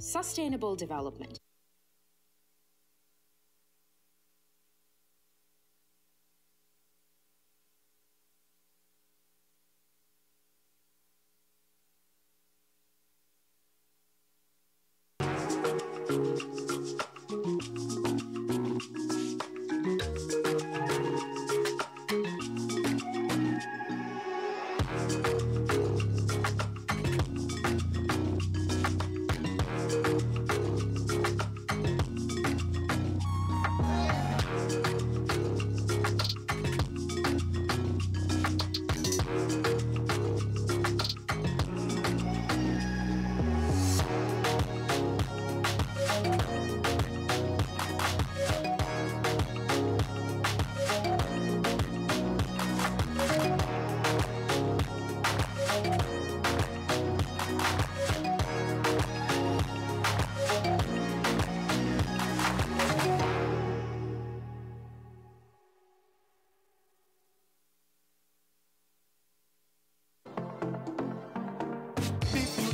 Sustainable development.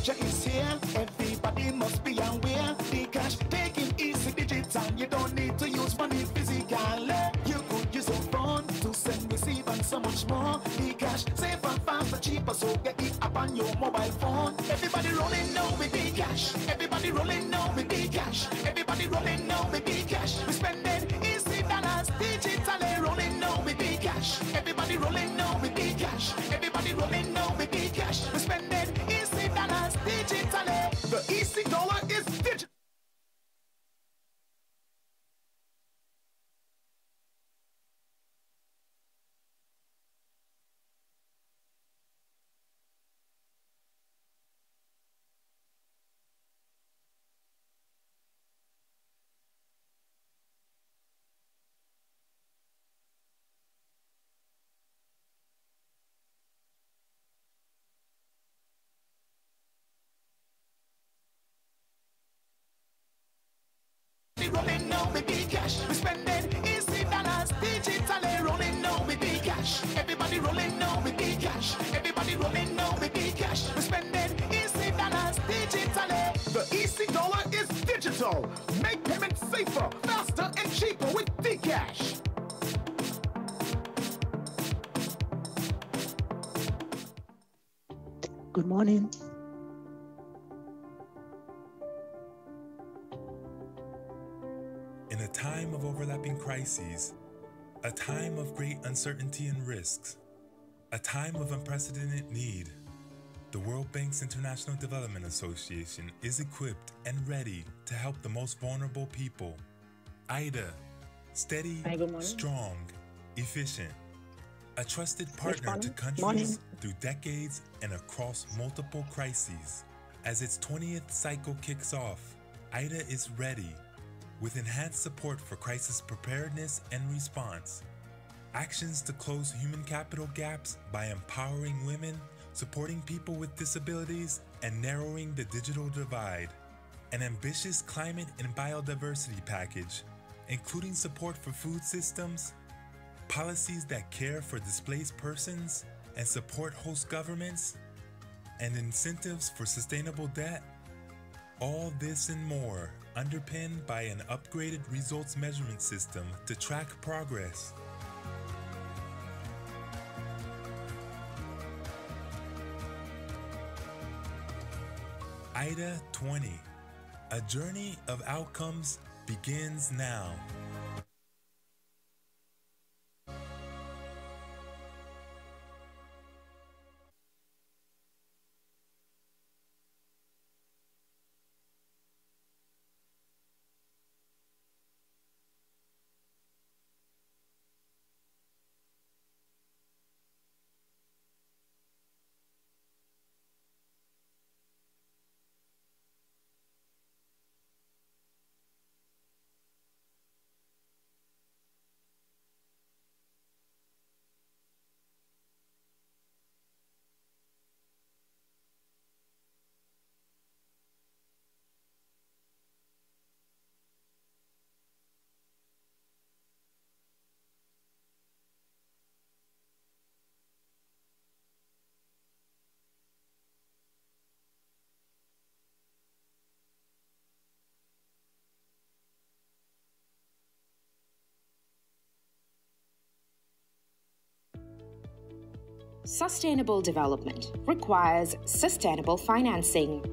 Is here, everybody must be aware. The cash taking easy digital, you don't need to use money physically. You could use your phone to send, receive, and so much more. The cash safer, faster, cheaper, so get it up on your mobile phone. Everybody rolling now with the cash. Everybody rolling now with the cash. Everybody rolling now with the cash. We spending easy dollars digitally, rolling now with the cash. Everybody rolling now with the cash. Everybody rolling now with the cash. We spending easy dollars digitally. The EC dollar is digital. Rolling now with the cash. We spending easy dollars digitally. Rolling now with the cash. Everybody rolling now with the cash. Everybody rolling now with the cash. We spending easy dollars digitally. The EC dollar is digital. Make payments safer, faster, and cheaper with the cash. Good morning. In a time of overlapping crises, a time of great uncertainty and risks, a time of unprecedented need, the World Bank's International Development Association is equipped and ready to help the most vulnerable people. IDA, steady, strong, efficient, a trusted partner to countries through decades and across multiple crises. As its 20th cycle kicks off, IDA is ready with enhanced support for crisis preparedness and response, actions to close human capital gaps by empowering women, supporting people with disabilities, and narrowing the digital divide, an ambitious climate and biodiversity package, including support for food systems, policies that care for displaced persons and support host governments, and incentives for sustainable debt. All this and more, underpinned by an upgraded results measurement system to track progress. IDA 20, a journey of outcomes begins now. Sustainable development requires sustainable financing.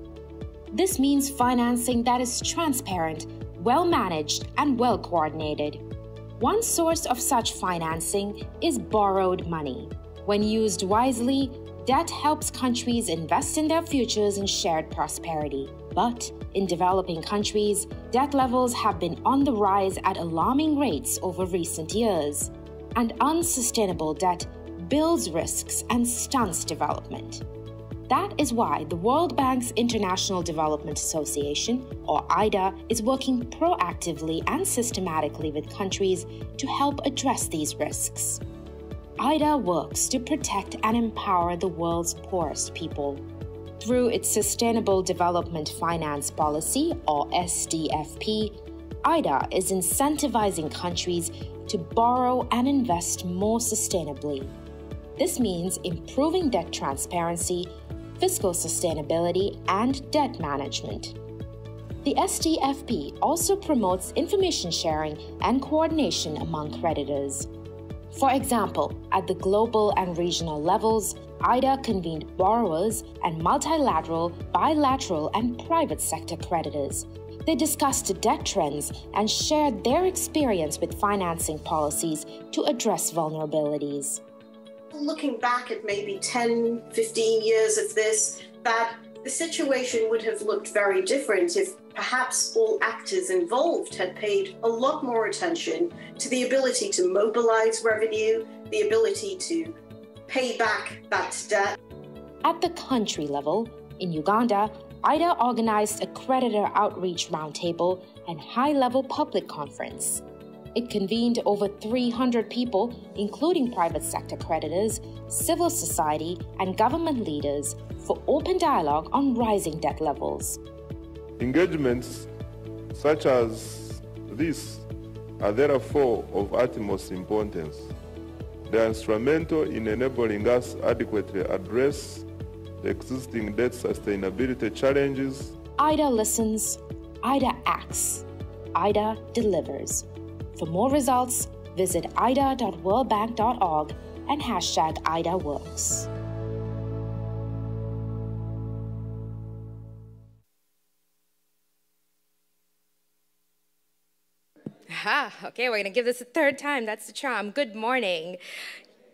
This means financing that is transparent, well-managed, and well-coordinated. One source of such financing is borrowed money. When used wisely, debt helps countries invest in their futures and shared prosperity. But in developing countries, debt levels have been on the rise at alarming rates over recent years. And unsustainable debt builds risks and stunts development. That is why the World Bank's International Development Association, or IDA, is working proactively and systematically with countries to help address these risks. IDA works to protect and empower the world's poorest people. Through its Sustainable Development Finance Policy, or SDFP, IDA is incentivizing countries to borrow and invest more sustainably. This means improving debt transparency, fiscal sustainability, and debt management. The SDFP also promotes information sharing and coordination among creditors. For example, at the global and regional levels, IDA convened borrowers and multilateral, bilateral, and private sector creditors. They discussed debt trends and shared their experience with financing policies to address vulnerabilities. Looking back at maybe 10, 15 years of this, that the situation would have looked very different if perhaps all actors involved had paid a lot more attention to the ability to mobilize revenue, the ability to pay back that debt. At the country level, in Uganda, IDA organized a creditor outreach roundtable and high-level public conference. It convened over 300 people, including private sector creditors, civil society, and government leaders, for open dialogue on rising debt levels. Engagements such as this are therefore of utmost importance. They are instrumental in enabling us adequately address the existing debt sustainability challenges. IDA listens, IDA acts, IDA delivers. For more results, visit ida.worldbank.org and hashtag IDAWorks. Okay, we're going to give this a third time. That's the charm. Good morning.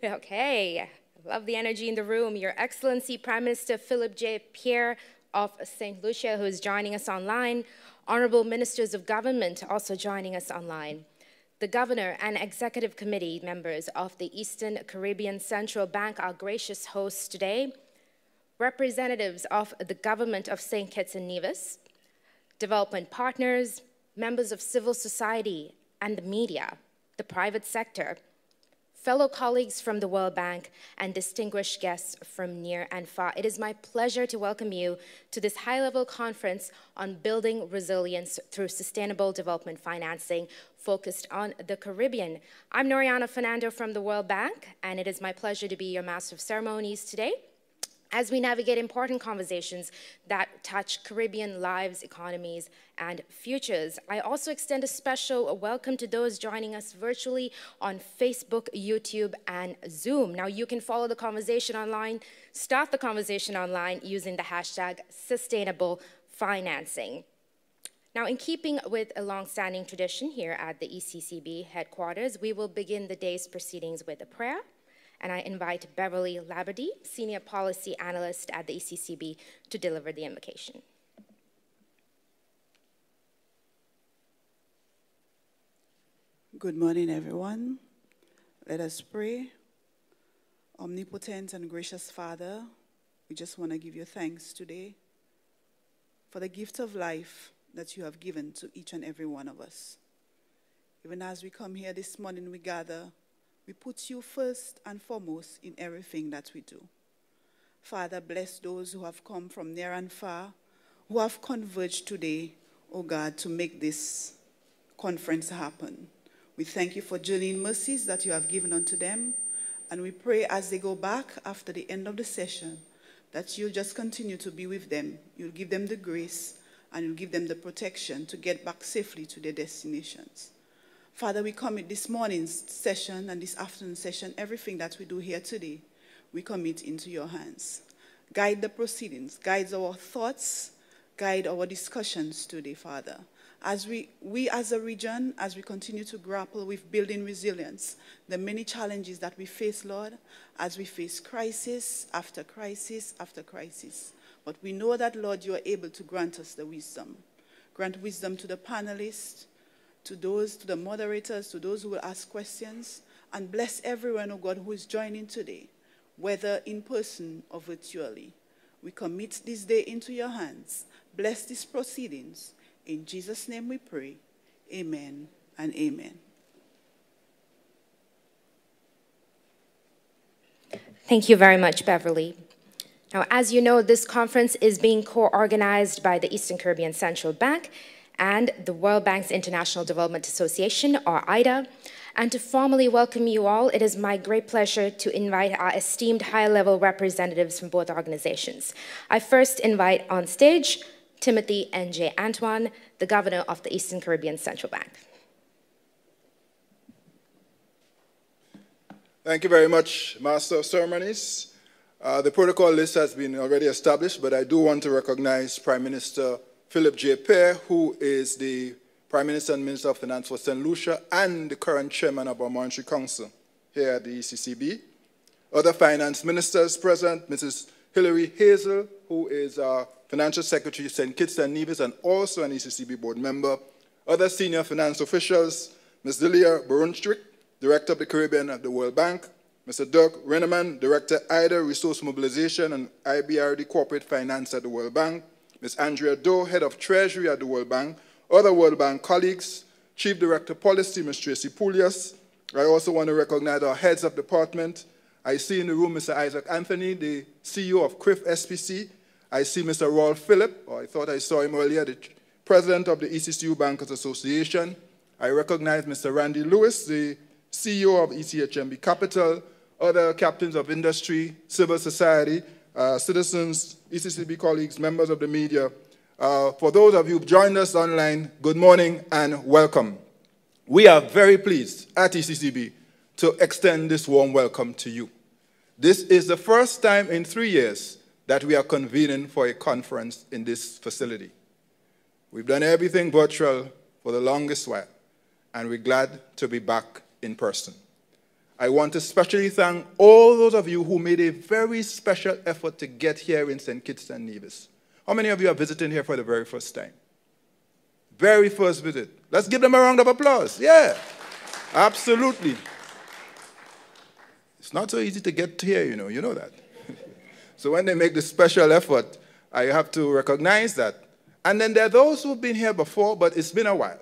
Okay, love the energy in the room. Your Excellency Prime Minister Philip J. Pierre of St. Lucia, who is joining us online. Honorable Ministers of Government also joining us online. The Governor and Executive Committee members of the Eastern Caribbean Central Bank are gracious hosts today. Representatives of the Government of St. Kitts and Nevis, development partners, members of civil society and the media, the private sector, fellow colleagues from the World Bank, and distinguished guests from near and far. It is my pleasure to welcome you to this high-level conference on building resilience through sustainable development financing focused on the Caribbean. I'm Noriana Fernando from the World Bank, and it is my pleasure to be your Master of Ceremonies today as we navigate important conversations that touch Caribbean lives, economies, and futures. I also extend a special welcome to those joining us virtually on Facebook, YouTube, and Zoom. Now, you can follow the conversation online, start the conversation online using the hashtag sustainable financing. Now, in keeping with a long-standing tradition here at the ECCB headquarters, we will begin the day's proceedings with a prayer. And I invite Beverly Labadie, Senior Policy Analyst at the ECCB, to deliver the invocation. Good morning, everyone. Let us pray. Omnipotent and gracious Father, we just want to give you thanks today for the gift of life that you have given to each and every one of us. Even as we come here this morning, we gather, we put you first and foremost in everything that we do. Father, bless those who have come from near and far, who have converged today, oh God, to make this conference happen. We thank you for journeying mercies that you have given unto them, and we pray as they go back after the end of the session, that you'll just continue to be with them. You'll give them the grace, and you'll give them the protection to get back safely to their destinations. Father, we commit this morning's session and this afternoon session, everything that we do here today. we commit into your hands. Guide the proceedings, guide our thoughts, guide our discussions today, Father. As we as a region, as we continue to grapple with building resilience, the many challenges that we face, Lord, as we face crisis after crisis after crisis. But we know that, Lord, you are able to grant us the wisdom. Grant wisdom to the panelists, to the moderators, to those who will ask questions, and bless everyone, oh God, who is joining today, whether in person or virtually. We commit this day into your hands. Bless these proceedings. In Jesus' name we pray. Amen and amen. Thank you very much, Beverly. Now, as you know, this conference is being co-organized by the Eastern Caribbean Central Bank and the World Bank's International Development Association, or IDA. And to formally welcome you all, it is my great pleasure to invite our esteemed high-level representatives from both organizations. I first invite on stage Timothy N.J. Antoine, the Governor of the Eastern Caribbean Central Bank. Thank you very much, Master of Ceremonies. The protocol list has been already established, but I do want to recognize Prime Minister Philip J. Pierre, who is the Prime Minister and Minister of Finance for St. Lucia and the current chairman of our Monetary Council here at the ECCB. Other finance ministers present, Mrs. Hilary Hazel, who is our Financial Secretary, St. Kitts and Nevis, and also an ECCB board member. Other senior finance officials, Ms. Delia Brunstrick, Director of the Caribbean at the World Bank, Mr. Dirk Renneman, Director, IDA, Resource Mobilization and IBRD Corporate Finance at the World Bank, Ms. Andrea Doe, Head of Treasury at the World Bank, other World Bank colleagues, Chief Director Policy, Ms. Tracy Poulias. I also want to recognize our heads of department. I see in the room Mr. Isaac Anthony, the CEO of CRIF SPC. I see Mr. Rolf Phillip, or I thought I saw him earlier, the President of the ECCU Bankers Association. I recognize Mr. Randy Lewis, the CEO of ECHMB Capital, other captains of industry, civil society, citizens, ECCB colleagues, members of the media. For those of you who've joined us online, good morning and welcome. We are very pleased at ECCB to extend this warm welcome to you. This is the first time in 3 years that we are convening for a conference in this facility. We've done everything virtual for the longest while, and we're glad to be back in person. I want to especially thank all those of you who made a very special effort to get here in St. Kitts and Nevis. How many of you are visiting here for the very first time? Very first visit. Let's give them a round of applause. Yeah, absolutely. It's not so easy to get here, you know that. So when they make this special effort, I have to recognize that. And then there are those who've been here before, but it's been a while.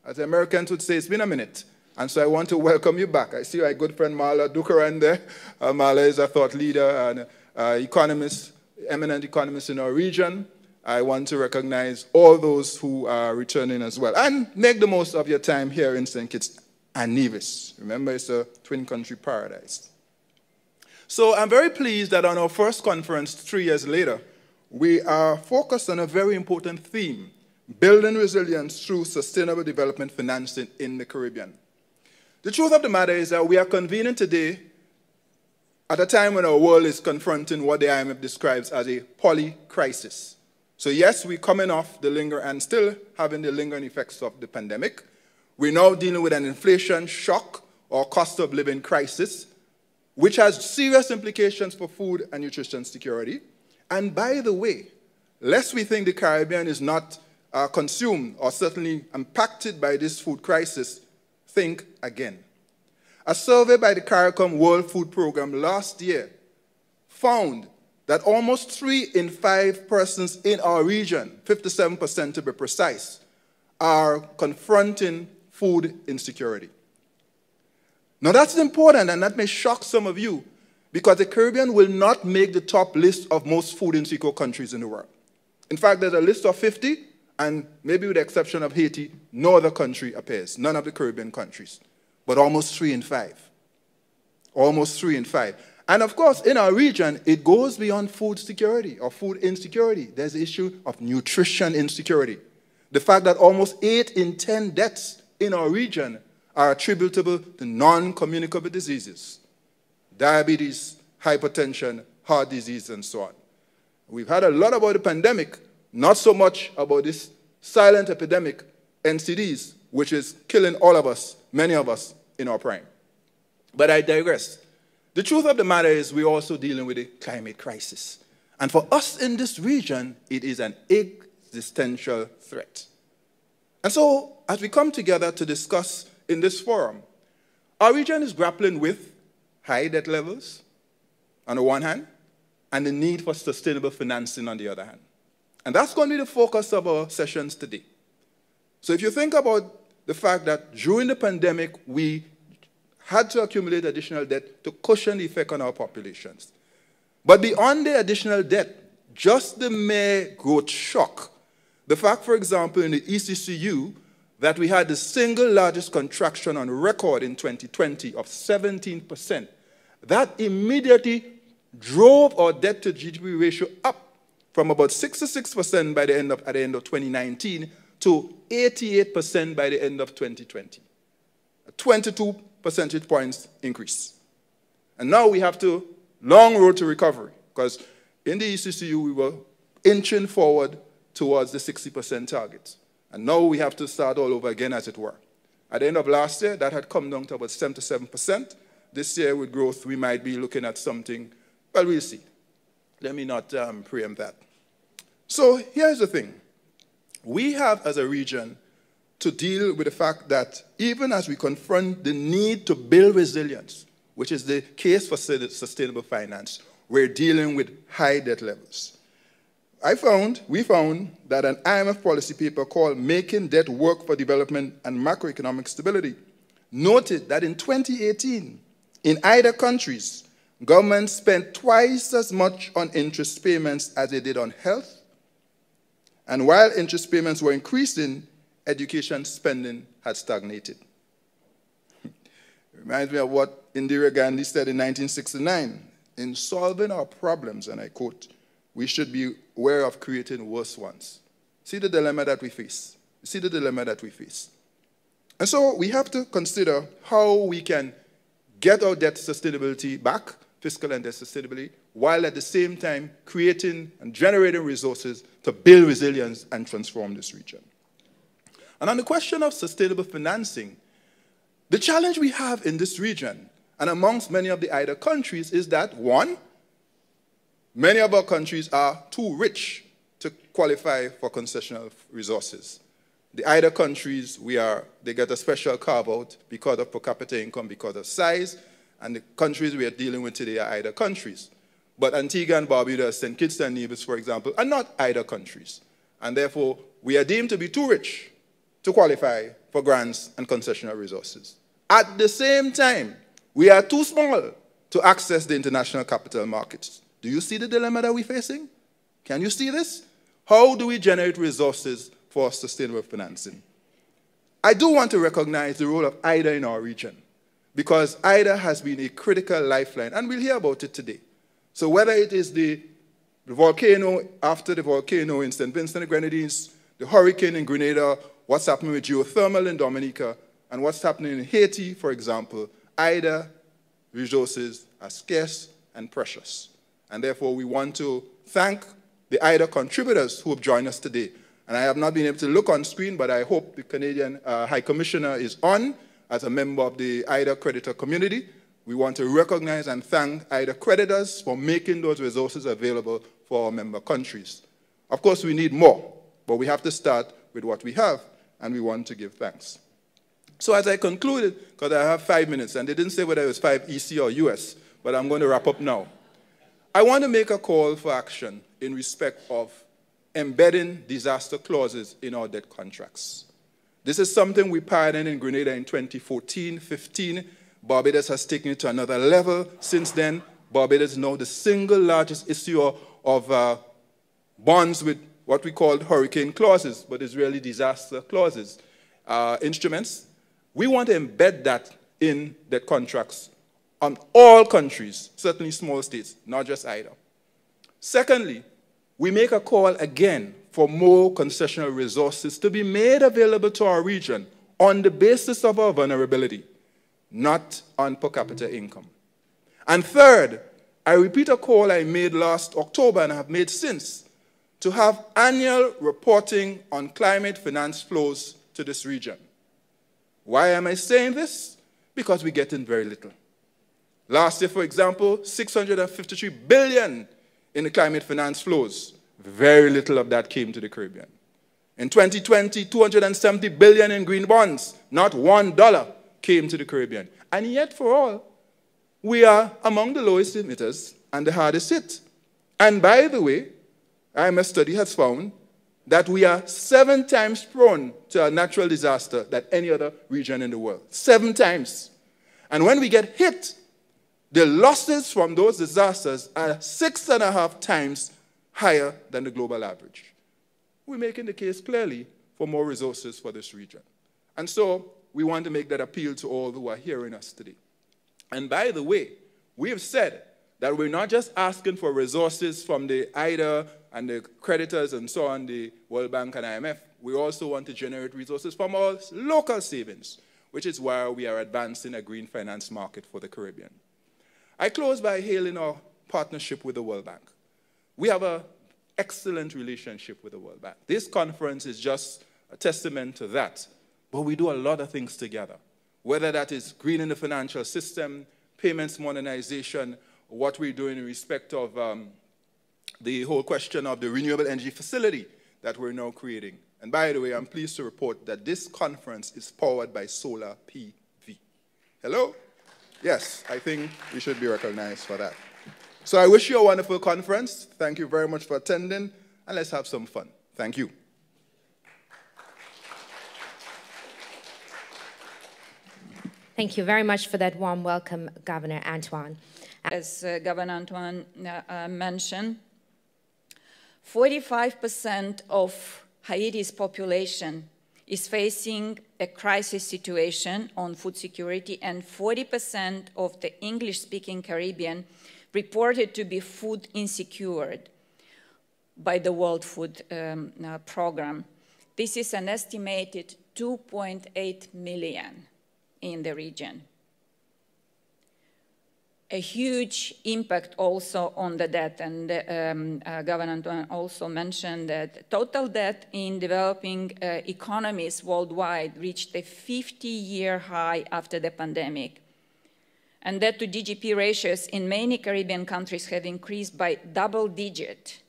As the Americans would say, it's been a minute. And so I want to welcome you back. I see my good friend Marla Dukaran there. Marla is a thought leader and economist, eminent economist in our region. I want to recognize all those who are returning as well. And make the most of your time here in St. Kitts and Nevis. Remember, it's a twin country paradise. So I'm very pleased that on our first conference 3 years later, we are focused on a very important theme, building resilience through sustainable development financing in the Caribbean. The truth of the matter is that we are convening today at a time when our world is confronting what the IMF describes as a poly-crisis. So yes, we're coming off the lingering and still having the lingering effects of the pandemic. We're now dealing with an inflation shock or cost of living crisis, which has serious implications for food and nutrition security. And by the way, lest we think the Caribbean is not consumed or certainly impacted by this food crisis, think again. A survey by the CARICOM World Food Program last year found that almost 3 in 5 persons in our region, 57% to be precise, are confronting food insecurity. Now that's important, and that may shock some of you, because the Caribbean will not make the top list of most food insecure countries in the world. In fact, there's a list of 50, and maybe with the exception of Haiti, no other country appears, none of the Caribbean countries, but almost 3 in 5. Almost 3 in 5. And of course, in our region, it goes beyond food security or food insecurity. There's the issue of nutrition insecurity. The fact that almost 8 in 10 deaths in our region are attributable to non-communicable diseases, diabetes, hypertension, heart disease, and so on. We've had a lot about the pandemic, not so much about this silent epidemic, NCDs, which is killing all of us, many of us, in our prime. But I digress. The truth of the matter is we're also dealing with a climate crisis. And for us in this region, it is an existential threat. And so, as we come together to discuss in this forum, our region is grappling with high debt levels on the one hand, and the need for sustainable financing on the other hand. And that's going to be the focus of our sessions today. So if you think about the fact that during the pandemic, we had to accumulate additional debt to cushion the effect on our populations. But beyond the additional debt, just the mere growth shock, the fact, for example, in the ECCU, that we had the single largest contraction on record in 2020 of 17%, that immediately drove our debt to GDP ratio up from about 66% by the end of 2019 to 88% by the end of 2020. A 22 percentage points increase. And now we have to long road to recovery, because in the ECCU we were inching forward towards the 60% target. And now we have to start all over again, as it were. At the end of last year, that had come down to about 77%. This year, with growth, we might be looking at something, well, we'll see. Let me not preempt that. So here's the thing. We have, as a region, to deal with the fact that even as we confront the need to build resilience, which is the case for sustainable finance, we're dealing with high debt levels. We found that an IMF policy paper called Making Debt Work for Development and Macroeconomic Stability noted that in 2018, in either countries, governments spent twice as much on interest payments as they did on health. And while interest payments were increasing, education spending had stagnated. It reminds me of what Indira Gandhi said in 1969. In solving our problems, and I quote, we should be aware of creating worse ones. See the dilemma that we face. See the dilemma that we face. And so we have to consider how we can get our debt sustainability back, fiscal and debt sustainability, while at the same time creating and generating resources to build resilience and transform this region. And on the question of sustainable financing, the challenge we have in this region and amongst many of the IDA countries is that, one, many of our countries are too rich to qualify for concessional resources. The IDA countries, they get a special carve-out because of per capita income, because of size, and the countries we are dealing with today are IDA countries. But Antigua and Barbuda, St. Kitts and Nevis, for example, are not IDA countries. And therefore, we are deemed to be too rich to qualify for grants and concessional resources. At the same time, we are too small to access the international capital markets. Do you see the dilemma that we're facing? Can you see this? How do we generate resources for sustainable financing? I do want to recognize the role of IDA in our region, because IDA has been a critical lifeline, and we'll hear about it today. So whether it is the volcano, after the volcano in St. Vincent and Grenadines, the hurricane in Grenada, what's happening with geothermal in Dominica, and what's happening in Haiti, for example, IDA resources are scarce and precious. And therefore, we want to thank the IDA contributors who have joined us today. And I have not been able to look on screen, but I hope the Canadian High Commissioner is on as a member of the IDA creditor community. We want to recognize and thank IDA creditors for making those resources available for our member countries. Of course, we need more, but we have to start with what we have, and we want to give thanks. So as I concluded, because I have 5 minutes, and they didn't say whether it was 5 EC or US, but I'm going to wrap up now. I want to make a call for action in respect of embedding disaster clauses in our debt contracts. This is something we pioneered in Grenada in 2014-15. Barbados has taken it to another level since then. Barbados is now the single largest issuer of bonds with what we call hurricane clauses, but it's really disaster clauses, instruments. We want to embed that in debt contracts on all countries, certainly small states, not just IDA. Secondly, we make a call again for more concessional resources to be made available to our region on the basis of our vulnerability, not on per capita income. And third, I repeat a call I made last October and have made since to have annual reporting on climate finance flows to this region. Why am I saying this? Because we're getting very little. Last year, for example, 653 billion in the climate finance flows. Very little of that came to the Caribbean. In 2020, 270 billion in green bonds. Not $1 came to the Caribbean. And yet, for all, we are among the lowest emitters and the hardest hit. And by the way, IMF study has found that we are 7 times prone to a natural disaster than any other region in the world. 7 times. And when we get hit, the losses from those disasters are 6.5 times higher than the global average. We're making the case clearly for more resources for this region. And so we want to make that appeal to all who are hearing us today. And by the way, we have said that we're not just asking for resources from the IDA and the creditors and so on, the World Bank and IMF. We also want to generate resources from our local savings, which is why we are advancing a green finance market for the Caribbean. I close by hailing our partnership with the World Bank. We have an excellent relationship with the World Bank. This conference is just a testament to that. But we do a lot of things together, whether that is greening the financial system, payments modernization, what we're doing in respect of the whole question of the renewable energy facility that we're now creating. And by the way, I'm pleased to report that this conference is powered by solar PV. Hello? Yes, I think we should be recognized for that. So I wish you a wonderful conference. Thank you very much for attending, and let's have some fun. Thank you. Thank you very much for that warm welcome, Governor Antoine. As Governor Antoine mentioned, 45% of Haiti's population is facing a crisis situation on food security, and 40% of the English-speaking Caribbean reported to be food insecure by the World Food Program. This is an estimated 2.8 million in the region. A huge impact also on the debt, and Governor Antoine also mentioned that total debt in developing economies worldwide reached a 50-year high after the pandemic. And debt to GDP ratios in many Caribbean countries have increased by double-digit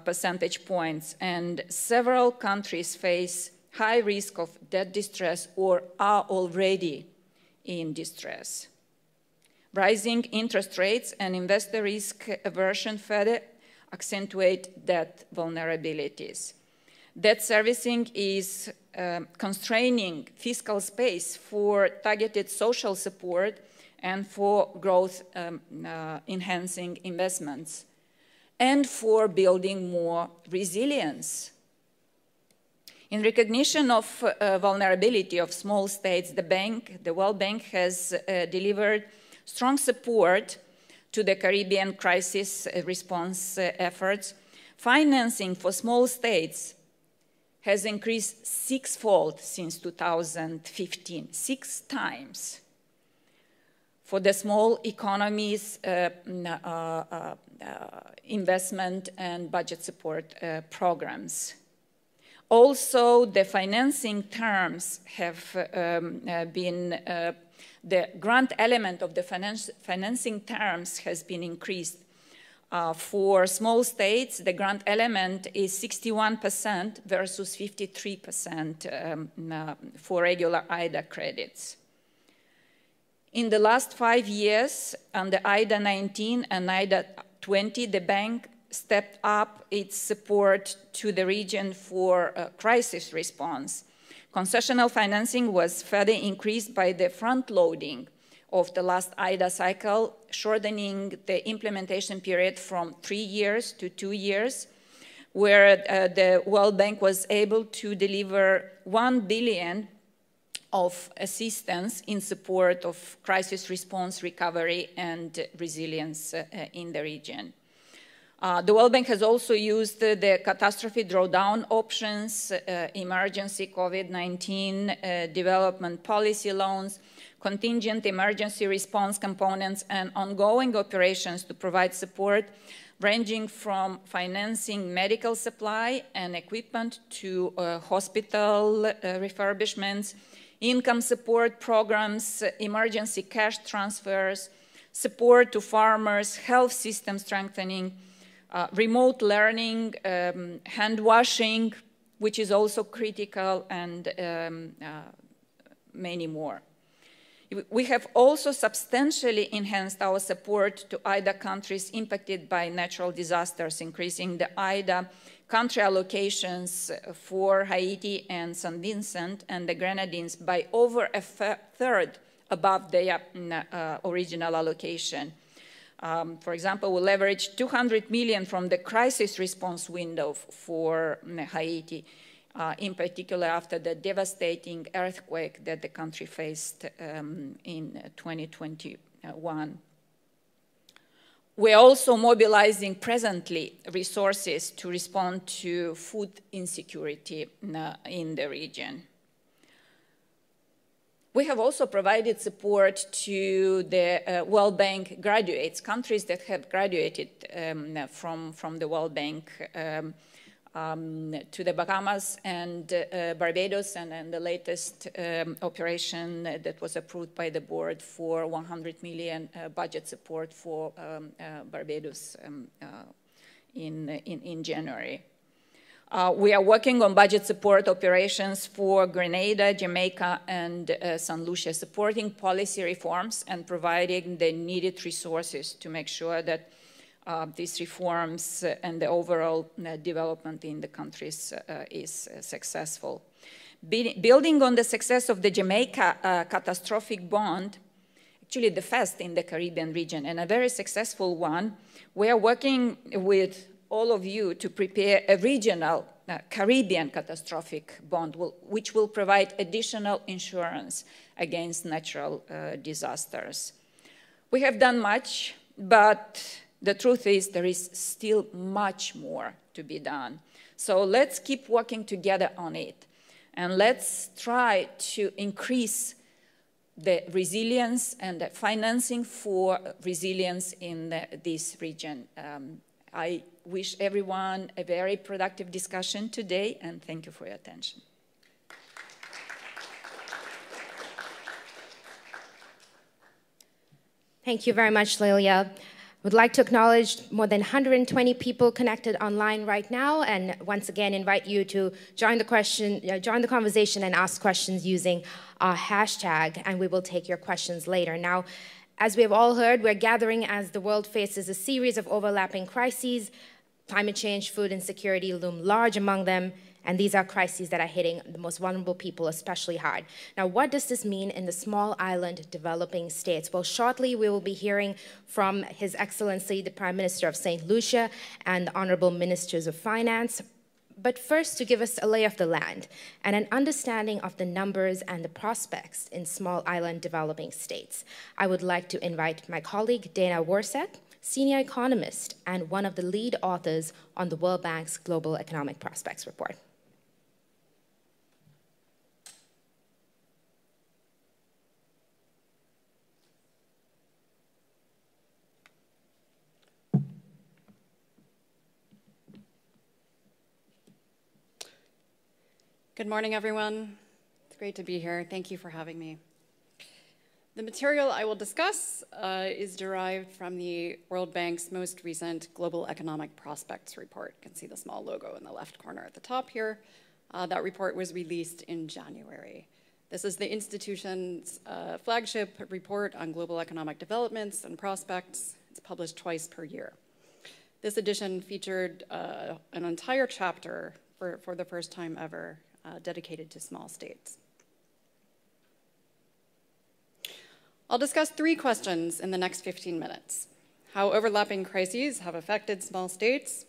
percentage points, and several countries face high risk of debt distress or are already in distress. Rising interest rates and investor risk aversion further accentuate debt vulnerabilities. Debt servicing is constraining fiscal space for targeted social support and for growth-enhancing investments, and for building more resilience. In recognition of vulnerability of small states, the World Bank has delivered strong support to the Caribbean crisis response efforts. Financing for small states has increased 6-fold since 2015, 6 times. For the small economies, investment and budget support programs. Also, the financing terms have been the grant element of the financing terms has been increased. For small states, the grant element is 61% versus 53% for regular IDA credits. In the last 5 years, under IDA 19 and IDA 20, the bank stepped up its support to the region for crisis response. Concessional financing was further increased by the front-loading of the last IDA cycle, shortening the implementation period from 3 years to 2 years, where the World Bank was able to deliver 1 billion of assistance in support of crisis response, recovery, and resilience in the region. The World Bank has also used the catastrophe drawdown options, emergency COVID-19 development policy loans, contingent emergency response components, and ongoing operations to provide support ranging from financing medical supply and equipment to hospital refurbishments, income support programs, emergency cash transfers, support to farmers, health system strengthening, remote learning, hand washing, which is also critical, and many more. We have also substantially enhanced our support to IDA countries impacted by natural disasters, increasing the IDA country allocations for Haiti and St. Vincent and the Grenadines by over a third above their original allocation. For example, we leveraged 200 million from the crisis response window for Haiti, in particular after the devastating earthquake that the country faced in 2021. We're also mobilizing presently resources to respond to food insecurity in the region. We have also provided support to the World Bank graduates, countries that have graduated from the World Bank, to the Bahamas and Barbados, and the latest operation that was approved by the board for 100 million budget support for Barbados in January. We are working on budget support operations for Grenada, Jamaica, and St. Lucia, supporting policy reforms and providing the needed resources to make sure that these reforms and the overall development in the countries is successful. Building on the success of the Jamaica catastrophic bond, actually the first in the Caribbean region and a very successful one, we are working with all of you to prepare a regional Caribbean catastrophic bond, which will provide additional insurance against natural disasters. We have done much, but the truth is there is still much more to be done. So let's keep working together on it. And let's try to increase the resilience and the financing for resilience in this region. I wish everyone a very productive discussion today, and thank you for your attention. Thank you very much, Lilia. Would like to acknowledge more than 120 people connected online right now, and once again invite you to join the conversation and ask questions using our hashtag, and we will take your questions later. Now, as we have all heard, we're gathering as the world faces a series of overlapping crises. Climate change, food insecurity loom large among them, and these are crises that are hitting the most vulnerable people especially hard. Now, what does this mean in the small island developing states? Well, shortly we will be hearing from His Excellency, the Prime Minister of St. Lucia, and the Honorable Ministers of Finance. But first, to give us a lay of the land and an understanding of the numbers and the prospects in small island developing states, I would like to invite my colleague, Dana Worset, senior economist and one of the lead authors on the World Bank's Global Economic Prospects Report. Good morning, everyone. It's great to be here. Thank you for having me. The material I will discuss is derived from the World Bank's most recent Global Economic Prospects Report. You can see the small logo in the left corner at the top here. That report was released in January. This is the institution's flagship report on global economic developments and prospects. It's published twice per year. This edition featured an entire chapter for the first time ever dedicated to small states. I'll discuss 3 questions in the next 15 minutes: how overlapping crises have affected small states,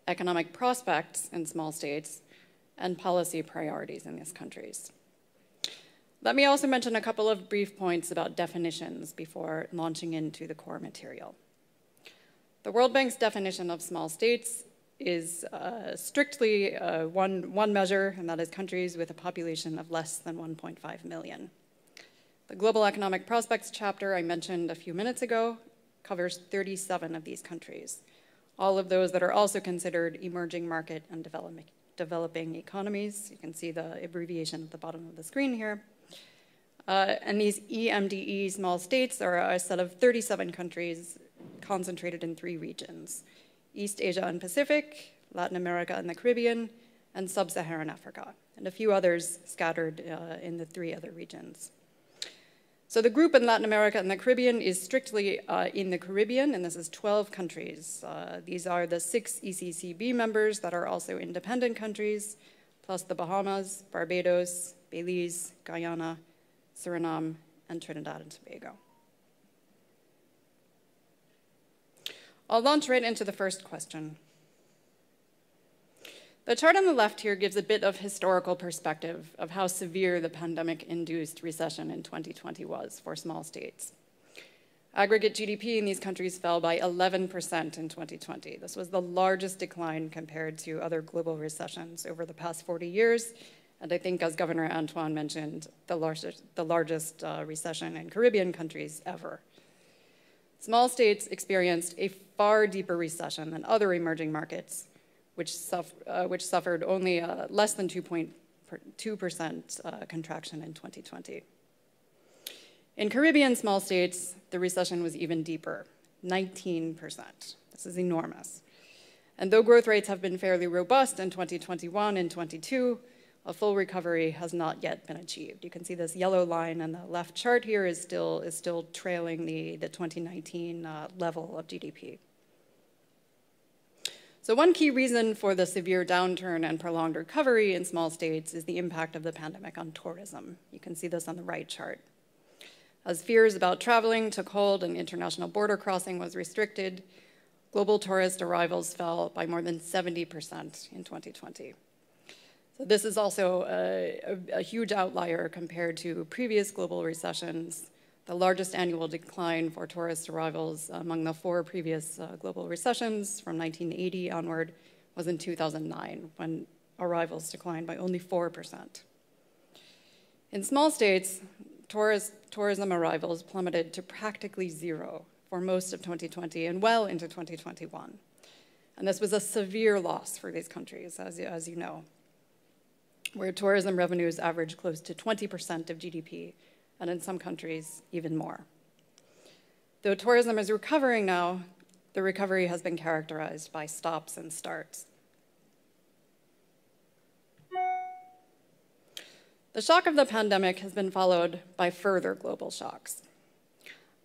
economic prospects in small states, and policy priorities in these countries. Let me also mention a couple of brief points about definitions before launching into the core material. The World Bank's definition of small states is strictly one measure, and that is countries with a population of less than 1.5 million. The Global Economic Prospects chapter I mentioned a few minutes ago covers 37 of these countries, all of those that are also considered emerging market and developing economies. You can see the abbreviation at the bottom of the screen here. And these EMDE small states are a set of 37 countries concentrated in 3 regions: East Asia and Pacific, Latin America and the Caribbean, and Sub-Saharan Africa, and a few others scattered in the 3 other regions. So the group in Latin America and the Caribbean is strictly in the Caribbean, and this is 12 countries. These are the 6 ECCB members that are also independent countries, plus the Bahamas, Barbados, Belize, Guyana, Suriname, and Trinidad and Tobago. I'll launch right into the first question. The chart on the left here gives a bit of historical perspective of how severe the pandemic-induced recession in 2020 was for small states. Aggregate GDP in these countries fell by 11% in 2020. This was the largest decline compared to other global recessions over the past 40 years, and I think, as Governor Antoine mentioned, the largest recession in Caribbean countries ever. Small states experienced a far deeper recession than other emerging markets, which suffered only less than 2% contraction in 2020. In Caribbean small states, the recession was even deeper, 19%. This is enormous. And though growth rates have been fairly robust in 2021 and 22, a full recovery has not yet been achieved. You can see this yellow line on the left chart here is still trailing the 2019 level of GDP. So one key reason for the severe downturn and prolonged recovery in small states is the impact of the pandemic on tourism. You can see this on the right chart. As fears about traveling took hold and international border crossing was restricted, global tourist arrivals fell by more than 70% in 2020. So this is also a huge outlier compared to previous global recessions. The largest annual decline for tourist arrivals among the 4 previous global recessions from 1980 onward was in 2009, when arrivals declined by only 4%. In small states, tourism arrivals plummeted to practically zero for most of 2020 and well into 2021. And this was a severe loss for these countries, as you know, where tourism revenues average close to 20% of GDP, and in some countries, even more. Though tourism is recovering now, the recovery has been characterized by stops and starts. The shock of the pandemic has been followed by further global shocks.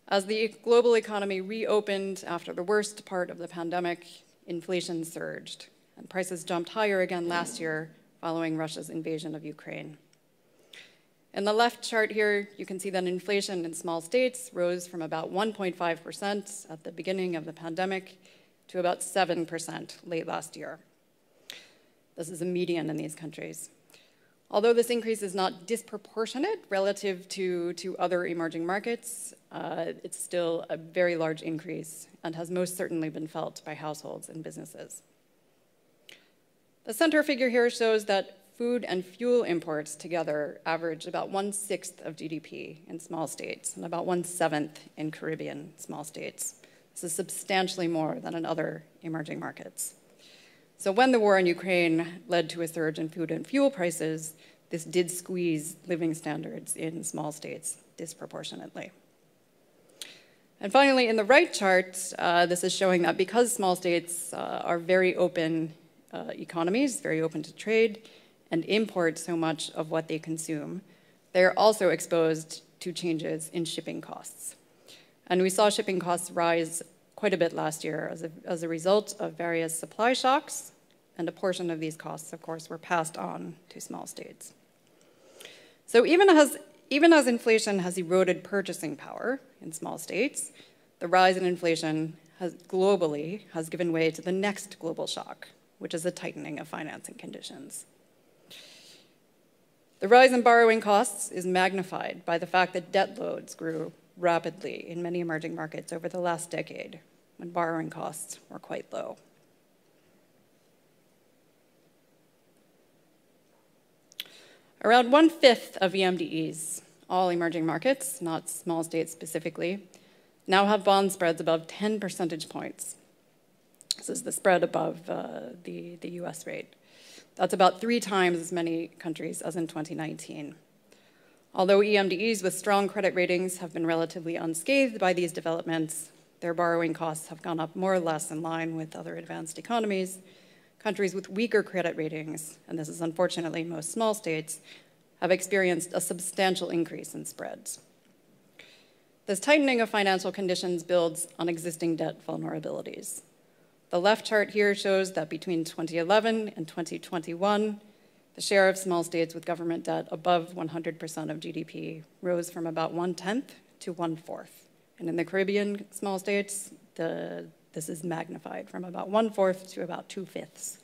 As the global economy reopened after the worst part of the pandemic, inflation surged, and prices jumped higher again last year following Russia's invasion of Ukraine. In the left chart here, you can see that inflation in small states rose from about 1.5% at the beginning of the pandemic to about 7% late last year. This is a median in these countries. Although this increase is not disproportionate relative to other emerging markets, it's still a very large increase and has most certainly been felt by households and businesses. The center figure here shows that food and fuel imports together average about 1/6 of GDP in small states and about 1/7 in Caribbean small states. This is substantially more than in other emerging markets. So when the war in Ukraine led to a surge in food and fuel prices, this did squeeze living standards in small states disproportionately. And finally, in the right chart, this is showing that because small states are very open economies, very open to trade, and import so much of what they consume, they are also exposed to changes in shipping costs. And we saw shipping costs rise quite a bit last year as a result of various supply shocks, and a portion of these costs, of course, were passed on to small states. So even as inflation has eroded purchasing power in small states, the rise in inflation globally has given way to the next global shock, which is a tightening of financing conditions. The rise in borrowing costs is magnified by the fact that debt loads grew rapidly in many emerging markets over the last decade, when borrowing costs were quite low. Around 1/5 of EMDEs, all emerging markets, not small states specifically, now have bond spreads above 10 percentage points. This is the spread above the US rate. That's about 3 times as many countries as in 2019. Although EMDEs with strong credit ratings have been relatively unscathed by these developments, their borrowing costs have gone up more or less in line with other advanced economies. Countries with weaker credit ratings, and this is unfortunately most small states, have experienced a substantial increase in spreads. This tightening of financial conditions builds on existing debt vulnerabilities. The left chart here shows that between 2011 and 2021, the share of small states with government debt above 100% of GDP rose from about 1/10 to 1/4. And in the Caribbean small states, this is magnified from about 1/4 to about 2/5.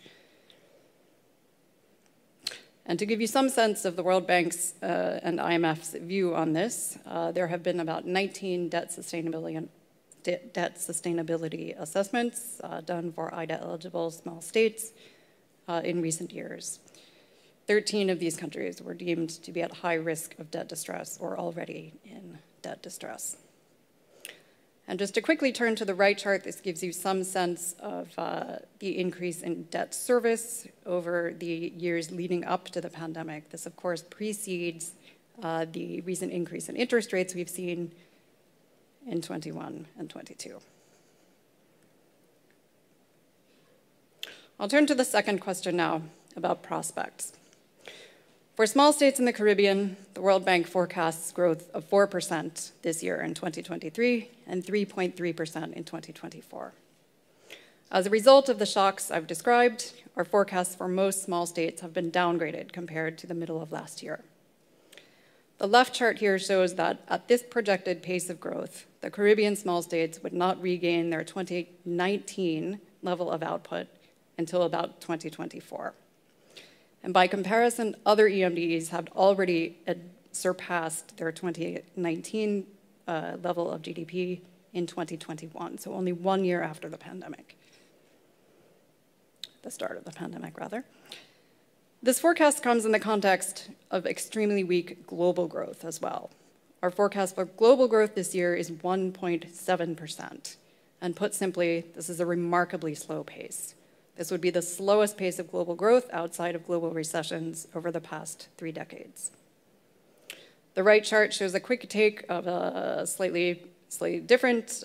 And to give you some sense of the World Bank's and IMF's view on this, there have been about 19 debt sustainability assessments done for IDA-eligible small states in recent years. 13 of these countries were deemed to be at high risk of debt distress or already in debt distress. And just to quickly turn to the right chart, this gives you some sense of the increase in debt service over the years leading up to the pandemic. This, of course, precedes the recent increase in interest rates we've seen in 21 and 22. I'll turn to the second question now about prospects. For small states in the Caribbean, the World Bank forecasts growth of 4% this year in 2023 and 3.3% in 2024. As a result of the shocks I've described, our forecasts for most small states have been downgraded compared to the middle of last year. The left chart here shows that at this projected pace of growth, the Caribbean small states would not regain their 2019 level of output until about 2024. And by comparison, other EMDEs have already surpassed their 2019 level of GDP in 2021, so only 1 year after the pandemic. The start of the pandemic, rather. This forecast comes in the context of extremely weak global growth as well. Our forecast for global growth this year is 1.7%. And put simply, this is a remarkably slow pace. This would be the slowest pace of global growth outside of global recessions over the past 3 decades. The right chart shows a quick take of a slightly different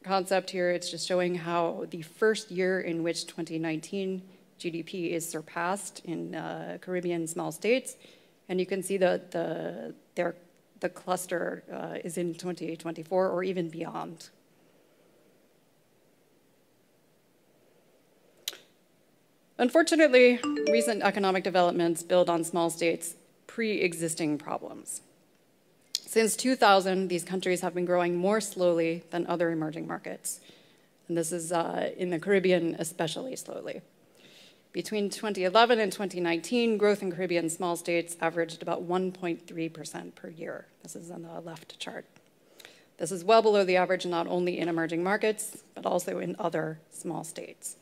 concept here. It's just showing how the first year in which 2019 GDP is surpassed in Caribbean small states. And you can see that the cluster is in 2024 or even beyond. Unfortunately, recent economic developments build on small states' pre-existing problems. Since 2000, these countries have been growing more slowly than other emerging markets. And this is in the Caribbean especially slowly. Between 2011 and 2019, growth in Caribbean small states averaged about 1.3% per year. This is on the left chart. This is well below the average not only in emerging markets, but also in other small states.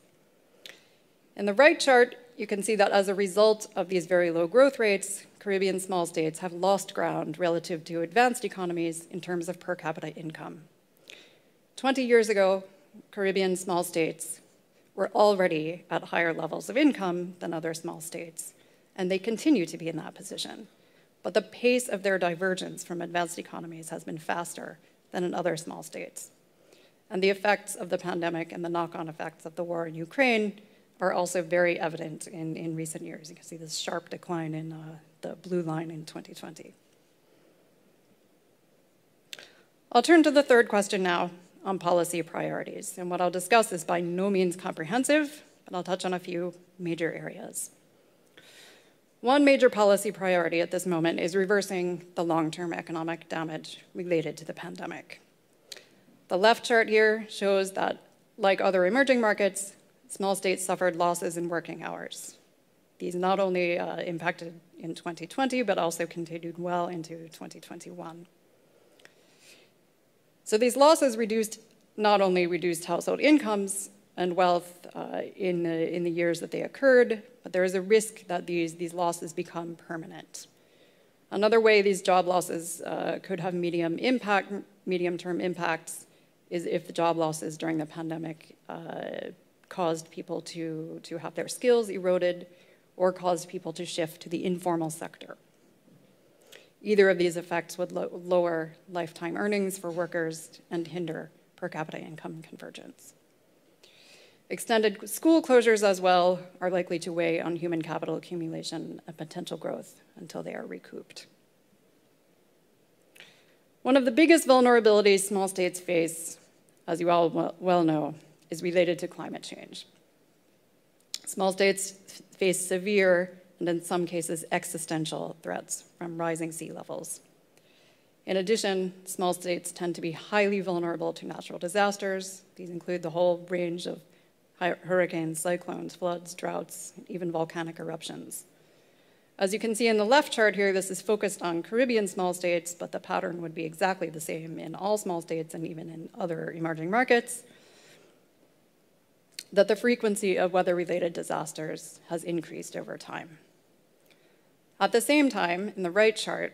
In the right chart, you can see that as a result of these very low growth rates, Caribbean small states have lost ground relative to advanced economies in terms of per capita income. 20 years ago, Caribbean small states were already at higher levels of income than other small states, and they continue to be in that position. But the pace of their divergence from advanced economies has been faster than in other small states. And the effects of the pandemic and the knock-on effects of the war in Ukraine are also very evident in recent years. You can see this sharp decline in the blue line in 2020. I'll turn to the third question now on policy priorities. And what I'll discuss is by no means comprehensive, but I'll touch on a few major areas. One major policy priority at this moment is reversing the long-term economic damage related to the pandemic. The left chart here shows that, like other emerging markets, small states suffered losses in working hours. These not only impacted in 2020, but also continued well into 2021. So these losses reduced not only reduced household incomes and wealth in the years that they occurred, but there is a risk that these losses become permanent. Another way these job losses could have medium-term impacts is if the job losses during the pandemic caused people to have their skills eroded or caused people to shift to the informal sector. Either of these effects would lower lifetime earnings for workers and hinder per capita income convergence. Extended school closures as well are likely to weigh on human capital accumulation and potential growth until they are recouped. One of the biggest vulnerabilities small states face, as you all well know, is related to climate change. Small states face severe and in some cases existential threats from rising sea levels. In addition, small states tend to be highly vulnerable to natural disasters. These include the whole range of hurricanes, cyclones, floods, droughts, even volcanic eruptions. As you can see in the left chart here, this is focused on Caribbean small states, but the pattern would be exactly the same in all small states and even in other emerging markets, that the frequency of weather-related disasters has increased over time. At the same time, in the right chart,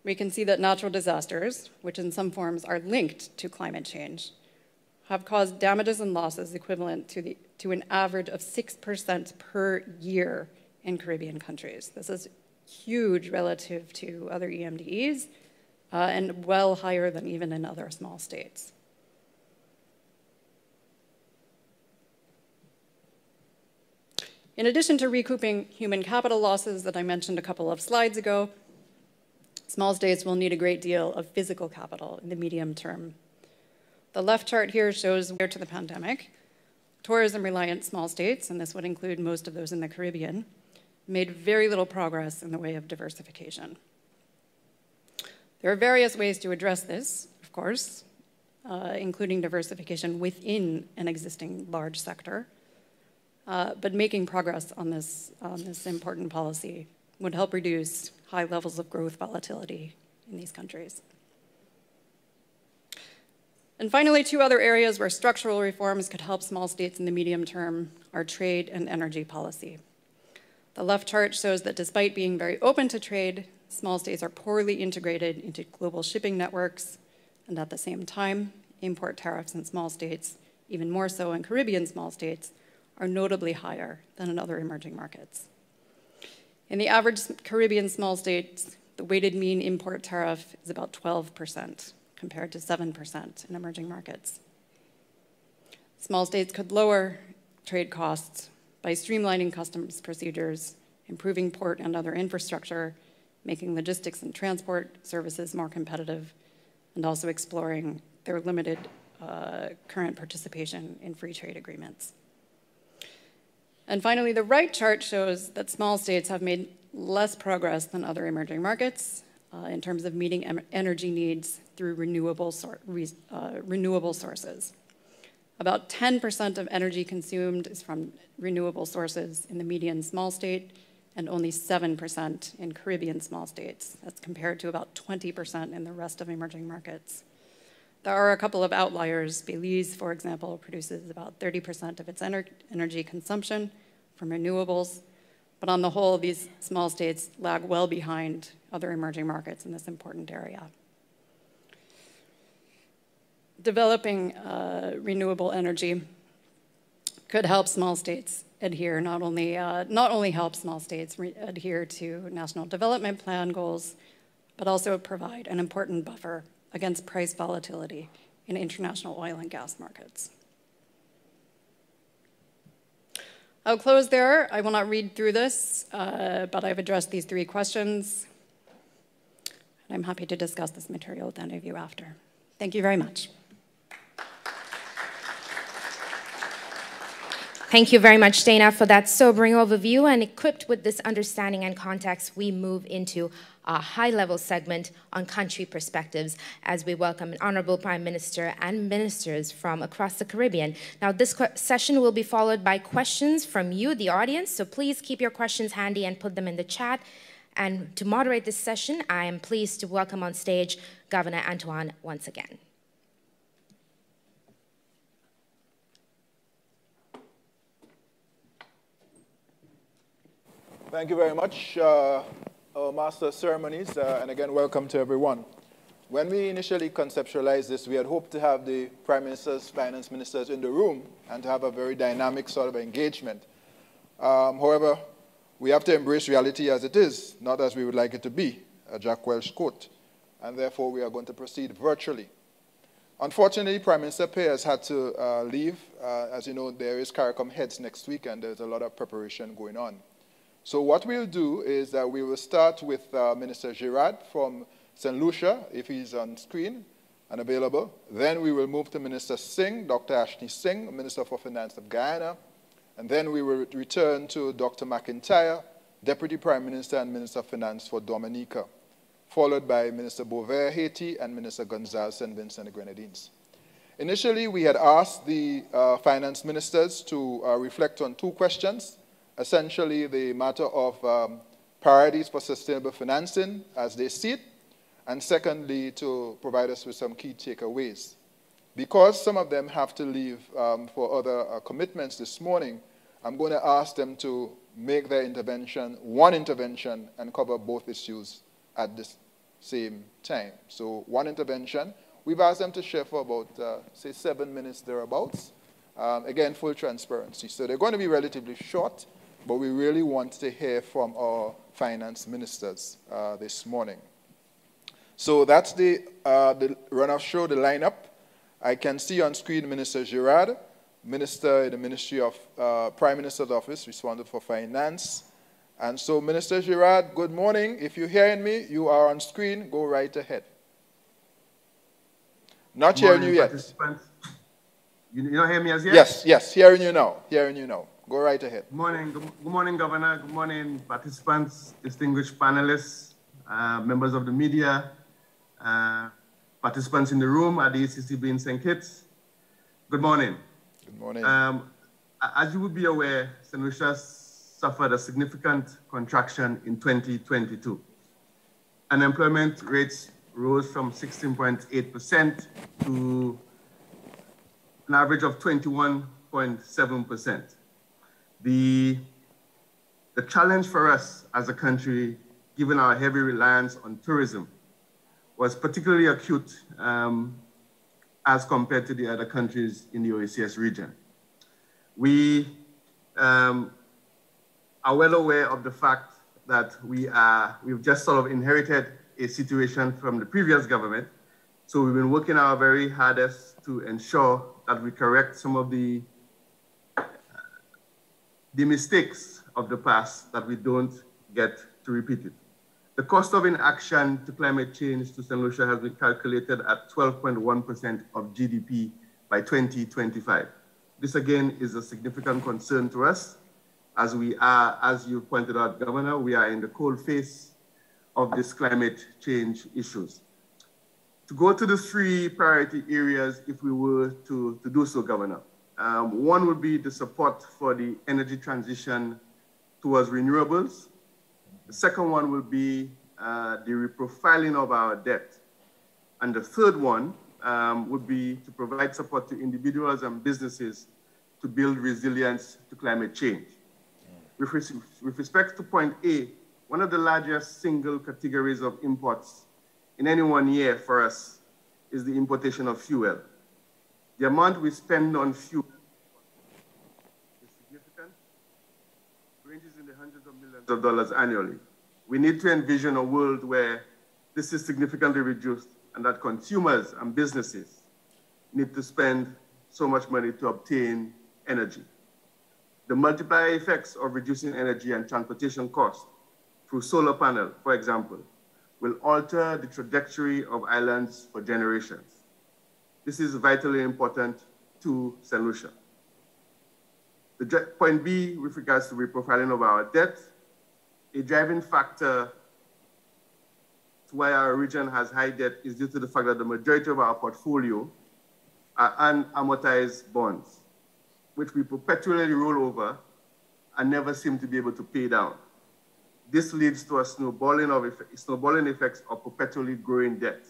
we can see that natural disasters, which in some forms are linked to climate change, have caused damages and losses equivalent to an average of 6% per year in Caribbean countries. This is huge relative to other EMDEs and well higher than even in other small states. In addition to recouping human capital losses that I mentioned a couple of slides ago, small states will need a great deal of physical capital in the medium term. The left chart here shows prior to the pandemic, tourism-reliant small states, and this would include most of those in the Caribbean, made very little progress in the way of diversification. There are various ways to address this, of course, including diversification within an existing large sector, but making progress on this important policy would help reduce high levels of growth volatility in these countries. And finally, two other areas where structural reforms could help small states in the medium term are trade and energy policy. The left chart shows that despite being very open to trade, small states are poorly integrated into global shipping networks, and at the same time, import tariffs in small states, even more so in Caribbean small states, are notably higher than in other emerging markets. In the average Caribbean small states, the weighted mean import tariff is about 12%, compared to 7% in emerging markets. Small states could lower trade costs by streamlining customs procedures, improving port and other infrastructure, making logistics and transport services more competitive, and also exploring their limited current participation in free trade agreements. And finally, the right chart shows that small states have made less progress than other emerging markets in terms of meeting energy needs through renewable sources. About 10% of energy consumed is from renewable sources in the median small state, and only 7% in Caribbean small states. That's compared to about 20% in the rest of emerging markets. There are a couple of outliers. Belize, for example, produces about 30% of its energy consumption from renewables, but on the whole, these small states lag well behind other emerging markets in this important area. Developing renewable energy could help small states adhere, not only help small states adhere to National Development Plan goals, but also provide an important buffer against price volatility in international oil and gas markets. I'll close there. I will not read through this, but I've addressed these three questions. And I'm happy to discuss this material with any of you after. Thank you very much. Thank you very much, Dana, for that sobering overview. And equipped with this understanding and context, we move into a high-level segment on country perspectives as we welcome an Honorable Prime Minister and ministers from across the Caribbean. Now, this session will be followed by questions from you, the audience, so please keep your questions handy and put them in the chat. And to moderate this session, I am pleased to welcome on stage Governor Antoine once again. Thank you very much, our Master of Ceremonies, and again, welcome to everyone. When we initially conceptualized this, we had hoped to have the Prime Ministers, Finance Ministers in the room and to have a very dynamic sort of engagement. However, we have to embrace reality as it is, not as we would like it to be, a Jack Welch quote, and therefore we are going to proceed virtually. Unfortunately, Prime Minister Pay has had to leave. As you know, there is CARICOM Heads next week, and there's a lot of preparation going on. So what we'll do is that we will start with Minister Girard from St. Lucia, if he's on screen and available. Then we will move to Minister Singh, Dr. Ashni Singh, Minister for Finance of Guyana. And then we will return to Dr. McIntyre, Deputy Prime Minister and Minister of Finance for Dominica, followed by Minister Boisvert, Haiti, and Minister Gonsalves and Vincent, the Grenadines. Initially, we had asked the finance ministers to reflect on two questions, essentially the matter of priorities for sustainable financing as they see it, and secondly, to provide us with some key takeaways. Because some of them have to leave for other commitments this morning, I'm going to ask them to make their intervention, one intervention, and cover both issues at the same time. So one intervention. We've asked them to share for about, say, 7 minutes thereabouts. Again, full transparency. So they're going to be relatively short, but we really want to hear from our finance ministers this morning. So that's the run-off show, the lineup. I can see on screen Minister Girard, Minister in the Ministry of Prime Minister's Office, responsible for finance. And so, Minister Girard, good morning. If you're hearing me, you are on screen. Go right ahead. Not hearing you yet. You don't hear me as yet? Yes, yes, hearing you now. Hearing you now. Go right ahead. Good morning. Good morning, Governor. Good morning, participants, distinguished panelists, members of the media, participants in the room at the ECCB in St. Kitts. Good morning. Good morning. As you would be aware, St. Lucia suffered a significant contraction in 2022. Unemployment rates rose from 16.8% to an average of 21.7%. The challenge for us as a country, given our heavy reliance on tourism, was particularly acute as compared to the other countries in the OECS region. We are well aware of the fact that we've just sort of inherited a situation from the previous government. So we've been working our very hardest to ensure that we correct some of the mistakes of the past, that we don't get to repeat it. The cost of inaction to climate change to St. Lucia has been calculated at 12.1% of GDP by 2025. This again is a significant concern to us, as we are, as you pointed out, Governor, we are in the cold face of this climate change issues. To go to the three priority areas, if we were to do so, Governor. One would be the support for the energy transition towards renewables. The second one will be the reprofiling of our debt. And the third one would be to provide support to individuals and businesses to build resilience to climate change. With respect to point A, one of the largest single categories of imports in any one year for us is the importation of fuel. The amount we spend on fuel is significant, ranges in the hundreds of millions of dollars annually. We need to envision a world where this is significantly reduced and that consumers and businesses need to spend so much money to obtain energy. The multiplier effects of reducing energy and transportation costs through solar panel, for example, will alter the trajectory of islands for generations. This is vitally important to St. Lucia. Point B, with regards to reprofiling of our debt, a driving factor to why our region has high debt is due to the fact that the majority of our portfolio are unamortized bonds, which we perpetually roll over and never seem to be able to pay down. This leads to a snowballing effects of perpetually growing debt.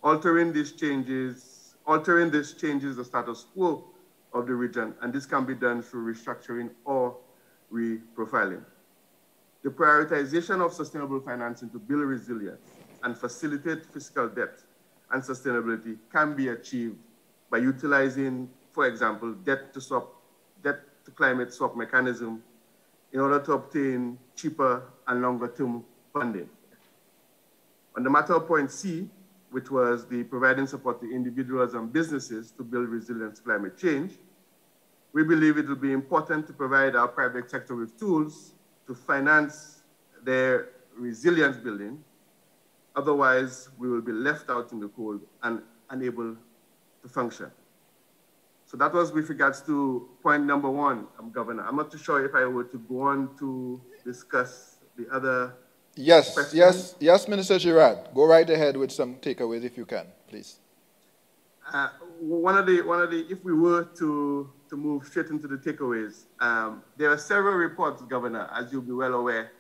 Altering this changes the status quo of the region, and this can be done through restructuring or reprofiling. The prioritization of sustainable financing to build resilience and facilitate fiscal depth and sustainability can be achieved by utilizing, for example, debt to climate swap mechanism in order to obtain cheaper and longer term funding. On the matter of point C, which was the providing support to individuals and businesses to build resilience to climate change, we believe it will be important to provide our private sector with tools to finance their resilience building. Otherwise, we will be left out in the cold and unable to function. So that was with regards to point number one, Governor. I'm not too sure if I were to go on to discuss the other questions. Yes, Minister Girard. Go right ahead with some takeaways if you can, please. If we were to move straight into the takeaways, there are several reports, Governor, as you'll be well aware,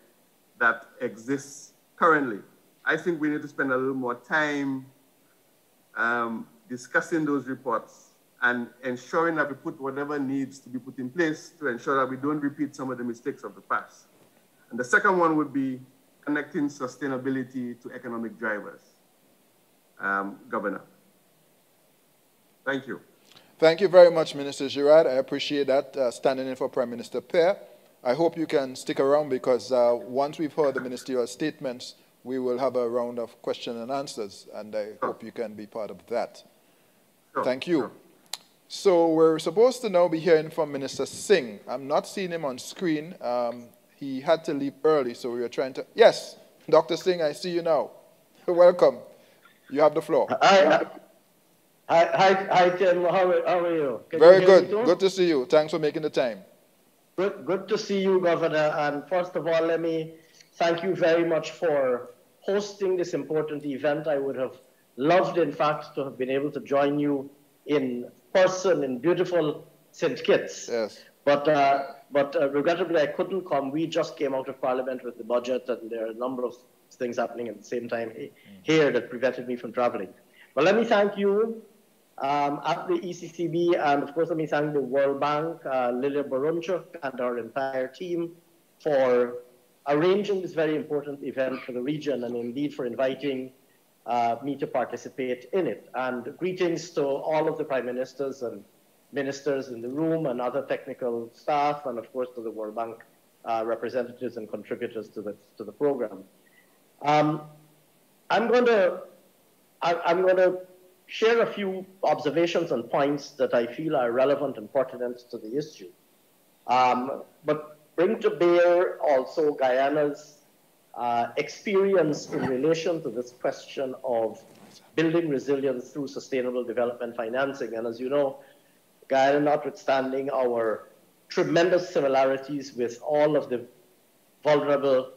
that exists currently. I think we need to spend a little more time discussing those reports and ensuring that we put whatever needs to be put in place to ensure that we don't repeat some of the mistakes of the past. And the second one would be connecting sustainability to economic drivers. Governor. Thank you. Thank you very much, Minister Girard. I appreciate that, standing in for Prime Minister Pierre. I hope you can stick around because once we've heard the ministerial statements, we will have a round of question and answers, and I hope you can be part of that. Thank you. So we're supposed to now be hearing from Minister Singh. I'm not seeing him on screen. He had to leave early, so we were trying to... Yes, Dr. Singh, I see you now. Welcome. You have the floor. Hi, Tim. How are you? Very good. Good to see you. Thanks for making the time. Good to see you, Governor. And first of all, let me thank you very much for hosting this important event. I would have loved, in fact, to have been able to join you in person in beautiful St. Kitts. Yes. But regrettably, I couldn't come. We just came out of Parliament with the budget, and there are a number of things happening at the same time here that prevented me from traveling. But let me thank you at the ECCB, and of course, let me thank the World Bank, Lilia Barunchuk, and our entire team for arranging this very important event for the region, and indeed for inviting me to participate in it. And greetings to all of the prime ministers and ministers in the room and other technical staff, and of course to the World Bank representatives and contributors to the program. I'm going to share a few observations and points that I feel are relevant and pertinent to the issue, but bring to bear also Guyana's experience in relation to this question of building resilience through sustainable development financing. And as you know, Guyana, notwithstanding our tremendous similarities with all of the vulnerable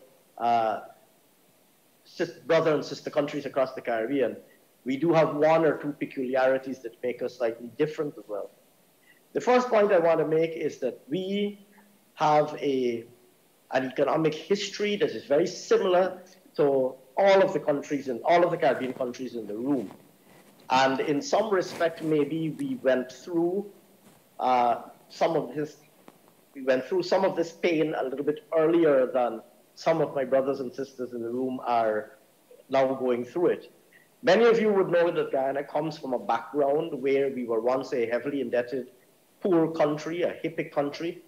brother and sister countries across the Caribbean, we do have one or two peculiarities that make us slightly different as well. The first point I want to make is that we have an economic history that is very similar to all of the countries and all of the Caribbean countries in the room. And in some respect, maybe we went through some of this pain a little bit earlier than some of my brothers and sisters in the room are now going through it. Many of you would know that Guyana comes from a background where we were once a heavily indebted, poor country, a hippie country.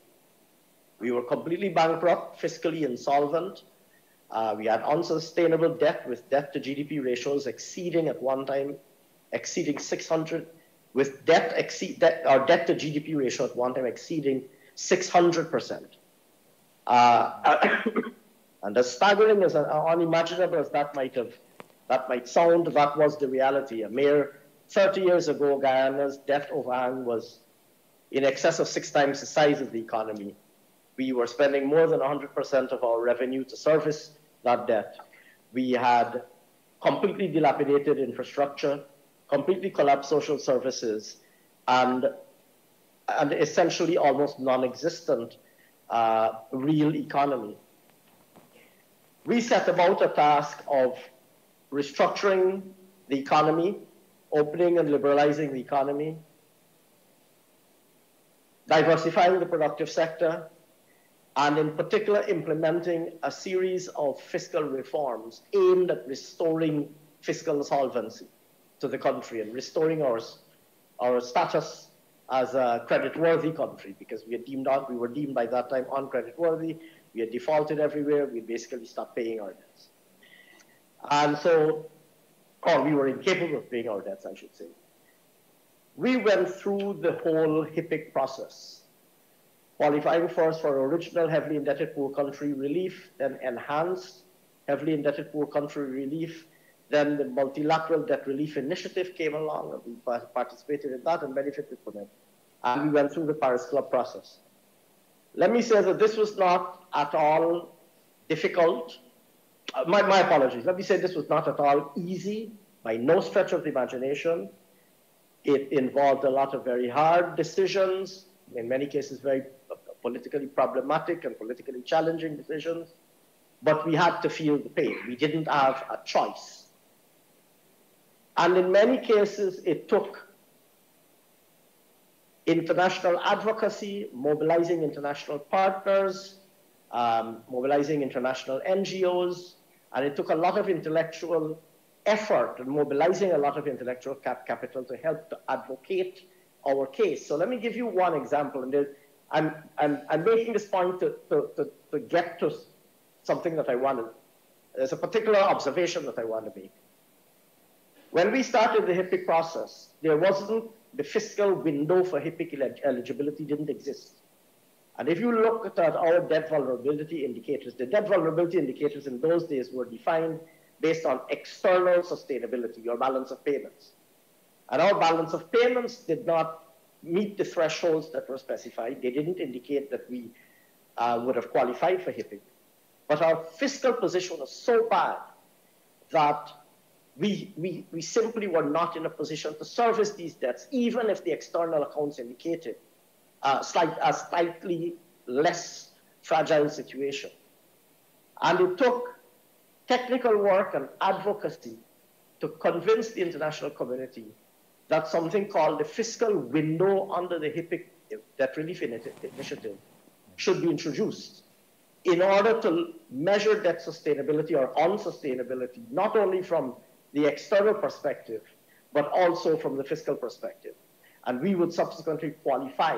We were completely bankrupt, fiscally insolvent. We had unsustainable debt with debt to GDP ratios exceeding at one time, exceeding 600, with our debt to GDP ratio at one time exceeding 600%. And as staggering as unimaginable as that might sound, that was the reality. A mere 30 years ago, Guyana's debt overhang was in excess of 6 times the size of the economy. We were spending more than 100% of our revenue to service that debt. We had completely dilapidated infrastructure, completely collapsed social services, and essentially almost non-existent real economy. We set about a task of restructuring the economy, opening and liberalizing the economy, diversifying the productive sector, and in particular implementing a series of fiscal reforms aimed at restoring fiscal solvency to the country and restoring our status as a credit-worthy country, because we were deemed by that time uncredit-worthy. We had defaulted everywhere. We basically stopped paying our debts. And so, or we were incapable of paying our debts, I should say. We went through the whole HIPC process, qualifying first for original heavily indebted poor country relief, then enhanced heavily indebted poor country relief. Then the multilateral debt relief initiative came along, and we participated in that and benefited from it. And we went through the Paris Club process. Let me say that this was not at all difficult. My apologies. Let me say this was not at all easy, by no stretch of the imagination. It involved a lot of very hard decisions, in many cases very politically problematic and politically challenging decisions, but we had to feel the pain. We didn't have a choice. And in many cases, it took international advocacy, mobilizing international partners, mobilizing international NGOs, and it took a lot of intellectual effort and mobilizing a lot of intellectual capital to help to advocate our case. So let me give you one example, and I'm making this point to get to something that I wanted. There's a particular observation that I want to make. When we started the HIPC process, there wasn't the fiscal window for HIPC eligibility didn't exist. And if you look at our debt vulnerability indicators, the debt vulnerability indicators in those days were defined based on external sustainability, your balance of payments. And our balance of payments did not meet the thresholds that were specified. They didn't indicate that we would have qualified for HIPC. But our fiscal position was so bad that we simply were not in a position to service these debts, even if the external accounts indicated a slightly less fragile situation. And it took technical work and advocacy to convince the international community that something called the fiscal window under the HIPC debt relief initiative should be introduced in order to measure debt sustainability or unsustainability, not only from the external perspective, but also from the fiscal perspective. And we would subsequently qualify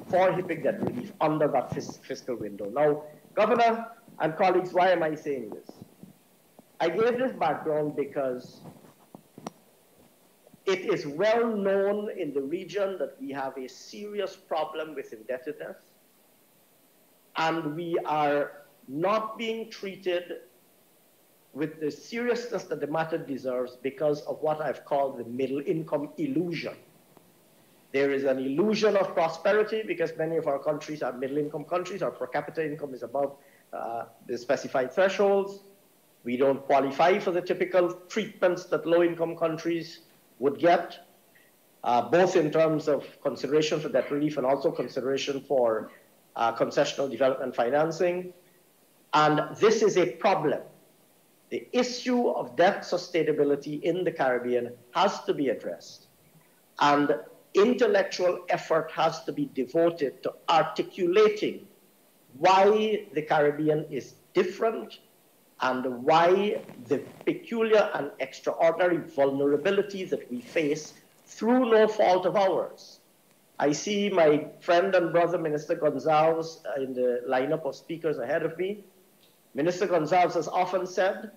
for HIPC debt relief under that fiscal window. Now, Governor and colleagues, why am I saying this? I gave this background because it is well known in the region that we have a serious problem with indebtedness, and we are not being treated with the seriousness that the matter deserves because of what I've called the middle income illusion. There is an illusion of prosperity because many of our countries are middle income countries. Our per capita income is above the specified thresholds. We don't qualify for the typical treatments that low income countries would get, both in terms of consideration for debt relief and also consideration for concessional development financing. And this is a problem. The issue of debt sustainability in the Caribbean has to be addressed. And intellectual effort has to be devoted to articulating why the Caribbean is different and why the peculiar and extraordinary vulnerabilities that we face through no fault of ours. I see my friend and brother, Minister Gonsalves, in the lineup of speakers ahead of me. Minister Gonsalves has often said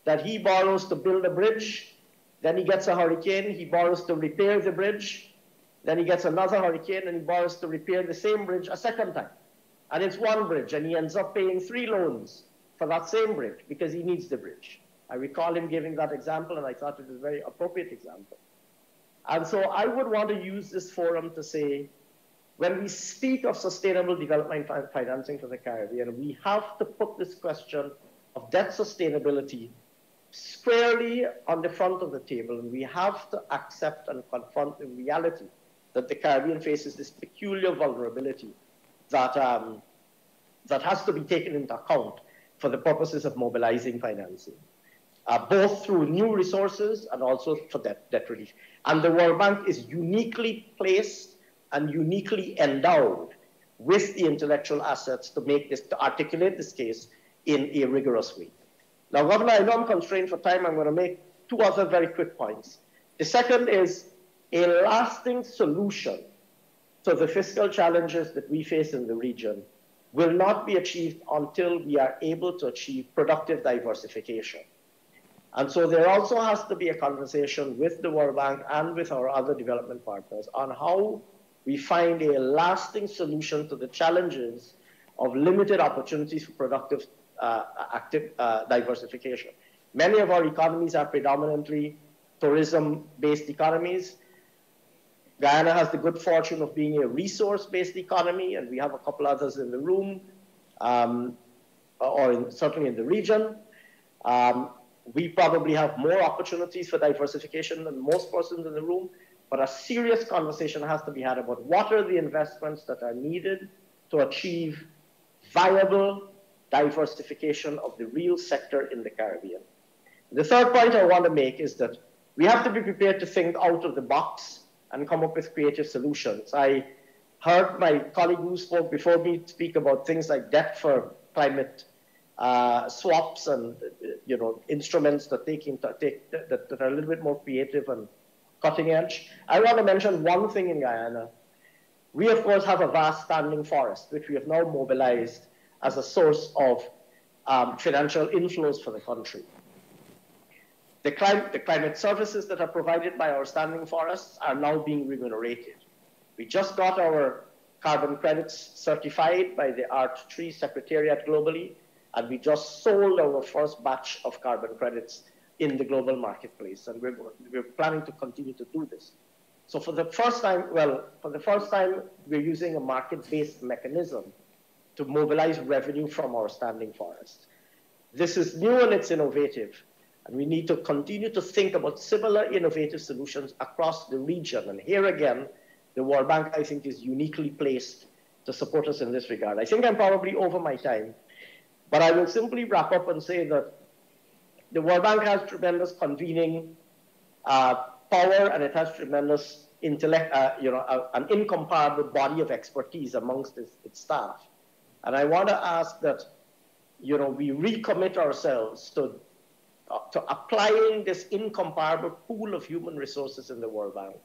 that he borrows to build a bridge, then he gets a hurricane, he borrows to repair the bridge, then he gets another hurricane and he borrows to repair the same bridge a second time. And it's one bridge, and he ends up paying 3 loans for that same bridge because he needs the bridge. I recall him giving that example, and I thought it was a very appropriate example. And so I would want to use this forum to say, when we speak of sustainable development financing for the Caribbean, we have to put this question of debt sustainability squarely on the front of the table, and we have to accept and confront the reality that the Caribbean faces this peculiar vulnerability that, that has to be taken into account for the purposes of mobilizing financing, both through new resources and also for debt relief. And the World Bank is uniquely placed and uniquely endowed with the intellectual assets to make this, to articulate this case in a rigorous way. Now, Governor, I know I'm constrained for time. I'm going to make two other very quick points. The second is a lasting solution to the fiscal challenges that we face in the region will not be achieved until we are able to achieve productive diversification. And so there also has to be a conversation with the World Bank and with our other development partners on how we find a lasting solution to the challenges of limited opportunities for productive diversification. Many of our economies are predominantly tourism-based economies. Guyana has the good fortune of being a resource-based economy, and we have a couple others in the room, certainly in the region. We probably have more opportunities for diversification than most persons in the room, but a serious conversation has to be had about what are the investments that are needed to achieve viable diversification of the real sector in the Caribbean. The third point I want to make is that we have to be prepared to think out of the box and come up with creative solutions. I heard my colleague who spoke before me speak about things like debt for climate swaps and instruments that that are a little bit more creative and cutting edge. I want to mention one thing in Guyana. We, of course, have a vast standing forest, which we have now mobilized as a source of financial inflows for the country. The climate services that are provided by our standing forests are now being remunerated. We just got our carbon credits certified by the Art3 Secretariat globally, and we just sold our first batch of carbon credits in the global marketplace, and we're planning to continue to do this. So for the first time, we're using a market-based mechanism to mobilize revenue from our standing forest. This is new and it's innovative, and we need to continue to think about similar innovative solutions across the region. And here again, the World Bank, I think, is uniquely placed to support us in this regard. I think I'm probably over my time, but I will simply wrap up and say that the World Bank has tremendous convening power, and it has tremendous intellect, an incomparable body of expertise amongst its staff. And I want to ask that, we recommit ourselves to applying this incomparable pool of human resources in the World Bank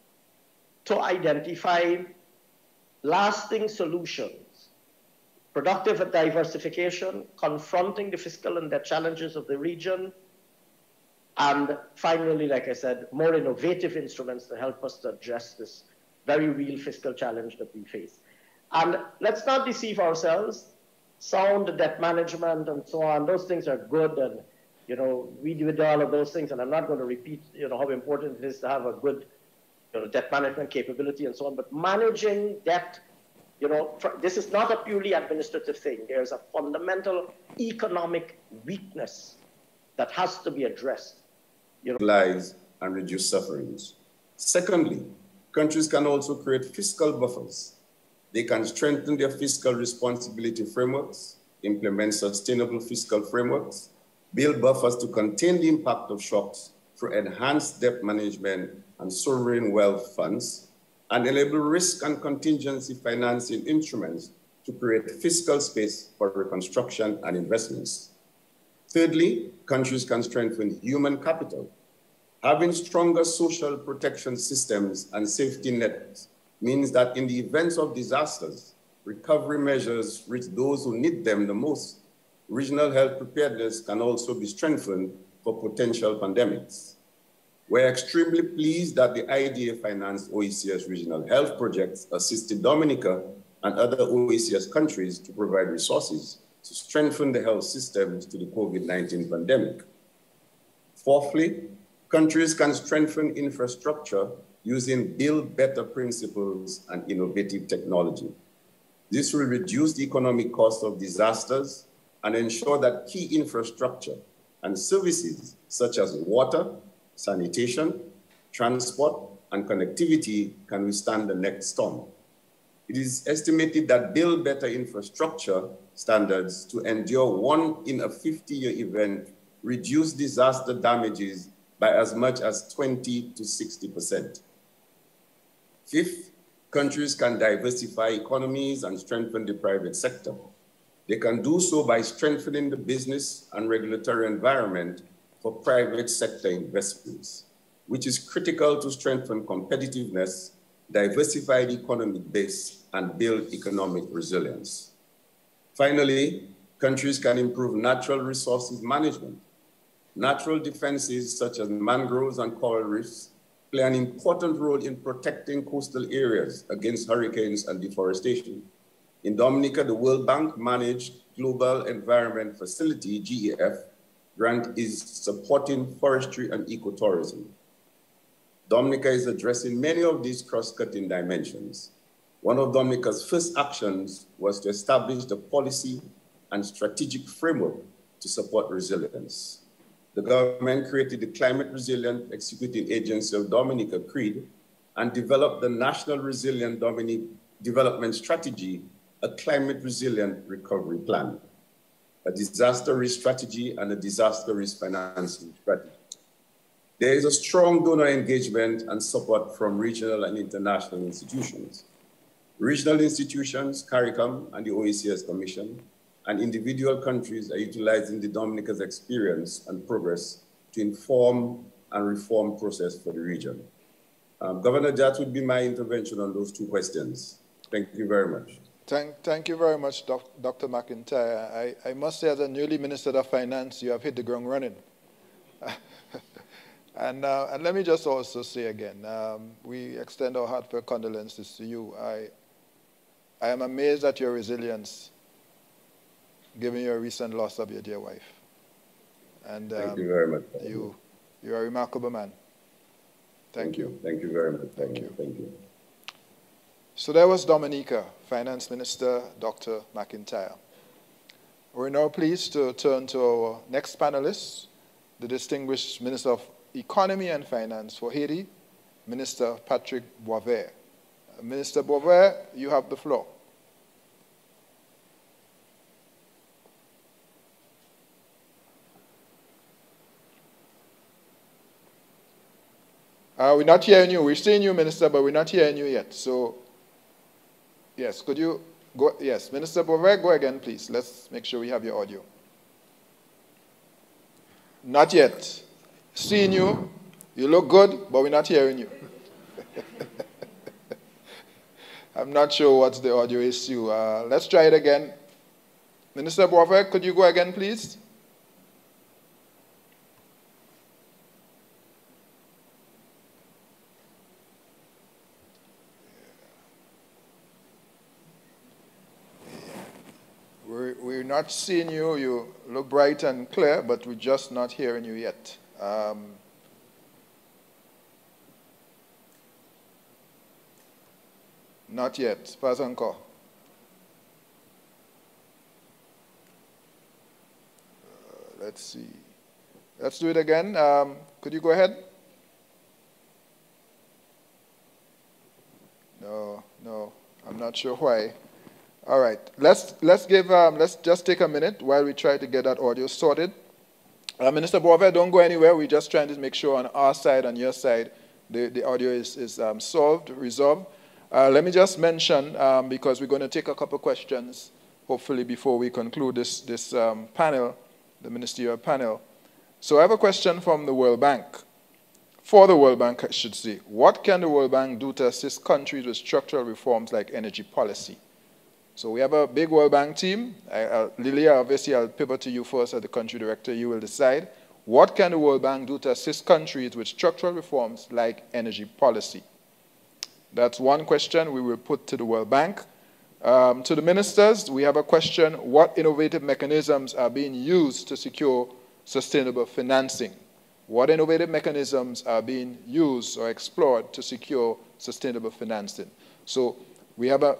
to identify lasting solutions, productive diversification, confronting the fiscal and debt challenges of the region, and finally, like I said, more innovative instruments to help us to address this very real fiscal challenge that we face. And let's not deceive ourselves. Sound debt management and so on, those things are good, and we do all of those things, and I'm not going to repeat how important it is to have a good debt management capability and so on, but managing debt, this is not a purely administrative thing. There's a fundamental economic weakness that has to be addressed. Lives and reduce sufferings. Secondly, countries can also create fiscal buffers. They can strengthen their fiscal responsibility frameworks, implement sustainable fiscal frameworks, build buffers to contain the impact of shocks through enhanced debt management and sovereign wealth funds, and enable risk and contingency financing instruments to create fiscal space for reconstruction and investments. Thirdly, countries can strengthen human capital. Having stronger social protection systems and safety nets means that in the events of disasters, recovery measures reach those who need them the most. Regional health preparedness can also be strengthened for potential pandemics. We're extremely pleased that the IDA financed OECS regional health projects assisted Dominica and other OECS countries to provide resources to strengthen the health systems to the COVID-19 pandemic. Fourthly, countries can strengthen infrastructure using build better principles and innovative technology. This will reduce the economic cost of disasters and ensure that key infrastructure and services such as water, sanitation, transport, and connectivity can withstand the next storm. It is estimated that build better infrastructure standards to endure 1 in a 50-year event reduce disaster damages by as much as 20 to 60%. Fifth, countries can diversify economies and strengthen the private sector. They can do so by strengthening the business and regulatory environment for private sector investments, which is critical to strengthen competitiveness, diversify the economic base, and build economic resilience. Finally, countries can improve natural resources management. Natural defenses such as mangroves and coral reefs play an important role in protecting coastal areas against hurricanes and deforestation. In Dominica, the World Bank managed Global Environment Facility, GEF, grant is supporting forestry and ecotourism. Dominica is addressing many of these cross-cutting dimensions. One of Dominica's first actions was to establish the policy and strategic framework to support resilience. The government created the Climate Resilient Executive Agency of Dominica, CREED, and developed the National Resilient Development Strategy, a climate resilient recovery plan, a disaster risk strategy, and a disaster risk financing strategy. There is a strong donor engagement and support from regional and international institutions. Regional institutions, CARICOM and the OECS Commission, and individual countries are utilizing the Dominica's experience and progress to inform and reform process for the region. Governor, that would be my intervention on those two questions. Thank you very much. Thank you very much, Dr. McIntyre. I must say, as a newly Minister of Finance, you have hit the ground running. And let me just also say again, we extend our heartfelt condolences to you. I am amazed at your resilience, given your recent loss of your dear wife. And thank you very much. You're a remarkable man. Thank you. Thank you very much. Thank you. Thank you. So there was Dominica, Finance Minister Dr. McIntyre. We're now pleased to turn to our next panelist, the distinguished Minister of Economy and Finance for Haiti, Minister Patrick Boisvert. Minister Boisvert, you have the floor. We're not hearing you. We're seeing you, Minister, but we're not hearing you yet. So, yes, could you go? Yes, Minister Boisvert, go again, please. Let's make sure we have your audio. Not yet. Seeing you. You look good, but we're not hearing you. I'm not sure what's the audio issue. Let's try it again. Minister Boisvert, could you go again, please? We're not seeing you. You look bright and clear, but we're just not hearing you yet. Not yet. Pas encore. Let's see. Let's do it again. Could you go ahead? No. I'm not sure why. All right. Let's just take a minute while we try to get that audio sorted. Minister Boisvert, don't go anywhere. We're just trying to make sure on our side, on your side, the audio is resolved. Let me just mention, because we're going to take a couple questions, hopefully before we conclude this panel, the ministerial panel. So I have a question from the World Bank. For the World Bank, I should say. What can the World Bank do to assist countries with structural reforms like energy policy? So we have a big World Bank team. Lilia, obviously, I'll pivot to you first as the country director. You will decide. What can the World Bank do to assist countries with structural reforms like energy policy? That's one question we will put to the World Bank. To the ministers, we have a question. What innovative mechanisms are being used to secure sustainable financing? What innovative mechanisms are being used or explored to secure sustainable financing? So we have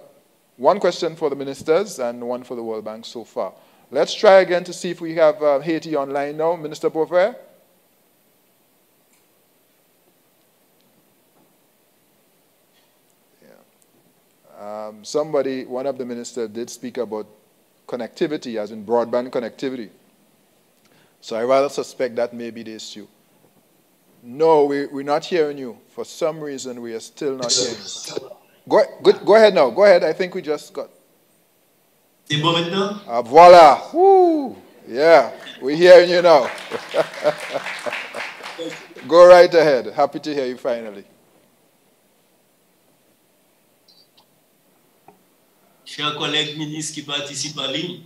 one question for the ministers and one for the World Bank so far. Let's try again to see if we have Haiti online now. Minister Boisvert? One of the ministers did speak about connectivity, as in broadband connectivity. So I rather suspect that may be the issue. No, we're not hearing you. For some reason, we are still not hearing you. Go ahead now. Go ahead. I think we just got. C'est bon maintenant? Voila. Woo. Yeah, we're hearing you now. Go right ahead. Happy to hear you finally. Chers collègues ministres qui participent en ligne.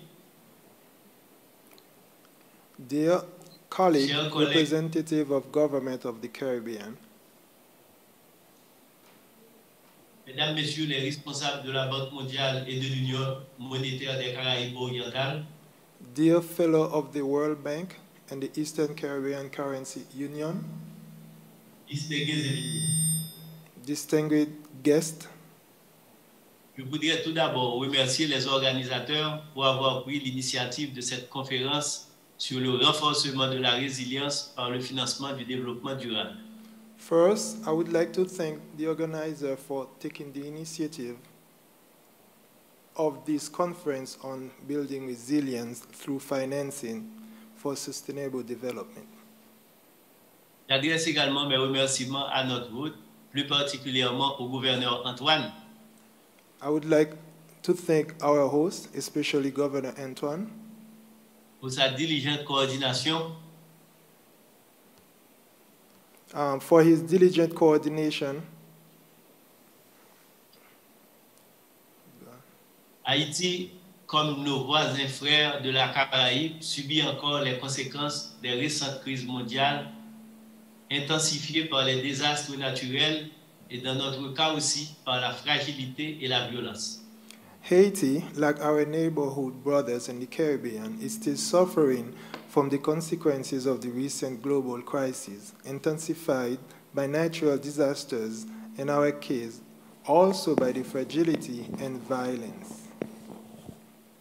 Dear colleague, representative of government of the Caribbean. Mesdames, Messieurs les responsables de la Banque mondiale et de l'Union monétaire des Caraïbes orientales. Dear fellow of the World Bank and the Eastern Caribbean Currency Union. Distinguished guests. Je voudrais tout d'abord remercier les organisateurs pour avoir pris l'initiative de cette conférence sur le renforcement de la résilience par le financement du développement durable. First, I would like to thank the organizer for taking the initiative of this conference on building resilience through financing for sustainable development. J'adresse également mes remerciements à notre hôte, plus particulièrement au gouverneur Antoine. I would like to thank our host, especially Governor Antoine, pour sa diligente coordination. For his diligent coordination. Haïti, comme nos voisins frères de la Caraïbe, subit encore les conséquences des récentes crises mondiales, intensifiées par les désastres naturels et dans notre cas aussi par la fragilité et la violence. Haiti, like our neighborhood brothers in the Caribbean, is still suffering from the consequences of the recent global crisis, intensified by natural disasters, in our case, also by the fragility and violence.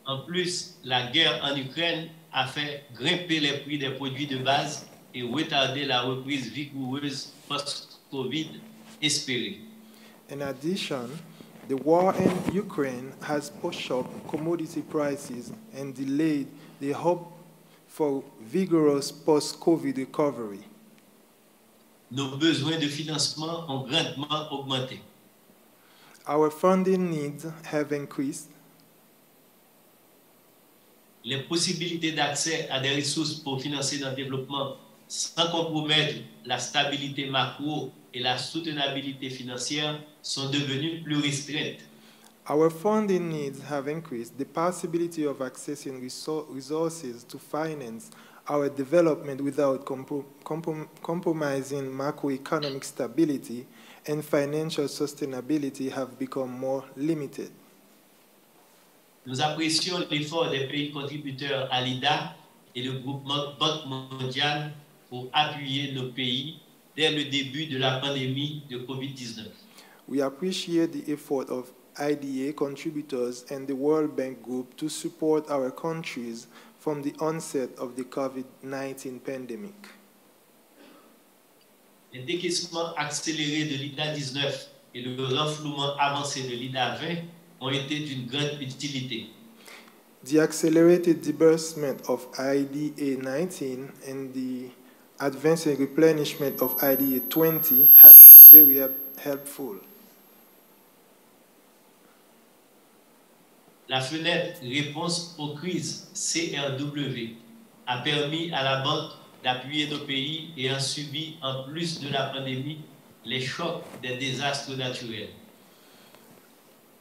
En plus, la guerre en Ukraine a fait grimper les prix des produits de base et retarder la reprise vigoureuse post-Covid espérée. In addition, the war in Ukraine has pushed up commodity prices and delayed the hope for vigorous post-COVID recovery. Nos besoins de financement ont grandement augmenté. Our funding needs have increased. Les possibilités d'accès à des ressources pour financer notre développement sans compromettre la stabilité macro et la soutenabilité financière sont devenues plus restreintes. Our funding needs have increased. The possibility of accessing resources to finance our development without compromising macroeconomic stability and financial sustainability have become more limited. Nous apprécions l'effort des pays contributeurs à l'IDA et le groupement Banque mondiale pour appuyer nos pays dès le début de la pandémie de COVID-19. We appreciate the effort of IDA contributors and the World Bank Group to support our countries from the onset of the COVID-19 pandemic. Les décaissements accélérés de l'IDA 19 et le renflouement avancé de l'IDA 20 ont été d'une grande utilité. The accelerated disbursement of IDA 19 and the advanced replenishment of IDA 20 have been very helpful. La fenêtre réponse aux crises CRW a permis à la banque d'appuyer nos pays ayant subi, en plus de la pandémie, les chocs des désastres naturels.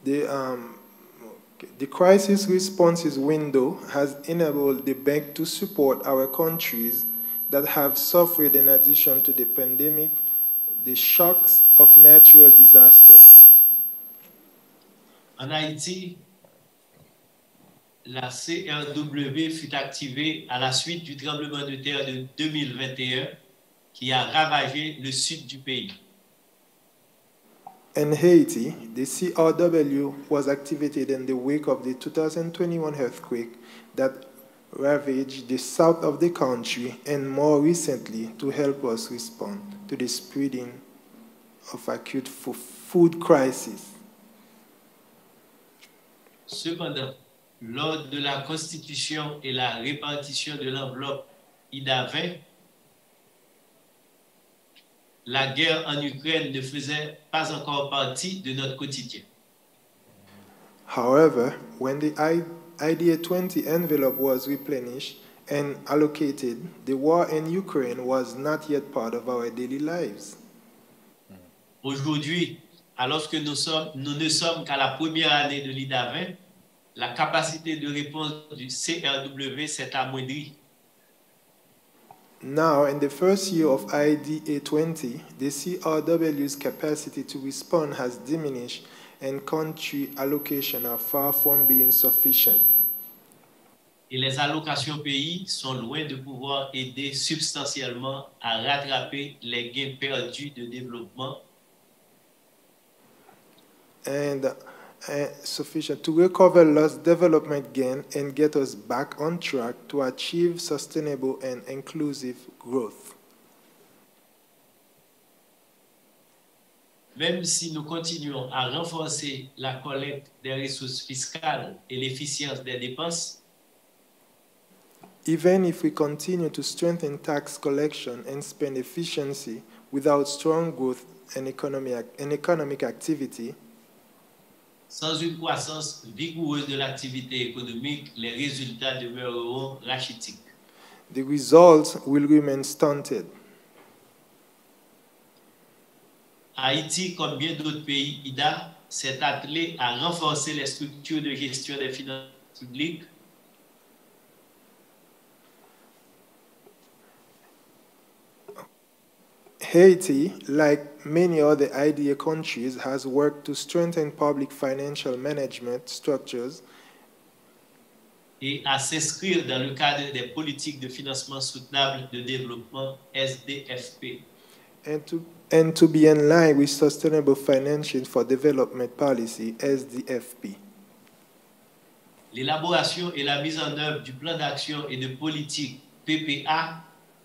The crisis responses window has enabled the bank to support our countries that have suffered, in addition to the pandemic, the shocks of natural disasters. En Haïti, la CRW fut activée à la suite du tremblement de terre de 2021 qui a ravagé le sud du pays. In Haiti, the CRW was activated in the wake of the 2021 earthquake that ravaged the south of the country, and more recently to help us respond to the spreading of acute food crisis. Cependant, lors de la constitution et la répartition de l'enveloppe IDA 20, la guerre en Ukraine ne faisait pas encore partie de notre quotidien. However, when the IDA 20 envelope was replenished and allocated, the war in Ukraine was not yet part of our daily lives. Aujourd'hui, alors que nous ne sommes qu'à la première année de l'IDA 20, la capacité de réponse du CRW s'est amoindrie. Now, in the first year of IDA 20, the CRW's capacity to respond has diminished and country allocations are far from being sufficient. Et les allocations pays sont loin de pouvoir aider substantiellement à rattraper les gains perdus de développement and sufficient to recover lost development gain and get us back on track to achieve sustainable and inclusive growth. Même si nous continuons à renforcer la collecte des ressources fiscales et l'efficience des dépenses, even if we continue to strengthen tax collection and spend efficiency without strong growth and economic activity, sans une croissance vigoureuse de l'activité économique, les résultats demeureront rachitiques. The results will remain stunted. Haïti, comme bien d'autres pays IDA, s'est attelé à renforcer les structures de gestion des finances publiques Haiti, like many other IDA countries, has worked to strengthen public financial management structures et à s'inscrire dans le cadre des politiques de financement soutenable de développement SDFP. And to be in line with Sustainable Financing for Development Policy, SDFP. L'élaboration et la mise en œuvre du plan d'action et de politique PPA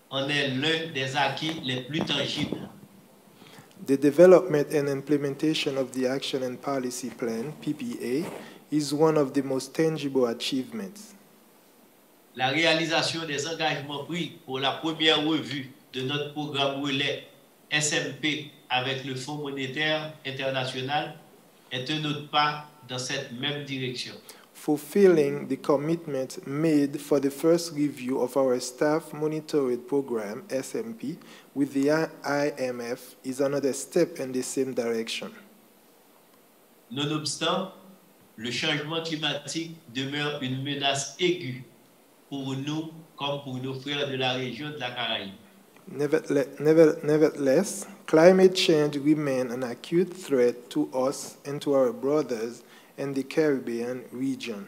en est l'un des acquis les plus tangibles. The development and implementation of the Action and Policy Plan, PPA, is one of the most tangible achievements. La réalisation des engagements pris pour la première revue de notre programme relais SMP avec le Fonds monétaire international est un autre pas dans cette même direction. Fulfilling the commitment made for the first review of our staff monitored program, SMP, with the IMF is another step in the same direction. Nonobstant, le changement climatique demeure une menace aiguë pour nous comme pour nos frères de la région de la Caraïbe. Nevertheless, climate change remains an acute threat to us and to our brothers in the Caribbean region.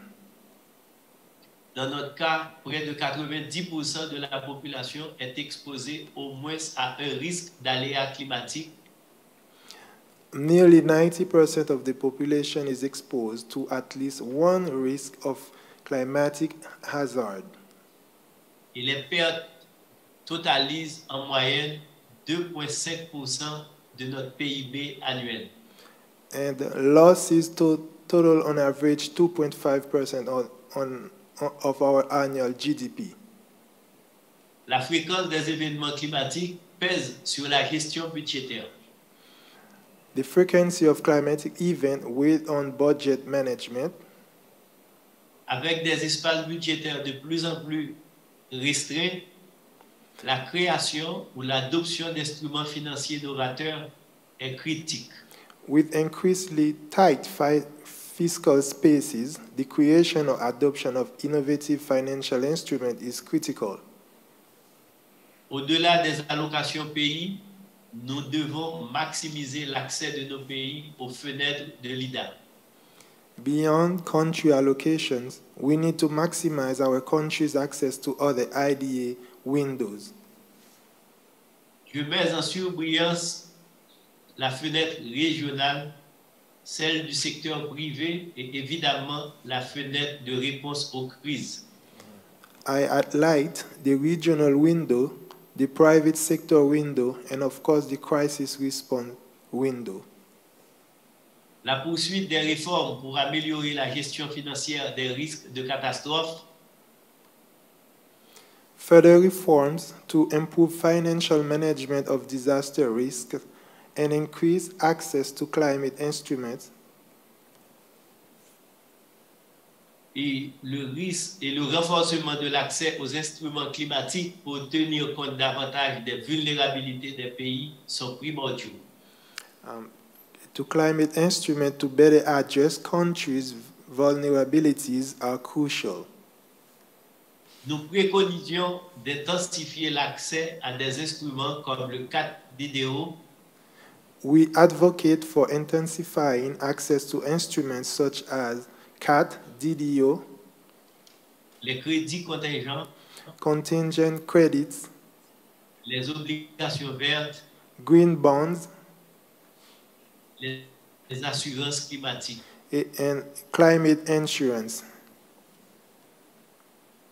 Dans notre cas, près de 90% de la population est exposée au moins à un risque d'aléa climatique. Nearly 90% of the population is exposed to at least one risk of climatic hazard. Et les pertes totalisent en moyenne 2,5% de notre PIB annuel. And losses total on average 2.5% of our annual GDP. La fréquence des événements climatiques pèse sur la gestion budgétaire. The frequency of climatic events weighs on budget management. Avec des espaces budgétaires de plus en plus restreints, la création ou l'adoption d'instruments financiers novateurs est critique. With increasingly tight fiscal spaces, the creation or adoption of innovative financial instruments is critical. Au-delà des allocations pays, nous devons maximiser l'accès de nos pays aux fenêtres de l'IDA. Beyond country allocations, we need to maximize our country's access to other IDA windows. Je mets en surbrillance la fenêtre régionale, celle du secteur privé et évidemment la fenêtre de réponse aux crises. I highlight the regional window, the private sector window, and of course the crisis response window. La poursuite des réformes pour améliorer la gestion financière des risques de catastrophe. Further reforms to improve financial management of disaster risk and increase access to climate instruments. Et le risque et le renforcement de l'accès aux instruments climatiques pour tenir compte davantage des vulnérabilités des pays sont primordiaux. To climate instruments to better address countries' vulnerabilities are crucial. Nous préconisions d'intensifier l'accès à des instruments comme le 4DDO. We advocate for intensifying access to instruments such as CAT, DDO, les crédits contingents, contingent credits, les obligations vertes, green bonds, les assurances climatiques. And climate insurance.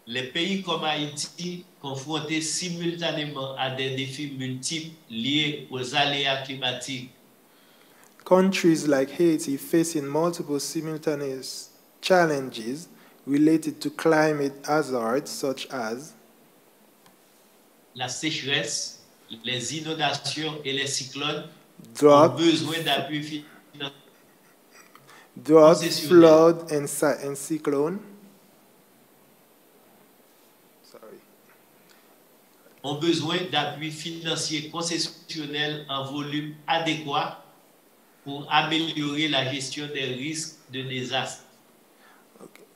Les pays comme Haïti, confrontés simultanément à des défis multiples liés aux aléas climatiques. Countries like Haiti facing multiple simultaneous challenges related to climate hazards such as la sécheresse, les inondations et les cyclones drought, ont besoin d'appui financier. Drought, flood, and cyclone. Ont besoin d'appui financier concessionnel en volume adéquat pour améliorer la gestion des risques de désastre.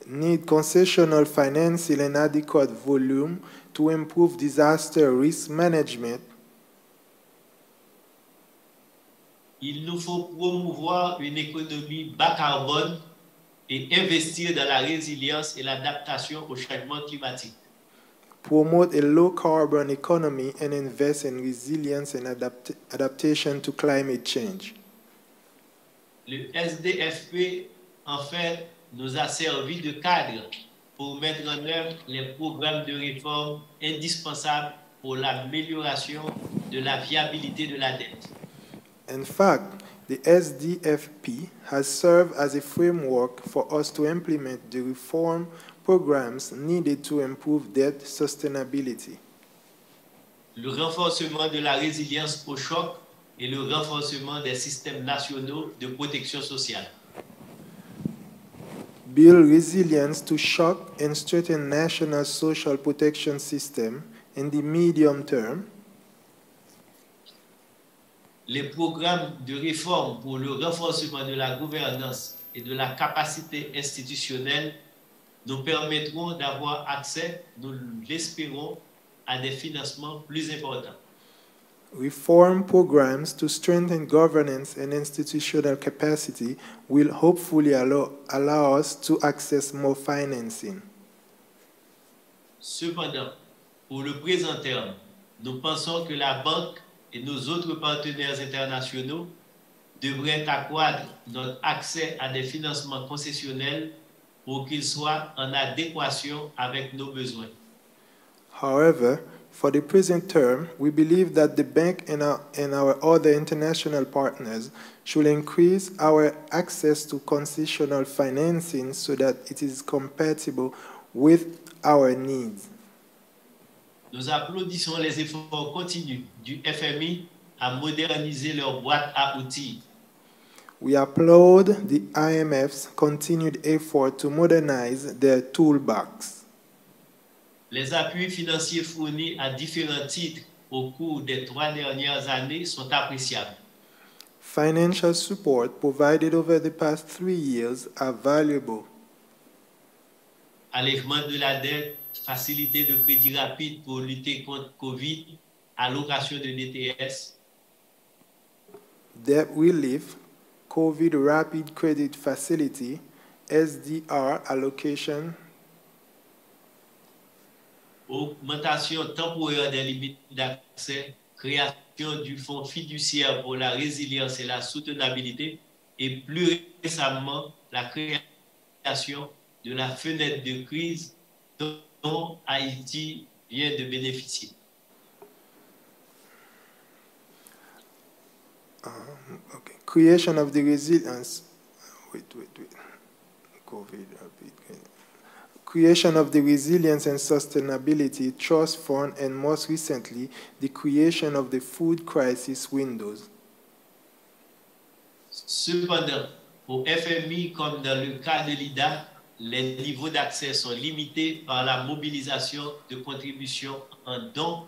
Need concessional financing and adequate volume to improve disaster risk management. Il nous faut promouvoir une économie bas carbone et investir dans la résilience et l'adaptation au changement climatique. Promote a low-carbon economy and invest in resilience and adaptation to climate change. Le SDFP, en fait, nous a servi de cadre pour mettre en œuvre les programmes de réforme indispensables pour l'amélioration de la viabilité de la dette. In fact, the SDFP has served as a framework for us to implement the reform programs needed to improve debt sustainability. Le renforcement de la résilience au choc et le renforcement des systèmes nationaux de protection sociale. Build resilience to shock and strengthen national social protection system in the medium term. Les programmes de réforme pour le renforcement de la gouvernance et de la capacité institutionnelle nous permettront d'avoir accès, nous l'espérons, à des financements plus importants. Reform programs to strengthen governance and institutional capacity will hopefully allow us to access more financing. Cependant, pour le présent terme, nous pensons que la Banque et nos autres partenaires internationaux devraient accroître notre accès à des financements concessionnels pour qu'ils soient en adéquation avec nos besoins. However, for the present term, we believe that the bank and our other international partners should increase our access to concessional financing so that it is compatible with our needs. Nous applaudissons les efforts continus du FMI à moderniser leur boîte à outils. We applaud the IMF's continued effort to modernize their toolbox. Les appuis financiers fournis à différents titres au cours des 3 dernières années sont appréciables. Financial support provided over the past 3 years are valuable. Allègement de la dette, facilité de crédit rapide pour lutter contre Covid, allocation de DTS. Debt relief, COVID rapid credit facility, SDR allocation. Augmentation temporaire des limites d'accès, création du fonds fiduciaire pour la résilience et la soutenabilité et plus récemment la création de la fenêtre de crise dont Haïti vient de bénéficier. Okay. Creation of the resilience. creation of the Resilience and Sustainability Trust Fund, and most recently, the creation of the Food Crisis Windows. Cependant, au FMI comme dans le cas de l'IDA, les niveaux d'accès sont limités par la mobilisation de contributions en dons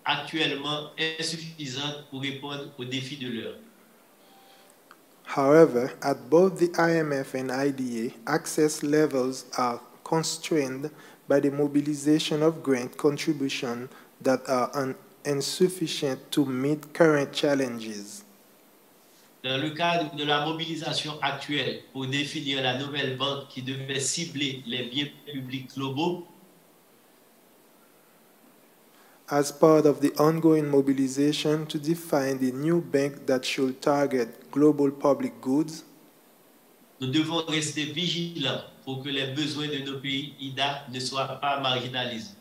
actuellement insuffisantes pour répondre aux défis de l'heure. However, at both the IMF and IDA, access levels are constrained by the mobilization of grant contributions that are insufficient to meet current challenges. Dans le cadre de la mobilisation actuelle pour définir la nouvelle banque qui devait cibler les biens publics globaux, as part of the ongoing mobilization to define the new bank that should target global public goods, nous devons rester vigilants pour que les besoins de nos pays IDA ne soient pas marginalisés.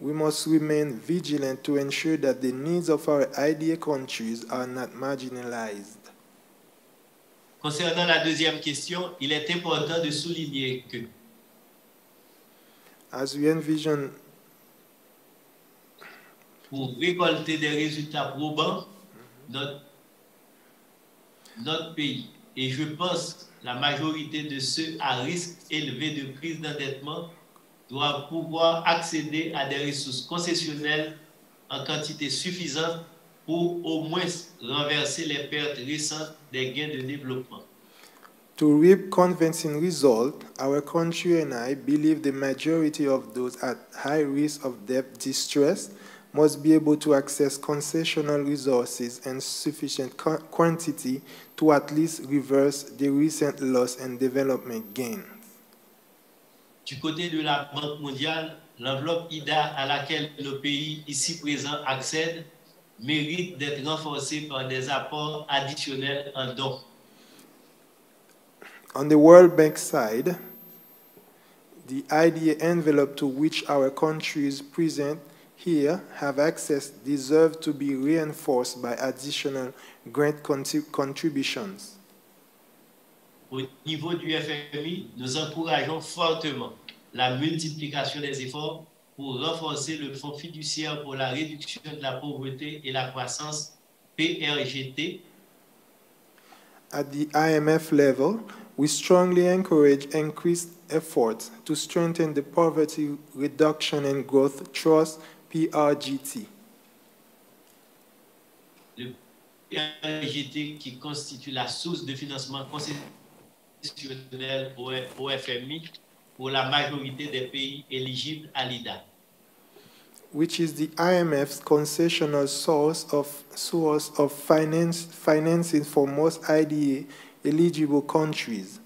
we must remain vigilant to ensure that the needs of our IDA countries are not marginalized. Concernant la deuxième question, il est important de souligner que as we envision pour récolter des résultats probants, notre pays, et je pense la majorité de ceux à risque élevé de prise d'endettement, doivent pouvoir accéder à des ressources concessionnelles en quantité suffisante pour au moins renverser les pertes récentes des gains de développement. To reap convincing results, our country and I believe the majority of those at high risk of debt distress must be able to access concessional resources in sufficient quantity to at least reverse the recent loss and development gains. Du côté de la Banque mondiale, l'enveloppe IDA à laquelle nos pays ici présents accèdent mérite d'être renforcée par des apports additionnels en dons. On the World Bank side, the IDA envelope to which our countries present here have access deserve to be reinforced by additional grant contributions. Au niveau du FMI, nous encourageons fortement la multiplication des efforts pour renforcer le Fonds fiduciaire pour la réduction de la pauvreté et la croissance, PRGT. At the IMF level, we strongly encourage increased efforts to strengthen the Poverty Reduction and Growth Trust, PRGT. Le PRGT qui constitue la source de financement concessionnel au FMI pour la majorité des pays éligibles à l'IDA. Which is the IMF's concessional source of financing for most IDA eligible countries.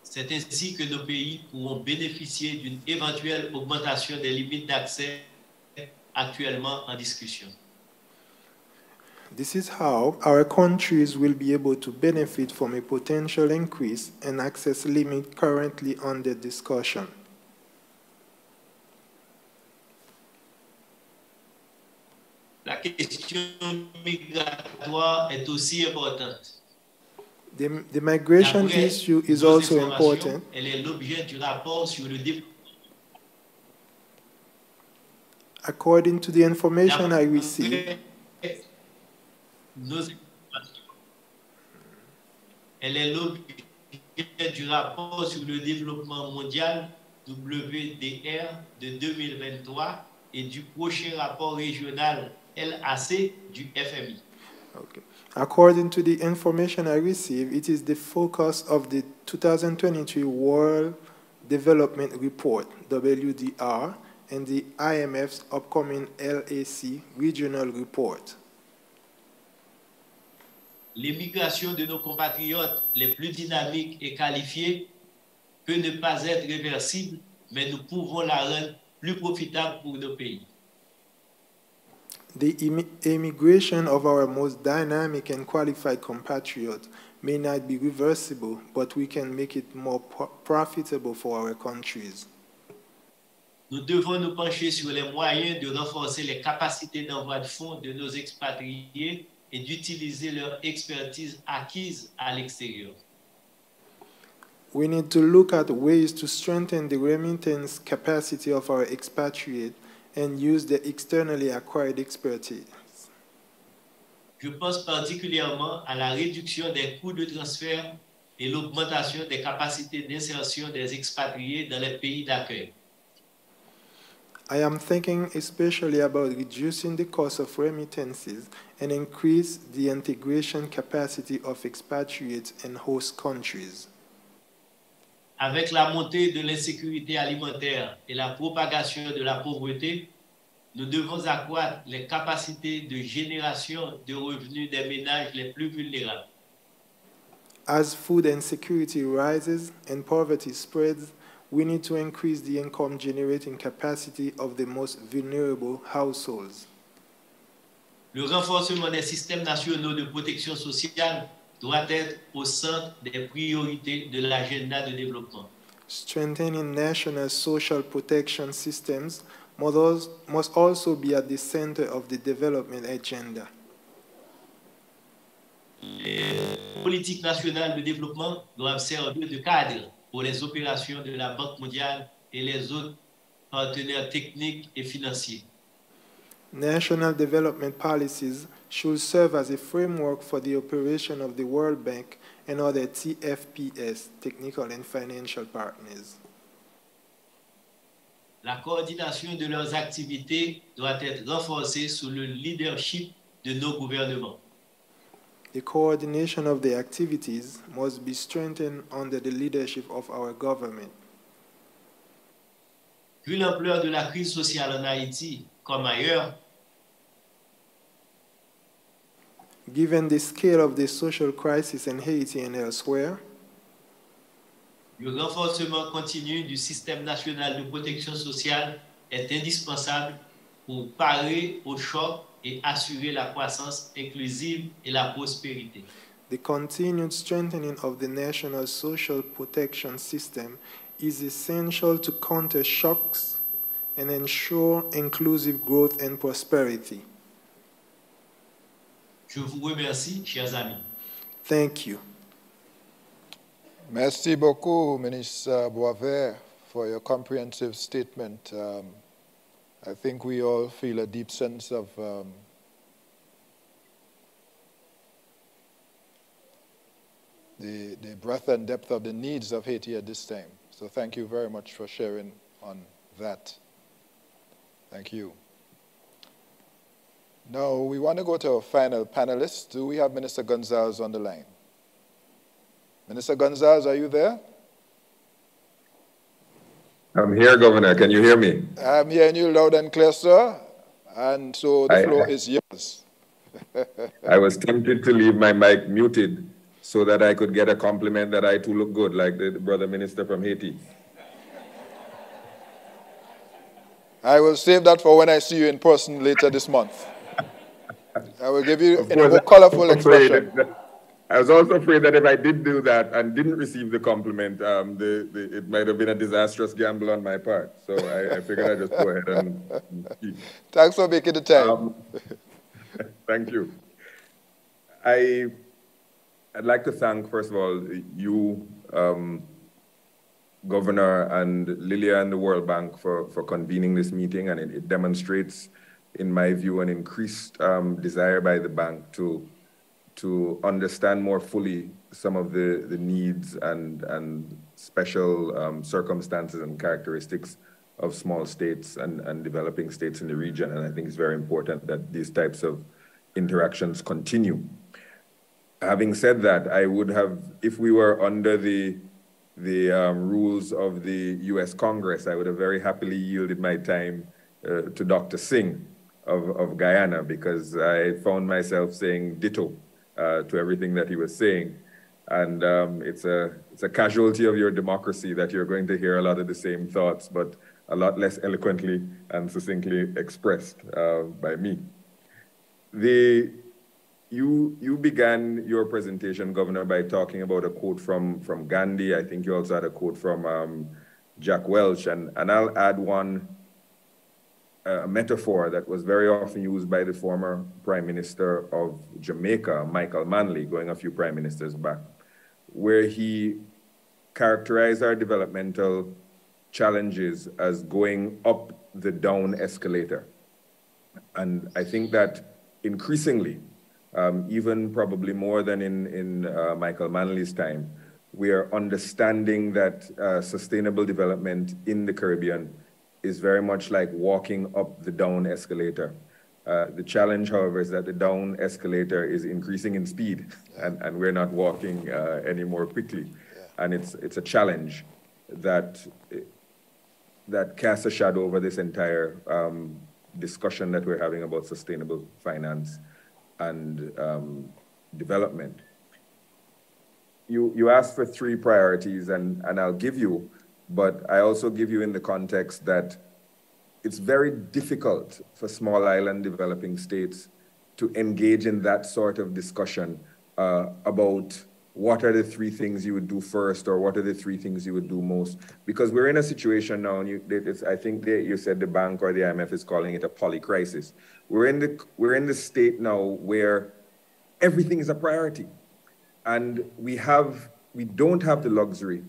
C'est ainsi que nos pays pourront bénéficier d'une éventuelle augmentation des limites d'accès actuellement en discussion. This is how our countries will be able to benefit from a potential increase in access limit currently under discussion. La question migratoire est aussi importante. The migration issue is also important. Elle est l'objet du rapport sur le développement. According to the information I received, elle est l'objet du rapport sur le développement mondial WDR de 2023 et du prochain rapport régional LAC du FMI. Okay. According to the information I received, it is the focus of the 2023 World Development Report, WDR, and the IMF's upcoming LAC Regional Report. L'émigration de nos compatriotes les plus dynamiques et qualifiés peut ne pas être réversible, mais nous pouvons la rendre plus profitable pour nos pays. The immigration of our most dynamic and qualified compatriots may not be reversible, but we can make it more profitable for our countries. Nous devons nous pencher sur les moyens de renforcer les capacités d'envoi de fonds de nos expatriés et d'utiliser leur expertise acquise à l'extérieur. We need to look at ways to strengthen the remittance capacity of our expatriates and use the externally acquired expertise. Je pense particulièrement à la réduction des coûts de transfert et l'augmentation des capacités d'insertion des expatriés dans les pays d'accueil. I am thinking especially about reducing the cost of remittances and increase the integration capacity of expatriates in host countries. Avec la montée de l'insécurité alimentaire et la propagation de la pauvreté, nous devons accroître les capacités de génération de revenus des ménages les plus vulnérables. As food insecurity rises and poverty spreads, we need to increase the income generating capacity of the most vulnerable households. Le renforcement des systèmes nationaux de protection sociale doit être au centre des priorités de l'agenda de développement. Strengthening national social protection systems must also be at the center of the development agenda. Les politiques nationales de développement doivent servir de cadre pour les opérations de la Banque mondiale et les autres partenaires techniques et financiers. National development policies should serve as a framework for the operation of the World Bank and other TFPS, technical and financial partners. La coordination de leurs activités doit être renforcée sous le leadership de nos gouvernements. The coordination of the activities must be strengthened under the leadership of our government. Vu l'ampleur de la crise sociale en Haïti, comme ailleurs, given the scale of the social crisis in Haiti and elsewhere, le renforcement continu du système national de protection sociale est indispensable pour parer aux chocs et assurer la croissance inclusive et la prospérité. The continued strengthening of the national social protection system is essential to counter shocks and ensure inclusive growth and prosperity. Je vous remercie, chers amis. Thank you. Merci beaucoup, Minister Boisvert, for your comprehensive statement. I think we all feel a deep sense of the breadth and depth of the needs of Haiti at this time. So thank you very much for sharing on that. Thank you. Now, we want to go to our final panelist. Do we have Minister Gonsalves on the line? Minister Gonsalves, are you there? I'm here, Governor. Can you hear me? I'm hearing you loud and clear, sir. And so the floor is yours. I was tempted to leave my mic muted so that I could get a compliment that I too look good, like the brother minister from Haiti. I will save that for when I see you in person later this month. I will give you in a more colorful expression. I was also afraid that if I did do that and didn't receive the compliment, it might have been a disastrous gamble on my part. So I figured I'd just go ahead and speak. Thanks for making the time. Thank you. I'd like to thank, first of all, you, Governor, and Lilia and the World Bank for convening this meeting, and it demonstrates, in my view, an increased desire by the bank to understand more fully some of the needs and special circumstances and characteristics of small states and developing states in the region. And I think it's very important that these types of interactions continue. Having said that, I would have, if we were under the rules of the US Congress, I would have very happily yielded my time to Dr. Singh of Guyana, because I found myself saying ditto to everything that he was saying. And it's a casualty of your democracy that you're going to hear a lot of the same thoughts, but a lot less eloquently and succinctly expressed by me. You began your presentation, Governor, by talking about a quote from Gandhi. I think you also had a quote from Jack Welch, and I'll add one metaphor that was very often used by the former Prime Minister of Jamaica, Michael Manley, going a few prime ministers back, where he characterize our developmental challenges as going up the down escalator. And I think that increasingly, even probably more than in Michael Manley's time, we are understanding that sustainable development in the Caribbean is very much like walking up the down escalator. The challenge, however, is that the down escalator is increasing in speed, and we're not walking any more quickly. And it's a challenge that casts a shadow over this entire discussion that we're having about sustainable finance and development. You asked for 3 priorities, and I'll give you, but I also give you in the context that it's very difficult for small island developing states to engage in that sort of discussion about what are the 3 things you would do first, or what are the 3 things you would do most, because we're in a situation now, and I think you said the bank or the IMF is calling it a polycrisis. We're in the state now where everything is a priority. And we don't have the luxury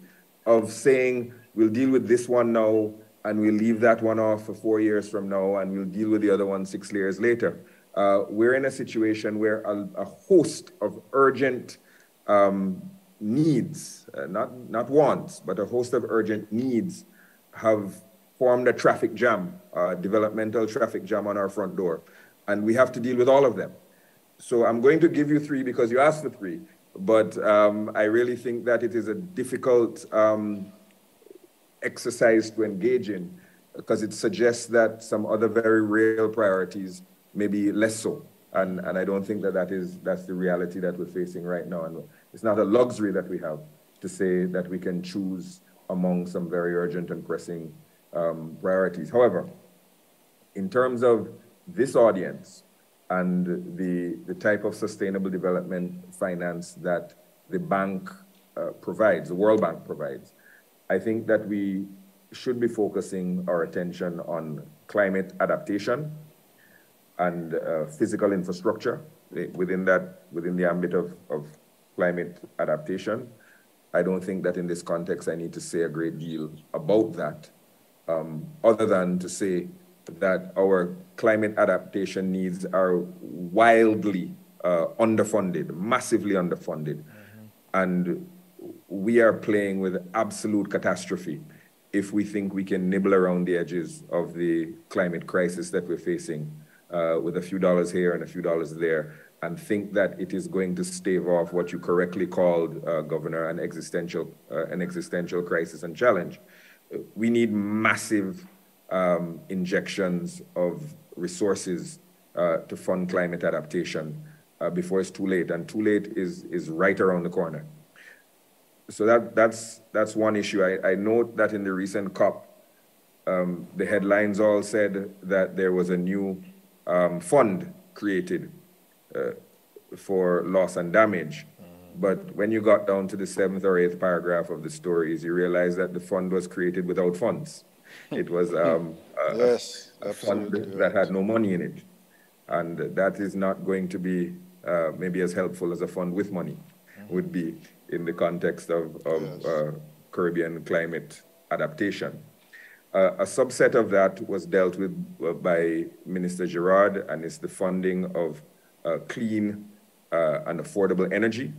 of saying, we'll deal with this one now, and we'll leave that one off for 4 years from now, and we'll deal with the other one 6 years later. We're in a situation where a host of urgent needs, not wants, but a host of urgent needs have formed a traffic jam, developmental traffic jam on our front door. And we have to deal with all of them. So I'm going to give you 3 because you asked for 3. But I really think that it is a difficult exercise to engage in, because it suggests that some other very real priorities may be less so. And I don't think that's the reality that we're facing right now. And it's not a luxury that we have to say that we can choose among some very urgent and pressing priorities. However, in terms of this audience, and the type of sustainable development finance that the bank provides, the World Bank provides, I think that we should be focusing our attention on climate adaptation and physical infrastructure within the ambit of climate adaptation. I don't think that in this context I need to say a great deal about that, other than to say that our climate adaptation needs are wildly underfunded, massively underfunded. And we are playing with absolute catastrophe if we think we can nibble around the edges of the climate crisis that we're facing with a few dollars here and a few dollars there, and think that it is going to stave off what you correctly called, Governor, an existential crisis and challenge. We need massive injections of resources to fund climate adaptation before it's too late, and too late is right around the corner. So that's one issue. I note that in the recent COP, the headlines all said that there was a new fund created for loss and damage. But when you got down to the 7th or 8th paragraph of the stories, you realize that the fund was created without funds. It was a fund that had no money in it. And that is not going to be maybe as helpful as a fund with money would be in the context of Caribbean climate adaptation. A subset of that was dealt with by Minister Gerard, and it's the funding of clean and affordable energy.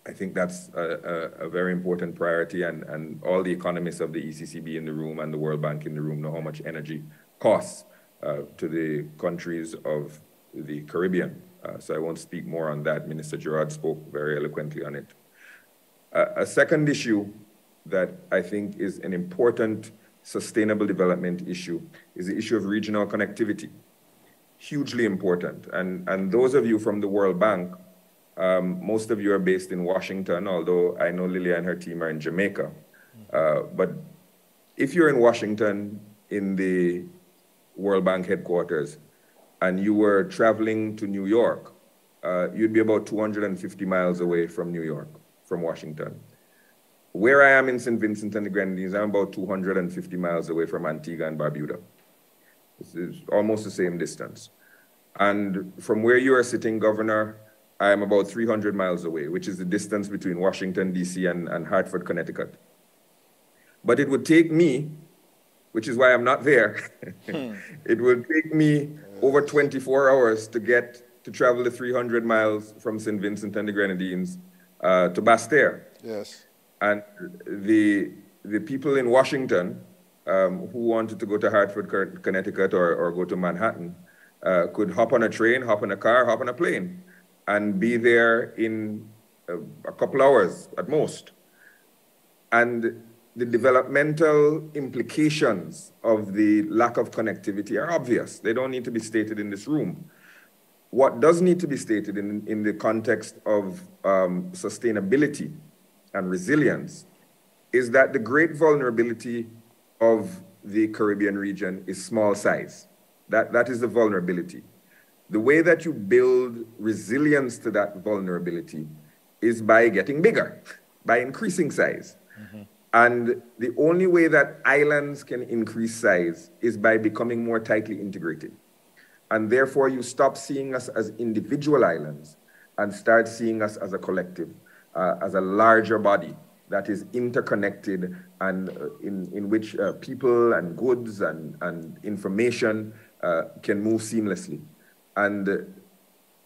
I think that's a very important priority, and all the economists of the ECCB in the room and the World Bank in the room know how much energy costs to the countries of the Caribbean. So I won't speak more on that. Minister Gerard spoke very eloquently on it. A second issue that I think is an important sustainable development issue is the issue of regional connectivity. Hugely important. And those of you from the World Bank, most of you are based in Washington, although I know Lilia and her team are in Jamaica. But if you're in Washington in the World Bank headquarters and you were traveling to New York, you'd be about 250 miles away from New York, from Washington. Where I am in St. Vincent and the Grenadines, I'm about 250 miles away from Antigua and Barbuda. This is almost the same distance. And from where you are sitting, Governor, I am about 300 miles away, which is the distance between Washington, D.C. and Hartford, Connecticut. But it would take me, which is why I'm not there, it will take me over 24 hours to travel the 300 miles from St. Vincent and the Grenadines to Basse-Terre. Yes. And the people in Washington who wanted to go to Hartford, Connecticut or go to Manhattan could hop on a train, hop in a car, hop on a plane, and be there in a couple hours at most. And the developmental implications of the lack of connectivity are obvious. They don't need to be stated in this room. What does need to be stated in the context of sustainability and resilience is that the great vulnerability of the Caribbean region is small size. That is the vulnerability. The way that you build resilience to that vulnerability is by getting bigger, by increasing size. Mm-hmm. And the only way that islands can increase size is by becoming more tightly integrated. And therefore, you stop seeing us as individual islands and start seeing us as a collective, as a larger body that is interconnected and in which people and goods and information can move seamlessly. And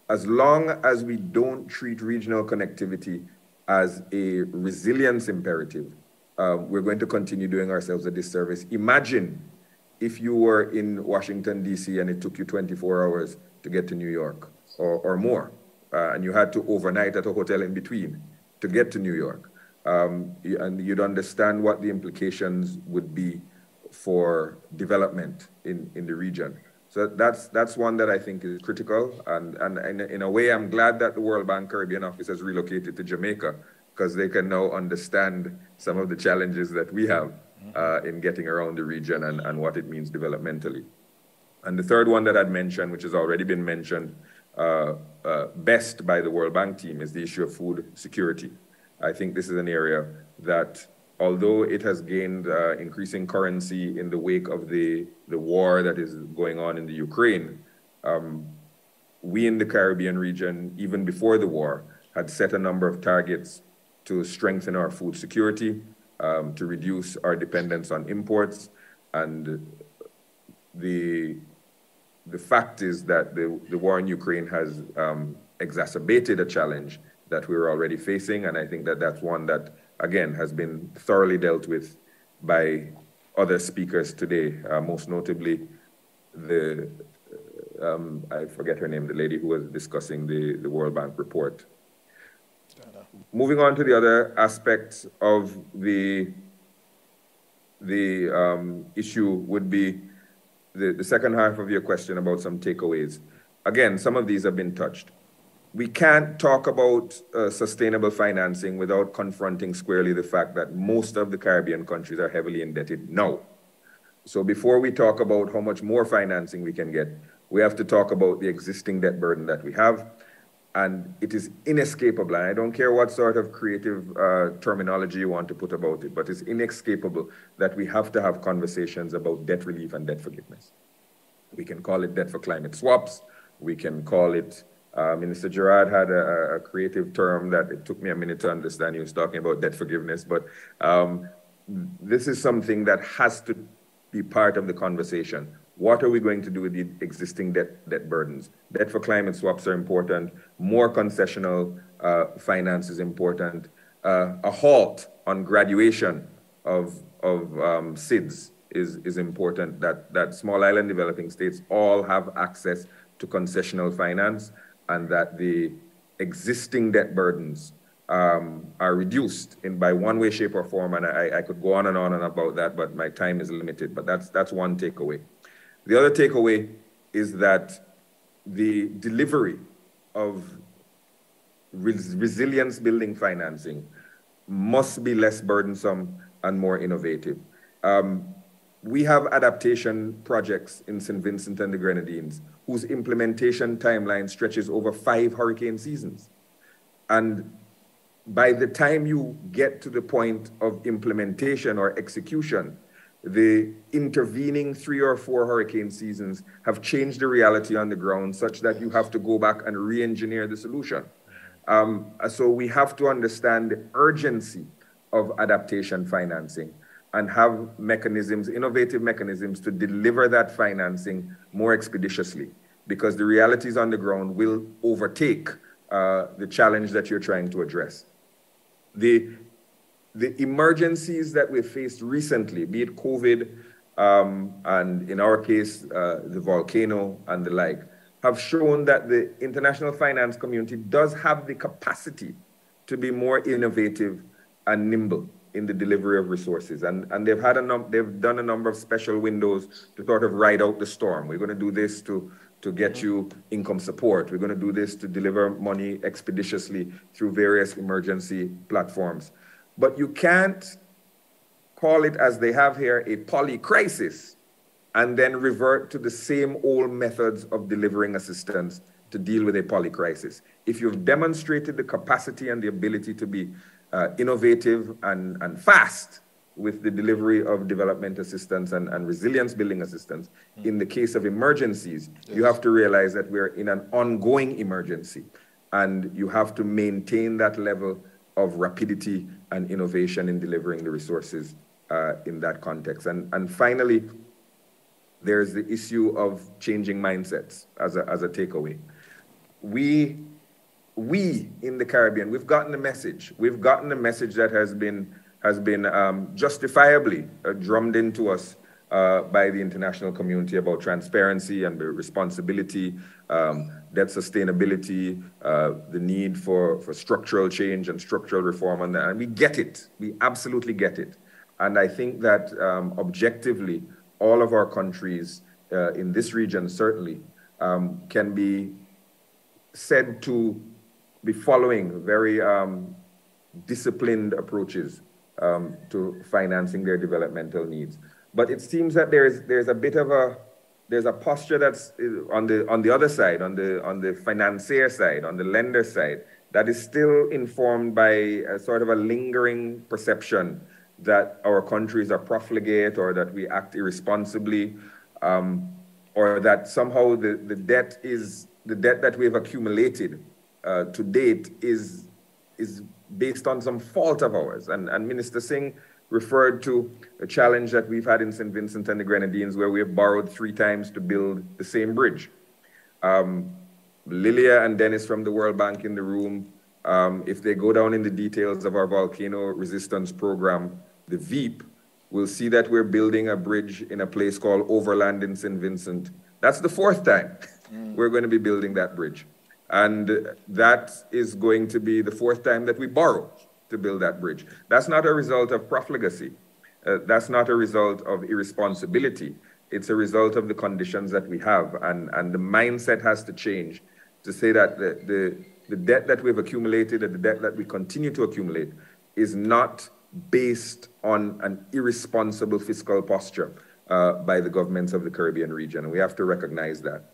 as long as we don't treat regional connectivity as a resilience imperative, we're going to continue doing ourselves a disservice. Imagine if you were in Washington, D.C., and it took you 24 hours to get to New York or more, and you had to overnight at a hotel in between to get to New York. And you'd understand what the implications would be for development in the region. So that's one that I think is critical. And in a way, I'm glad that the World Bank Caribbean office has relocated to Jamaica, because they can now understand some of the challenges that we have in getting around the region and what it means developmentally. And the third one that I'd mentioned, which has already been mentioned best by the World Bank team, is the issue of food security. I think this is an area that, although it has gained increasing currency in the wake of the war that is going on in the Ukraine, we in the Caribbean region, even before the war, had set a number of targets to strengthen our food security, to reduce our dependence on imports. And the fact is that the war in Ukraine has exacerbated a challenge that we were already facing. And I think that that's one that, again, has been thoroughly dealt with by other speakers today, most notably I forget her name, the lady who was discussing the World Bank report. Moving on to the other aspects of the issue would be the second half of your question about some takeaways. Again, some of these have been touched. We can't talk about sustainable financing without confronting squarely the fact that most of the Caribbean countries are heavily indebted now. So before we talk about how much more financing we can get, we have to talk about the existing debt burden that we have. And it is inescapable. And I don't care what sort of creative terminology you want to put about it, but it's inescapable that we have to have conversations about debt relief and debt forgiveness. We can call it debt for climate swaps. We can call it, Minister Gerard had a creative term that it took me a minute to understand. He was talking about debt forgiveness, but this is something that has to be part of the conversation. What are we going to do with the existing debt burdens? Debt for climate swaps are important. More concessional finance is important. A halt on graduation of SIDS is important, that small island developing states all have access to concessional finance, and that the existing debt burdens are reduced by one way, shape, or form. And I could go on and about that, but my time is limited. But that's one takeaway. The other takeaway is that the delivery of resilience building financing must be less burdensome and more innovative. We have adaptation projects in St. Vincent and the Grenadines whose implementation timeline stretches over 5 hurricane seasons. And by the time you get to the point of implementation or execution, the intervening 3 or 4 hurricane seasons have changed the reality on the ground such that you have to go back and re-engineer the solution. So we have to understand the urgency of adaptation financing and have mechanisms, innovative mechanisms to deliver that financing more expeditiously, because the realities on the ground will overtake the challenge that you're trying to address. The emergencies that we've faced recently, be it COVID, and in our case, the volcano and the like, have shown that the international finance community does have the capacity to be more innovative and nimble in the delivery of resources. And they've done a number of special windows to sort of ride out the storm. We're going to do this to get you income support. We're going to do this to deliver money expeditiously through various emergency platforms. But you can't call it, as they have here, a poly-crisis and then revert to the same old methods of delivering assistance to deal with a poly-crisis. If you've demonstrated the capacity and the ability to be innovative and fast with the delivery of development assistance and resilience building assistance, in the case of emergencies, you have to realize that we're in an ongoing emergency, and you have to maintain that level of rapidity and innovation in delivering the resources in that context. And finally, there's the issue of changing mindsets as a takeaway. We in the Caribbean, we've gotten the message. We've gotten the message that has been justifiably drummed into us by the international community about transparency and responsibility, debt sustainability, the need for structural change and structural reform, and we get it. We absolutely get it. And I think that objectively, all of our countries in this region certainly can be said to be following very disciplined approaches to financing their developmental needs. But it seems that there's a bit of a posture that's on the other side, on the financier side, on the lender side, that is still informed by a sort of a lingering perception that our countries are profligate, or that we act irresponsibly, or that somehow the debt that we have accumulated to date is based on some fault of ours. And Minister Singh referred to a challenge that we've had in St. Vincent and the Grenadines, where we have borrowed 3 times to build the same bridge. Lilia and Dennis from the World Bank in the room, if they go down in the details of our volcano resistance program, the VEEP, will see that we're building a bridge in a place called Overland in St. Vincent. That's the 4th time we're going to be building that bridge. And that is going to be the 4th time that we borrow to build that bridge. That's not a result of profligacy. That's not a result of irresponsibility. It's a result of the conditions that we have. And the mindset has to change to say that the debt that we've accumulated and the debt that we continue to accumulate is not based on an irresponsible fiscal posture by the governments of the Caribbean region. And we have to recognize that.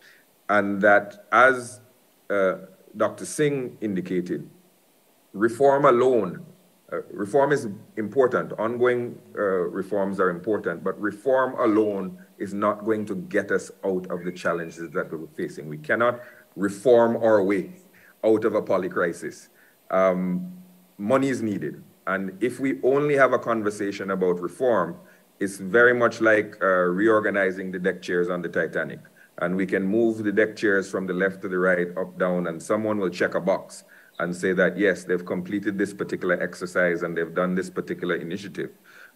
And that, as Dr. Singh indicated, reform alone, reform is important, ongoing reforms are important, but reform alone is not going to get us out of the challenges that we're facing. We cannot reform our way out of a poly-crisis. Money is needed. And if we only have a conversation about reform, it's very much like reorganizing the deck chairs on the Titanic. And we can move the deck chairs from the left to the right, up, down, and someone will check a box and say that, yes, they've completed this particular exercise and they've done this particular initiative.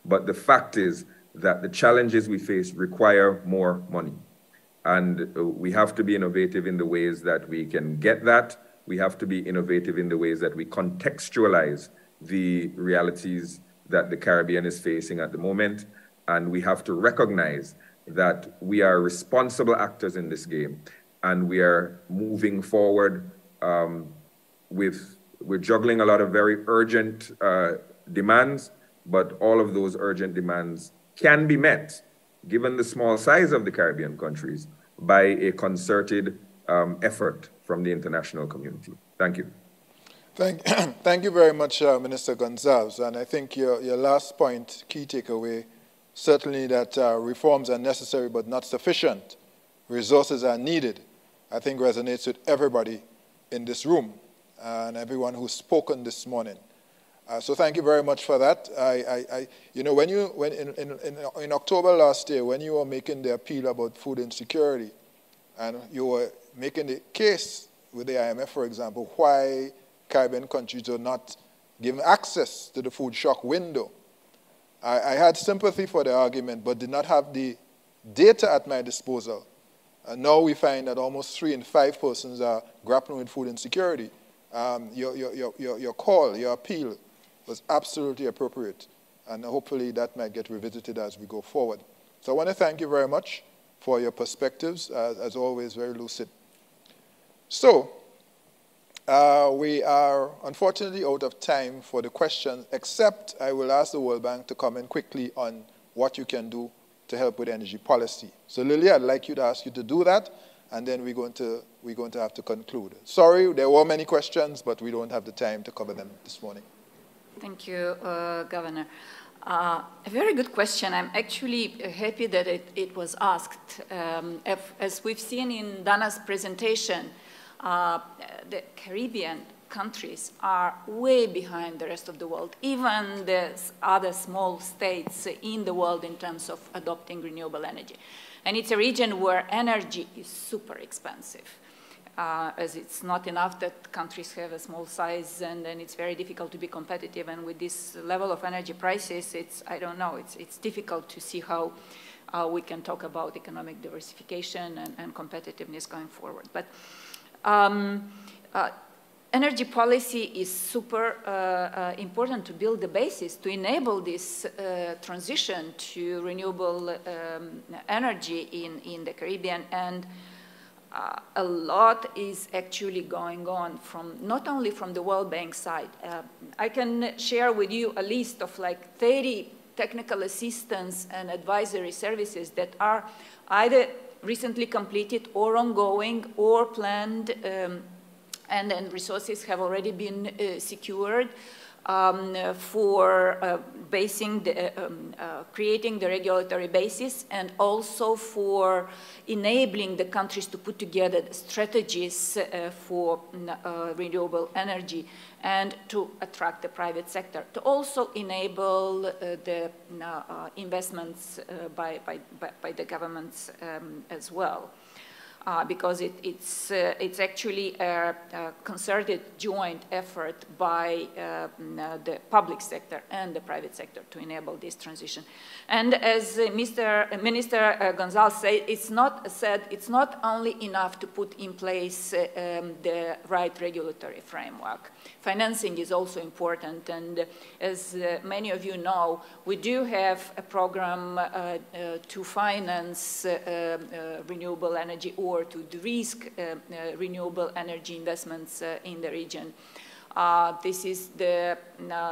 But the fact is that the challenges we face require more money. And we have to be innovative in the ways that we can get that. We have to be innovative in the ways that we contextualize the realities that the Caribbean is facing at the moment. And we have to recognize that we are responsible actors in this game, and we are moving forward we're juggling a lot of very urgent demands, but all of those urgent demands can be met, given the small size of the Caribbean countries, by a concerted effort from the international community. Thank you. Thank you very much, Minister Gonsalves. And I think your last point, key takeaway, certainly that reforms are necessary but not sufficient. Resources are needed, I think resonates with everybody in this room. and everyone who's spoken this morning. So thank you very much for that. You know, in October last year, when you were making the appeal about food insecurity, and you were making the case with the IMF, for example, why Caribbean countries are not given access to the food shock window, I had sympathy for the argument, but did not have the data at my disposal. And now we find that almost 3 in 5 persons are grappling with food insecurity. Your call, your appeal was absolutely appropriate, and hopefully that might get revisited as we go forward. So I want to thank you very much for your perspectives, as always, very lucid. So we are unfortunately out of time for the questions, except I will ask the World Bank to comment quickly on what you can do to help with energy policy. So Lily, I'd like you to ask you to do that, and then we're going to have to conclude. Sorry, there were many questions, but we don't have the time to cover them this morning. Thank you, Governor. A very good question. I'm actually happy that it was asked. As we've seen in Dana's presentation, the Caribbean countries are way behind the rest of the world, even the other small states in the world in terms of adopting renewable energy. And it's a region where energy is super expensive, as it's not enough that countries have a small size, and then it's very difficult to be competitive. And with this level of energy prices, I don't know, it's difficult to see how we can talk about economic diversification and competitiveness going forward. But energy policy is super important to build the basis to enable this transition to renewable energy in the Caribbean, and a lot is actually going on not only from the World Bank side. I can share with you a list of like 30 technical assistance and advisory services that are either recently completed or ongoing or planned, and then resources have already been secured for creating the regulatory basis, and also for enabling the countries to put together strategies for renewable energy, and to attract the private sector, to also enable the investments by the governments as well. Because it's actually a concerted joint effort by the public sector and the private sector to enable this transition. And as Minister Gonsalves said, it's not only enough to put in place the right regulatory framework. Financing is also important, and as many of you know, we do have a program to finance renewable energy or to de-risk renewable energy investments in the region. This is the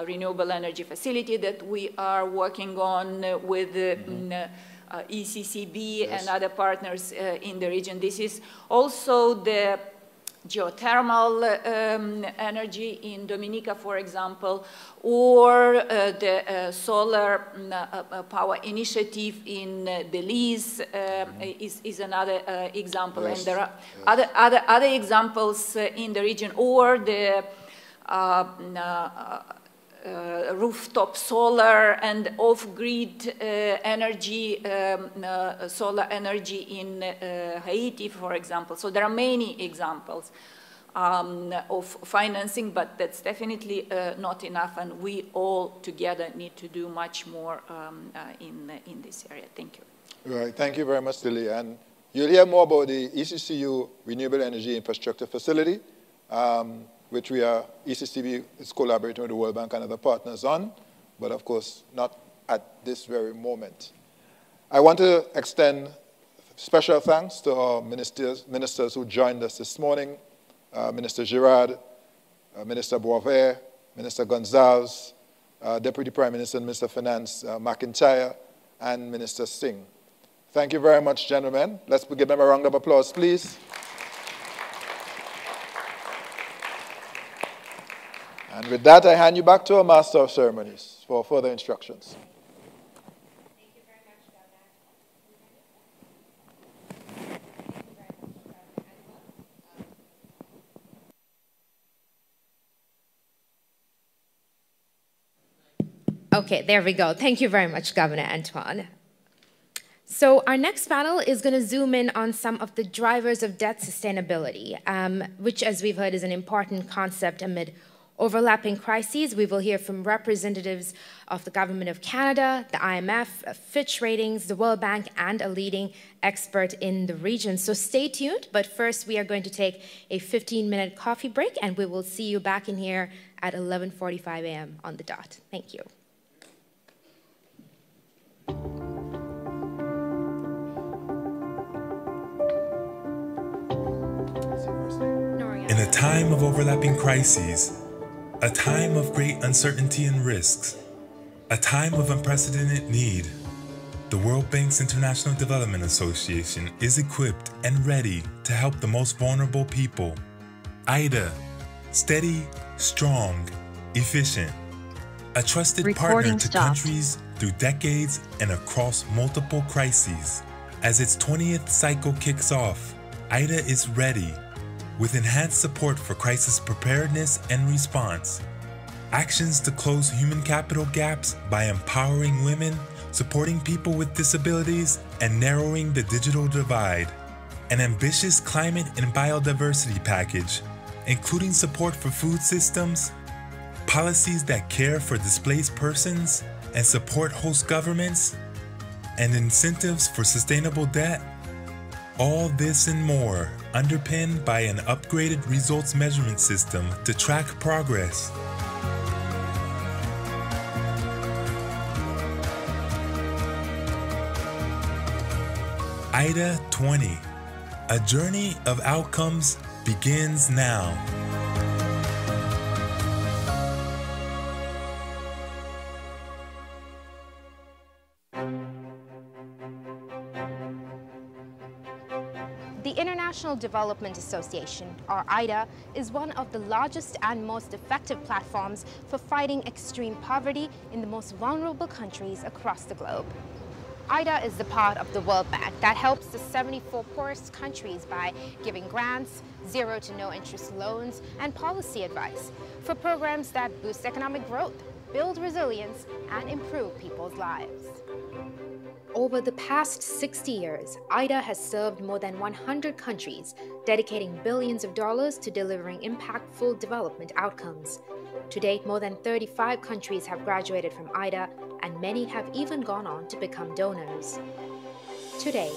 renewable energy facility that we are working on with ECCB yes. and other partners in the region. This is also the geothermal energy in Dominica, for example, or the solar power initiative in Belize is another example. Yes. And there are yes. other examples in the region, or the rooftop solar and off-grid energy, solar energy in Haiti, for example. So there are many examples of financing, but that's definitely not enough, and we all together need to do much more in this area. Thank you. Right, thank you very much, Lily. And you'll hear more about the ECCU Renewable Energy Infrastructure Facility, which ECCB is collaborating with the World Bank and other partners on, but of course not at this very moment. I want to extend special thanks to our ministers who joined us this morning, Minister Girard, Minister Boisvert, Minister Gonsalves, Deputy Prime Minister and Minister of Finance McIntyre, and Minister Singh. Thank you very much, gentlemen. Let's give them a round of applause, please. And with that, I hand you back to our Master of Ceremonies for further instructions. Okay, there we go. Thank you very much, Governor Antoine. So our next panel is going to zoom in on some of the drivers of debt sustainability, which, as we've heard, is an important concept amid overlapping crises. We will hear from representatives of the Government of Canada, the IMF, Fitch Ratings, the World Bank, and a leading expert in the region. So stay tuned, but first we are going to take a 15-minute coffee break, and we will see you back in here at 11:45 a.m. on the dot. Thank you. In a time of overlapping crises, a time of great uncertainty and risks, a time of unprecedented need, the World Bank's International Development Association is equipped and ready to help the most vulnerable people. IDA, steady, strong, efficient, a trusted partner to countries through decades and across multiple crises. As its 20th cycle kicks off, IDA is ready with enhanced support for crisis preparedness and response, actions to close human capital gaps by empowering women, supporting people with disabilities, and narrowing the digital divide, an ambitious climate and biodiversity package, including support for food systems, policies that care for displaced persons and support host governments, and incentives for sustainable debt. All this and more, underpinned by an upgraded results measurement system to track progress. IDA 20, a journey of outcomes begins now. The International Development Association, or IDA, is one of the largest and most effective platforms for fighting extreme poverty in the most vulnerable countries across the globe. IDA is the part of the World Bank that helps the 74 poorest countries by giving grants, zero to no interest loans, and policy advice for programs that boost economic growth, build resilience, and improve people's lives. Over the past 60 years, IDA has served more than 100 countries, dedicating billions of dollars to delivering impactful development outcomes. To date, more than 35 countries have graduated from IDA, and many have even gone on to become donors. Today,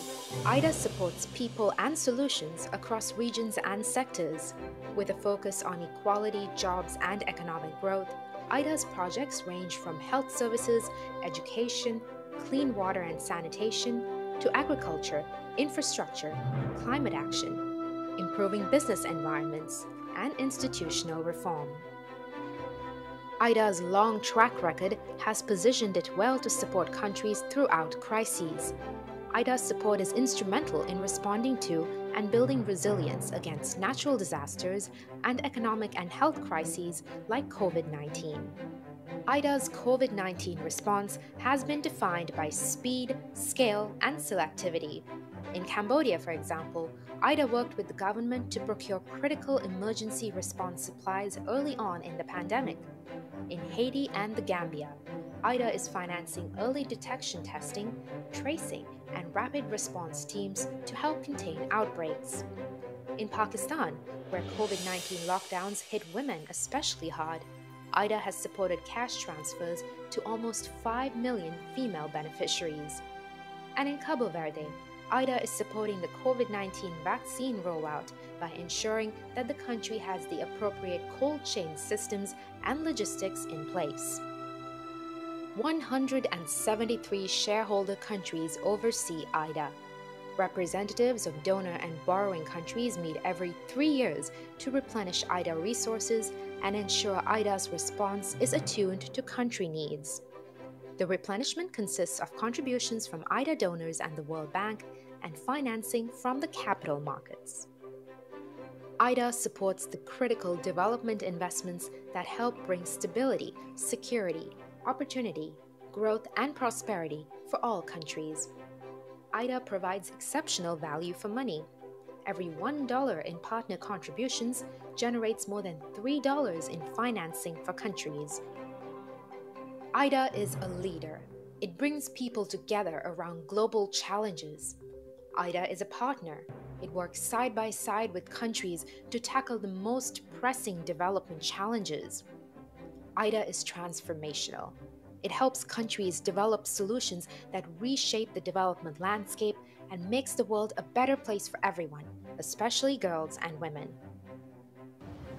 IDA supports people and solutions across regions and sectors. With a focus on equality, jobs, and economic growth, IDA's projects range from health services, education, clean water and sanitation, to agriculture, infrastructure, climate action, improving business environments, and institutional reform. IDA's long track record has positioned it well to support countries throughout crises. IDA's support is instrumental in responding to and building resilience against natural disasters and economic and health crises like COVID-19. IDA's COVID-19 response has been defined by speed, scale, and selectivity. In Cambodia, for example, IDA worked with the government to procure critical emergency response supplies early on in the pandemic. In Haiti and the Gambia, IDA is financing early detection testing, tracing, and rapid response teams to help contain outbreaks. In Pakistan, where COVID-19 lockdowns hit women especially hard, IDA has supported cash transfers to almost 5 million female beneficiaries. And in Cabo Verde, IDA is supporting the COVID-19 vaccine rollout by ensuring that the country has the appropriate cold chain systems and logistics in place. 173 shareholder countries oversee IDA. Representatives of donor and borrowing countries meet every 3 years to replenish IDA resources and ensure IDA's response is attuned to country needs. The replenishment consists of contributions from IDA donors and the World Bank and financing from the capital markets. IDA supports the critical development investments that help bring stability, security, opportunity, growth, and prosperity for all countries. IDA provides exceptional value for money. Every $1 in partner contributions generates more than $3 in financing for countries. IDA is a leader. It brings people together around global challenges. IDA is a partner. It works side by side with countries to tackle the most pressing development challenges. IDA is transformational. It helps countries develop solutions that reshape the development landscape and makes the world a better place for everyone, especially girls and women.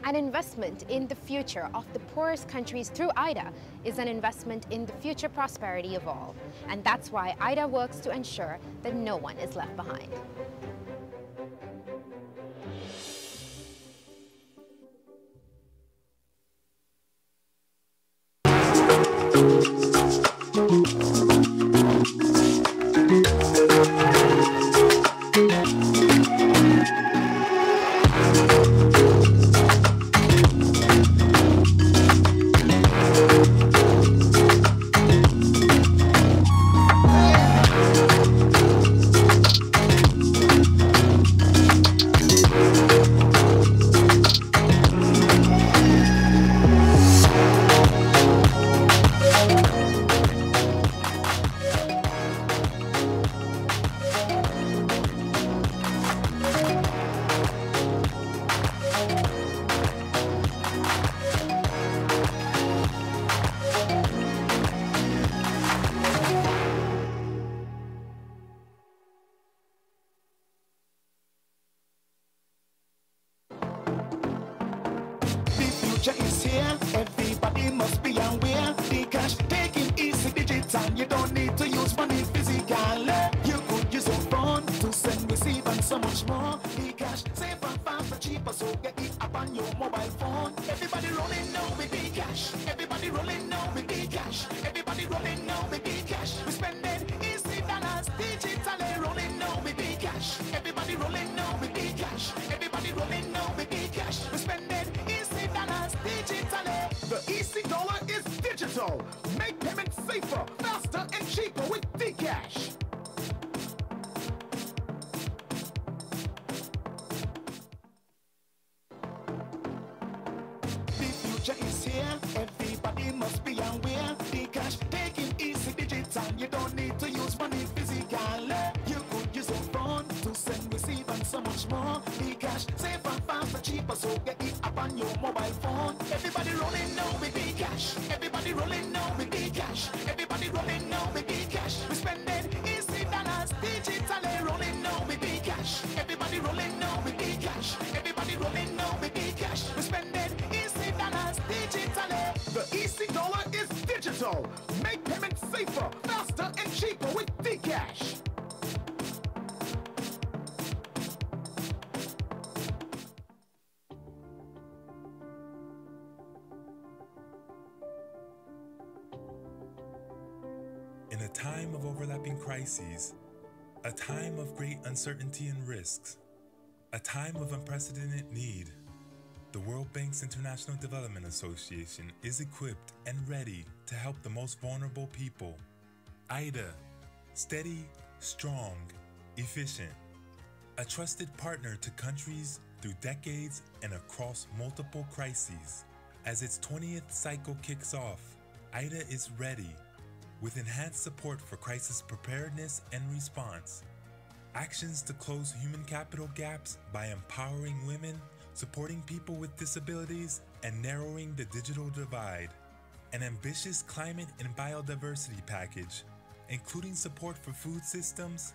An investment in the future of the poorest countries through IDA is an investment in the future prosperity of all. And that's why IDA works to ensure that no one is left behind. future is here. Everybody must be aware. The cash taking easy digital. You don't need to use money physically. You could use your phone to send, receive, and so much more. The cash safe and faster, cheaper, so get it up on your mobile phone. Everybody rolling now with the cash. Everybody rolling now with the cash. Everybody rolling now with the cash. We spending easy dollars digitally, rolling now with the cash. Everybody rolling now with the cash. Everybody rolling now with the cash. We spending easy dollars digitally. The EC dollar is digital. Make payments safer, faster, and cheaper with Cash. The future is here. Everybody must be aware. The cash taking easy digital. You don't need to use money physically. You could use your phone to send, receive, and so much more. The cash safe and faster, cheaper, so get it up on your mobile phone. Everybody rolling now with the cash. Everybody rolling now with the cash. Everybody rolling now with the cash. We spending easy dollars digitally, rolling now with the cash. Everybody rolling now with the cash. Everybody rolling now with the cash. We spending easy dollars digitally. The EC dollar is digital. Make payments safer, faster, and cheaper with Cash. In a time of overlapping crises, a time of great uncertainty and risks, a time of unprecedented need, the World Bank's International Development Association is equipped and ready to help the most vulnerable people. IDA, steady, strong, efficient, a trusted partner to countries through decades and across multiple crises. As its 20th cycle kicks off, IDA is ready with enhanced support for crisis preparedness and response, actions to close human capital gaps by empowering women, supporting people with disabilities, and narrowing the digital divide, an ambitious climate and biodiversity package, including support for food systems,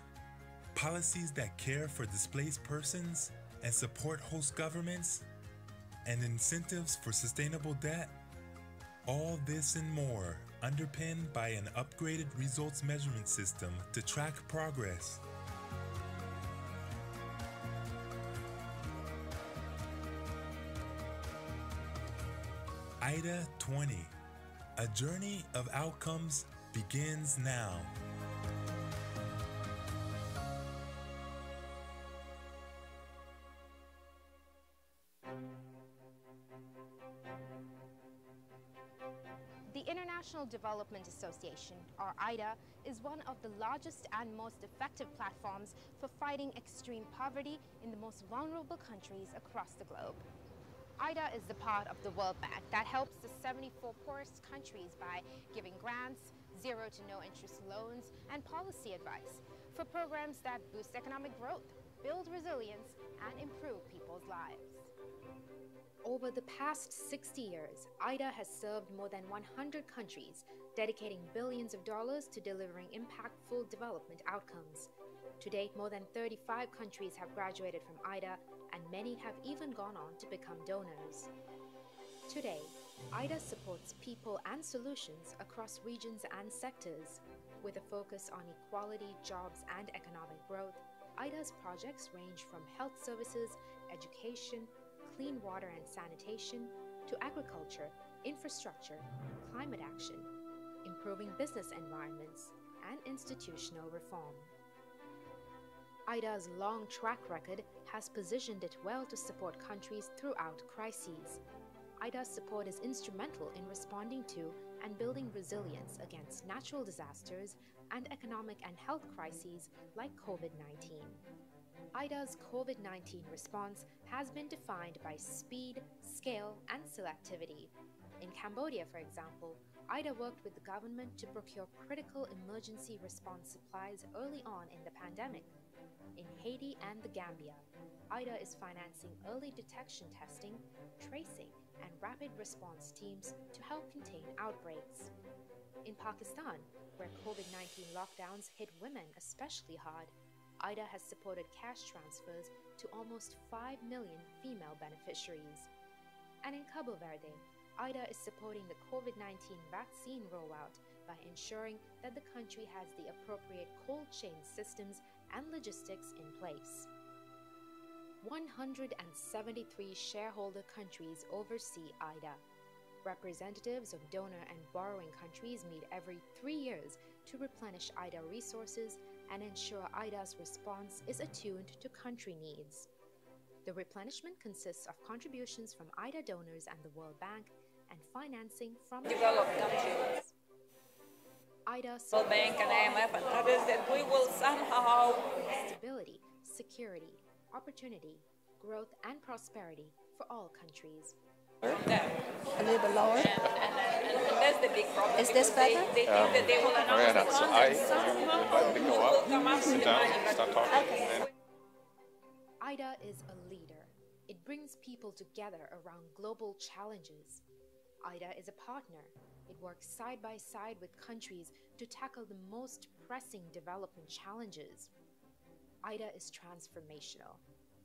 policies that care for displaced persons and support host governments, and incentives for sustainable debt. All this and more, underpinned by an upgraded results measurement system to track progress. IDA 20, a journey of outcomes begins now. The International Development Association, or IDA, is one of the largest and most effective platforms for fighting extreme poverty in the most vulnerable countries across the globe. IDA is the part of the World Bank that helps the 74 poorest countries by giving grants, zero to no interest loans, and policy advice for programs that boost economic growth, build resilience, and improve people's lives. Over the past 60 years, IDA has served more than 100 countries, dedicating billions of dollars to delivering impactful development outcomes. To date, more than 35 countries have graduated from IDA, and many have even gone on to become donors. Today, IDA supports people and solutions across regions and sectors. With a focus on equality, jobs, and economic growth, IDA's projects range from health services, education, clean water and sanitation, to agriculture, infrastructure, climate action, improving business environments, and institutional reform. IDA's long track record has positioned it well to support countries throughout crises. IDA's support is instrumental in responding to and building resilience against natural disasters and economic and health crises like COVID-19. IDA's COVID-19 response has been defined by speed, scale, and selectivity. In Cambodia, for example, IDA worked with the government to procure critical emergency response supplies early on in the pandemic. In Haiti and the Gambia, IDA is financing early detection testing, tracing, and rapid response teams to help contain outbreaks. In Pakistan, where COVID-19 lockdowns hit women especially hard, IDA has supported cash transfers to almost 5 million female beneficiaries. And in Cabo Verde, IDA is supporting the COVID-19 vaccine rollout by ensuring that the country has the appropriate cold chain systems and logistics in place. 173 shareholder countries oversee IDA. Representatives of donor and borrowing countries meet every 3 years to replenish IDA resources and ensure IDA's response is attuned to country needs. The replenishment consists of contributions from IDA donors and the World Bank and financing from developed countries. IDA World Bank and IMF and others that we will somehow stability, security, opportunity, growth, and prosperity for all countries. A little bit lower. And that's the big problem. Is this better? They think that they will announce the invite to go up, sit down, start talking. Okay. IDA is a leader. It brings people together around global challenges. IDA is a partner. It works side by side with countries to tackle the most pressing development challenges. IDA is transformational.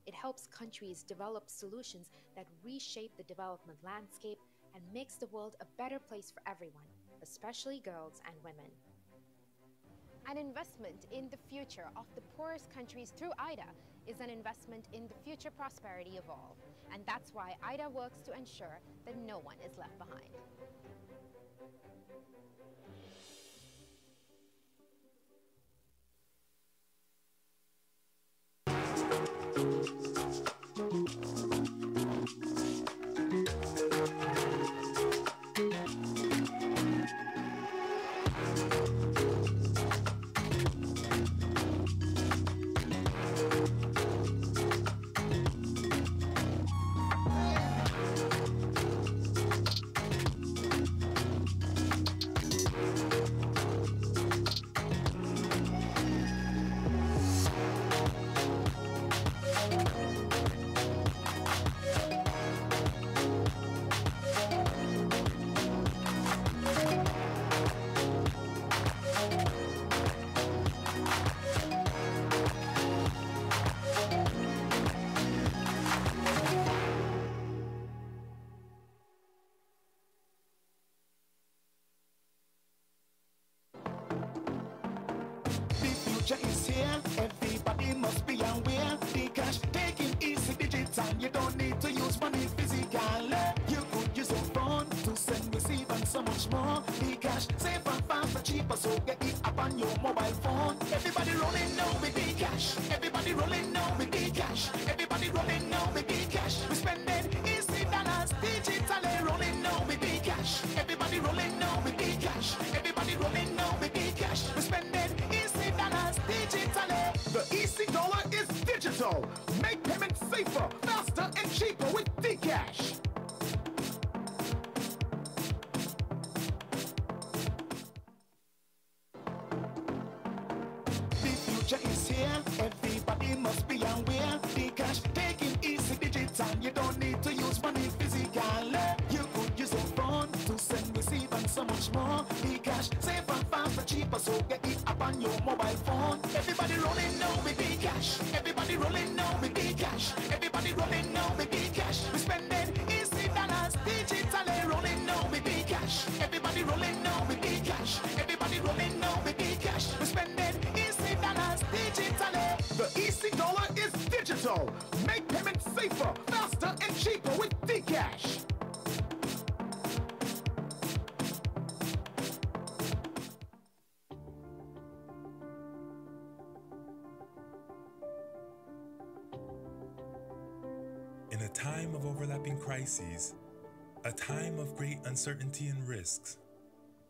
It helps countries develop solutions that reshape the development landscape and makes the world a better place for everyone, especially girls and women. An investment in the future of the poorest countries through IDA is an investment in the future prosperity of all. And that's why IDA works to ensure that no one is left behind. future is here. Everybody must be aware. The cash taking easy digital. You don't need to use money physically. You could use your phone to send, receive, and so much more. The cash safe and faster, cheaper, so get it up on your mobile phone. Everybody rolling now with the cash. Everybody rolling now with the cash. Everybody rolling now with the cash. We spending easy dollars digitally, rolling now with the cash. Everybody rolling now with the cash. Everybody rolling now with the cash. We spending easy dollars digitally. The EC dollar is digital. Make payments safer, faster, and cheaper with the cash. cash, taking easy digital. You don't need to use money physically. You could use your phone to send, receive, and so much more. The cash, safe and faster, cheaper, so get it up on your mobile phone. Everybody rolling now with the cash. Everybody rolling now with the cash. Everybody rolling now with the cash. We spending easy dollars, digitally rolling now with the cash. Everybody rolling now with the cash. Everybody rolling now with the cash. We spending easy dollars, digitally. The EC dollar is digital. Make payments safer, faster, and cheaper with Dcash. In a time of overlapping crises, a time of great uncertainty and risks,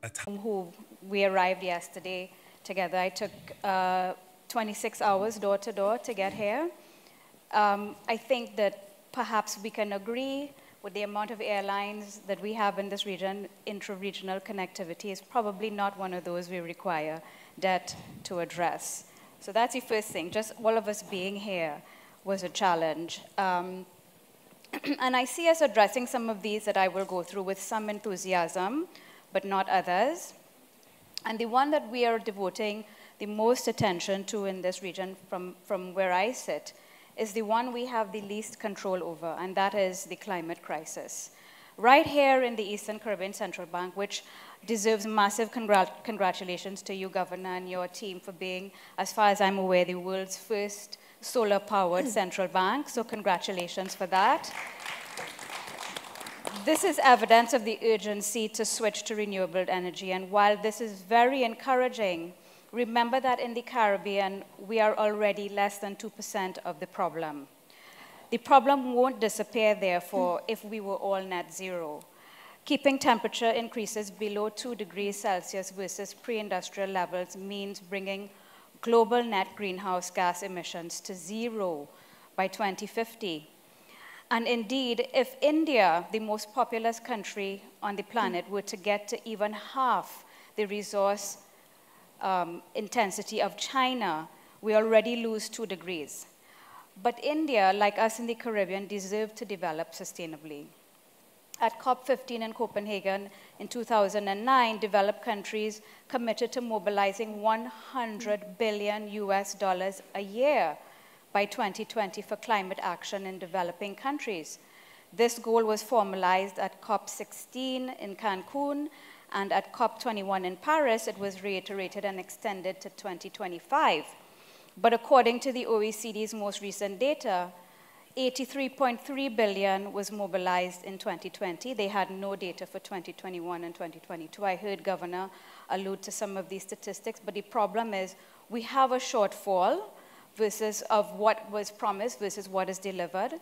a time who we arrived yesterday together. I took 26 hours door to door to get here. I think that perhaps we can agree with the amount of airlines that we have in this region, intra-regional connectivity is probably not one of those we require debt to address. So that's the first thing. Just all of us being here was a challenge. And I see us addressing some of these that I will go through with some enthusiasm, but not others. And the one that we are devoting the most attention to in this region from where I sit is the one we have the least control over, and that is the climate crisis. Right here in the Eastern Caribbean Central Bank, which deserves massive congratulations to you, Governor, and your team for being, as far as I'm aware, the world's first solar-powered central bank, so congratulations for that. This is evidence of the urgency to switch to renewable energy, and while this is very encouraging, remember that in the Caribbean, we are already less than 2% of the problem. The problem won't disappear, therefore, if we were all net zero. Keeping temperature increases below 2 degrees Celsius versus pre-industrial levels means bringing global net greenhouse gas emissions to zero by 2050. And indeed, if India, the most populous country on the planet, were to get to even half the resource intensity of China, we already lose 2 degrees. But India, like us in the Caribbean, deserve to develop sustainably. At COP15 in Copenhagen in 2009, developed countries committed to mobilizing $100 billion a year by 2020 for climate action in developing countries. This goal was formalized at COP16 in Cancun, and at COP21 in Paris, it was reiterated and extended to 2025. But according to the OECD's most recent data, 83.3 billion was mobilized in 2020. They had no data for 2021 and 2022. I heard Governor allude to some of these statistics, but the problem is we have a shortfall versus of what was promised versus what is delivered.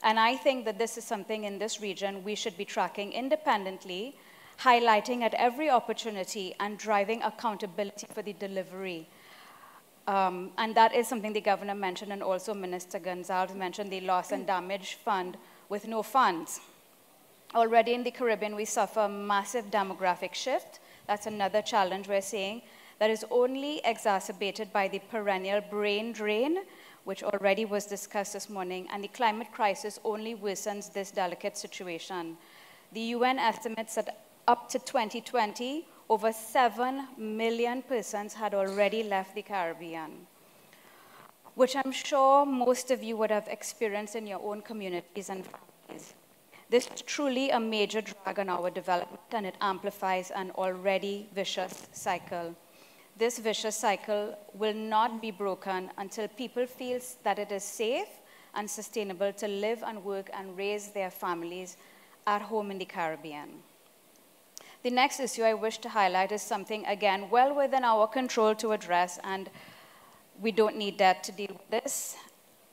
And I think that this is something in this region we should be tracking independently, highlighting at every opportunity and driving accountability for the delivery. And that is something the governor mentioned, and also Minister Gonsalves mentioned the loss and damage fund with no funds. Already in the Caribbean, we suffer a massive demographic shift. That's another challenge we're seeing that is only exacerbated by the perennial brain drain, which already was discussed this morning, and the climate crisis only worsens this delicate situation. The UN estimates that up to 2020, over 7 million persons had already left the Caribbean, which I'm sure most of you would have experienced in your own communities and families. This is truly a major drag on our development, and it amplifies an already vicious cycle. This vicious cycle will not be broken until people feel that it is safe and sustainable to live and work and raise their families at home in the Caribbean. The next issue I wish to highlight is something, again, well within our control to address, and we don't need that to deal with this,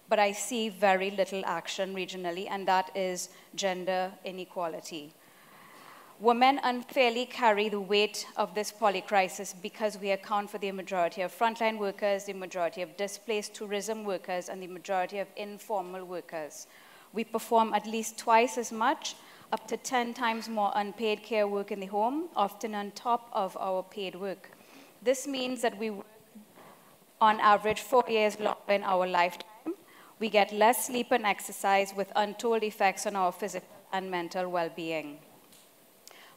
but I see very little action regionally, and that is gender inequality. Women unfairly carry the weight of this polycrisis because we account for the majority of frontline workers, the majority of displaced tourism workers, and the majority of informal workers. We perform at least twice as much, up to 10 times more unpaid care work in the home, often on top of our paid work. This means that we work on average 4 years longer in our lifetime. We get less sleep and exercise with untold effects on our physical and mental well-being.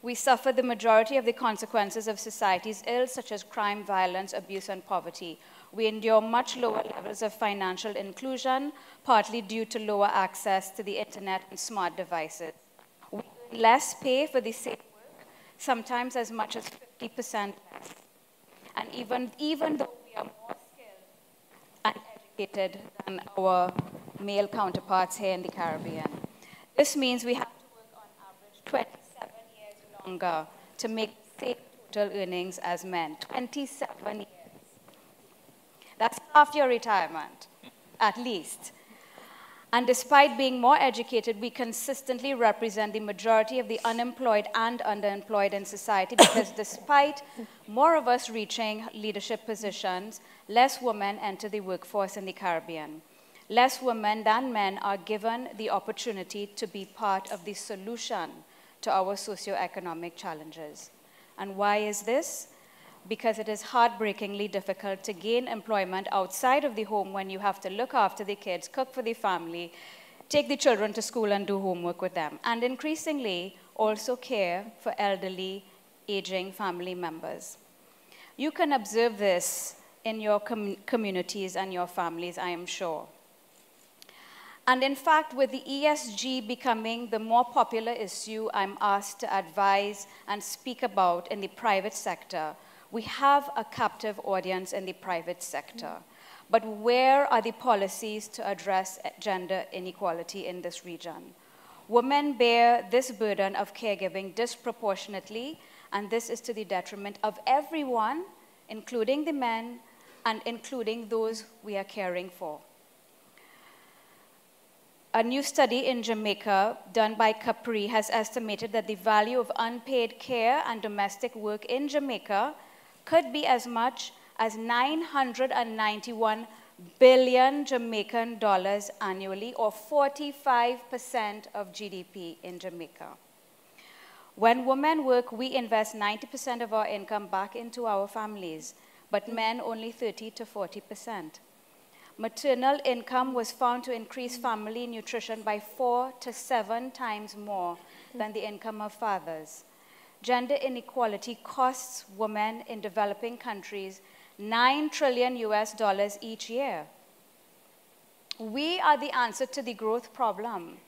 We suffer the majority of the consequences of society's ills, such as crime, violence, abuse, and poverty. We endure much lower levels of financial inclusion, partly due to lower access to the internet and smart devices. We earn less pay for the same work, sometimes as much as 50% less. And even though we are more skilled and educated than our male counterparts here in the Caribbean, this means we have to work on average 27 years longer to make the same total earnings as men. 27 years. That's half your retirement, at least. And despite being more educated, we consistently represent the majority of the unemployed and underemployed in society because despite more of us reaching leadership positions, less women enter the workforce in the Caribbean. Less women than men are given the opportunity to be part of the solution to our socioeconomic challenges. And why is this? Because it is heartbreakingly difficult to gain employment outside of the home when you have to look after the kids, cook for the family, take the children to school and do homework with them, and increasingly also care for elderly, aging family members. You can observe this in your communities and your families, I am sure. And in fact, with the ESG becoming the more popular issue I'm asked to advise and speak about in the private sector, we have a captive audience in the private sector. But where are the policies to address gender inequality in this region? Women bear this burden of caregiving disproportionately, and this is to the detriment of everyone, including the men and including those we are caring for. A new study in Jamaica done by Capri has estimated that the value of unpaid care and domestic work in Jamaica could be as much as 991 billion Jamaican dollars annually, or 45% of GDP in Jamaica. When women work, we invest 90% of our income back into our families, but men only 30 to 40%. Maternal income was found to increase family nutrition by 4 to 7 times more than the income of fathers. Gender inequality costs women in developing countries $9 trillion each year. We are the answer to the growth problem.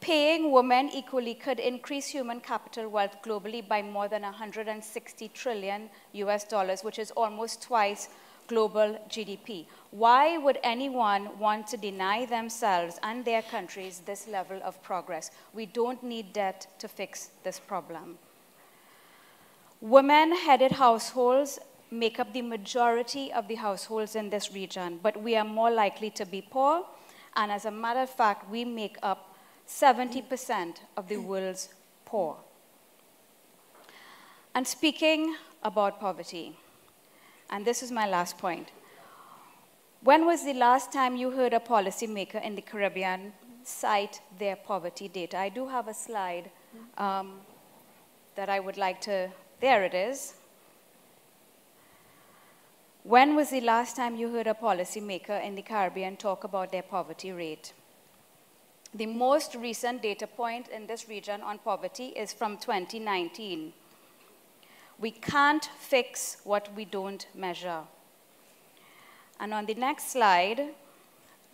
Paying women equally could increase human capital wealth globally by more than $160 trillion, which is almost twice global GDP. Why would anyone want to deny themselves and their countries this level of progress? We don't need debt to fix this problem. Women-headed households make up the majority of the households in this region, but we are more likely to be poor, and as a matter of fact, we make up 70% of the world's poor. And speaking about poverty, and this is my last point, when was the last time you heard a policymaker in the Caribbean cite their poverty data? I do have a slide that I would like to. There it is. When was the last time you heard a policymaker in the Caribbean talk about their poverty rate? The most recent data point in this region on poverty is from 2019. We can't fix what we don't measure. And on the next slide,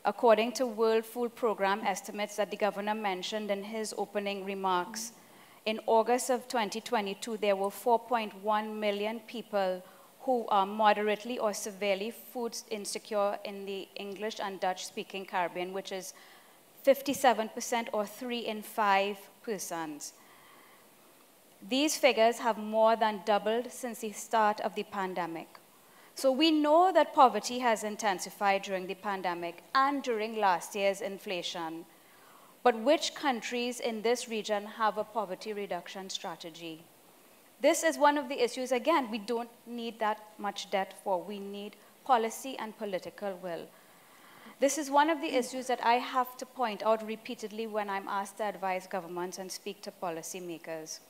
according to World Food Program estimates that the governor mentioned in his opening remarks, in August of 2022, there were 4.1 million people who are moderately or severely food insecure in the English and Dutch-speaking Caribbean, which is 57% or 3 in 5 persons. These figures have more than doubled since the start of the pandemic. So we know that poverty has intensified during the pandemic and during last year's inflation. But which countries in this region have a poverty reduction strategy? This is one of the issues, again, we don't need that much debt for. We need policy and political will. This is one of the issues that I have to point out repeatedly when I'm asked to advise governments and speak to policymakers.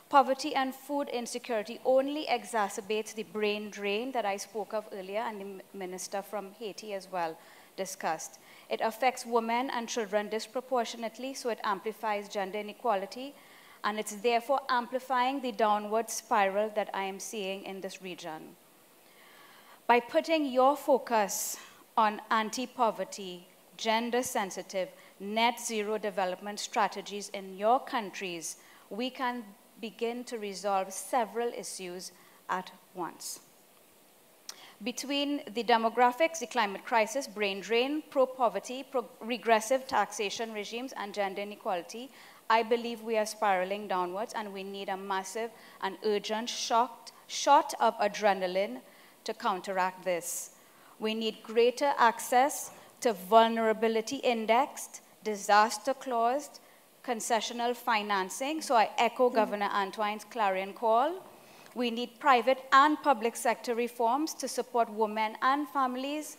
Poverty and food insecurity only exacerbates the brain drain that I spoke of earlier, and the minister from Haiti as well discussed. It affects women and children disproportionately, so it amplifies gender inequality, and it's therefore amplifying the downward spiral that I am seeing in this region. By putting your focus on anti-poverty, gender-sensitive, net zero development strategies in your countries, we can begin to resolve several issues at once. Between the demographics, the climate crisis, brain drain, pro-poverty, regressive taxation regimes, and gender inequality, I believe we are spiraling downwards, and we need a massive and urgent shot of adrenaline to counteract this. We need greater access to vulnerability indexed, disaster claused, concessional financing. So I echo Governor Antoine's clarion call. We need private and public sector reforms to support women and families.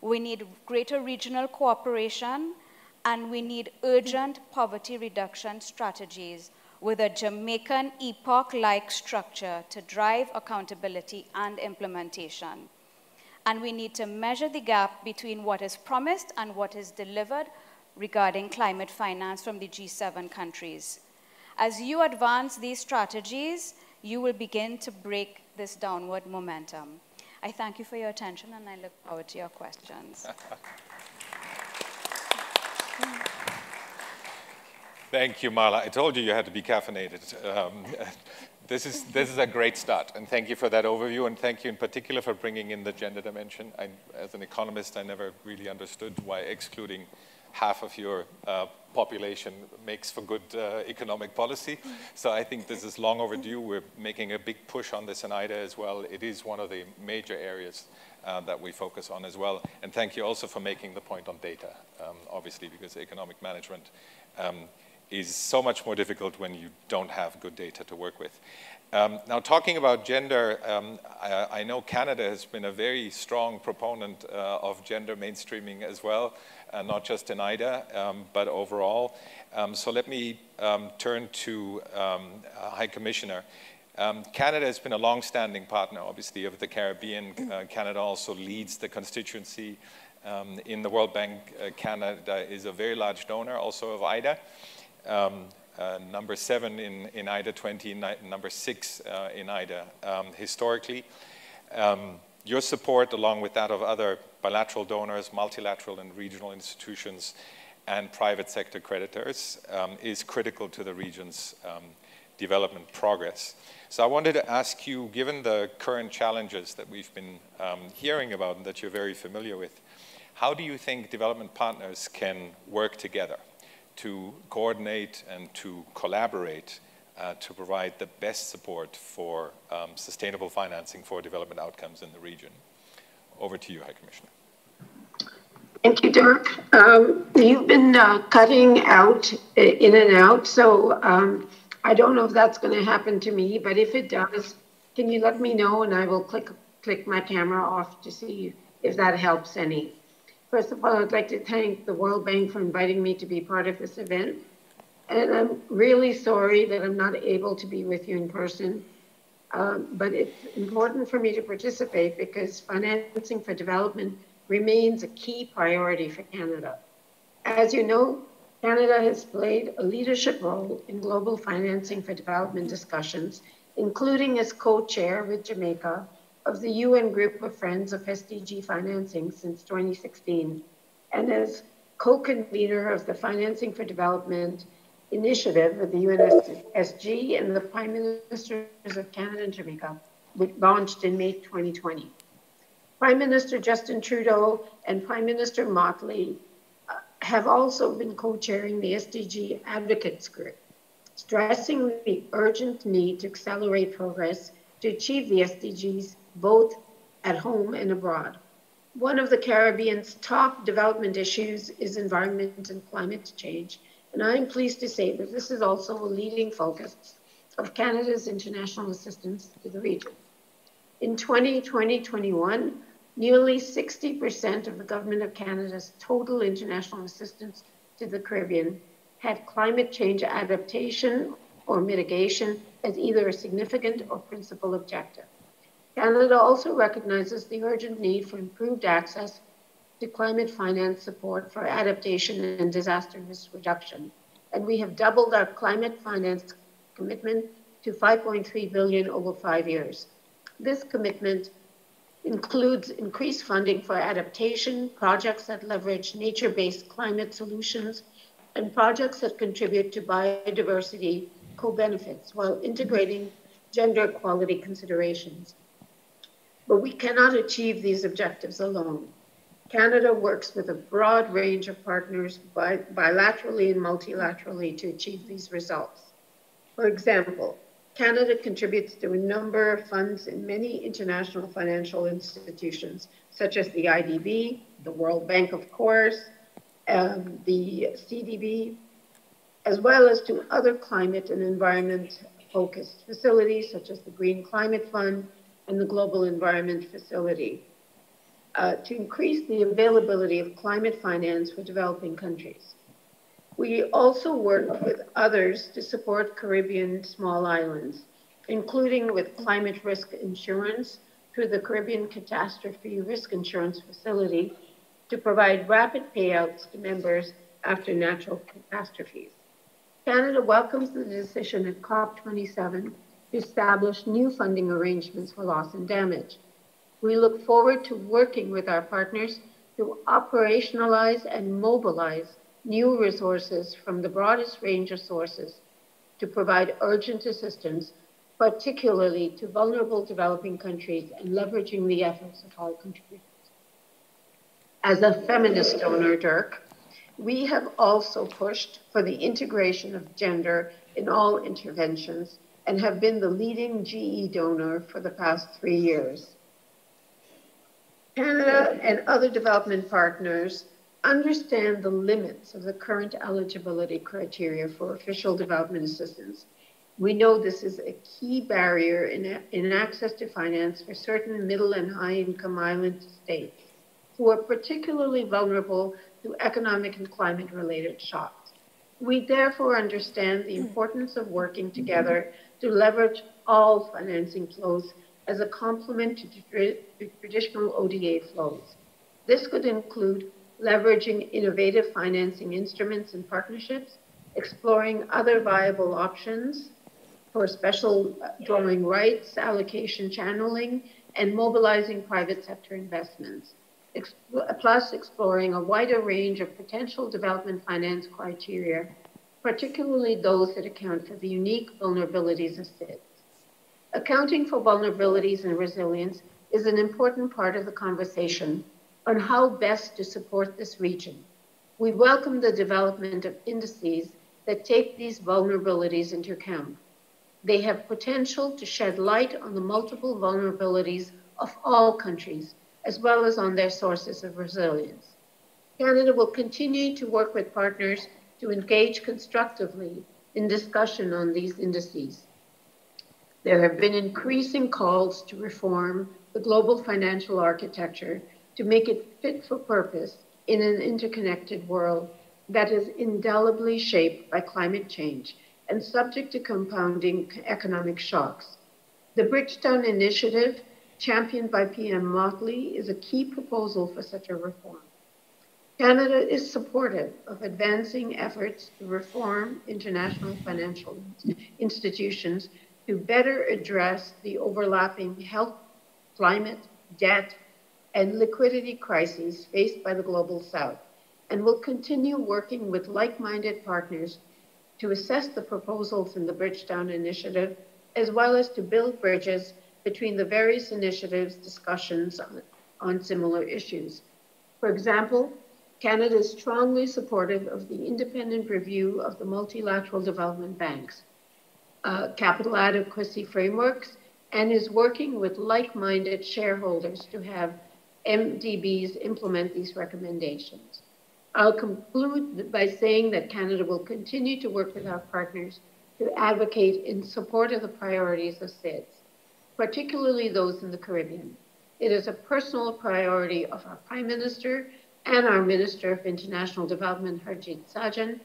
We need greater regional cooperation, and we need urgent poverty reduction strategies with a Jamaican epoch-like structure to drive accountability and implementation. And we need to measure the gap between what is promised and what is delivered regarding climate finance from the G7 countries. As you advance these strategies, you will begin to break this downward momentum. I thank you for your attention, and I look forward to your questions. Thank you, Marla. I told you you had to be caffeinated. This is a great start, and thank you for that overview, and thank you in particular for bringing in the gender dimension. As an economist, I never really understood why excluding half of your population makes for good economic policy. So I think this is long overdue. We're making a big push on this in IDA as well. It is one of the major areas that we focus on as well. And thank you also for making the point on data, obviously, because economic management is so much more difficult when you don't have good data to work with. Now, talking about gender, I know Canada has been a very strong proponent of gender mainstreaming as well, not just in IDA, but overall. So let me turn to High Commissioner. Canada has been a long-standing partner, obviously, of the Caribbean. Canada also leads the constituency in the World Bank. Canada is a very large donor also of IDA. Number 7 in IDA 20, number 6 in IDA historically. Your support, along with that of other bilateral donors, multilateral and regional institutions, and private sector creditors, is critical to the region's development progress. So I wanted to ask you, given the current challenges that we've been hearing about and that you're very familiar with, how do you think development partners can work together to coordinate and to collaborate to provide the best support for sustainable financing for development outcomes in the region? Over to you, High Commissioner. Thank you, Dirk. You've been cutting out, in and out, so I don't know if that's going to happen to me, but if it does, can you let me know, and I will click my camera off to see if that helps any. First of all, I'd like to thank the World Bank for inviting me to be part of this event. And I'm really sorry that I'm not able to be with you in person. But it's important for me to participate because financing for development remains a key priority for Canada. As you know, Canada has played a leadership role in global financing for development discussions, including as co-chair with Jamaica of the UN Group of Friends of SDG Financing since 2016, and as co-convener of the Financing for Development Initiative with the UNSG and the Prime Ministers of Canada and Jamaica, which launched in May 2020. Prime Minister Justin Trudeau and Prime Minister Motley have also been co-chairing the SDG Advocates Group, stressing the urgent need to accelerate progress to achieve the SDGs both at home and abroad. One of the Caribbean's top development issues is environment and climate change, and I'm pleased to say that this is also a leading focus of Canada's international assistance to the region. In 2020-21, nearly 60% of the Government of Canada's total international assistance to the Caribbean had climate change adaptation or mitigation as either a significant or principal objective. Canada also recognizes the urgent need for improved access to climate finance support for adaptation and disaster risk reduction. And we have doubled our climate finance commitment to $5.3 billion over 5 years. This commitment includes increased funding for adaptation, projects that leverage nature-based climate solutions, and projects that contribute to biodiversity co-benefits while integrating gender equality considerations. But we cannot achieve these objectives alone. Canada works with a broad range of partners bilaterally and multilaterally to achieve these results. For example, Canada contributes to a number of funds in many international financial institutions, such as the IDB, the World Bank, of course, the CDB, as well as to other climate and environment-focused facilities, such as the Green Climate Fund and the Global Environment Facility, to increase the availability of climate finance for developing countries. We also work with others to support Caribbean small islands, including with climate risk insurance through the Caribbean Catastrophe Risk Insurance Facility to provide rapid payouts to members after natural catastrophes. Canada welcomes the decision at COP27 to establish new funding arrangements for loss and damage. We look forward to working with our partners to operationalize and mobilize new resources from the broadest range of sources to provide urgent assistance, particularly to vulnerable developing countries, and leveraging the efforts of all contributors. As a feminist donor, Dirk, we have also pushed for the integration of gender in all interventions and have been the leading GE donor for the past 3 years. Canada and other development partners understand the limits of the current eligibility criteria for official development assistance. We know this is a key barrier in access to finance for certain middle and high-income island states who are particularly vulnerable to economic and climate-related shocks. We therefore understand the importance of working together to leverage all financing flows as a complement to traditional ODA flows. This could include leveraging innovative financing instruments and partnerships, exploring other viable options for special drawing rights, allocation channeling, and mobilizing private sector investments, plus exploring a wider range of potential development finance criteria, particularly those that account for the unique vulnerabilities of SIDS. Accounting for vulnerabilities and resilience is an important part of the conversation on how best to support this region. We welcome the development of indices that take these vulnerabilities into account. They have potential to shed light on the multiple vulnerabilities of all countries, as well as on their sources of resilience. Canada will continue to work with partners to engage constructively in discussion on these indices. There have been increasing calls to reform the global financial architecture to make it fit for purpose in an interconnected world that is indelibly shaped by climate change and subject to compounding economic shocks. The Bridgetown Initiative, championed by PM Motley, is a key proposal for such a reform. Canada is supportive of advancing efforts to reform international financial institutions to better address the overlapping health, climate, debt, and liquidity crises faced by the Global South, and will continue working with like-minded partners to assess the proposals in the Bridgetown Initiative, as well as to build bridges between the various initiatives' discussions on similar issues. For example, Canada is strongly supportive of the independent review of the multilateral development banks, capital adequacy frameworks, and is working with like-minded shareholders to have MDBs implement these recommendations. I'll conclude by saying that Canada will continue to work with our partners to advocate in support of the priorities of SIDS, particularly those in the Caribbean. It is a personal priority of our Prime Minister and our Minister of International Development, Harjit Sajjan,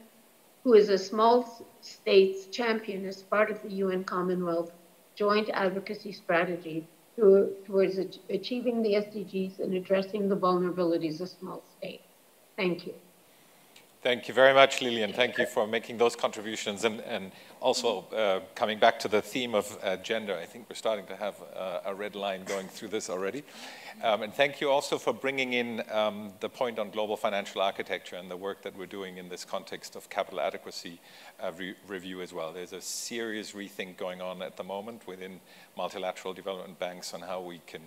who is a small states champion as part of the UN Commonwealth Joint Advocacy Strategy towards achieving the SDGs and addressing the vulnerabilities of small states. Thank you. Thank you very much, Lillian. Thank you for making those contributions and also coming back to the theme of gender. I think we're starting to have a red line going through this already. And thank you also for bringing in the point on global financial architecture and the work that we're doing in this context of capital adequacy review as well. There's a serious rethink going on at the moment within multilateral development banks on how we can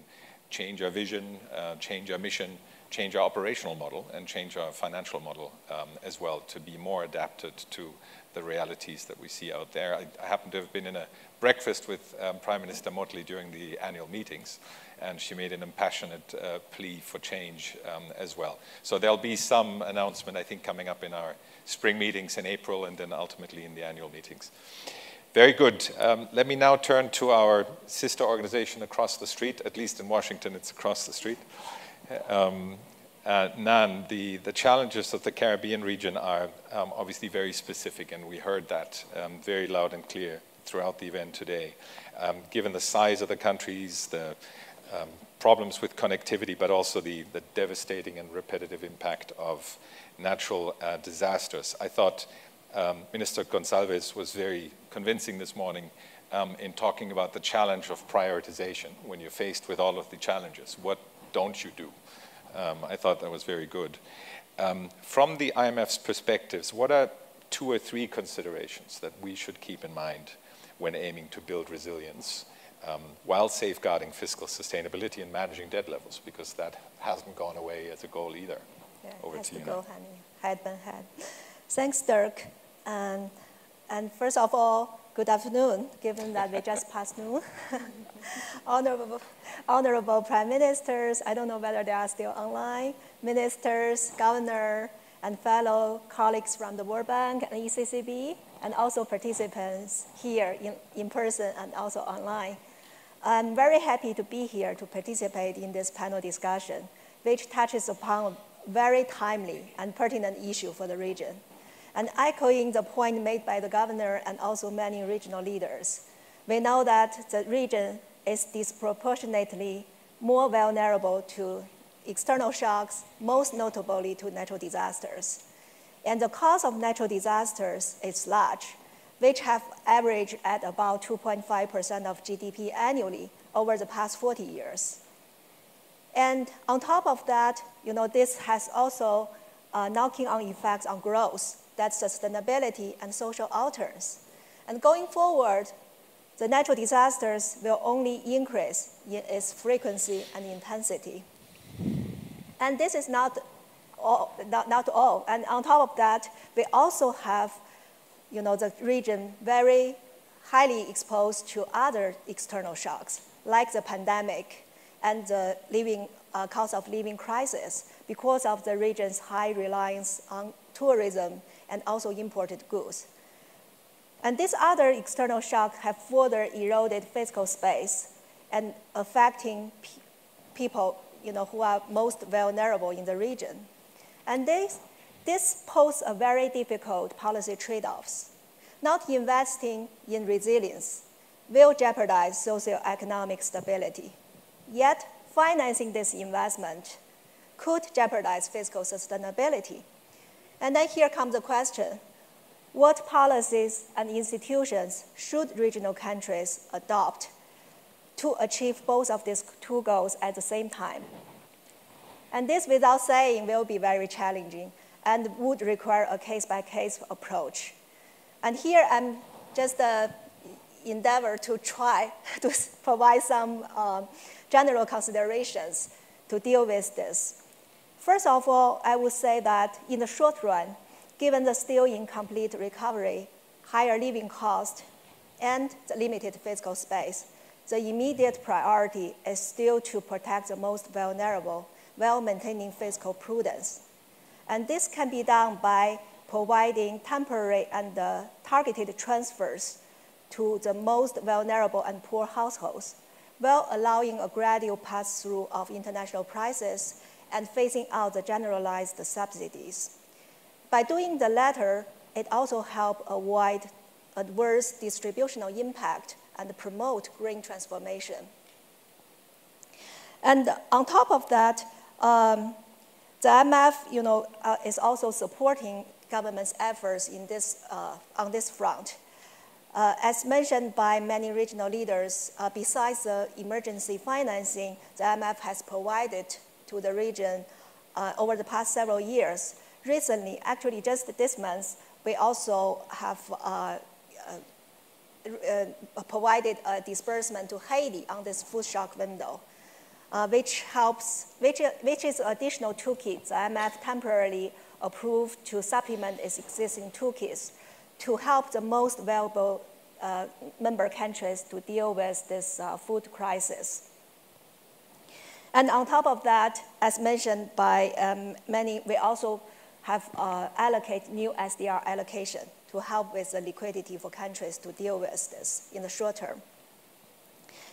change our vision, change our mission, change our operational model, and change our financial model as well to be more adapted to the realities that we see out there. I happen to have been in a breakfast with Prime Minister Motley during the annual meetings, and she made an impassionate plea for change as well. So there'll be some announcement, I think, coming up in our spring meetings in April and then ultimately in the annual meetings. Very good. Let me now turn to our sister organization across the street. At least in Washington, it's across the street. Nan, the challenges of the Caribbean region are obviously very specific, and we heard that very loud and clear throughout the event today. Given the size of the countries, the problems with connectivity, but also the devastating and repetitive impact of natural disasters, I thought Minister Gonsalves was very convincing this morning in talking about the challenge of prioritization when you're faced with all of the challenges. What don't you do? I thought that was very good. From the IMF's perspectives, what are 2 or 3 considerations that we should keep in mind when aiming to build resilience while safeguarding fiscal sustainability and managing debt levels? Because that hasn't gone away as a goal either. Yeah, over to you. Thanks, Dirk. And first of all, good afternoon, given that we just passed noon. Honorable Prime Ministers, I don't know whether they are still online, ministers, governor, and fellow colleagues from the World Bank and ECCB, and also participants here in person and also online. I'm very happy to be here to participate in this panel discussion, which touches upon a very timely and pertinent issue for the region. And echoing the point made by the governor and also many regional leaders, we know that the region is disproportionately more vulnerable to external shocks, most notably to natural disasters. And the cost of natural disasters is large, which have averaged at about 2.5% of GDP annually over the past 40 years. And on top of that, this has also knocking on effects on growth, that's sustainability and social outcomes. And going forward, the natural disasters will only increase in its frequency and intensity. And this is not all. And on top of that, we also have the region very highly exposed to other external shocks, like the pandemic and the cost of living crisis because of the region's high reliance on tourism and also imported goods. And these other external shocks have further eroded physical space and affecting people who are most vulnerable in the region. And this poses a very difficult policy trade-offs. Not investing in resilience will jeopardize socioeconomic stability. Yet, financing this investment could jeopardize fiscal sustainability. And then here comes the question, what policies and institutions should regional countries adopt to achieve both of these 2 goals at the same time? And this, without saying, will be very challenging and would require a case-by-case approach. And here I'm just endeavor to try to provide some general considerations to deal with this. First of all, I would say that in the short run, given the still incomplete recovery, higher living cost, and the limited physical space, the immediate priority is still to protect the most vulnerable while maintaining fiscal prudence. And this can be done by providing temporary and targeted transfers to the most vulnerable and poor households, while allowing a gradual pass-through of international prices and phasing out the generalized subsidies. By doing the latter, it also helps avoid adverse distributional impact and promote green transformation. And on top of that, the IMF, is also supporting government's efforts in this, on this front. As mentioned by many regional leaders, besides the emergency financing the IMF has provided to the region over the past several years, recently, actually just this month, we also have provided a disbursement to Haiti on this food shock window, which is additional toolkit the IMF temporarily approved to supplement its existing toolkits to help the most vulnerable member countries to deal with this food crisis. And on top of that, as mentioned by many, we also have allocated new SDR allocation to help with the liquidity for countries to deal with this in the short term.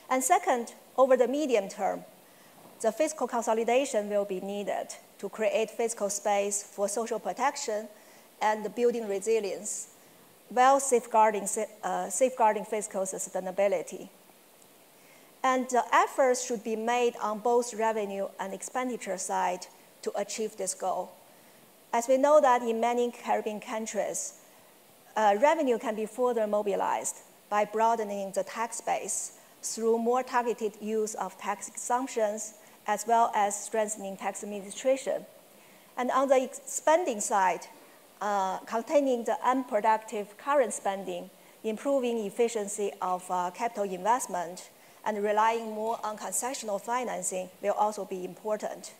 And second, over the medium term, the fiscal consolidation will be needed to create fiscal space for social protection and building resilience, while safeguarding fiscal sustainability. And the efforts should be made on both revenue and expenditure side to achieve this goal. As we know that in many Caribbean countries, revenue can be further mobilized by broadening the tax base through more targeted use of tax exemptions, as well as strengthening tax administration. And on the spending side, containing the unproductive current spending, improving efficiency of capital investment, and relying more on concessional financing will also be important.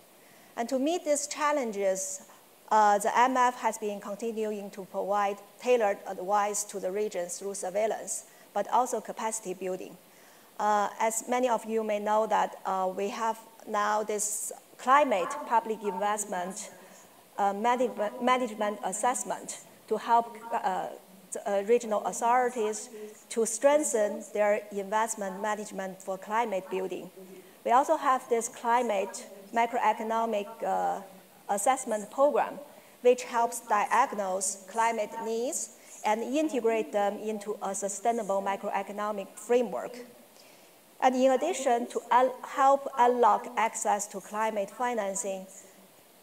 And to meet these challenges, the IMF has been continuing to provide tailored advice to the regions through surveillance, but also capacity building. As many of you may know that we have now this climate public investment management assessment to help regional authorities to strengthen their investment management for climate building. We also have this climate macroeconomic assessment program, which helps diagnose climate needs and integrate them into a sustainable macroeconomic framework. And in addition, to help unlock access to climate financing,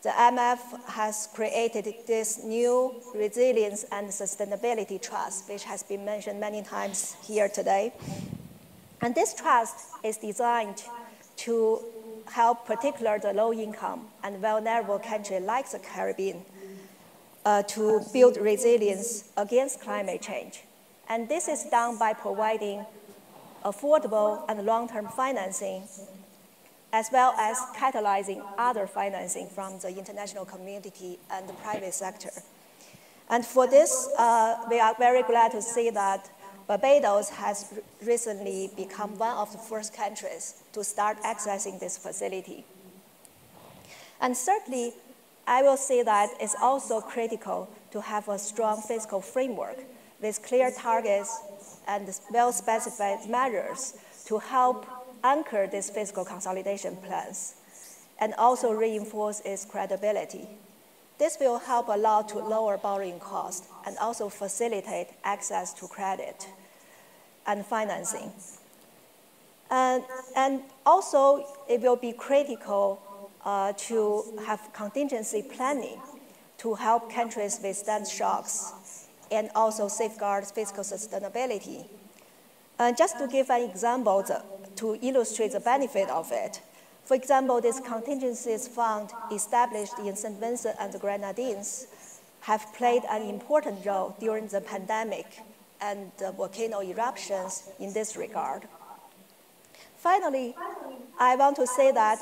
the IMF has created this new Resilience and Sustainability Trust, which has been mentioned many times here today. And this trust is designed to help particularly the low-income and vulnerable countries like the Caribbean to build resilience against climate change. And this is done by providing affordable and long-term financing, as well as catalyzing other financing from the international community and the private sector. And for this, we are very glad to see that Barbados has recently become one of the first countries to start accessing this facility. And thirdly, I will say that it's also critical to have a strong fiscal framework with clear targets and well-specified measures to help anchor these fiscal consolidation plans and also reinforce its credibility. This will help a lot to lower borrowing costs and also facilitate access to credit and financing. And also, it will be critical to have contingency planning to help countries withstand shocks and also safeguard fiscal sustainability. Just to give an example to illustrate the benefit of it, for example, this contingencies fund established in St. Vincent and the Grenadines have played an important role during the pandemic and the volcano eruptions in this regard. Finally, I want to say that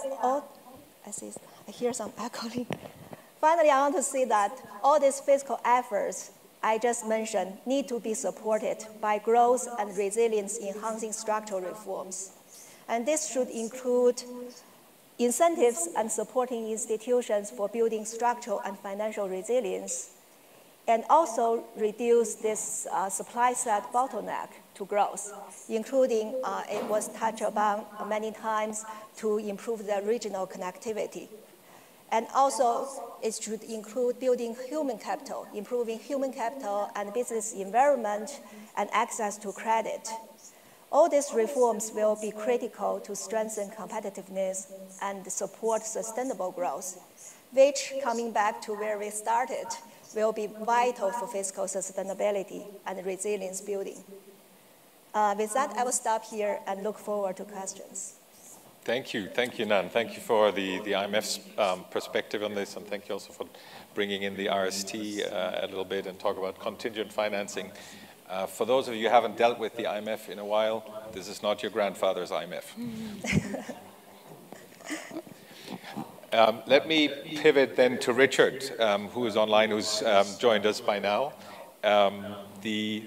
I hear some echoing. Finally, I want to say that all these fiscal efforts I just mentioned need to be supported by growth and resilience enhancing structural reforms. And this should include incentives and supporting institutions for building structural and financial resilience, and also reduce this supply side bottleneck to growth, including, it was touched upon many times, to improve the regional connectivity. And also, it should include building human capital, improving human capital and business environment and access to credit. All these reforms will be critical to strengthen competitiveness and support sustainable growth, which, coming back to where we started, will be vital for fiscal sustainability and resilience building. With that, I will stop here and look forward to questions. Thank you, Nan. Thank you for the IMF's perspective on this, and thank you also for bringing in the RST a little bit and talk about contingent financing. For those of you who haven't dealt with the IMF in a while, this is not your grandfather's IMF. Let me pivot then to Richard, who is online, who's joined us by now. The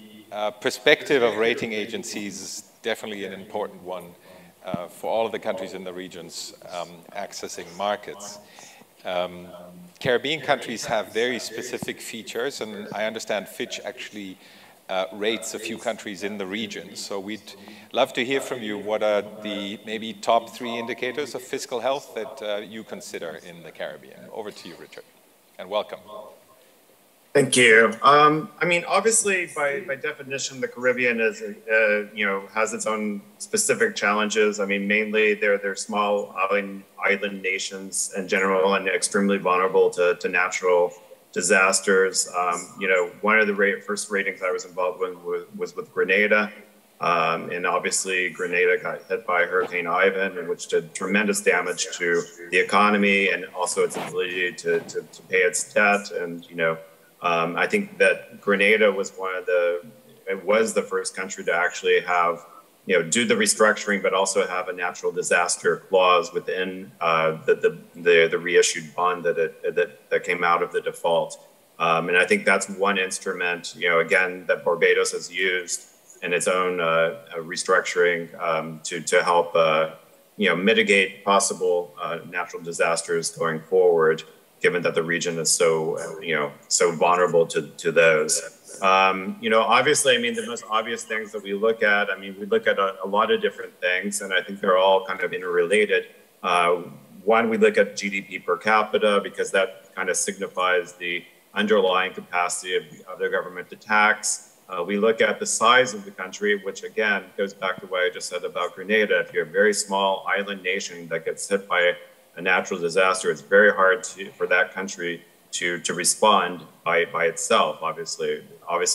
perspective of rating agencies is definitely an important one for all of the countries in the regions accessing markets. Caribbean countries have very specific features, and I understand Fitch actually rates a few countries in the region. So we'd love to hear from you. What are the maybe top 3 indicators of fiscal health that you consider in the Caribbean? Over to you, Richard, and welcome. Thank you. I mean, obviously, by definition, the Caribbean is, has its own specific challenges. I mean, mainly they're small island nations in general and extremely vulnerable to natural disasters. One of the first ratings I was involved with was with Grenada. And obviously, Grenada got hit by Hurricane Ivan, which did tremendous damage to the economy and also its ability to pay its debt. And, I think that Grenada was the first country to actually have, do the restructuring, but also have a natural disaster clause within the reissued bond that came out of the default. And I think that's one instrument, again, that Barbados has used in its own restructuring to help, mitigate possible natural disasters going forward, given that the region is so, so vulnerable to those. Obviously, I mean, the most obvious things that we look at, we look at a lot of different things, and I think they're all kind of interrelated. One, we look at GDP per capita, because that kind of signifies the underlying capacity of the government to tax. We look at the size of the country, which again goes back to what I just said about Grenada. If you're a very small island nation that gets hit by a natural disaster, it's very hard for that country to respond by itself. Obviously,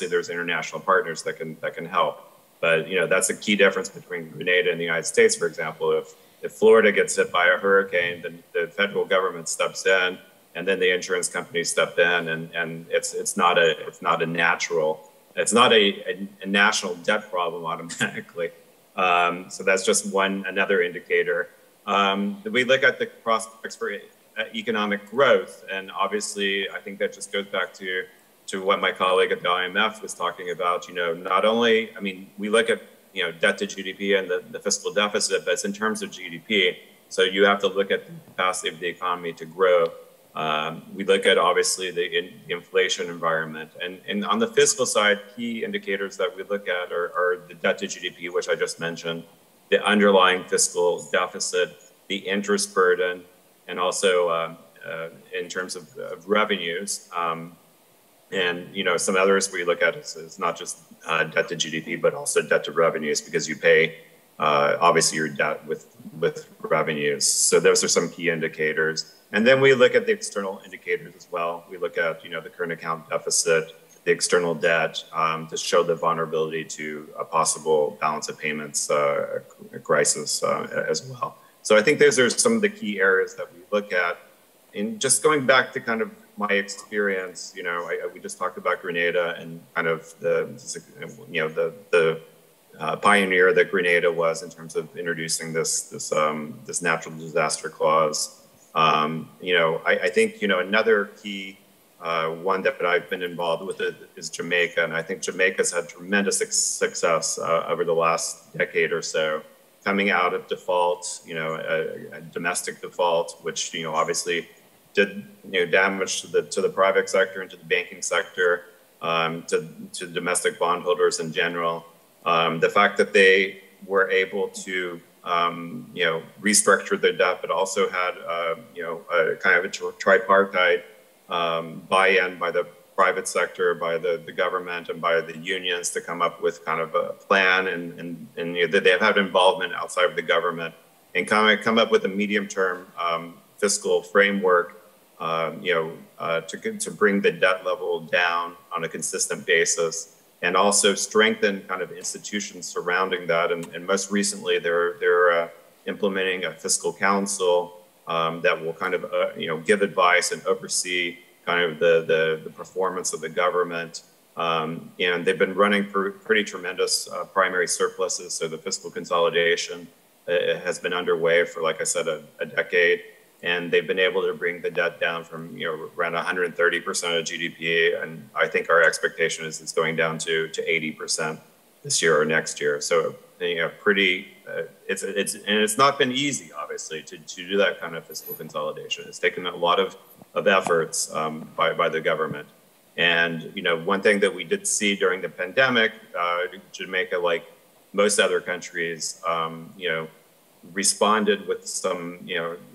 there's international partners that can help. But that's a key difference between Grenada and the United States. For example, if Florida gets hit by a hurricane, then the federal government steps in, and then the insurance companies step in, and it's not a national debt problem automatically. So that's just another indicator. We look at the prospects for economic growth, and obviously I think that just goes back to what my colleague at the IMF was talking about. Not only, we look at debt to GDP and the fiscal deficit, but it's in terms of GDP. So you have to look at the capacity of the economy to grow. We look at obviously the inflation environment, and on the fiscal side, key indicators that we look at are the debt to GDP, which I just mentioned, the underlying fiscal deficit, the interest burden, and also in terms of revenues. And some others we look at is not just debt to GDP, but also debt to revenues, because you pay obviously your debt with revenues. So those are some key indicators. And then we look at the external indicators as well. We look at the current account deficit, the external debt, to show the vulnerability to a possible balance of payments crisis as well. So I think those are some of the key areas that we look at. And just going back to kind of my experience, we just talked about Grenada and kind of the pioneer that Grenada was in terms of introducing this natural disaster clause. I think another key one that I've been involved with is Jamaica, and I think Jamaica's had tremendous success over the last decade or so, coming out of default, a domestic default, which obviously did damage to the private sector and to the banking sector, to domestic bondholders in general. The fact that they were able to restructure their debt, but also had a kind of a tripartite buy-in by the private sector, by the government, and by the unions to come up with kind of a plan, and that they have had involvement outside of the government, and come up with a medium-term fiscal framework, to bring the debt level down on a consistent basis, and also strengthen kind of institutions surrounding that. And most recently, they're implementing a fiscal council that will kind of give advice and oversee kind of the performance of the government. And they've been running pretty tremendous primary surpluses. So the fiscal consolidation has been underway for, like I said, a decade. And they've been able to bring the debt down from around 130% of GDP, and I think our expectation is it's going down to 80% this year or next year. So pretty. It's not been easy, obviously, to do that kind of fiscal consolidation. It's taken a lot of efforts by the government. And one thing that we did see during the pandemic, Jamaica, like most other countries, responded with some,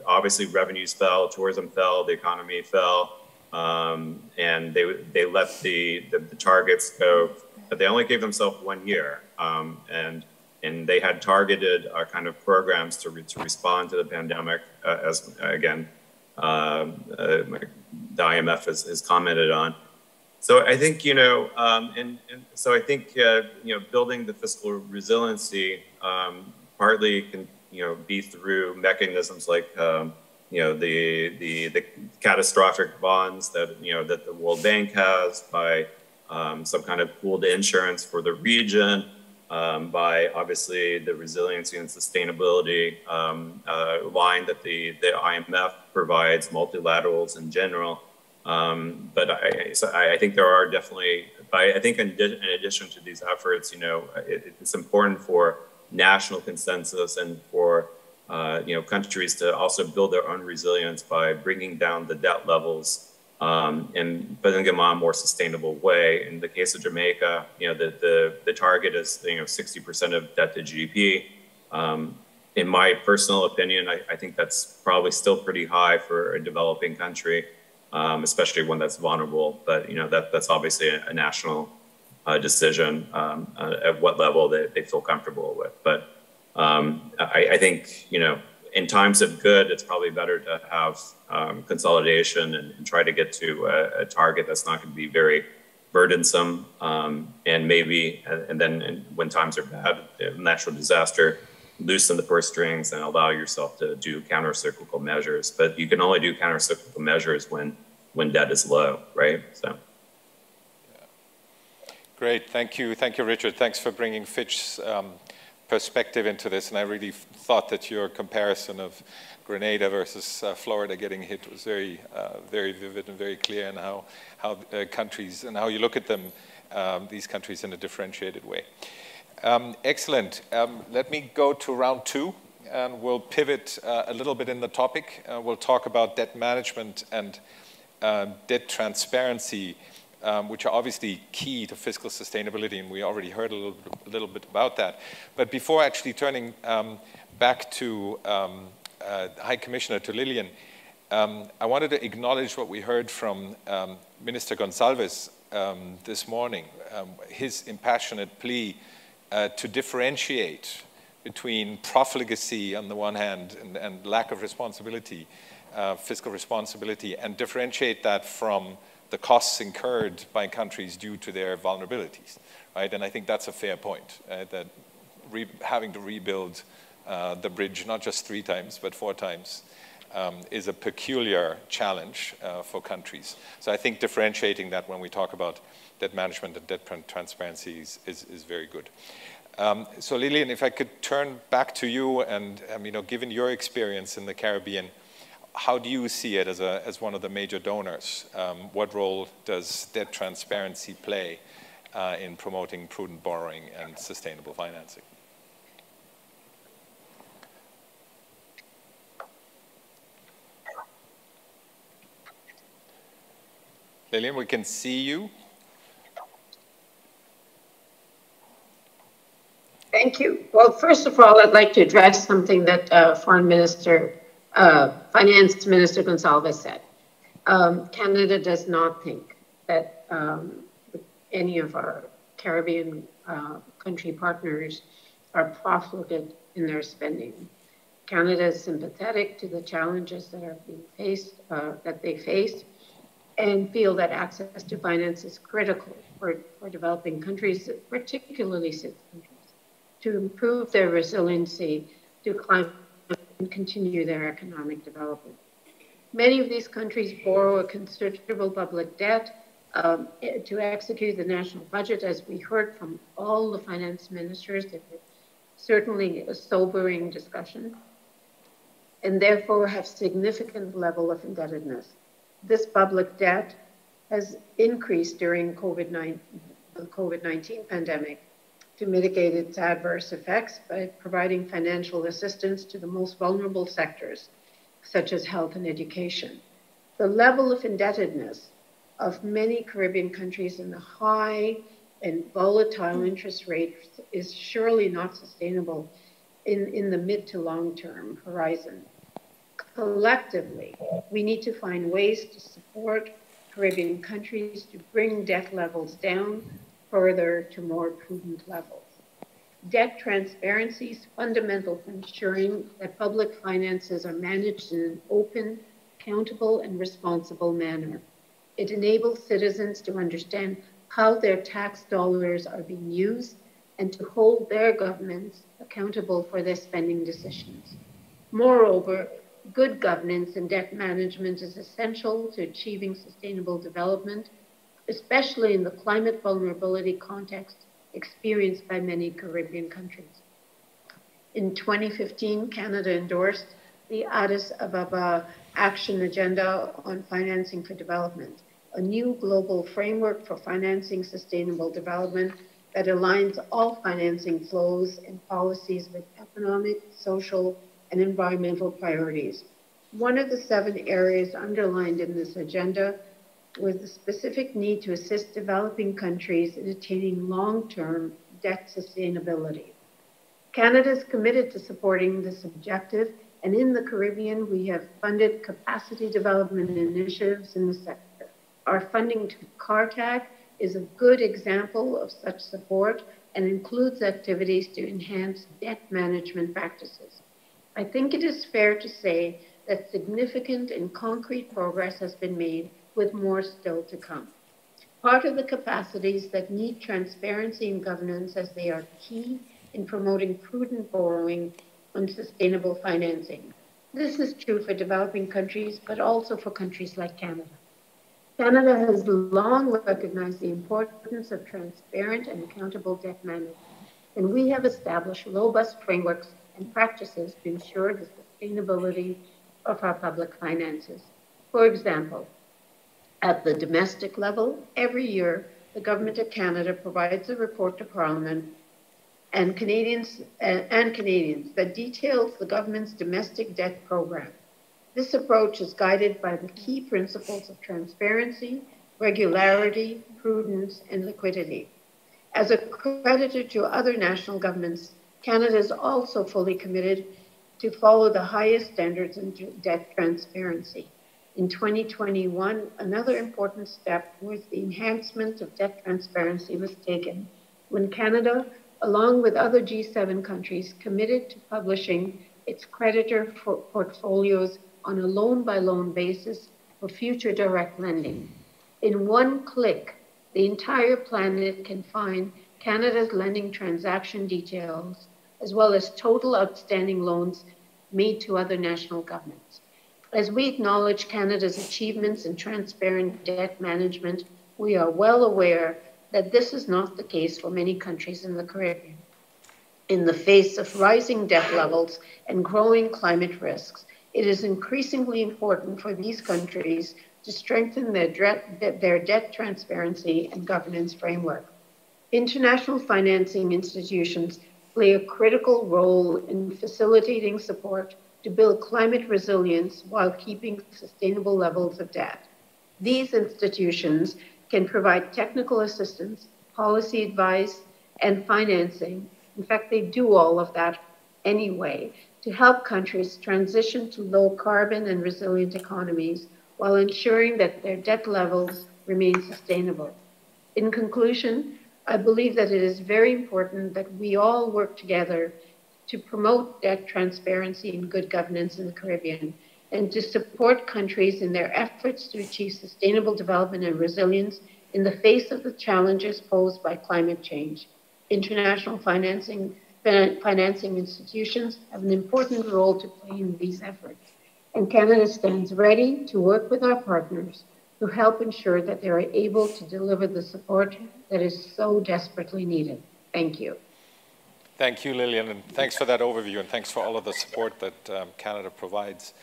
obviously revenues fell, tourism fell, the economy fell, and they let the targets go, but they only gave themselves 1 year, and they had targeted kind of programs to respond to the pandemic, as again the IMF has commented on. So I think so I think building the fiscal resiliency partly can be through mechanisms like the catastrophic bonds that that the World Bank has, by some kind of pooled insurance for the region, by obviously the resiliency and sustainability line that the IMF provides, multilaterals in general. But I think there are definitely, I think in addition to these efforts, it's important for national consensus and for countries to also build their own resilience by bringing down the debt levels and putting them on a more sustainable way. In the case of Jamaica, the target is 60% of debt to GDP. In my personal opinion, I think that's probably still pretty high for a developing country, especially one that's vulnerable. But that's obviously a national decision at what level they feel comfortable with. But I think in times of good, it's probably better to have consolidation and try to get to a target that's not going to be very burdensome, and maybe, and then when times are bad, natural disaster, loosen the purse strings and allow yourself to do counter-cyclical measures. But you can only do counter-cyclical measures when debt is low, right? So. Great, thank you, Richard. Thanks for bringing Fitch's perspective into this, and I really thought that your comparison of Grenada versus Florida getting hit was very vivid and very clear, in how countries and how you look at them, these countries, in a differentiated way. Excellent. Let me go to round two, and we'll pivot a little bit in the topic. We'll talk about debt management and debt transparency, which are obviously key to fiscal sustainability, and we already heard a little bit about that. But before actually turning back to High Commissioner, to Lillian, I wanted to acknowledge what we heard from Minister Gonsalves this morning, his impassionate plea to differentiate between profligacy on the one hand and lack of responsibility, fiscal responsibility, and differentiate that from the costs incurred by countries due to their vulnerabilities, right? And I think that's a fair point, that having to rebuild the bridge, not just 3 times, but 4 times, is a peculiar challenge for countries. So I think differentiating that when we talk about debt management and debt transparency is very good. So Lillian, if I could turn back to you, and given your experience in the Caribbean, how do you see it as one of the major donors? What role does debt transparency play in promoting prudent borrowing and sustainable financing? Lillian, we can see you. Thank you. Well, first of all, I'd like to address something that Finance Minister Gonsalves said. Canada does not think that any of our Caribbean country partners are profligate in their spending. Canada is sympathetic to the challenges that are being faced, that they face, and feel that access to finance is critical for developing countries, particularly SIDS countries, to improve their resiliency to climate and continue their economic development. Many of these countries borrow a considerable public debt to execute the national budget, as we heard from all the finance ministers. It was certainly a sobering discussion, and therefore have significant level of indebtedness. This public debt has increased during the COVID-19 pandemic to mitigate its adverse effects by providing financial assistance to the most vulnerable sectors, such as health and education. The level of indebtedness of many Caribbean countries and the high and volatile interest rates is surely not sustainable in the mid to long term horizon. Collectively, we need to find ways to support Caribbean countries to bring debt levels down further to more prudent levels. Debt transparency is fundamental for ensuring that public finances are managed in an open, accountable, and responsible manner. It enables citizens to understand how their tax dollars are being used and to hold their governments accountable for their spending decisions. Moreover, good governance and debt management is essential to achieving sustainable development, especially in the climate vulnerability context experienced by many Caribbean countries. In 2015, Canada endorsed the Addis Ababa Action Agenda on Financing for Development, a new global framework for financing sustainable development that aligns all financing flows and policies with economic, social, and environmental priorities. One of the 7 areas underlined in this agenda was the specific need to assist developing countries in attaining long-term debt sustainability. Canada is committed to supporting this objective, and in the Caribbean, we have funded capacity development initiatives in the sector. Our funding to CARTAC is a good example of such support and includes activities to enhance debt management practices. I think it is fair to say that significant and concrete progress has been made, with more still to come. Part of the capacities that need transparency and governance, as they are key in promoting prudent borrowing and sustainable financing. This is true for developing countries, but also for countries like Canada. Canada has long recognized the importance of transparent and accountable debt management, and we have established robust frameworks and practices to ensure the sustainability of our public finances. For example, at the domestic level, every year, the Government of Canada provides a report to Parliament and Canadians that details the government's domestic debt program. This approach is guided by the key principles of transparency, regularity, prudence, and liquidity. As a creditor to other national governments, Canada is also fully committed to follow the highest standards in debt transparency. In 2021, another important step towards the enhancement of debt transparency was taken when Canada, along with other G7 countries, committed to publishing its creditor portfolios on a loan-by-loan basis for future direct lending. In one click, the entire planet can find Canada's lending transaction details, as well as total outstanding loans made to other national governments. As we acknowledge Canada's achievements in transparent debt management, we are well aware that this is not the case for many countries in the Caribbean. In the face of rising debt levels and growing climate risks, it is increasingly important for these countries to strengthen their debt transparency and governance framework. International financing institutions play a critical role in facilitating support to build climate resilience while keeping sustainable levels of debt. These institutions can provide technical assistance, policy advice, and financing. In fact, they do all of that anyway to help countries transition to low carbon and resilient economies while ensuring that their debt levels remain sustainable. In conclusion, I believe that it is very important that we all work together to promote debt transparency and good governance in the Caribbean, and to support countries in their efforts to achieve sustainable development and resilience in the face of the challenges posed by climate change. International financing institutions have an important role to play in these efforts, and Canada stands ready to work with our partners to help ensure that they are able to deliver the support that is so desperately needed. Thank you. Thank you, Lillian, and thanks for that overview, and thanks for all of the support that Canada provides.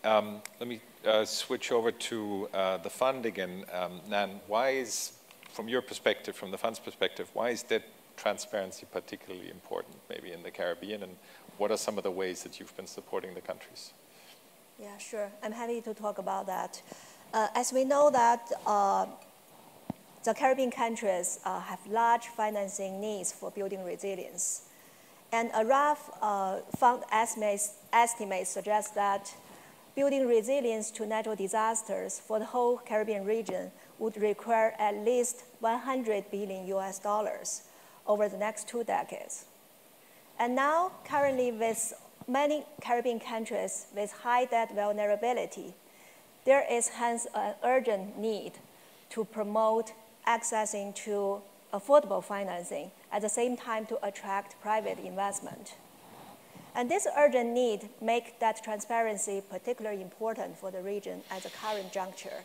Let me switch over to the fund again. Nan, why is, from your perspective, from the fund's perspective, why is debt transparency particularly important, maybe in the Caribbean, and what are some of the ways that you've been supporting the countries? Yeah, sure. I'm happy to talk about that. As we know that the Caribbean countries have large financing needs for building resilience. And a rough fund estimate suggests that building resilience to natural disasters for the whole Caribbean region would require at least $100 billion over the next 2 decades. And now, currently, with many Caribbean countries with high debt vulnerability, there is hence an urgent need to promote accessing to affordable financing, at the same time to attract private investment. And this urgent need makes debt transparency particularly important for the region at the current juncture.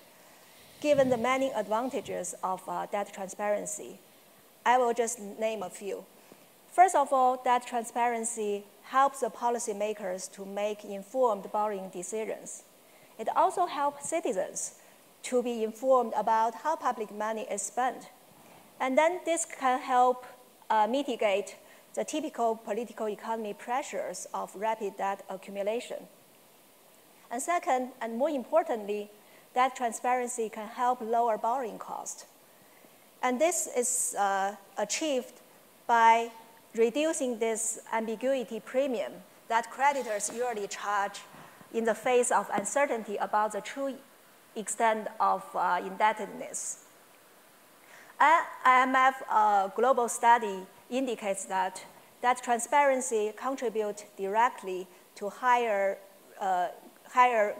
Given the many advantages of debt transparency, I will just name a few. First of all, debt transparency helps the policymakers to make informed borrowing decisions. It also helps citizens to be informed about how public money is spent. And then this can help mitigate the typical political economy pressures of rapid debt accumulation. And second, and more importantly, debt transparency can help lower borrowing costs. And this is achieved by reducing this ambiguity premium that creditors usually charge in the face of uncertainty about the true extent of indebtedness. IMF global study indicates that transparency contributes directly to higher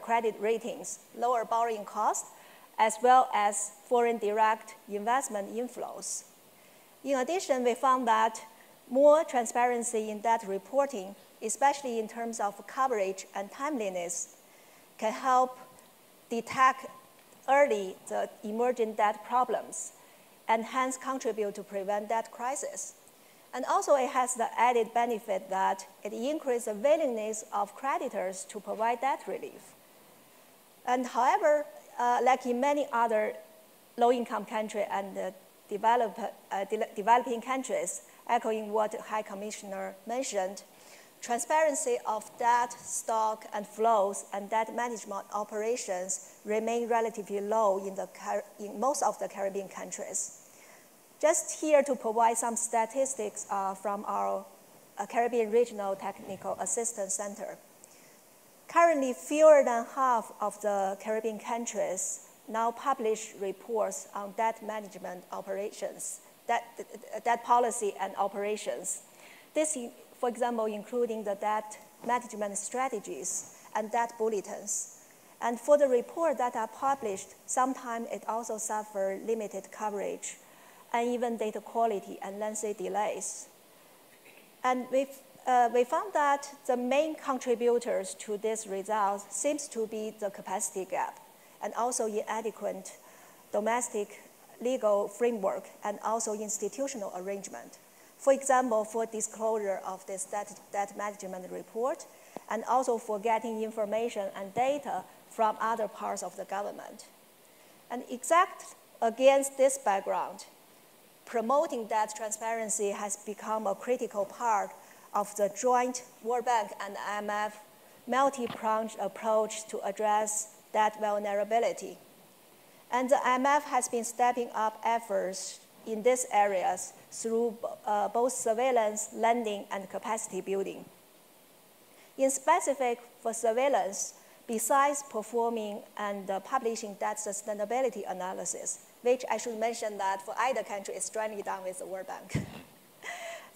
credit ratings, lower borrowing costs, as well as foreign direct investment inflows. In addition, we found that more transparency in debt reporting, especially in terms of coverage and timeliness, can help detect early the emerging debt problems and hence contribute to prevent debt crisis. And also it has the added benefit that it increases the willingness of creditors to provide debt relief. And however, like in many other low-income countries and developing countries, echoing what High Commissioner mentioned, transparency of debt, stock, and flows and debt management operations remain relatively low in most of the Caribbean countries. Just here to provide some statistics from our Caribbean Regional Technical Assistance Center. Currently, fewer than half of the Caribbean countries now publish reports on debt management operations, debt policy and operations. This, for example, including the debt management strategies and debt bulletins. And for the report that are published, sometimes it also suffers limited coverage, uneven data quality, and lengthy delays. And we found that the main contributors to this result seems to be the capacity gap and also inadequate domestic legal framework and also institutional arrangement. For example, for disclosure of this debt management report, and also for getting information and data from other parts of the government. And exact against this background, promoting debt transparency has become a critical part of the joint World Bank and IMF multi-pronged approach to address debt vulnerability. And the IMF has been stepping up efforts in these areas through both surveillance, lending, and capacity building. In specific, for surveillance, besides performing and publishing debt sustainability analysis, which I should mention that for either country is jointly done with the World Bank.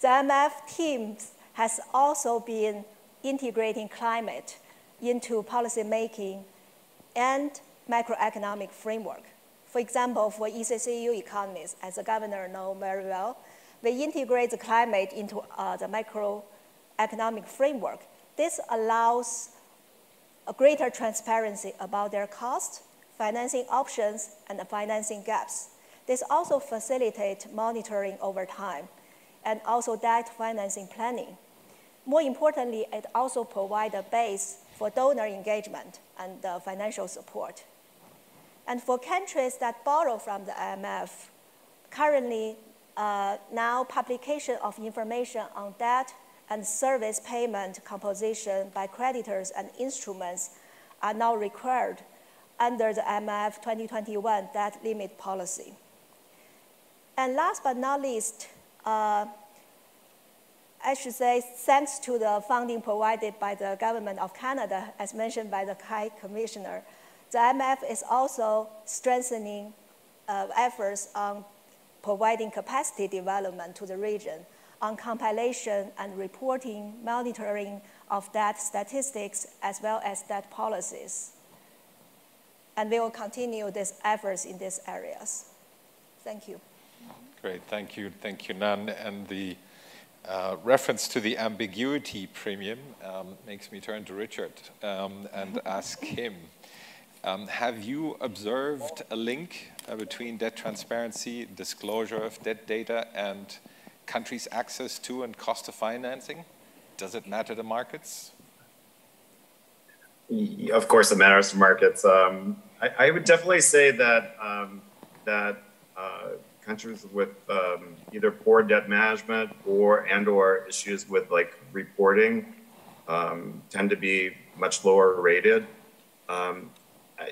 The IMF team has also been integrating climate into policy making and macroeconomic framework. For example, for ECCU economies, as the governor knows very well, we integrate the climate into the macroeconomic framework. This allows a greater transparency about their cost, financing options, and the financing gaps. This also facilitates monitoring over time and also debt financing planning. More importantly, it also provides a base for donor engagement and financial support. And for countries that borrow from the IMF, currently now publication of information on debt and service payment composition by creditors and instruments are now required under the IMF 2021 debt limit policy. And last but not least, I should say thanks to the funding provided by the government of Canada, as mentioned by the High Commissioner, the IMF is also strengthening efforts on providing capacity development to the region on compilation and reporting, monitoring of debt statistics, as well as debt policies. And we will continue these efforts in these areas. Thank you. Great, thank you, Nan. And the reference to the ambiguity premium makes me turn to Richard and ask him, have you observed a link between debt transparency, disclosure of debt data, and countries' access to and cost of financing? Does it matter to markets? Of course, it matters to markets. I would definitely say that countries with either poor debt management or issues with like reporting tend to be much lower rated.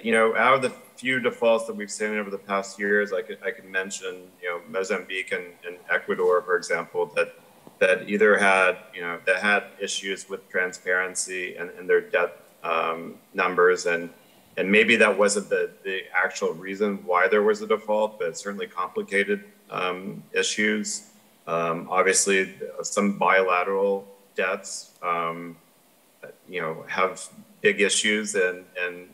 You know, out of the few defaults that we've seen over the past years, I could mention, you know, Mozambique and Ecuador, for example, that either had, you know, that had issues with transparency and their debt numbers, and maybe that wasn't the actual reason why there was a default, but it certainly complicated issues. Obviously, some bilateral debts, you know, have big issues in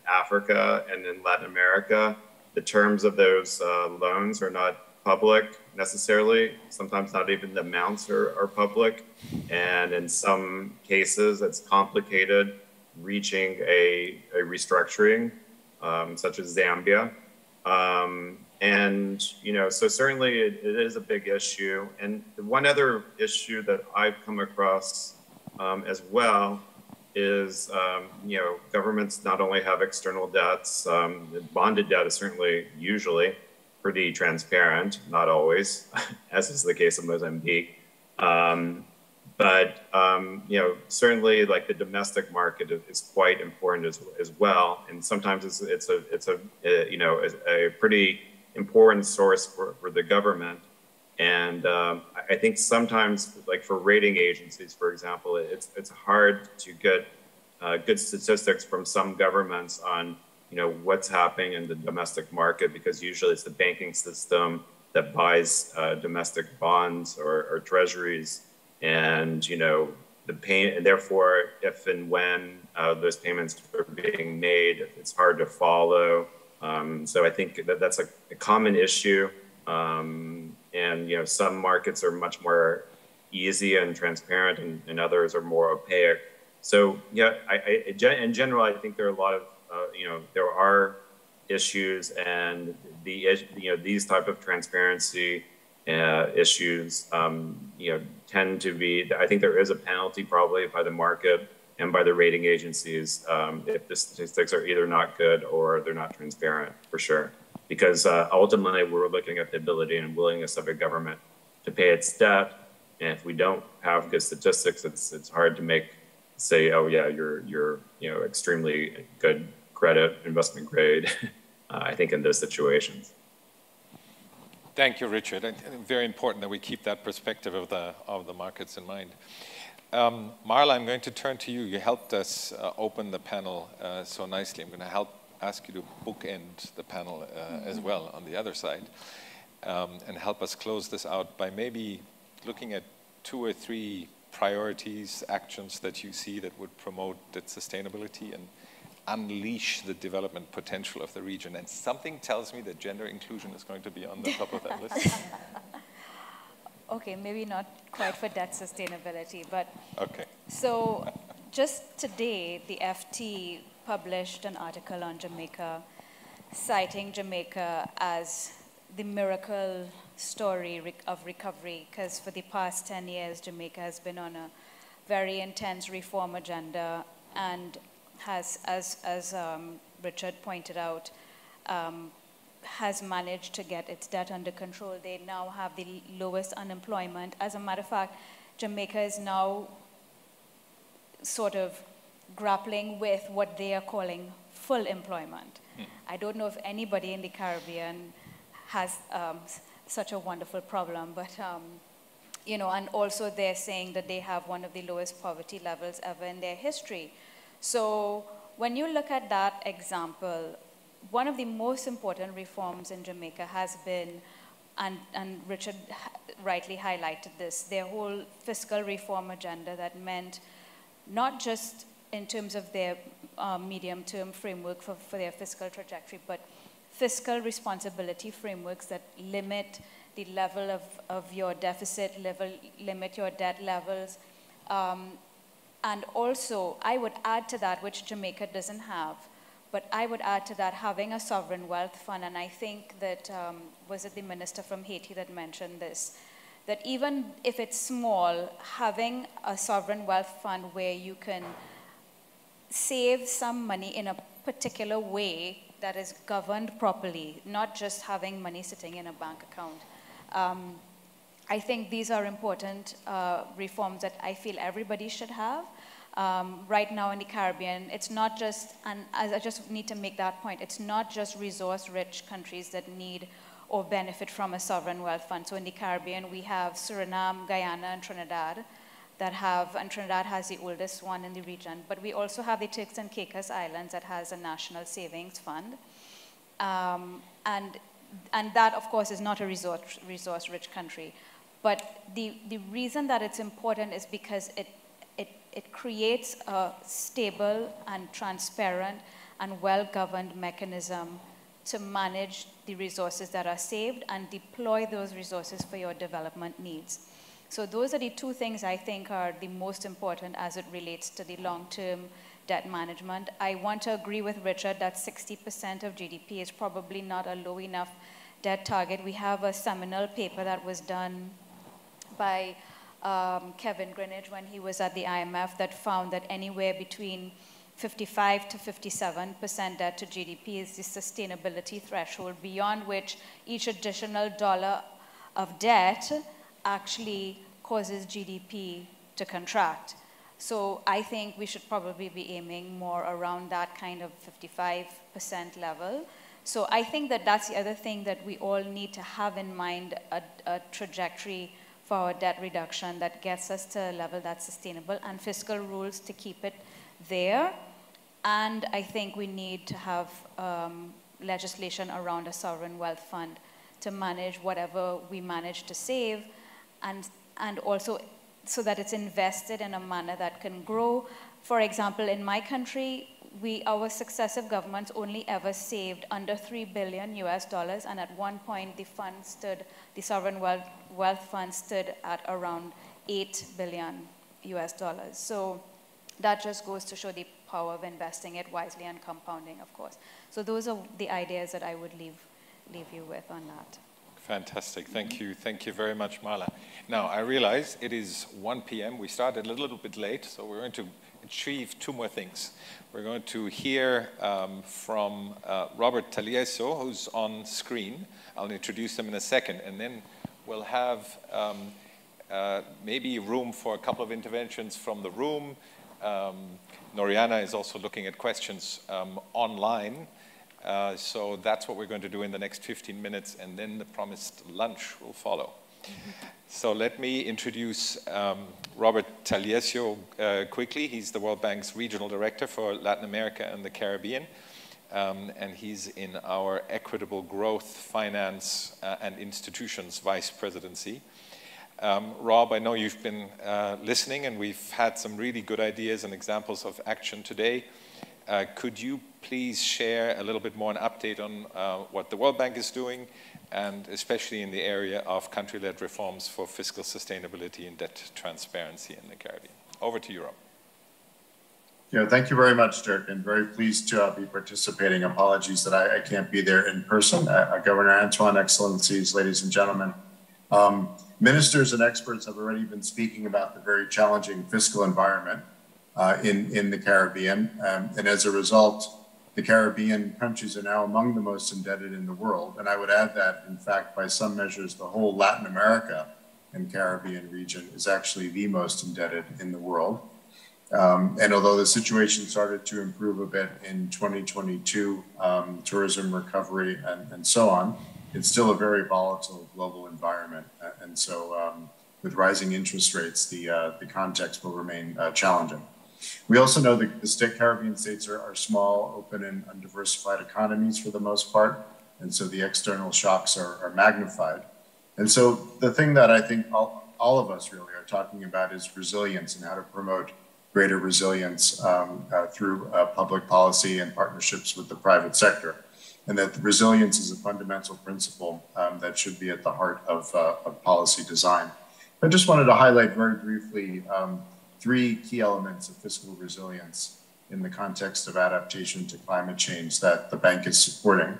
Africa and in Latin America. The terms of those loans are not public necessarily. Sometimes not even the amounts are public. And in some cases, it's complicated reaching a restructuring, such as Zambia. And, you know, so certainly it is a big issue. And one other issue that I've come across as well is, you know, governments not only have external debts, bonded debt is certainly usually pretty transparent, not always, as is the case of Mozambique. But, you know, certainly like the domestic market is quite important as well. And sometimes it's a you know, a pretty important source for the government. And I think sometimes, like for rating agencies, for example, it's hard to get good statistics from some governments on, you know, what's happening in the domestic market, because usually it's the banking system that buys domestic bonds or treasuries, and, you know, and therefore, if and when those payments are being made, it's hard to follow. So I think that's a common issue. And, you know, some markets are much more easy and transparent, and others are more opaque. So, yeah, in general, I think there are a lot of, you know, there are issues, and you know, these type of transparency issues, you know, tend to be, I think there is a penalty probably by the market and by the rating agencies if the statistics are either not good or they're not transparent, for sure. Because ultimately, we're looking at the ability and willingness of a government to pay its debt. And if we don't have good statistics, it's hard to say, oh yeah, you're you know, extremely good credit, investment grade. I think in those situations. Thank you, Richard. And very important that we keep that perspective of the markets in mind. Marla, I'm going to turn to you. You helped us open the panel so nicely. I'm going to ask you to bookend the panel as well on the other side, and help us close this out by maybe looking at 2 or 3 priorities, actions that you see that would promote that sustainability and unleash the development potential of the region. And something tells me that gender inclusion is going to be on the top of that list. Okay, maybe not quite for debt sustainability, but okay. So just today, the FT published an article on Jamaica, citing Jamaica as the miracle story of recovery, because for the past 10 years, Jamaica has been on a very intense reform agenda and has, as Richard pointed out, has managed to get its debt under control. They now have the lowest unemployment. As a matter of fact, Jamaica is now sort of grappling with what they are calling full employment. I don't know if anybody in the Caribbean has such a wonderful problem, but you know, and also they're saying that they have one of the lowest poverty levels ever in their history. So when you look at that example, one of the most important reforms in Jamaica has been, and Richard rightly highlighted this, their whole fiscal reform agenda that meant not just in terms of their medium-term framework for their fiscal trajectory, but fiscal responsibility frameworks that limit the level of your deficit, limit your debt levels. And also, I would add to that, which Jamaica doesn't have, but I would add to that having a sovereign wealth fund, and I think that, was it the minister from Haiti that mentioned this, that even if it's small, having a sovereign wealth fund where you can save some money in a particular way that is governed properly, not just having money sitting in a bank account. I think these are important reforms that I feel everybody should have. Right now in the Caribbean, it's not just, and I just need to make that point, it's not just resource-rich countries that need or benefit from a sovereign wealth fund. So in the Caribbean, we have Suriname, Guyana, and Trinidad that have, and Trinidad has the oldest one in the region, but we also have the Turks and Caicos Islands that has a national savings fund. And that, of course, is not a resource-rich country. But the reason that it's important is because it creates a stable and transparent and well-governed mechanism to manage the resources that are saved and deploy those resources for your development needs. So those are the 2 things I think are the most important as it relates to the long-term debt management. I want to agree with Richard that 60% of GDP is probably not a low enough debt target. We have a seminal paper that was done by Kevin Greenidge when he was at the IMF that found that anywhere between 55 to 57% debt to GDP is the sustainability threshold, beyond which each additional dollar of debt actually causes GDP to contract. So I think we should probably be aiming more around that kind of 55% level. So I think that that's the other thing that we all need to have in mind, a trajectory for our debt reduction that gets us to a level that's sustainable, and fiscal rules to keep it there. And I think we need to have legislation around a sovereign wealth fund to manage whatever we manage to save, and also so that it's invested in a manner that can grow. For example, in my country, our successive governments only ever saved under $3 billion US, and at one point the sovereign wealth fund stood at around $8 billion US. So that just goes to show the power of investing it wisely and compounding, of course. So those are the ideas that I would leave you with on that. Fantastic. Thank you. Thank you very much, Marla. Now, I realize it is 1 p.m. We started a little bit late, so we're going to achieve 2 more things. We're going to hear from Robert Talieso, who's on screen. I'll introduce him in a second, and then we'll have maybe room for a couple of interventions from the room. Noriana is also looking at questions online. So that's what we're going to do in the next 15 minutes, and then the promised lunch will follow. So let me introduce Robert Talieso quickly. He's the World Bank's Regional Director for Latin America and the Caribbean. and he's in our Equitable Growth, Finance, and Institutions Vice Presidency. Rob, I know you've been listening, and we've had some really good ideas and examples of action today. Could you please share a little bit more an update on what the World Bank is doing, and especially in the area of country-led reforms for fiscal sustainability and debt transparency in the Caribbean? Over to you, Rob. Yeah, thank you very much, Dirk, and very pleased to be participating. Apologies that I can't be there in person. Governor Antoine, Excellencies, ladies and gentlemen. Ministers and experts have already been speaking about the very challenging fiscal environment in the Caribbean. And as a result, the Caribbean countries are now among the most indebted in the world. And I would add that, in fact, by some measures, the whole Latin America and Caribbean region is actually the most indebted in the world. And although the situation started to improve a bit in 2022, tourism recovery and so on, it's still a very volatile global environment. And so with rising interest rates, the context will remain challenging. We also know that the Caribbean states are small, open, and undiversified economies for the most part. And so the external shocks are magnified. And so the thing that I think all of us really are talking about is resilience and how to promote greater resilience through public policy and partnerships with the private sector. And that resilience is a fundamental principle that should be at the heart of policy design. I just wanted to highlight very briefly three key elements of fiscal resilience in the context of adaptation to climate change that the bank is supporting.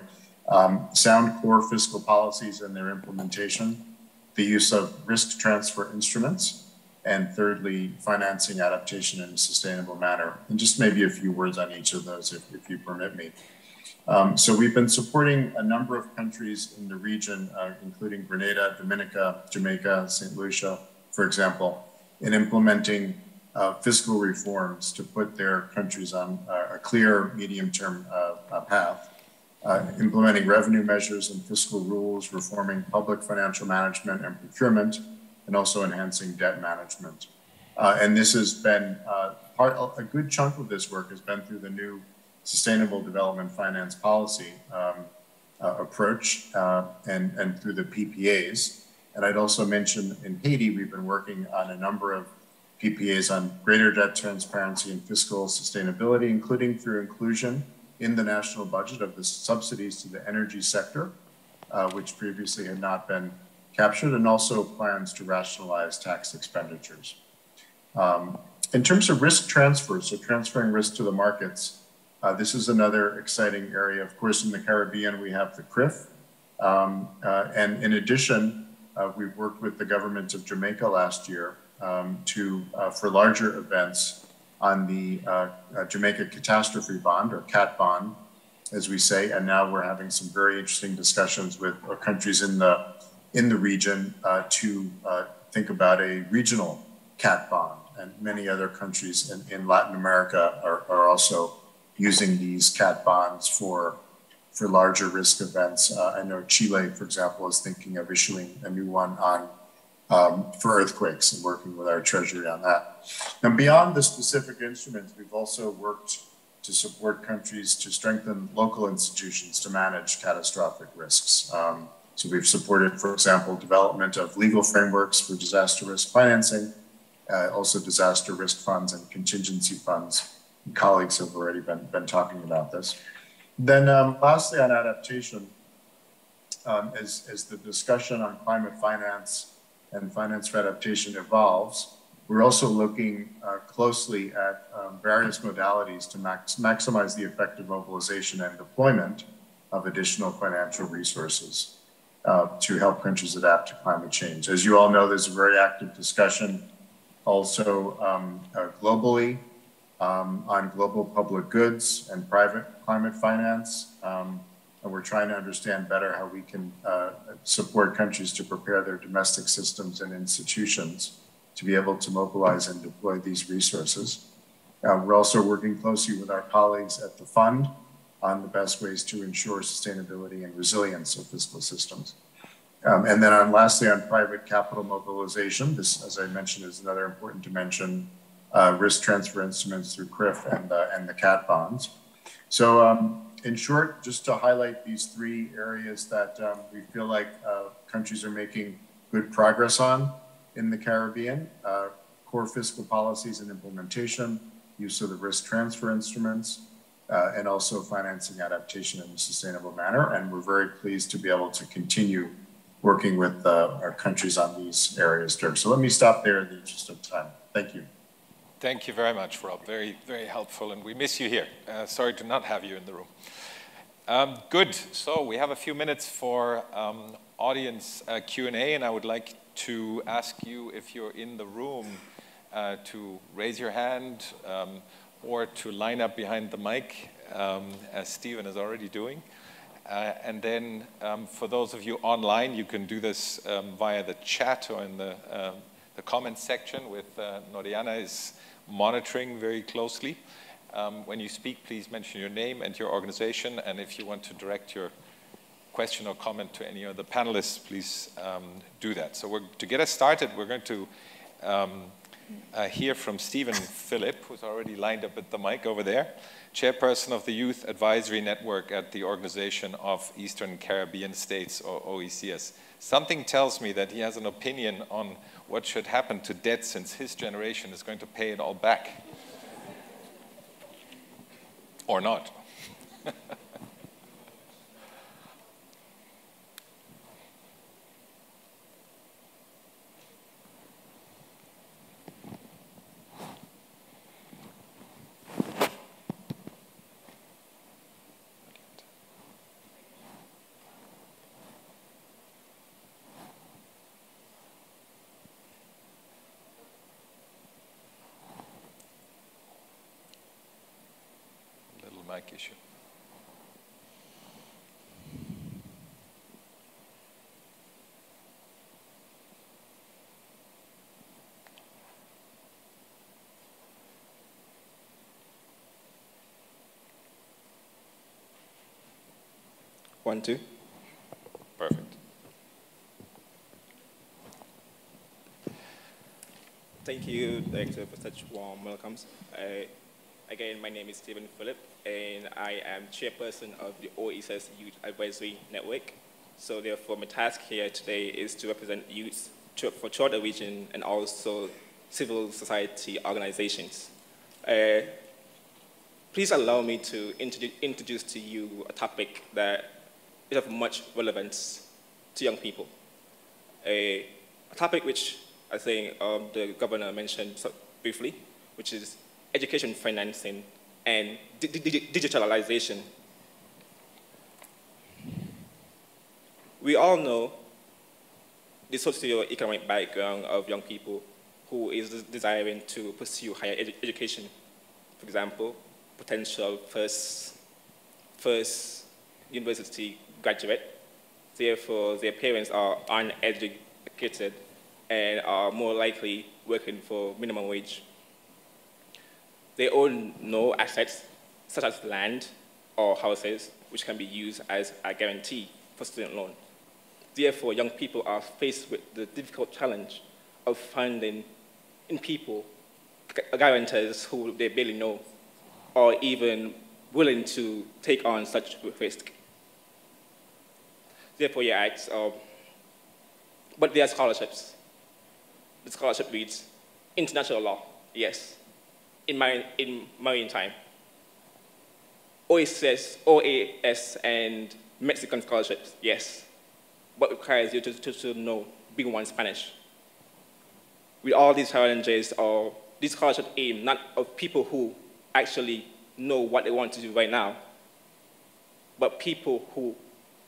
Sound core fiscal policies and their implementation, the use of risk transfer instruments, and thirdly, financing adaptation in a sustainable manner. And just maybe a few words on each of those, if you permit me. So we've been supporting a number of countries in the region, including Grenada, Dominica, Jamaica, St. Lucia, for example, in implementing fiscal reforms to put their countries on a clear medium-term path, implementing revenue measures and fiscal rules, reforming public financial management and procurement, and also enhancing debt management. And this has been a good chunk of this work has been through the new Sustainable Development Finance Policy approach and through the PPAs. And I'd also mention in Haiti, we've been working on a number of PPAs on greater debt transparency and fiscal sustainability, including through inclusion in the national budget of the subsidies to the energy sector, which previously had not been captured, and also plans to rationalize tax expenditures. In terms of risk transfer, so transferring risk to the markets, this is another exciting area. Of course, in the Caribbean, we have the CRIF. And in addition, we've worked with the government of Jamaica last year for larger events on the Jamaica Catastrophe Bond, or CAT bond, as we say. And now we're having some very interesting discussions with countries in the region to think about a regional CAT bond. And many other countries in Latin America are also using these CAT bonds for larger risk events. I know Chile, for example, is thinking of issuing a new one for earthquakes and working with our Treasury on that. And beyond the specific instruments, we've also worked to support countries to strengthen local institutions to manage catastrophic risks. So we've supported, for example, development of legal frameworks for disaster risk financing, also disaster risk funds and contingency funds. And colleagues have already been talking about this. Then lastly, on adaptation, as the discussion on climate finance and finance for adaptation evolves, we're also looking closely at various modalities to maximize the effective mobilization and deployment of additional financial resources to help countries adapt to climate change. As you all know, there's a very active discussion also globally on global public goods and private climate finance. And we're trying to understand better how we can support countries to prepare their domestic systems and institutions to be able to mobilize and deploy these resources. We're also working closely with our colleagues at the fund on the best ways to ensure sustainability and resilience of fiscal systems. And then lastly, on private capital mobilization, this, as I mentioned, is another important dimension, risk transfer instruments through CRIF and the CAT bonds. So In short, just to highlight these three areas that we feel like countries are making good progress on in the Caribbean: core fiscal policies and implementation, use of the risk transfer instruments, and also financing adaptation in a sustainable manner. And we're very pleased to be able to continue working with our countries on these areas, Dirk. So let me stop there in the interest of time. Thank you. Thank you very much, Rob. Very, very helpful, and we miss you here. Sorry to not have you in the room. Good. So we have a few minutes for audience Q&A, and I would like to ask you, if you're in the room, to raise your hand or to line up behind the mic, as Stephen is already doing. And then for those of you online, you can do this via the chat or in the comments section with Noriana is monitoring very closely. When you speak, please mention your name and your organization, and if you want to direct your question or comment to any of the panelists, please do that. So to get us started, we're going to hear from Stephen Phillip, who's already lined up at the mic over there, chairperson of the Youth Advisory Network at the Organization of Eastern Caribbean States, or OECS. Something tells me that he has an opinion on what should happen to debt, since his generation is going to pay it all back. Or not. Mic issue. One, two. Perfect. Thank you, Director, for such warm welcomes. Again, my name is Stephen Phillip, and I am chairperson of the OECS Youth Advisory Network. So therefore, my task here today is to represent youths throughout the region and also civil society organizations. Please allow me to introduce to you a topic that is of much relevance to young people. A topic which I think the governor mentioned briefly, which is education financing and digitalization. We all know the socio-economic background of young people who is desiring to pursue higher education. For example, potential first university graduate. Therefore, their parents are uneducated and are more likely working for minimum wage. They own no assets, such as land or houses, which can be used as a guarantee for student loan. Therefore, young people are faced with the difficult challenge of finding in people guarantors who they barely know, or even willing to take on such risk. Therefore, you ask, but there are scholarships. The scholarship reads, international law, yes. In marine time, OAS and Mexican scholarships, yes, but requires you to know B1 Spanish. With all these challenges, these scholarships aim not of people who actually know what they want to do right now, but people who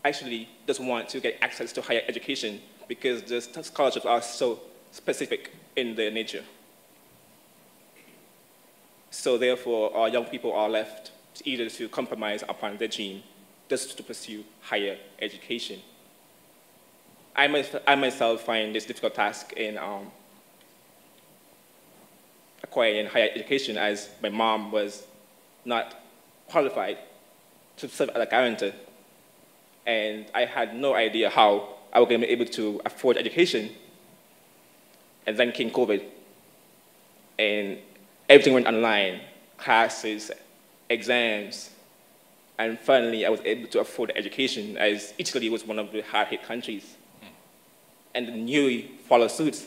actually just want to get access to higher education because the scholarships are so specific in their nature. So therefore, our young people are left either to compromise upon their dream just to pursue higher education. I myself find this difficult task in acquiring higher education, as my mom was not qualified to serve as a guarantor. And I had no idea how I was going to be able to afford education. And then came COVID. And everything went online, classes, exams, And finally, I was able to afford education, as Italy was one of the hard-hit countries. And the new followed suit.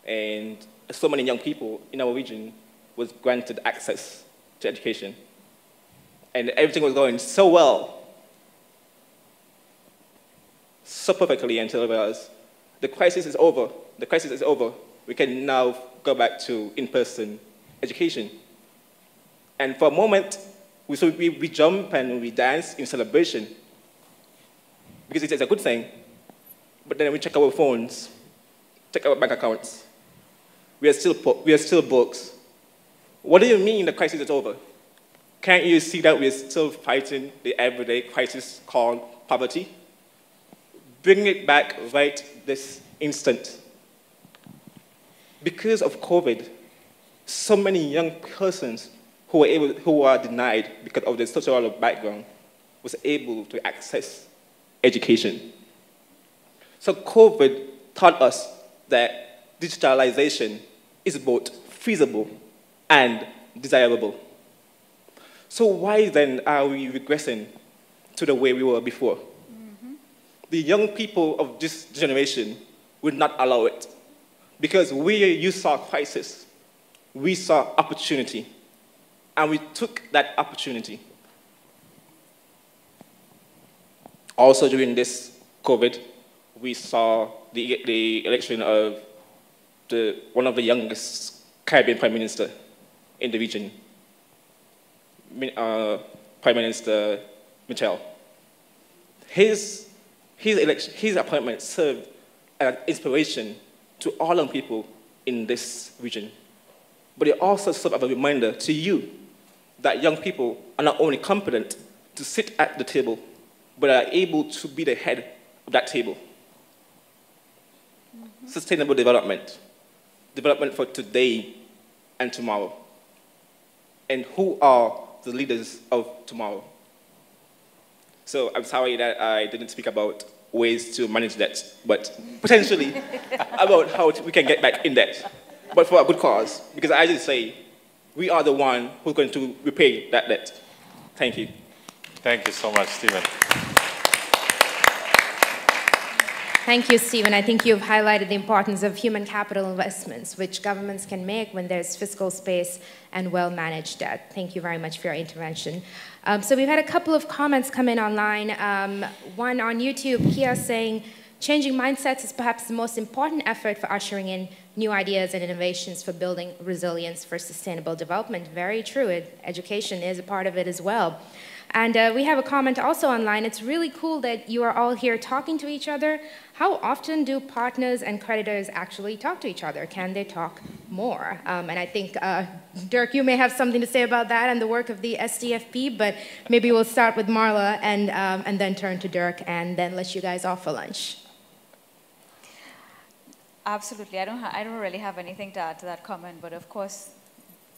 And so many young people in our region was granted access to education. And everything was going so well, so perfectly until it was, the crisis is over. The crisis is over. We can now go back to in-person education. And for a moment, we jump and we dance in celebration because it is a good thing. But then we check our phones, check our bank accounts. We are still broke. What do you mean the crisis is over? Can't you see that we're still fighting the everyday crisis called poverty? Bring it back right this instant. Because of COVID, so many young persons who are denied because of their social background was able to access education. So COVID taught us that digitalization is both feasible and desirable. So why then are we regressing to the way we were before? Mm-hmm. The young people of this generation would not allow it because you saw crisis, we saw opportunity, and we took that opportunity. Also during this COVID, we saw the election of one of the youngest Caribbean Prime Minister in the region, Prime Minister Michel. His appointment served as an inspiration to all young people in this region. But it also served as a reminder to you that young people are not only competent to sit at the table, but are able to be the head of that table. Mm-hmm. Sustainable development for today and tomorrow. And who are the leaders of tomorrow? So I'm sorry that I didn't speak about ways to manage debt, but potentially about how we can get back in debt, but for a good cause, because I just say we are the one who's going to repay that debt. Thank you. Thank you so much, Stephen. Thank you, Stephen. I think you've highlighted the importance of human capital investments, which governments can make when there's fiscal space and well-managed debt. Thank you very much for your intervention. So we've had a couple of comments come in online. One on YouTube, Kia saying, changing mindsets is perhaps the most important effort for ushering in new ideas and innovations for building resilience for sustainable development. Very true. Education is a part of it as well. And we have a comment also online. It's really cool that you are all here talking to each other. How often do partners and creditors actually talk to each other? Can they talk more? And I think, Dirk, you may have something to say about that and the work of the SDFP, but maybe we'll start with Marla and then turn to Dirk and then let you guys off for lunch. Absolutely. I don't really have anything to add to that comment, but of course,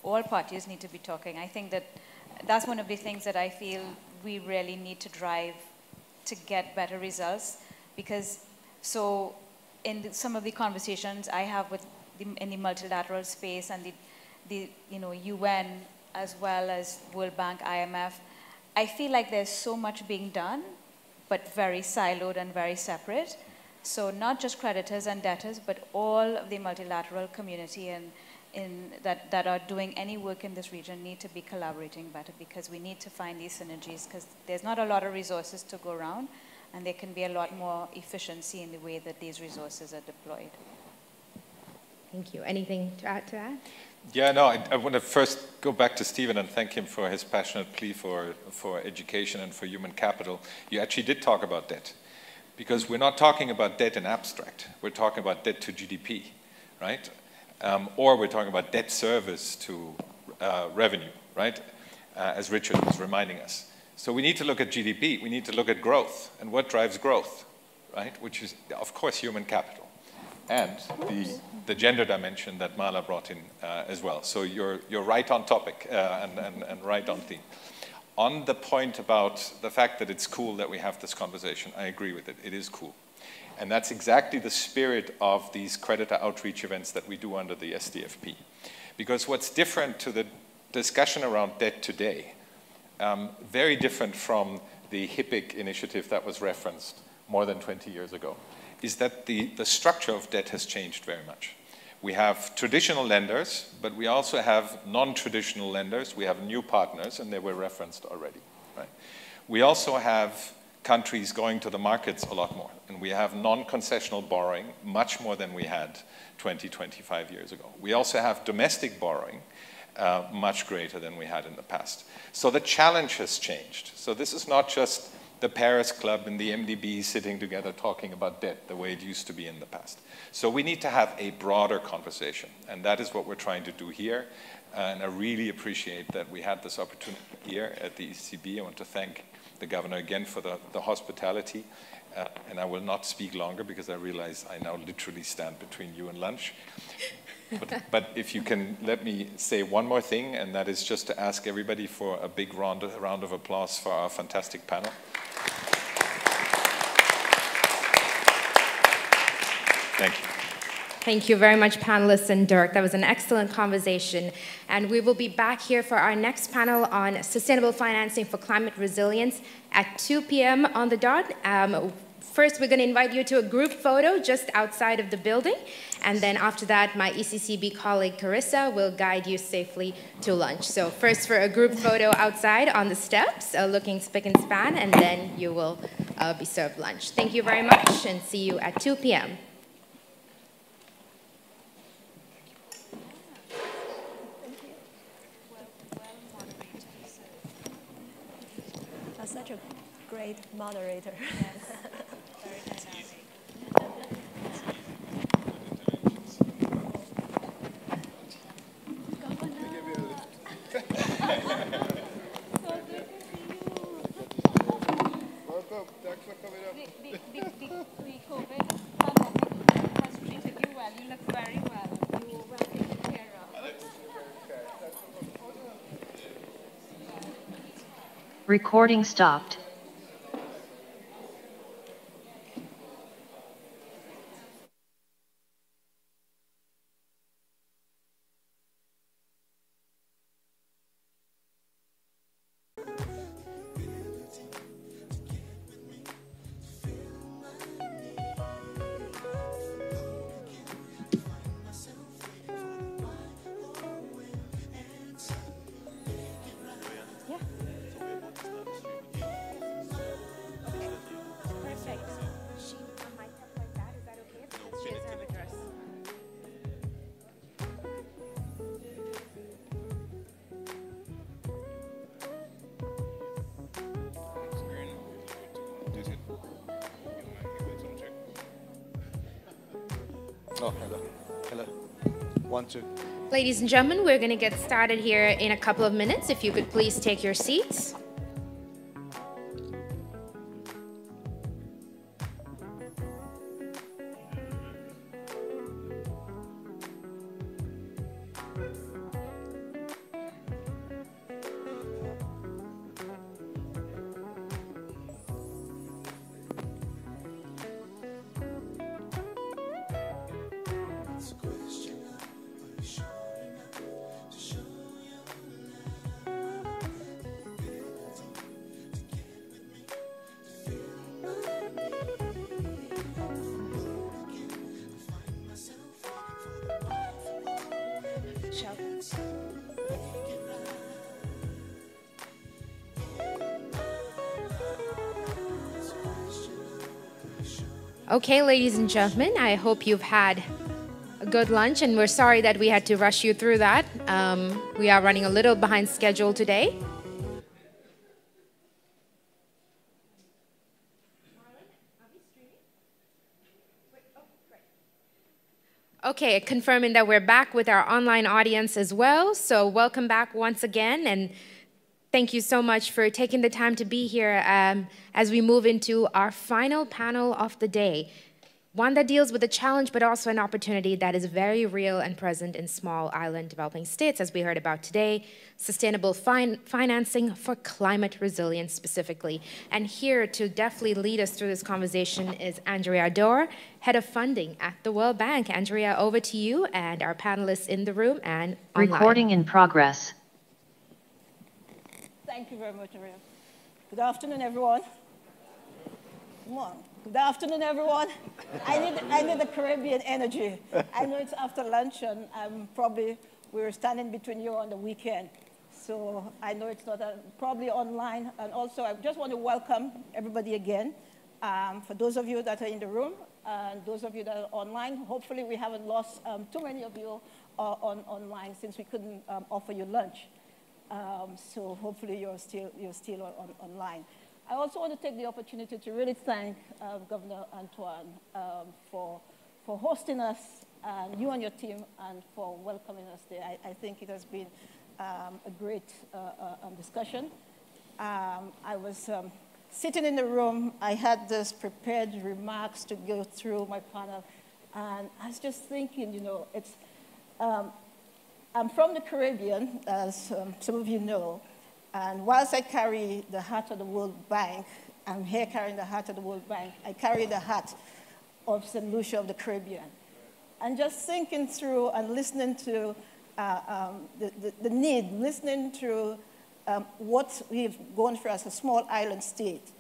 all parties need to be talking. I think that that's one of the things that I feel we really need to drive to get better results, because so in some of the conversations I have with in the multilateral space and the UN as well as World Bank, IMF, I feel like there's so much being done, but very siloed and very separate. So not just creditors and debtors, but all of the multilateral community and that are doing any work in this region need to be collaborating better, because we need to find these synergies, because there's not a lot of resources to go around, and there can be a lot more efficiency in the way that these resources are deployed. Thank you. Anything to add to that? Yeah, no, I want to first go back to Stephen and thank him for his passionate plea for education and for human capital. You actually did talk about debt, because we're not talking about debt in abstract. We're talking about debt to GDP, right? Or we're talking about debt service to revenue, right? As Richard was reminding us. So we need to look at GDP. We need to look at growth and what drives growth, right? Which is, of course, human capital and the gender dimension that Marla brought in as well. So you're right on topic and right on theme. On the point about the fact that it's cool that we have this conversation, I agree with it. It is cool. And that's exactly the spirit of these creditor outreach events that we do under the SDFP. Because what's different to the discussion around debt today, very different from the HIPIC initiative that was referenced more than 20 years ago, is that the structure of debt has changed very much. We have traditional lenders, but we also have non-traditional lenders. We have new partners, and they were referenced already. Right? We also have countries going to the markets a lot more, and we have non-concessional borrowing much more than we had 20, 25 years ago. We also have domestic borrowing much greater than we had in the past. So the challenge has changed. So this is not just the Paris Club and the MDB sitting together talking about debt the way it used to be in the past. So we need to have a broader conversation, and that is what we're trying to do here. And I really appreciate that we had this opportunity here at the ECCB. I want to thank the governor again for the hospitality. And I will not speak longer because I realize I now literally stand between you and lunch. But if you can let me say one more thing, and that is just to ask everybody for a big round of applause for our fantastic panel. Thank you. Thank you very much, panelists and Dirk. That was an excellent conversation. And we will be back here for our next panel on sustainable financing for climate resilience at 2 p.m. on the dot. First, we're going to invite you to a group photo just outside of the building. And then after that, my ECCB colleague, Carissa, will guide you safely to lunch. So first for a group photo outside on the steps, looking spick and span, and then you will be served lunch. Thank you very much, and see you at 2 p.m. That's such a great moderator. Recording stopped. Oh, hello. Hello. 1, 2. Ladies and gentlemen, we're going to get started here in a couple of minutes. If you could please take your seats. Okay, ladies and gentlemen, I hope you've had a good lunch, and we're sorry that we had to rush you through that. We are running a little behind schedule today. Okay, confirming that we're back with our online audience as well. So welcome back once again, and thank you so much for taking the time to be here as we move into our final panel of the day. One that deals with a challenge, but also an opportunity that is very real and present in small island developing states, as we heard about today, sustainable financing for climate resilience specifically. And here to definitely lead us through this conversation is Andrea Dorr, Head of Funding at the World Bank. Andrea, over to you and our panelists in the room and online. Recording in progress. Thank you very much, Maria. Good afternoon, everyone. Come on. Good afternoon, everyone. I need the Caribbean energy. I know it's after lunch, and we're standing between you on the weekend. So I know it's not probably online. And also, I just want to welcome everybody again. For those of you that are in the room, and those of you that are online, hopefully we haven't lost too many of you online since we couldn't offer you lunch. So hopefully you're still online. I also want to take the opportunity to really thank Governor Antoine for hosting us, and you and your team, and for welcoming us there. I think it has been a great discussion. I was sitting in the room. I had this prepared remarks to go through my panel, and I was just thinking, you know, it's. I'm from the Caribbean, as some of you know, and whilst I carry the hat of the World Bank, I'm here carrying the hat of the World Bank, I carry the hat of St. Lucia of the Caribbean. And just thinking through and listening to the need, listening to what we've gone through as a small island state.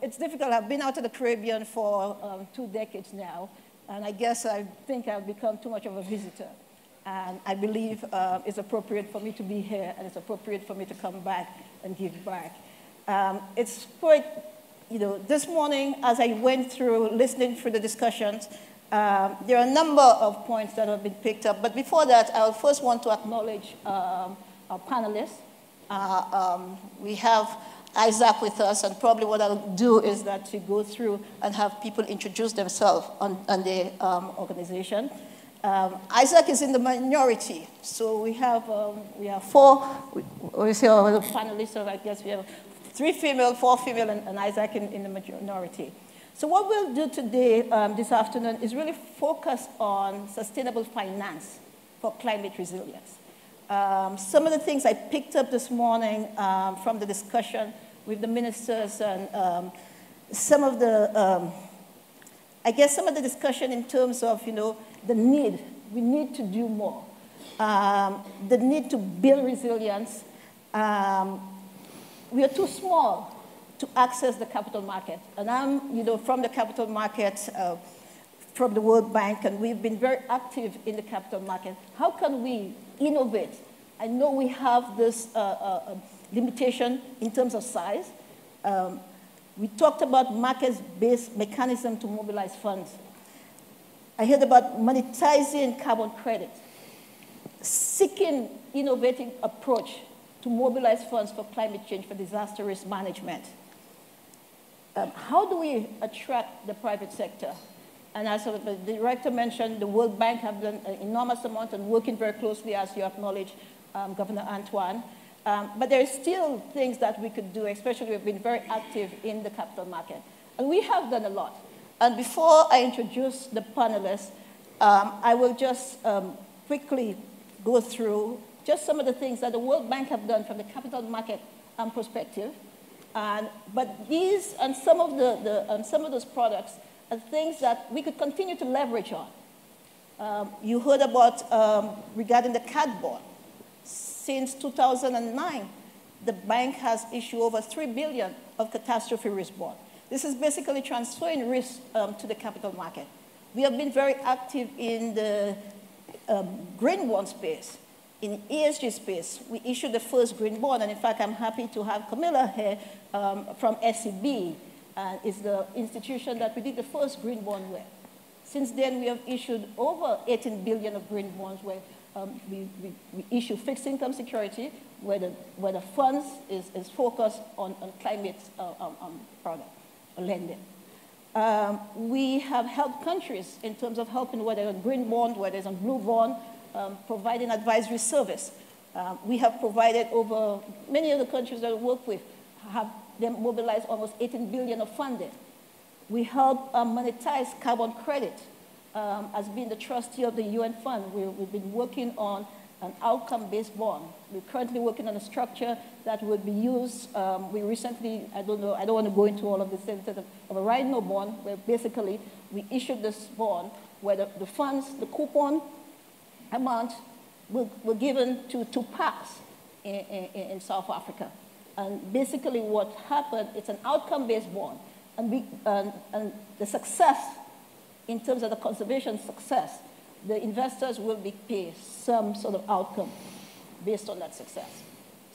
It's difficult. I've been out of the Caribbean for 2 decades now, and I guess I think I've become too much of a visitor. And I believe it's appropriate for me to be here, and it's appropriate for me to come back and give back. It's quite, you know, this morning as I went through listening through the discussions, there are a number of points that have been picked up. But before that, I first want to acknowledge our panelists. We have Isaac with us, and probably what I'll do is that to go through and have people introduce themselves on the organization. Isaac is in the minority, so we have 4. We see our panelists, so I guess we have 3 female, 4 female, and Isaac in the minority. So what we'll do today, this afternoon, is really focus on sustainable finance for climate resilience. Some of the things I picked up this morning from the discussion with the ministers, and some of the, I guess some of the discussion in terms of, you know, the need, we need to do more. The need to build resilience. We are too small to access the capital market. And I'm, you know, from the capital market, from the World Bank, and we've been very active in the capital market. How can we innovate? I know we have this limitation in terms of size. We talked about market-based mechanism to mobilize funds. I heard about monetizing carbon credit, seeking innovative approach to mobilize funds for climate change, for disaster risk management. How do we attract the private sector? And as the director mentioned, the World Bank have done an enormous amount and working very closely, as you acknowledge, Governor Antoine. But there are still things that we could do, especially we've been very active in the capital market. And we have done a lot. And before I introduce the panelists, I will just quickly go through just some of the things that the World Bank have done from the capital market perspective. But these and some of those products are things that we could continue to leverage on. You heard about regarding the CAD bond. Since 2009, the bank has issued over $3 billion of catastrophe risk bond. This is basically transferring risk to the capital market. We have been very active in the green bond space, in ESG space. We issued the first green bond, and in fact, I'm happy to have Camillo here from SCB. It's the institution that we did the first green bond with. Since then, we have issued over 18 billion of green bonds where we issue fixed income security, where the funds is focused on climate product. Lending. We have helped countries in terms of helping whether on green bond, whether it's on blue bond, providing advisory service. We have provided over many of the countries that we work with, have them mobilized almost 18 billion of funding. We help monetize carbon credit as being the trustee of the UN fund. We've been working on an outcome-based bond. We're currently working on a structure that would be used. We recently, I don't want to go into all of this, of a rhino bond, where basically we issued this bond where the funds, the coupon amount were given to PACs in South Africa. And basically what happened, it's an outcome-based bond. And the success, in terms of the conservation success, the investors will be paid some sort of outcome based on that success.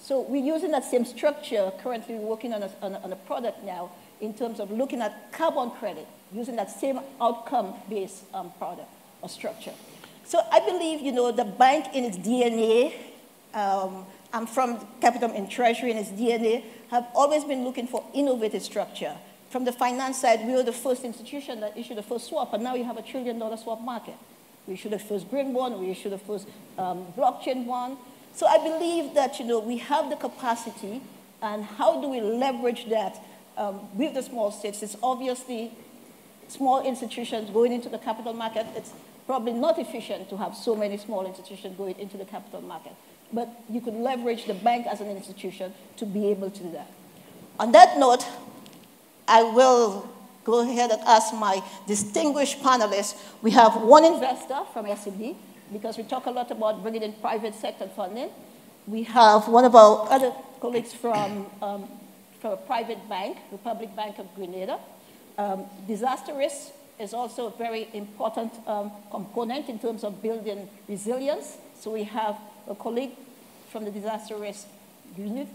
So we're using that same structure, currently working on a product now in terms of looking at carbon credit, using that same outcome-based product or structure. So I believe, the bank in its DNA, I'm from Capital and Treasury in its DNA, have always been looking for innovative structure. From the finance side, we were the first institution that issued the first swap, and now you have $1 trillion swap market. We issued the first green bond, we issued the first blockchain bond. So I believe that, we have the capacity, and how do we leverage that with the small states? It's obviously small institutions going into the capital market. It's probably not efficient to have so many small institutions going into the capital market. But you could leverage the bank as an institution to be able to do that. On that note, I will go ahead and ask my distinguished panelists. We have one investor from ECCB, because we talk a lot about bringing in private sector funding. We have one of our other colleagues from a private bank, Republic Bank of Grenada. Disaster risk is also a very important component in terms of building resilience. So we have a colleague from the disaster risk unit.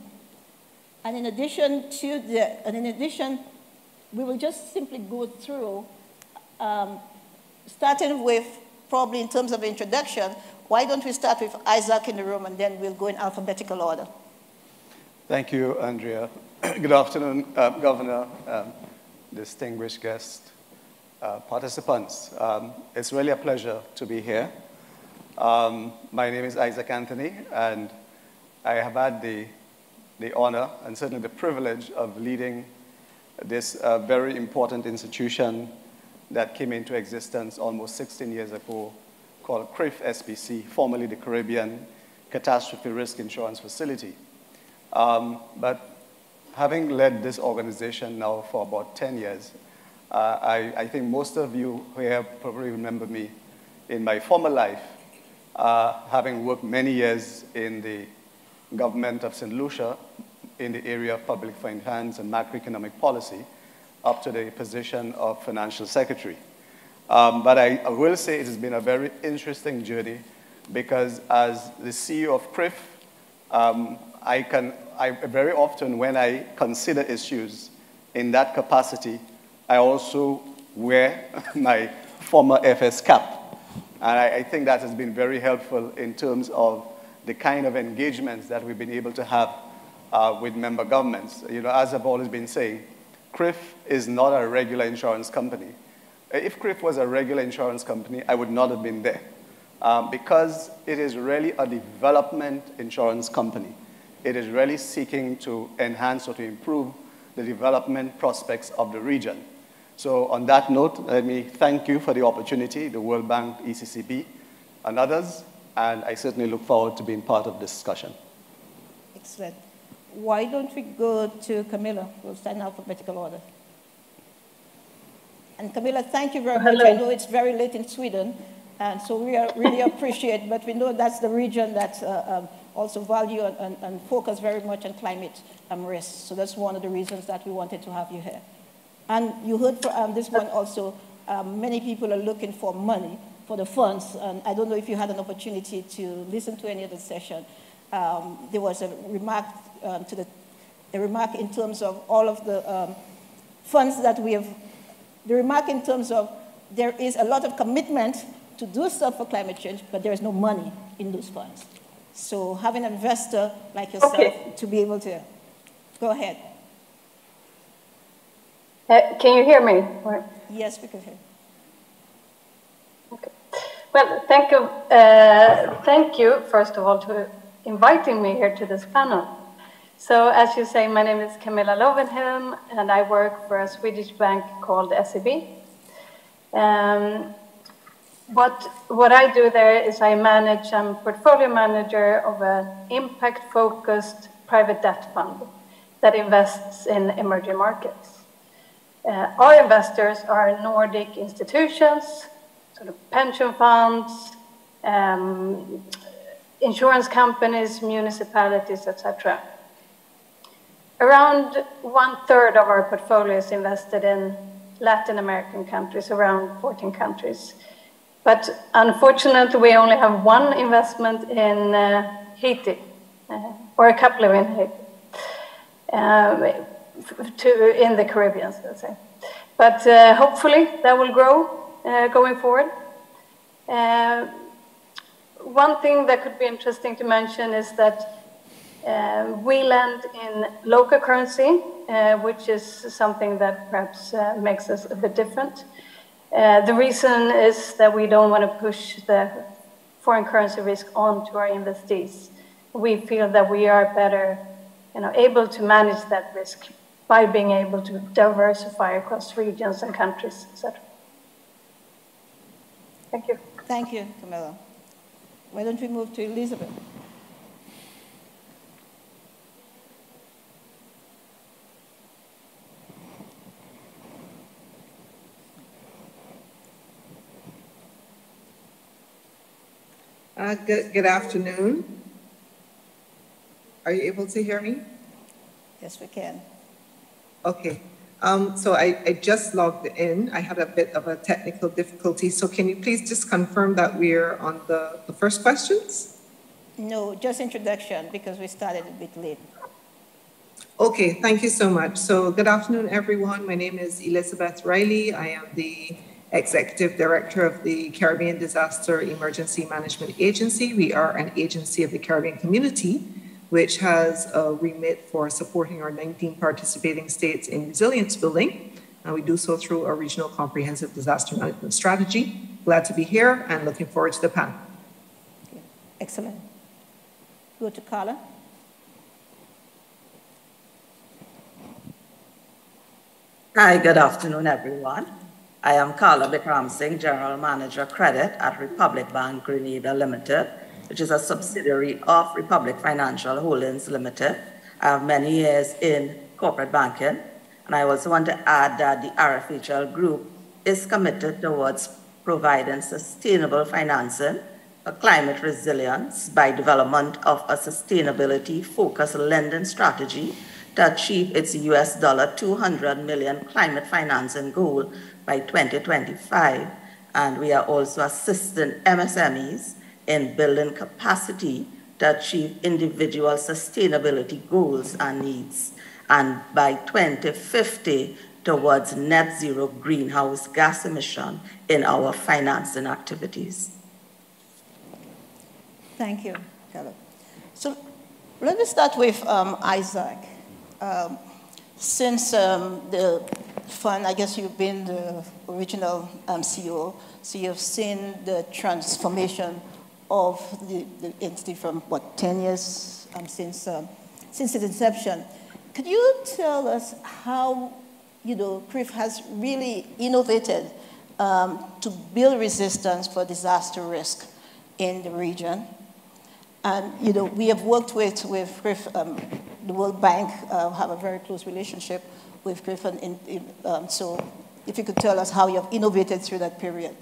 And in addition, we will just simply go through, starting with probably in terms of introduction. Why don't we start with Isaac in the room, and then we'll go in alphabetical order. Thank you, Andrea. Good afternoon, Governor, distinguished guests, participants. It's really a pleasure to be here. My name is Isaac Anthony, and I have had the honor and certainly the privilege of leading this very important institution that came into existence almost 16 years ago, called CRIF SPC, formerly the Caribbean Catastrophe Risk Insurance Facility. But having led this organization now for about 10 years, I think most of you here probably remember me in my former life, having worked many years in the government of St. Lucia in the area of public finance and macroeconomic policy, up to the position of financial secretary. But I will say it has been a very interesting journey, because as the CEO of CRIF, I very often, when I consider issues in that capacity, I also wear my former FS cap. And I think that has been very helpful in terms of the kind of engagements that we've been able to have with member governments. As I've always been saying, CRIF is not a regular insurance company. If CRIF was a regular insurance company, I would not have been there, because it is really a development insurance company. It is really seeking to enhance or to improve the development prospects of the region. So on that note, let me thank you for the opportunity, the World Bank, ECCB, and others, and I certainly look forward to being part of this discussion. Excellent. Why don't we go to Camillo? We'll start in alphabetical order. And Camillo, thank you very much. I know it's very late in Sweden, and so we really appreciate, but we know that's the region that also value and focus very much on climate risk. So that's one of the reasons that we wanted to have you here. And you heard from this one also, many people are looking for money for the funds. And I don't know if you had an opportunity to listen to any of the session. There was a remark remark in terms of all of the funds that we have, the remark in terms of there is a lot of commitment to do stuff for climate change, but there is no money in those funds. So having an investor like yourself to be able to, go ahead. Can you hear me? Or? Yes, we can hear. Okay. Well, thank you, first of all, for inviting me here to this panel. So, as you say, my name is Camilla Lovenhem, and I work for a Swedish bank called ECCB. What I do there is I'm portfolio manager of an impact-focused private debt fund that invests in emerging markets. Our investors are Nordic institutions, sort of pension funds, insurance companies, municipalities, etc. Around 1/3 of our portfolio is invested in Latin American countries, around 14 countries. But unfortunately, we only have one investment in Haiti, or a couple of in Haiti, in the Caribbean, let's say. But hopefully that will grow going forward. One thing that could be interesting to mention is that we lend in local currency, which is something that perhaps makes us a bit different. The reason is that we don't want to push the foreign currency risk onto our investees. We feel that we are better, able to manage that risk by being able to diversify across regions and countries, etc. Thank you. Thank you, Camillo. Why don't we move to Elizabeth? Good afternoon. Are you able to hear me? Yes, we can. Okay. So I just logged in. I had a bit of a technical difficulty. So can you please just confirm that we're on the first questions? No, just introduction, because we started a bit late. Okay, thank you so much. So good afternoon, everyone. My name is Elizabeth Riley. I am the Executive Director of the Caribbean Disaster Emergency Management Agency. We are an agency of the Caribbean community, which has a remit for supporting our 19 participating states in resilience building. And we do so through our regional comprehensive disaster management strategy. Glad to be here and looking forward to the panel. Okay. Excellent. Go to Carla. Hi, good afternoon, everyone. I am Carla Bikram Singh, General Manager Credit at Republic Bank Grenada Limited, which is a subsidiary of Republic Financial Holdings Limited. I have many years in corporate banking, and I also want to add that the RFHL Group is committed towards providing sustainable financing for climate resilience by development of a sustainability-focused lending strategy to achieve its $200 million climate financing goal by 2025. And we are also assisting MSMEs in building capacity to achieve individual sustainability goals and needs, and by 2050 towards net zero greenhouse gas emission in our financing activities. Thank you, Carla. So let me start with Isaac. Since the fund, I guess you've been the original CEO, so you've seen the transformation of the entity from, 10 years since its inception. Could you tell us how, CRIF has really innovated to build resistance for disaster risk in the region? And, we have worked with CRIF, the World Bank have a very close relationship with CRIF, and so if you could tell us how you have innovated through that period.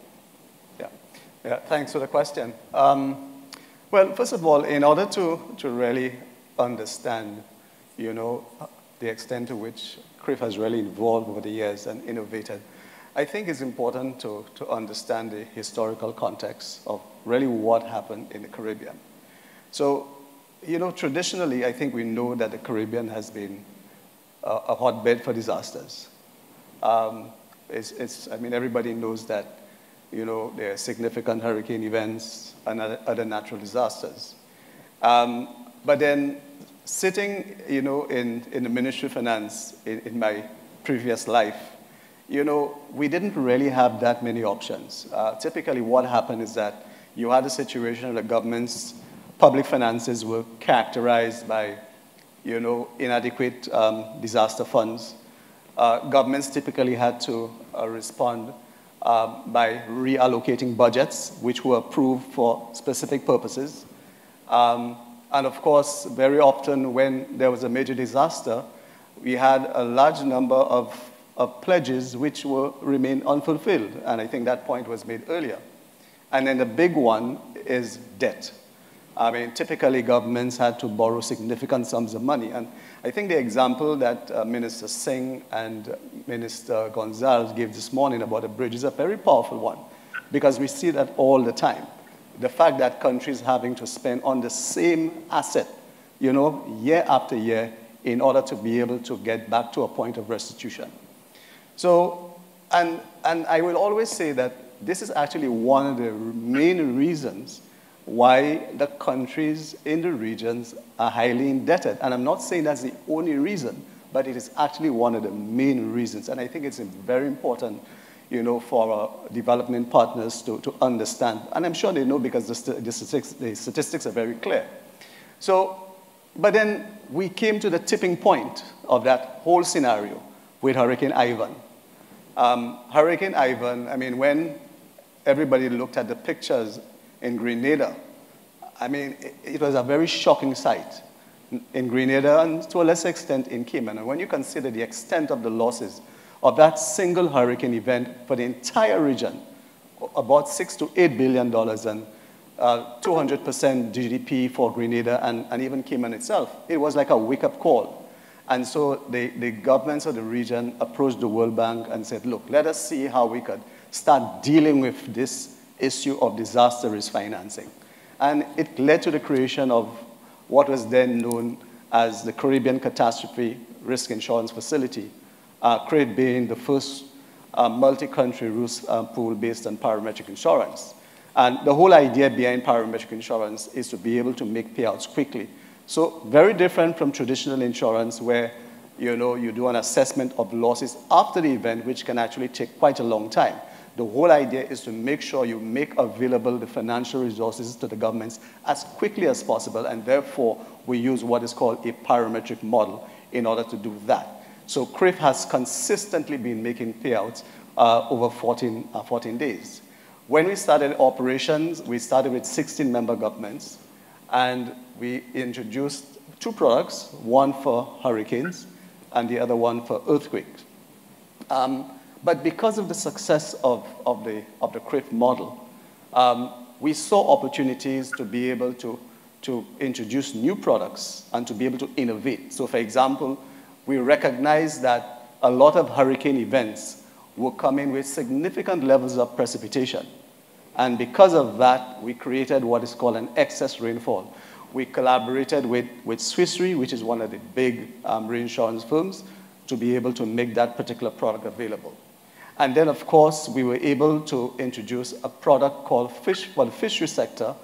Yeah, thanks for the question. Well, first of all, in order to really understand, the extent to which CRIF has really evolved over the years and innovated, I think it's important to understand the historical context of really what happened in the Caribbean. So, traditionally, I think we know that the Caribbean has been a hotbed for disasters. I mean, everybody knows that, there are significant hurricane events and other natural disasters. But then sitting, in the Ministry of Finance in my previous life, we didn't really have that many options. Typically what happened is that you had a situation where the government's public finances were characterized by, inadequate disaster funds. Governments typically had to respond by reallocating budgets, which were approved for specific purposes. And of course, very often when there was a major disaster, we had a large number of pledges which remained unfulfilled. And I think that point was made earlier. And then the big one is debt. I mean, typically governments had to borrow significant sums of money. And I think the example that Minister Singh and Minister Gonsalves gave this morning about the bridge is a very powerful one, because we see that all the time. The fact that countries having to spend on the same asset, you know, year after year in order to be able to get back to a point of restitution. So, and I will always say that this is actually one of the main reasons why the countries in the regions are highly indebted. And I'm not saying that's the only reason, but it is actually one of the main reasons. And I think it's very important, you know, for our development partners to understand. And I'm sure they know, because the statistics are very clear. So, but then we came to the tipping point of that whole scenario with Hurricane Ivan. Hurricane Ivan, I mean, when everybody looked at the pictures in Grenada, I mean, it was a very shocking sight in Grenada and to a lesser extent in Cayman. And when you consider the extent of the losses of that single hurricane event for the entire region, about $6 to $8 billion and 200% GDP for Grenada and even Cayman itself, it was like a wake-up call. And so the governments of the region approached the World Bank and said, look, let us see how we could start dealing with this issue of disaster risk financing. And it led to the creation of what was then known as the Caribbean Catastrophe Risk Insurance Facility, CRID being the first multi-country risk pool based on parametric insurance. And the whole idea behind parametric insurance is to be able to make payouts quickly. So very different from traditional insurance where, you know, you do an assessment of losses after the event, which can actually take quite a long time. The whole idea is to make sure you make available the financial resources to the governments as quickly as possible, and therefore we use what is called a parametric model in order to do that. So CRIF has consistently been making payouts over 14 days. When we started operations, we started with 16 member governments, and we introduced 2 products, one for hurricanes and the other one for earthquakes. But because of the success of the CRIF model, we saw opportunities to be able to introduce new products and to be able to innovate. So for example, we recognized that a lot of hurricane events were coming with significant levels of precipitation. And because of that, we created what is called an excess rainfall. We collaborated with Swiss Re, which is one of the big reinsurance firms, to be able to make that particular product available. And then, of course, we were able to introduce a product called Fish for the fishery sector,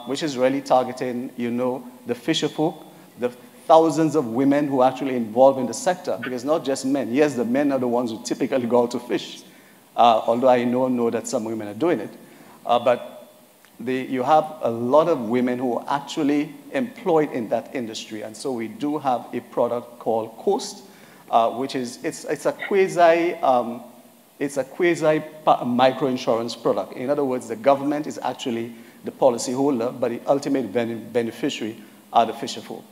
which is really targeting, you know, the fisherfolk, the thousands of women who are actually involved in the sector, because not just men. Yes, the men are the ones who typically go out to fish, although I know that some women are doing it. But you have a lot of women who are actually employed in that industry. And so we do have a product called Coast, which is, it's a quasi micro-insurance product. In other words, the government is actually the policyholder, but the ultimate beneficiary are the fisherfolk.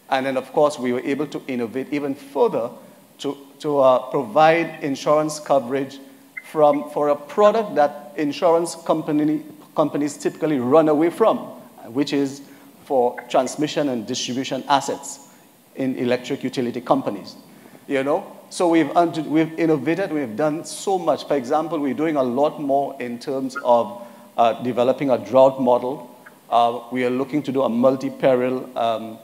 And then, of course, we were able to innovate even further to provide insurance coverage for a product that insurance companies typically run away from, which is for transmission and distribution assets in electric utility companies. You know? So we've innovated, we've done so much. For example, we're doing a lot more in terms of developing a drought model. We are looking to do a multi-peril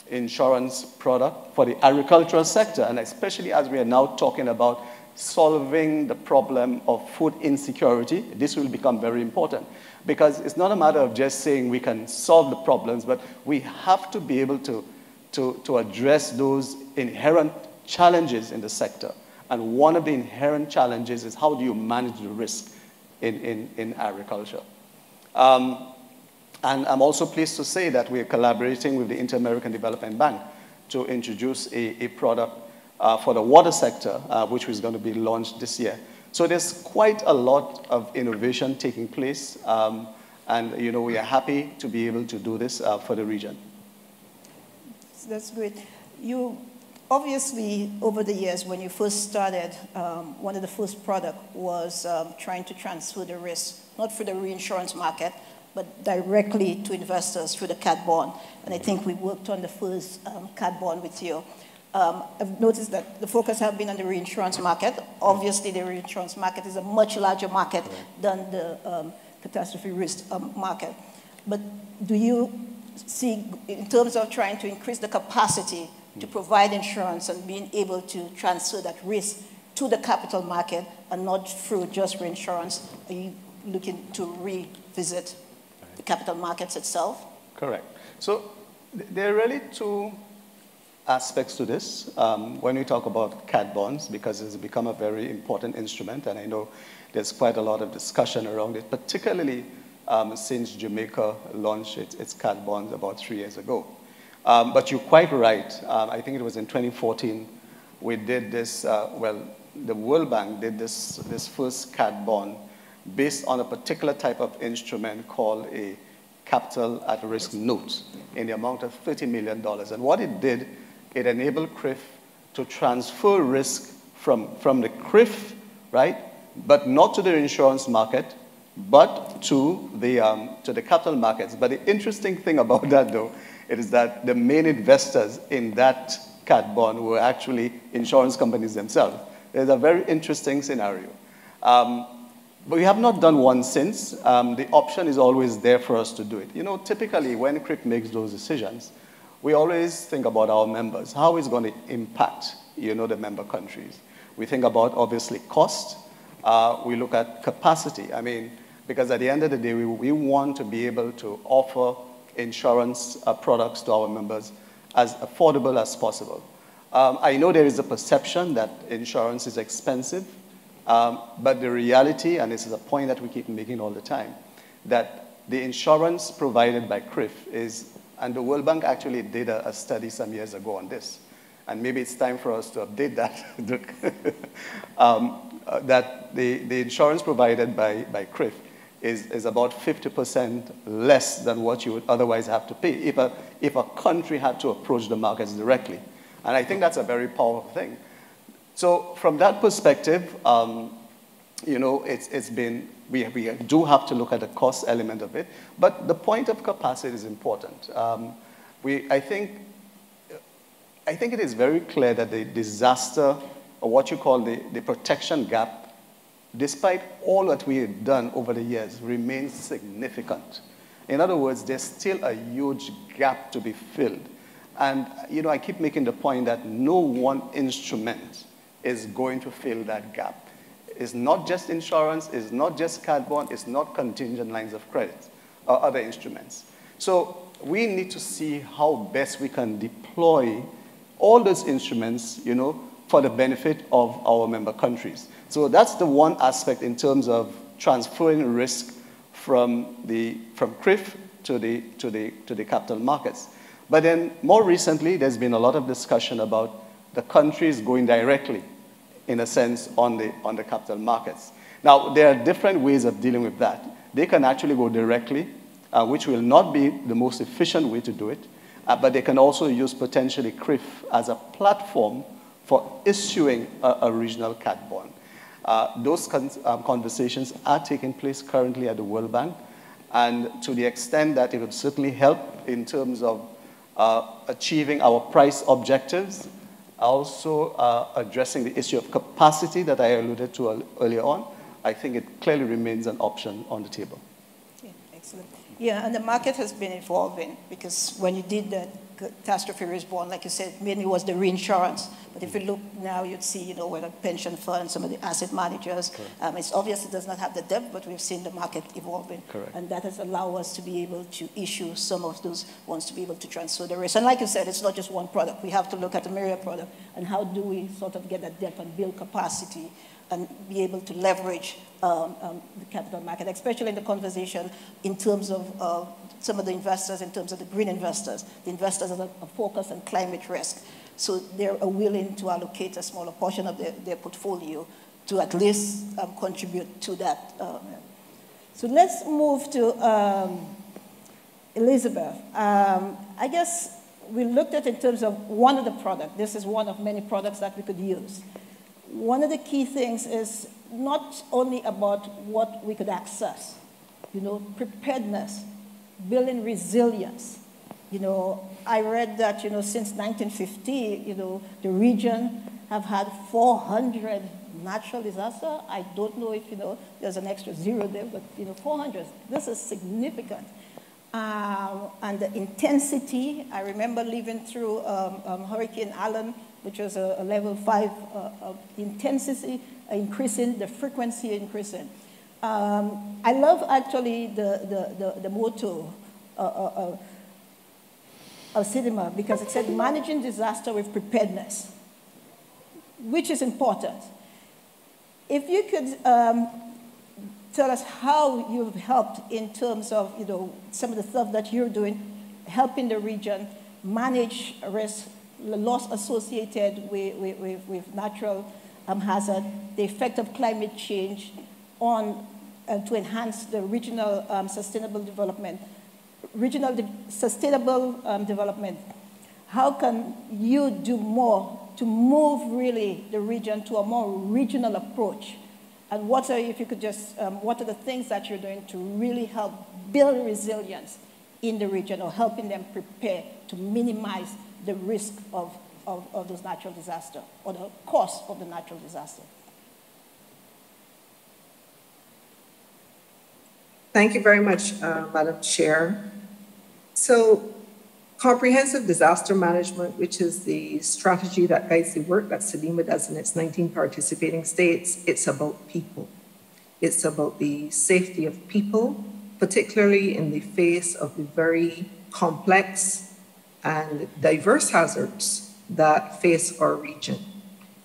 insurance product for the agricultural sector, and especially as we are now talking about solving the problem of food insecurity, this will become very important. Because it's not a matter of just saying we can solve the problems, but we have to be able to address those inherent challenges in the sector. And one of the inherent challenges is how do you manage the risk in agriculture. And I'm also pleased to say that we are collaborating with the Inter-American Development Bank to introduce a product for the water sector, which is going to be launched this year. So there's quite a lot of innovation taking place, and you know, we are happy to be able to do this for the region. That's great. You obviously, over the years, when you first started, one of the first products was trying to transfer the risk, not for the reinsurance market, but directly to investors through the cat bond. And I think we worked on the first cat bond with you. I've noticed that the focus has been on the reinsurance market. Obviously, the reinsurance market is a much larger market than the catastrophe risk market. But do you see, in terms of trying to increase the capacity to provide insurance and being able to transfer that risk to the capital market and not through just reinsurance, are you looking to revisit the capital markets itself? Correct. So there are really two aspects to this when we talk about cat bonds, because it's become a very important instrument, and I know there's quite a lot of discussion around it, particularly since Jamaica launched its cat bonds about 3 years ago. But you're quite right. I think it was in 2014 we did this, the World Bank did this first cat bond based on a particular type of instrument called a capital at risk note in the amount of $30 million. And what it did, it enabled CRIF to transfer risk from the CRIF, right, but not to the insurance market, but to the capital markets. But the interesting thing about that, though, is that the main investors in that cat bond were actually insurance companies themselves. It's a very interesting scenario. But we have not done one since. The option is always there for us to do it. You know, typically when CRIF makes those decisions, we always think about our members. How is it going to impact, you know, the member countries? We think about, obviously, cost. We look at capacity. I mean, because at the end of the day, we want to be able to offer insurance products to our members as affordable as possible. I know there is a perception that insurance is expensive, but the reality, and this is a point that we keep making all the time, that the insurance provided by CRIF is, and the World Bank actually did a study some years ago on this, and maybe it's time for us to update that, that the insurance provided by CRIF is about 50% less than what you would otherwise have to pay if a country had to approach the markets directly. And I think that's a very powerful thing. So from that perspective, you know, it's been, we do have to look at the cost element of it, but the point of capacity is important. I think it is very clear that the disaster, or what you call the protection gap, despite all that we have done over the years, remains significant. In other words, there's still a huge gap to be filled. And, you know, I keep making the point that no one instrument is going to fill that gap. It's not just insurance, it's not just cat bond, it's not contingent lines of credit or other instruments. So we need to see how best we can deploy all those instruments, you know, for the benefit of our member countries. So that's the one aspect in terms of transferring risk from CRIF to the capital markets. But then more recently, there's been a lot of discussion about the countries going directly, in a sense, on the capital markets. Now, there are different ways of dealing with that. They can actually go directly, which will not be the most efficient way to do it, but they can also use potentially CRIF as a platform for issuing a regional cat bond. Those conversations are taking place currently at the World Bank, and to the extent that it would certainly help in terms of achieving our price objectives, also addressing the issue of capacity that I alluded to earlier on, I think it clearly remains an option on the table. Yeah, excellent. Yeah, and the market has been evolving, because when you did the catastrophe risk bond, like you said, mainly was the reinsurance. But if you look now, you'd see, you know, where the pension funds, some of the asset managers, it's obvious it does not have the depth, but we've seen the market evolving. Correct. And that has allowed us to be able to issue some of those ones to be able to transfer the risk. And like you said, it's not just one product. We have to look at the myriad product, and how do we sort of get that depth and build capacity and be able to leverage the capital market, especially in the conversation in terms of some of the investors, in terms of the green investors. The investors are focused on climate risk. So they're willing to allocate a smaller portion of their portfolio to at least contribute to that. So let's move to Elizabeth. I guess we looked at in terms of one of the products. This is one of many products that we could use. One of the key things is not only about what we could access, preparedness, building resilience. I read that, since 1950, the region have had 400 natural disasters. I don't know if, there's an extra zero there, but, 400. This is significant. And the intensity, I remember living through Hurricane Allen, which was a level 5 intensity increasing, the frequency increasing. I love actually the motto of CIDIMA, because it said managing disaster with preparedness, which is important. If you could tell us how you've helped in terms of some of the stuff that you're doing, helping the region manage risk, loss associated with natural hazard, the effect of climate change on to enhance the regional sustainable development. Development. How can you do more to move really the region to a more regional approach? And if you could just, what are the things that you're doing to really help build resilience in the region, or helping them prepare to minimize the risk of those natural disasters, or the cost of the natural disaster? Thank you very much, Madam Chair. So, comprehensive disaster management, which is the strategy that guides the work that CIDIMA does in its 19 participating states, it's about people. It's about the safety of people, particularly in the face of the very complex and diverse hazards that face our region.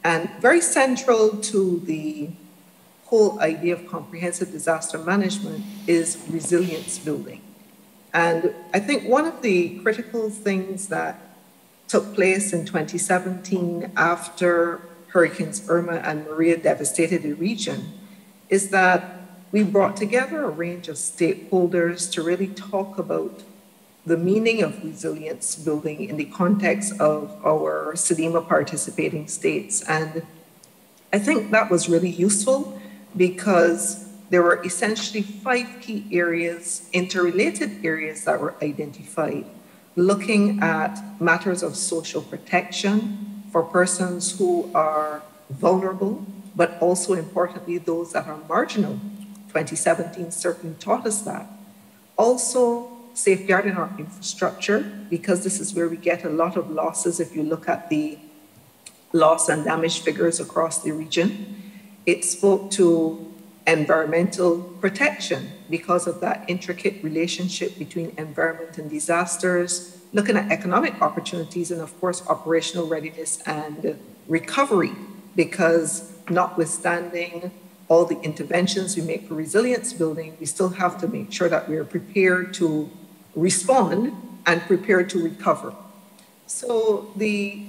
And very central to the whole idea of comprehensive disaster management is resilience building. And I think one of the critical things that took place in 2017 after Hurricanes Irma and Maria devastated the region is that we brought together a range of stakeholders to really talk about the meaning of resilience building in the context of our CIDIMA participating states. And I think that was really useful because there were essentially 5 key areas, interrelated areas that were identified, looking at matters of social protection for persons who are vulnerable, but also importantly, those that are marginal. 2017 certainly taught us that. Also, safeguarding our infrastructure, because this is where we get a lot of losses if you look at the loss and damage figures across the region. It spoke to environmental protection because of that intricate relationship between environment and disasters, looking at economic opportunities, and of course, operational readiness and recovery, because notwithstanding all the interventions we make for resilience building, we still have to make sure that we are prepared to respond and prepared to recover. So the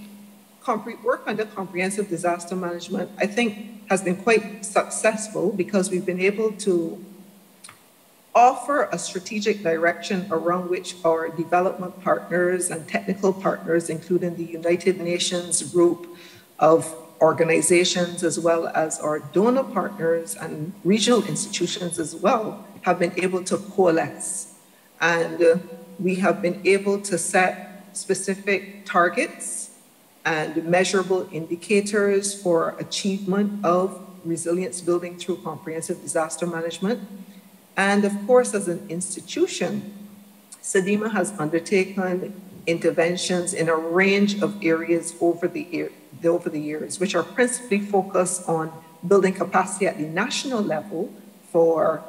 work under comprehensive disaster management, I think, has been quite successful because we've been able to offer a strategic direction around which our development partners and technical partners, including the United Nations group of organizations, as well as our donor partners and regional institutions as well, have been able to coalesce. And we have been able to set specific targets and measurable indicators for achievement of resilience building through comprehensive disaster management. And of course, as an institution, CIDIMA has undertaken interventions in a range of areas over the years, which are principally focused on building capacity at the national level for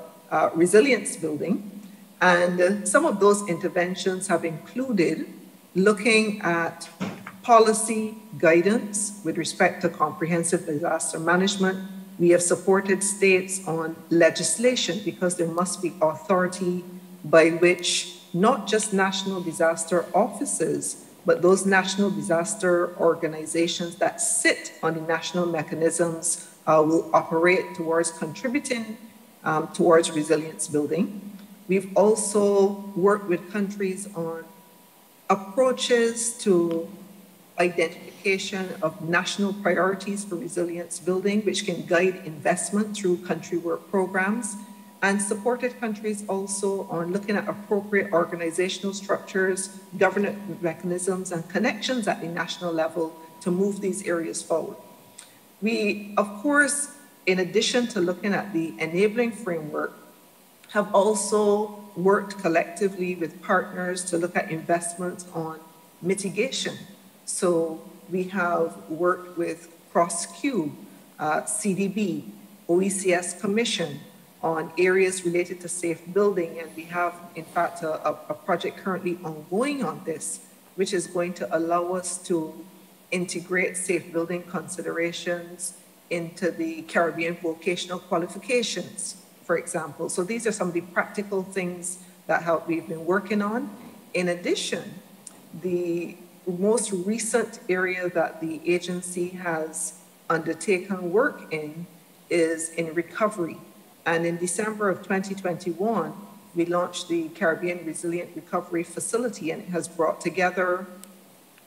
resilience building. And some of those interventions have included looking at policy guidance with respect to comprehensive disaster management. We have supported states on legislation because there must be authority by which not just national disaster offices, but those national disaster organizations that sit on the national mechanisms will operate towards contributing towards resilience building. We've also worked with countries on approaches to identification of national priorities for resilience building, which can guide investment through country work programs. and supported countries also on looking at appropriate organizational structures, governance mechanisms, and connections at the national level to move these areas forward. We, of course, in addition to looking at the enabling framework, have also worked collectively with partners to look at investments on mitigation. So we have worked with CrossCube, CDB, OECS Commission on areas related to safe building. And we have, in fact, a project currently ongoing on this, which is going to allow us to integrate safe building considerations into the Caribbean vocational qualifications, for example. So these are some of the practical things that we've been working on. In addition, the most recent area that the agency has undertaken work in is in recovery. And in December of 2021, we launched the Caribbean Resilient Recovery Facility, and it has brought together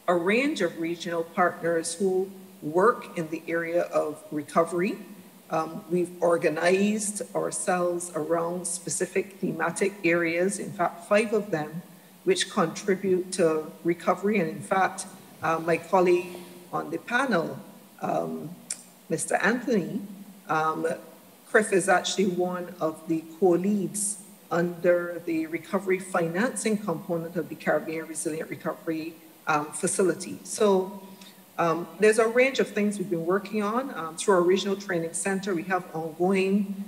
a range of regional partners who work in the area of recovery. We've organized ourselves around specific thematic areas, in fact, 5 of them, which contribute to recovery. And in fact, my colleague on the panel, Mr. Anthony, CRIF is actually one of the co-leads under the recovery financing component of the Caribbean Resilient Recovery Facility. So there's a range of things we've been working on. Through our regional training center, we have ongoing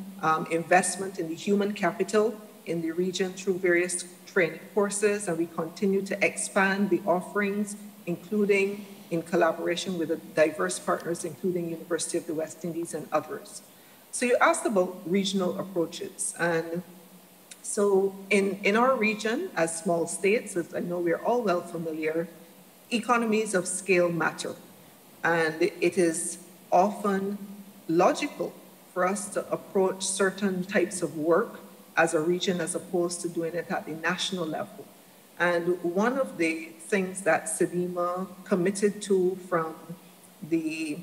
investment in the human capital in the region through various training courses, and we continue to expand the offerings, including in collaboration with diverse partners, including University of the West Indies and others. So you asked about regional approaches. And so in our region, as small states, as I know we're all well familiar, economies of scale matter. And it is often logical for us to approach certain types of work as a region as opposed to doing it at the national level. And one of the things that SEDIMA committed to from the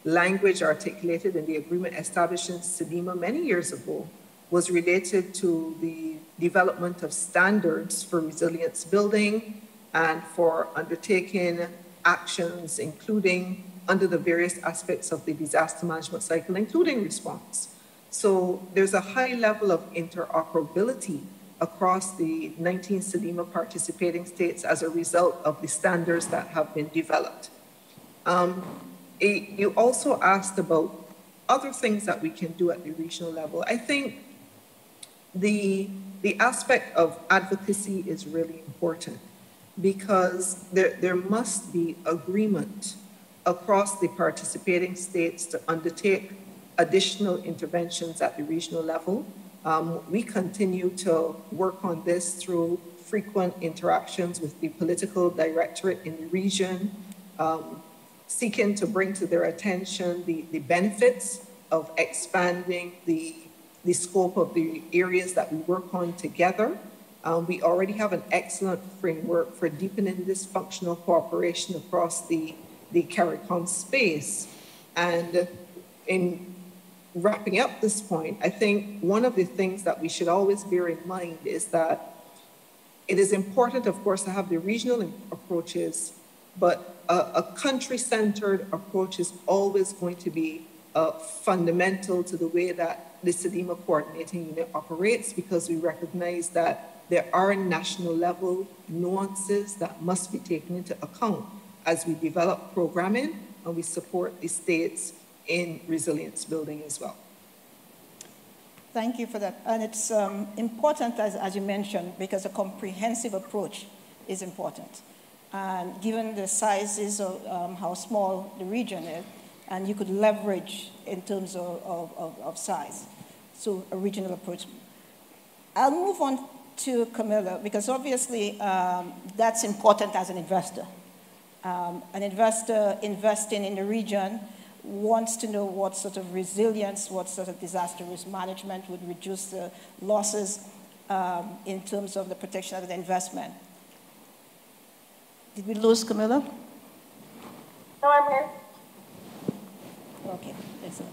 language articulated in the agreement establishing SEDIMA many years ago was related to the development of standards for resilience building and for undertaking actions, including under the various aspects of the disaster management cycle, including response. So there's a high level of interoperability across the 19 SEDIMA participating states as a result of the standards that have been developed. You also asked about other things that we can do at the regional level. I think the aspect of advocacy is really important because there must be agreement across the participating states to undertake additional interventions at the regional level. We continue to work on this through frequent interactions with the political directorate in the region, seeking to bring to their attention the benefits of expanding the scope of the areas that we work on together. We already have an excellent framework for deepening this functional cooperation across the CARICOM space. And in wrapping up this point, I think one of the things that we should always bear in mind is that it is important, of course, to have the regional approaches, but a country-centered approach is always going to be fundamental to the way that the SEDIMA coordinating unit operates, because we recognize that there are national level nuances that must be taken into account as we develop programming and we support the states in resilience building as well. Thank you for that. And it's important, as you mentioned, because a comprehensive approach is important. And given the sizes of how small the region is, and you could leverage in terms of size, so a regional approach. I'll move on to Camillo, because obviously that's important as an investor. An investor investing in the region wants to know what sort of resilience, what sort of disaster risk management would reduce the losses in terms of the protection of the investment. Did we lose Camillo? No, I'm here. Okay, excellent.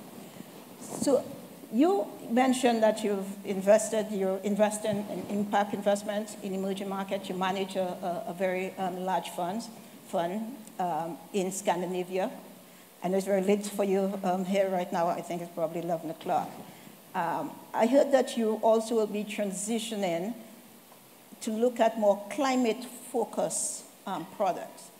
So You mentioned that you invest in impact investments in emerging markets. You manage a very large fund in Scandinavia. I know it's very late for you here right now. I think it's probably 11 o'clock. I heard that you also will be transitioning to look at more climate-focused products.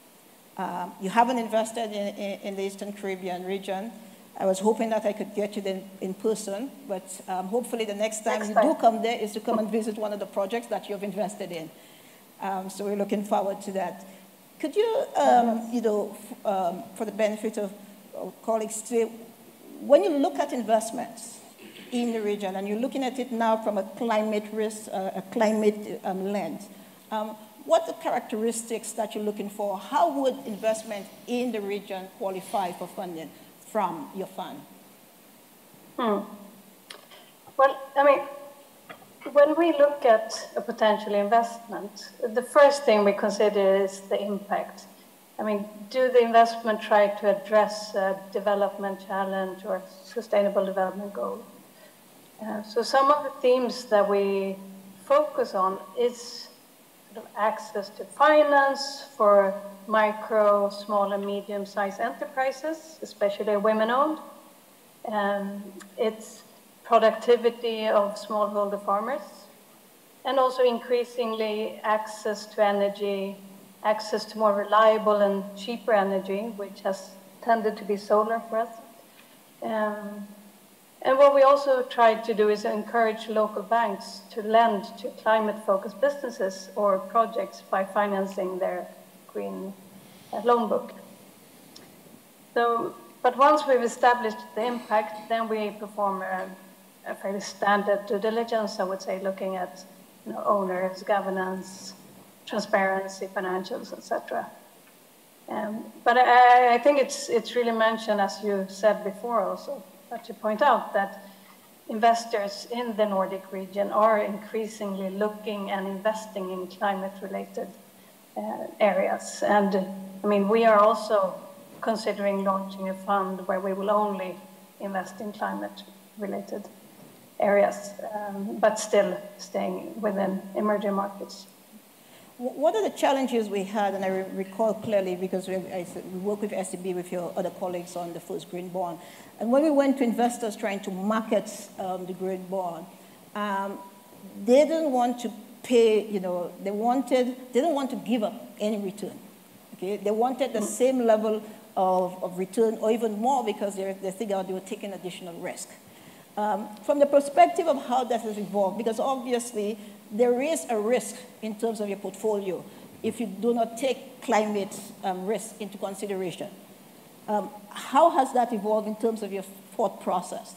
You haven't invested in the Eastern Caribbean region. I was hoping that I could get you there in person, but hopefully the next time you do come there is to come and visit one of the projects that you've invested in. So we're looking forward to that. Could you, for the benefit of colleagues, say, when you look at investments in the region, and you're looking at it now from a climate risk, a climate lens, what are the characteristics that you're looking for? How would investment in the region qualify for funding from your fund? Well, I mean, when we look at a potential investment, the first thing we consider is the impact. I mean, do the investment try to address a development challenge or sustainable development goal? So some of the themes that we focus on is sort of access to finance for micro, small, and medium-sized enterprises, especially women-owned. It's productivity of smallholder farmers, and also increasingly access to energy, access to more reliable and cheaper energy, which has tended to be solar for us. And what we also tried to do is encourage local banks to lend to climate-focused businesses or projects by financing their green loan book. So, but once we've established the impact, then we perform a fairly standard due diligence, I would say, looking at owners, governance, transparency, financials, etc. But I think it's really mentioned, as you said before also, to point out that investors in the Nordic region are increasingly looking and investing in climate-related areas. And I mean, we are also considering launching a fund where we will only invest in climate-related areas, but still staying within emerging markets. What are the challenges we had? And I recall clearly, because we work with ECCB with your other colleagues on the first green bond. And when we went to investors trying to market the green bond, they didn't want to pay, they didn't want to give up any return. Okay? They wanted the same level of return or even more, because they figured they were taking additional risk. From the perspective of how that has evolved, because obviously there is a risk in terms of your portfolio if you do not take climate risk into consideration. How has that evolved in terms of your thought process?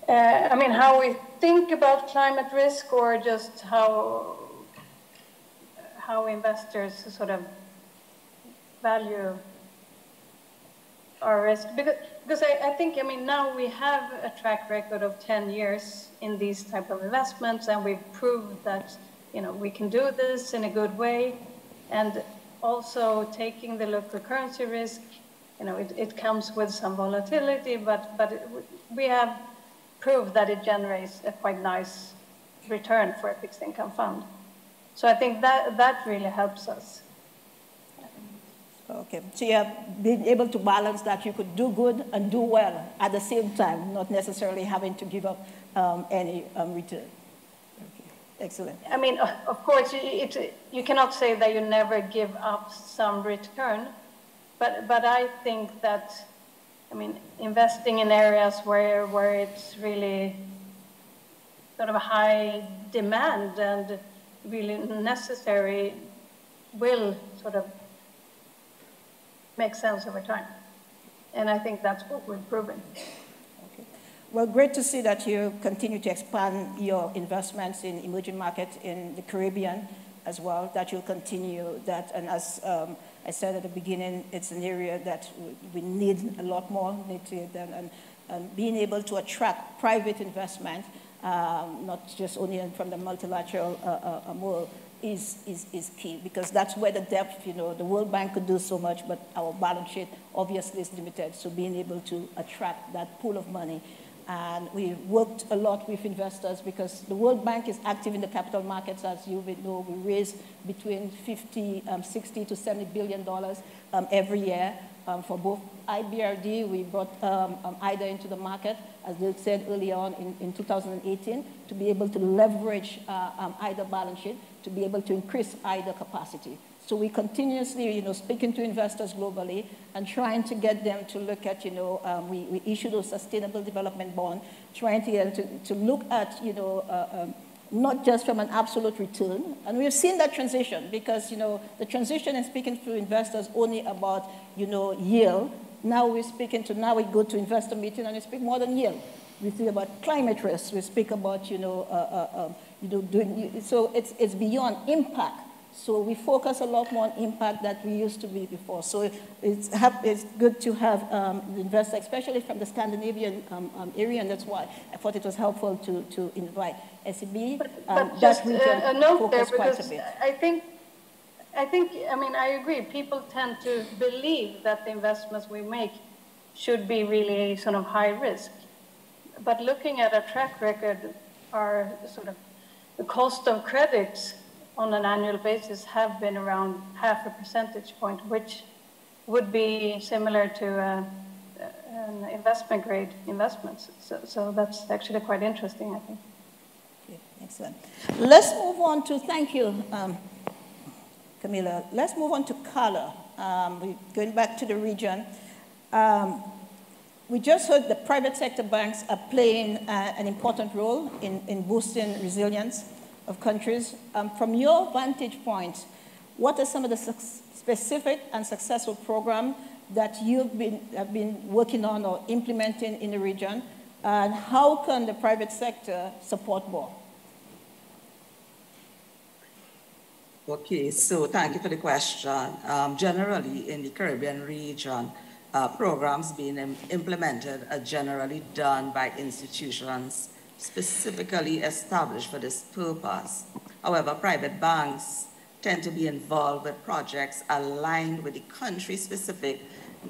I mean, how we think about climate risk, or just how investors sort of value our risk? Because I think, I mean, now we have a track record of 10 years in these type of investments, and we've proved that, we can do this in a good way. And also taking the local currency risk, it comes with some volatility, but we have proved that it generates a quite nice return for a fixed income fund. So I think that really helps us. Okay, so you have been able to balance that. You could do good and do well at the same time, not necessarily having to give up any return. Okay. Excellent. I mean, of course, you cannot say that you never give up some return, but I think that, I mean, investing in areas where it's really sort of a high demand and really necessary will sort of make sense over time. And I think that's what we're proving. Okay. Well, great to see that you continue to expand your investments in emerging markets in the Caribbean as well, that you'll continue that. And as I said at the beginning, it's an area that we need a lot more, and being able to attract private investment not just only from the multilateral world, is key, because that's where the depth, the World Bank could do so much, but our balance sheet obviously is limited. So being able to attract that pool of money. And we worked a lot with investors because the World Bank is active in the capital markets. As you will know, we raise between 60 to $70 billion every year. For both IBRD, we brought IDA into the market, as they said earlier on in 2018, to be able to leverage IDA balance sheet, to be able to increase IDA capacity. So we continuously, speaking to investors globally and trying to get them to look at, we issue those sustainable development bond, trying to look at, not just from an absolute return. And we've seen that transition because, the transition in speaking to investors only about, yield. Now we go to investor meeting and we speak more than yield. We speak about climate risk. We speak about, so it's beyond impact. So we focus a lot more on impact than we used to be before. So it's good to have the investor, especially from the Scandinavian area, and that's why I thought it was helpful to invite ECCB. But just a note there, because I agree. People tend to believe that the investments we make should be really sort of high risk. But looking at a track record, our sort of the cost of credits on an annual basis have been around 0.5 percentage point, which would be similar to an investment grade investments. So that's actually quite interesting, I think. Okay, excellent. Let's move on to, thank you, Camillo. Let's move on to color. We're going back to the region. We just heard the private sector banks are playing an important role in boosting resilience of countries. From your vantage point, what are some of the specific and successful programs that have been working on or implementing in the region, and how can the private sector support more? Okay, so thank you for the question. Generally, in the Caribbean region, programs being implemented are generally done by institutions specifically established for this purpose. However, private banks tend to be involved with projects aligned with the country-specific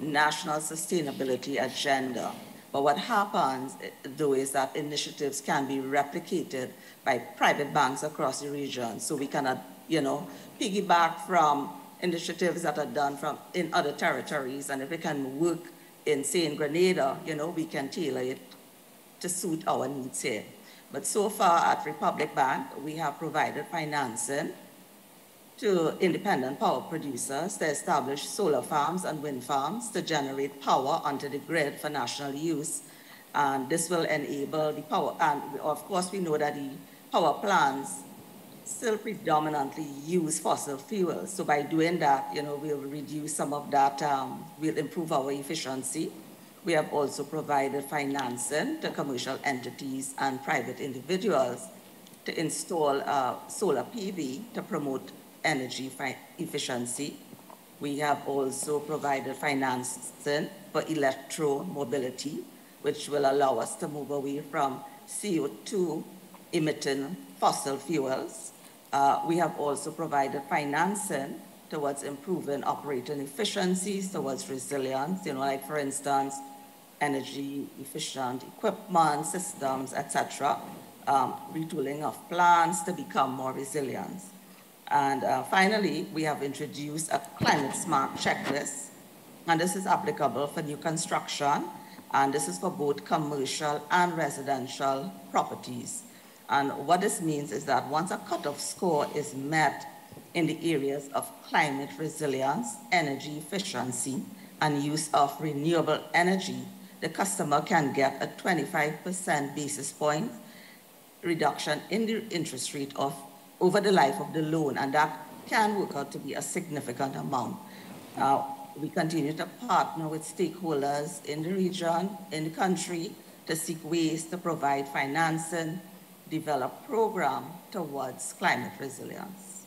national sustainability agenda. But what happens, though, is that initiatives can be replicated by private banks across the region. So we cannot, piggyback from initiatives that are done in other territories. And if we can work in, say, in Grenada, we can tailor it to suit our needs here. But so far at Republic Bank, we have provided financing to independent power producers to establish solar farms and wind farms to generate power onto the grid for national use. And this will enable the power, and of course we know that the power plants still predominantly use fossil fuels. So by doing that, we'll reduce some of that, we'll improve our efficiency. We have also provided financing to commercial entities and private individuals to install solar PV to promote energy efficiency. We have also provided financing for electromobility, which will allow us to move away from CO2 emitting fossil fuels. We have also provided financing towards improving operating efficiencies, towards resilience, like for instance, energy efficient equipment, systems, etc., retooling of plants to become more resilient. And finally, we have introduced a climate smart checklist, and this is applicable for new construction, and this is for both commercial and residential properties. And what this means is that once a cutoff score is met in the areas of climate resilience, energy efficiency, and use of renewable energy, the customer can get a 25% basis point reduction in the interest rate over the life of the loan, and that can work out to be a significant amount. We continue to partner with stakeholders in the region, in the country, to seek ways to provide financing, develop programs towards climate resilience.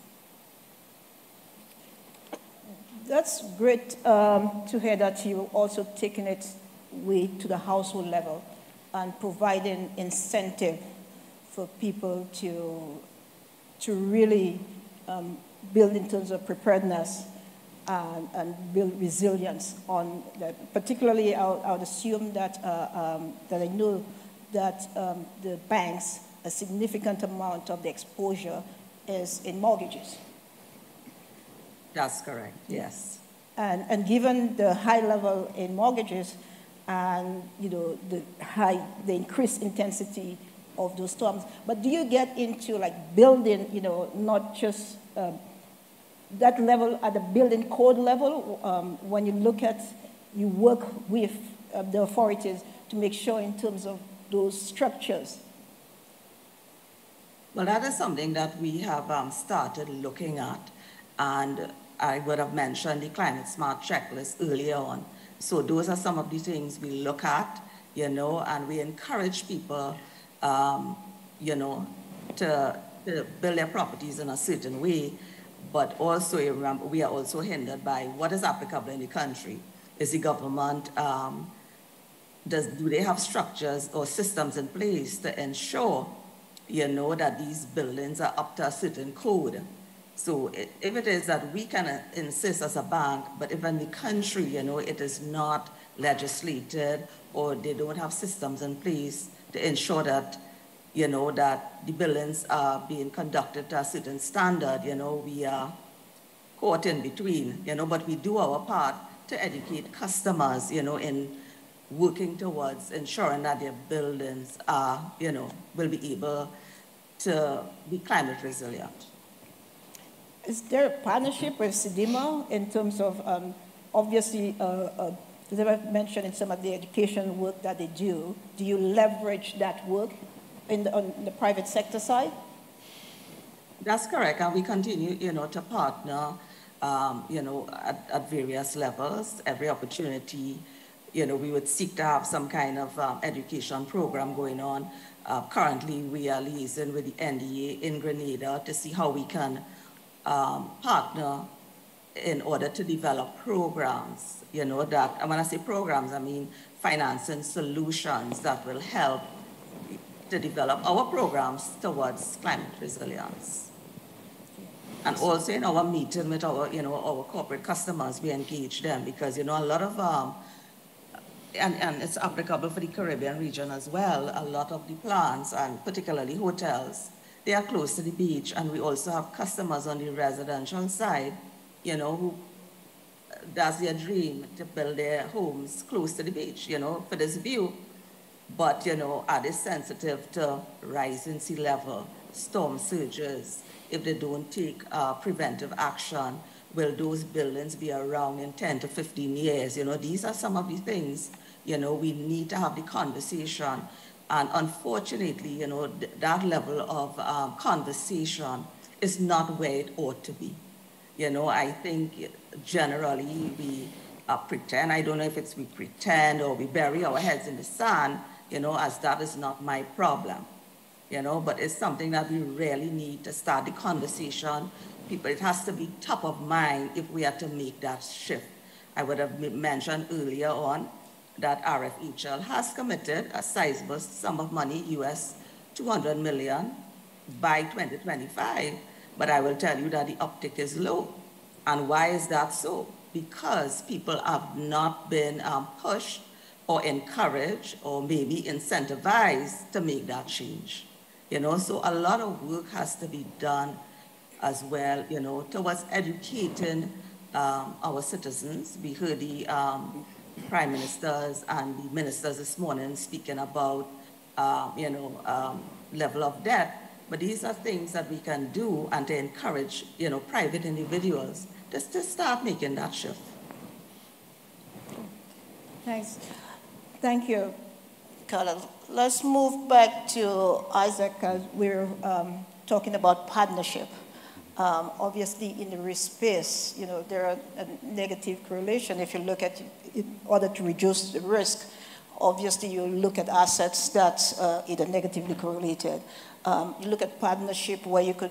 That's great to hear that you're also taking it way to the household level and providing incentive for people to really build in terms of preparedness and build resilience on that. Particularly, I would assume that, that I know that the banks, a significant amount of the exposure is in mortgages. That's correct, yes. And given the high level in mortgages and the increased intensity of those storms, but do you get into like building, not just that level at the building code level when you work with the authorities to make sure in terms of those structures? Well, that is something that we have started looking at, and I would have mentioned the Climate Smart Checklist earlier on. So those are some of the things we look at, and we encourage people, to build their properties in a certain way, but also remember, we are also hindered by what is applicable in the country. Is the government, do they have structures or systems in place to ensure, that these buildings are up to a certain code? So if it is that we can insist as a bank, but if in the country, it is not legislated or they don't have systems in place to ensure that, that the buildings are being conducted to a certain standard, we are caught in between, but we do our part to educate customers, in working towards ensuring that their buildings are, will be able to be climate resilient. Is there a partnership with SEDIMA in terms of, obviously, as I mentioned in some of the education work that they do you leverage that work on the private sector side? That's correct, and we continue, to partner, at various levels. Every opportunity, we would seek to have some kind of education program going on. Currently, we are liaising with the NDA in Grenada to see how we can partner in order to develop programs, that, and when I say programs, I mean financing solutions that will help to develop our programs towards climate resilience. And also in our meeting with our, our corporate customers, we engage them because, a lot of, and it's applicable for the Caribbean region as well, a lot of the plants and particularly hotels, they are close to the beach, and we also have customers on the residential side, who that's their dream to build their homes close to the beach, for this view. But, are they sensitive to rising sea level, storm surges? If they don't take preventive action, will those buildings be around in 10 to 15 years? These are some of the things, we need to have the conversation. And unfortunately, that level of conversation is not where it ought to be. I think generally we pretend, I don't know if it's we pretend or we bury our heads in the sand, as that is not my problem, but it's something that we really need to start the conversation. People, it has to be top of mind if we are to make that shift. I would have mentioned earlier on that RFHL has committed a sizable sum of money, US $200 million by 2025, but I will tell you that the uptick is low. And why is that so? Because people have not been pushed or encouraged or maybe incentivized to make that change. So a lot of work has to be done as well, towards educating our citizens. We heard the prime ministers and the ministers this morning speaking about, level of debt. But these are things that we can do and to encourage, private individuals just to start making that shift. Thanks. Thank you, Carla. Let's move back to Isaac as we're talking about partnership. Obviously, in the risk space, there are a negative correlation. If you look at, in order to reduce the risk, obviously you look at assets that either negatively correlated. You look at partnership where you could,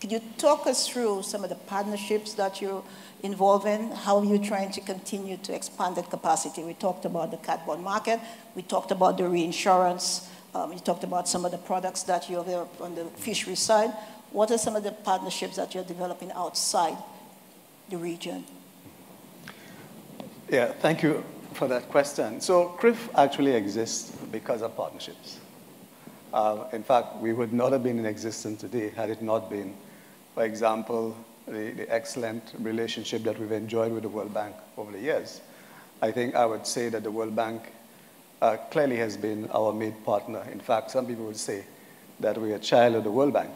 could you talk us through some of the partnerships that you're involved in? How are you trying to continue to expand that capacity? We talked about the cat bond market. We talked about the reinsurance You talked about some of the products that you have on the fishery side. What are some of the partnerships that you're developing outside the region? Yeah, thank you for that question. So CRIF actually exists because of partnerships. In fact, we would not have been in existence today had it not been, for example, the excellent relationship that we've enjoyed with the World Bank over the years. I think I would say that the World Bank clearly has been our main partner. In fact, some people would say that we're a child of the World Bank.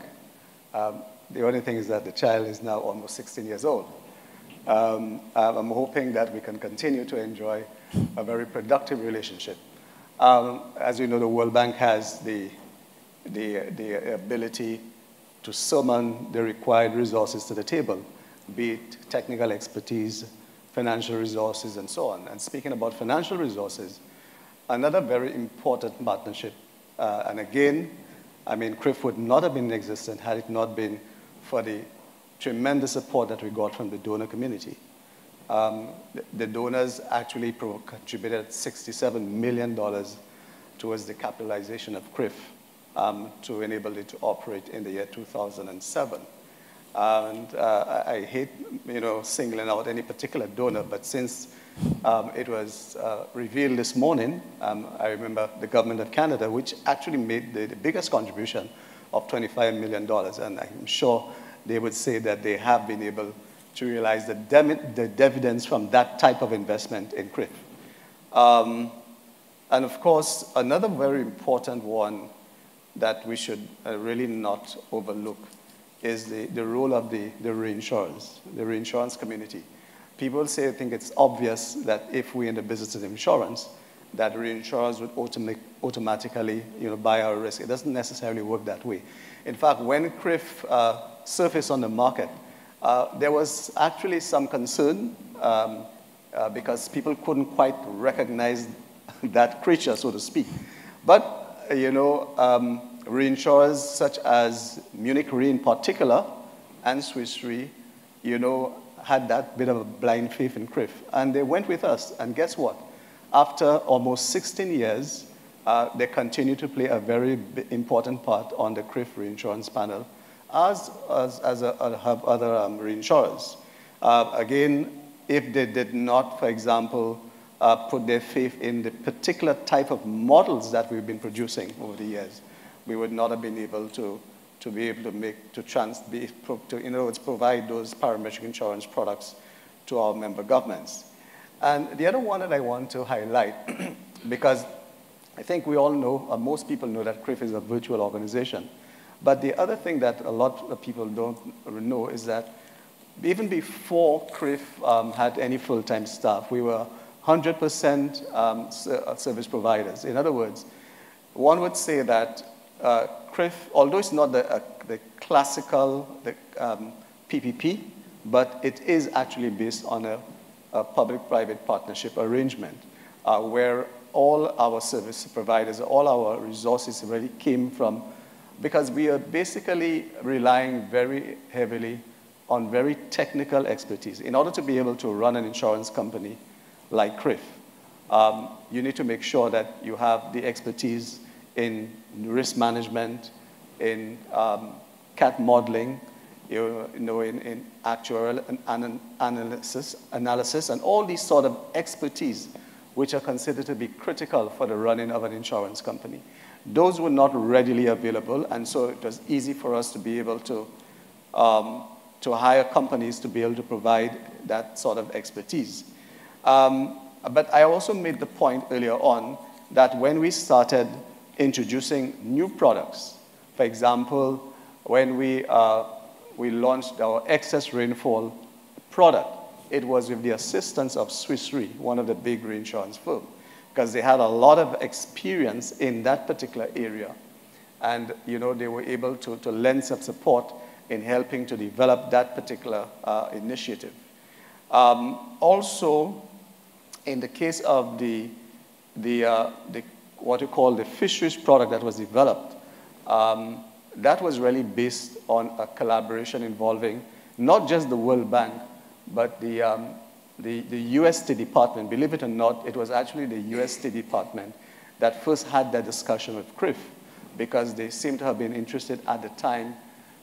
The only thing is that the child is now almost 16 years old. I'm hoping that we can continue to enjoy a very productive relationship. As you know, the World Bank has the ability to summon the required resources to the table, be it technical expertise, financial resources, and so on. And speaking about financial resources, another very important partnership, and again, I mean, CRIF would not have been in existence had it not been for the tremendous support that we got from the donor community. The donors actually contributed $67 million towards the capitalization of CRIF to enable it to operate in the year 2007. And I hate, singling out any particular donor, but since it was revealed this morning, I remember the government of Canada, which actually made the biggest contribution of $25 million, and I'm sure they would say that they have been able to realize the dividends from that type of investment in CRIF. And of course, another very important one that we should really not overlook is the role of the reinsurers, the reinsurance community. People say, I think it's obvious that if we're in the business of insurance, that reinsurers would automatically buy our risk. It doesn't necessarily work that way. In fact, when CRIF surfaced on the market, there was actually some concern because people couldn't quite recognize that creature, so to speak. But, reinsurers such as Munich Re in particular and Swiss Re, had that bit of a blind faith in CRIF. And they went with us. And guess what? After almost 16 years, they continue to play a very important part on the CRIF reinsurance panel, as have other reinsurers. Again, if they did not, for example, put their faith in the particular type of models that we've been producing over the years, we would not have been able to be able to in other words, provide those parametric insurance products to our member governments. And the other one that I want to highlight, because I think we all know, or most people know, that CRIF is a virtual organization. But the other thing that a lot of people don't know is that even before CRIF had any full-time staff, we were 100% service providers. In other words, one would say that CRIF, although it's not the classical PPP, but it is actually based on a public-private partnership arrangement where all our service providers, all our resources really came from, because we are basically relying very heavily on very technical expertise. In order to be able to run an insurance company like CRIF, you need to make sure that you have the expertise in risk management, in CAT modeling, in actuarial analysis, and all these sort of expertise which are considered to be critical for the running of an insurance company. Those were not readily available, and so it was easy for us to be able to hire companies to be able to provide that sort of expertise. But I also made the point earlier on that when we started introducing new products, for example, when we launched our excess rainfall product, it was with the assistance of Swiss Re, one of the big reinsurance firms, because they had a lot of experience in that particular area. And they were able to lend some support in helping to develop that particular initiative. Also, in the case of what you call the fisheries product that was developed, that was really based on a collaboration involving not just the World Bank, but the US State Department. Believe it or not, it was actually the US State Department that first had that discussion with CRIF because they seem to have been interested at the time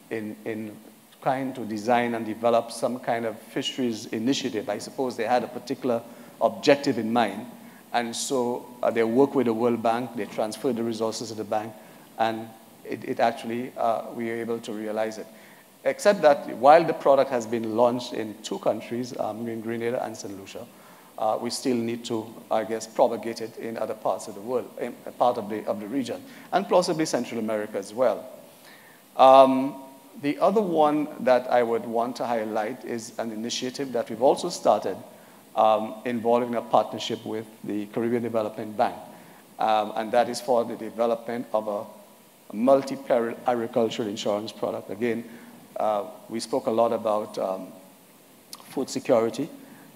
in trying to design and develop some kind of fisheries initiative. I suppose they had a particular objective in mind. And so they work with the World Bank, they transfer the resources to the bank, and it actually, we were able to realize it. Except that while the product has been launched in 2 countries, in Grenada and St. Lucia, we still need to, I guess, propagate it in other parts of the world, in part of the region, and possibly Central America as well. The other one that I would want to highlight is an initiative that we've also started involving a partnership with the Caribbean Development Bank, and that is for the development of a multi-peril agricultural insurance product. Again, we spoke a lot about food security,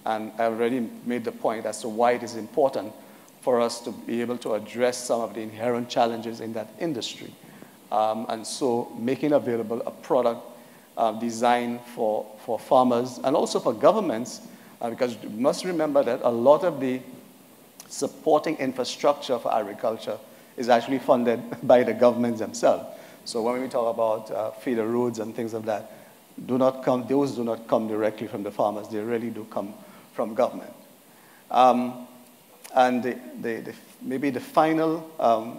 and I already made the point as to why it is important for us to be able to address some of the inherent challenges in that industry. And so making available a product designed for farmers and also for governments, because you must remember that a lot of the supporting infrastructure for agriculture is actually funded by the governments themselves. So when we talk about feeder roads and things of that, those do not come directly from the farmers. They really do come from government. And maybe the final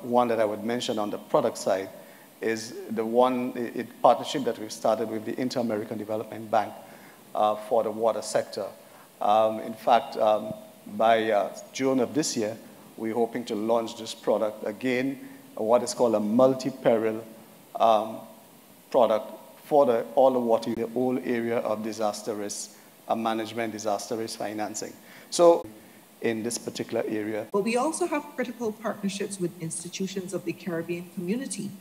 one that I would mention on the product side is the partnership that we've started with the Inter-American Development Bank for the water sector. In fact, by June of this year, we're hoping to launch this product again, what is called a multi-peril product for all the water, the whole area of disaster risk management, disaster risk financing. So in this particular area. But we also have critical partnerships with institutions of the Caribbean community.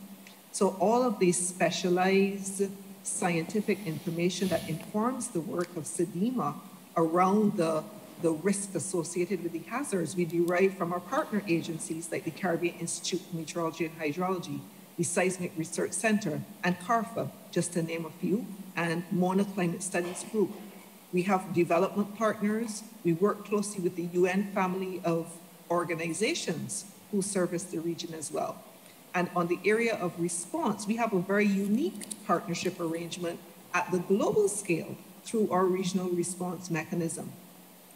So all of the specialized scientific information that informs the work of SEDIMA around the risk associated with the hazards we derive from our partner agencies like the Caribbean Institute for Meteorology and Hydrology, the Seismic Research Center, and CARFA, just to name a few, and Mona Climate Studies Group. We have development partners. We work closely with the UN family of organizations who service the region as well. And on the area of response, we have a very unique partnership arrangement at the global scale through our regional response mechanism.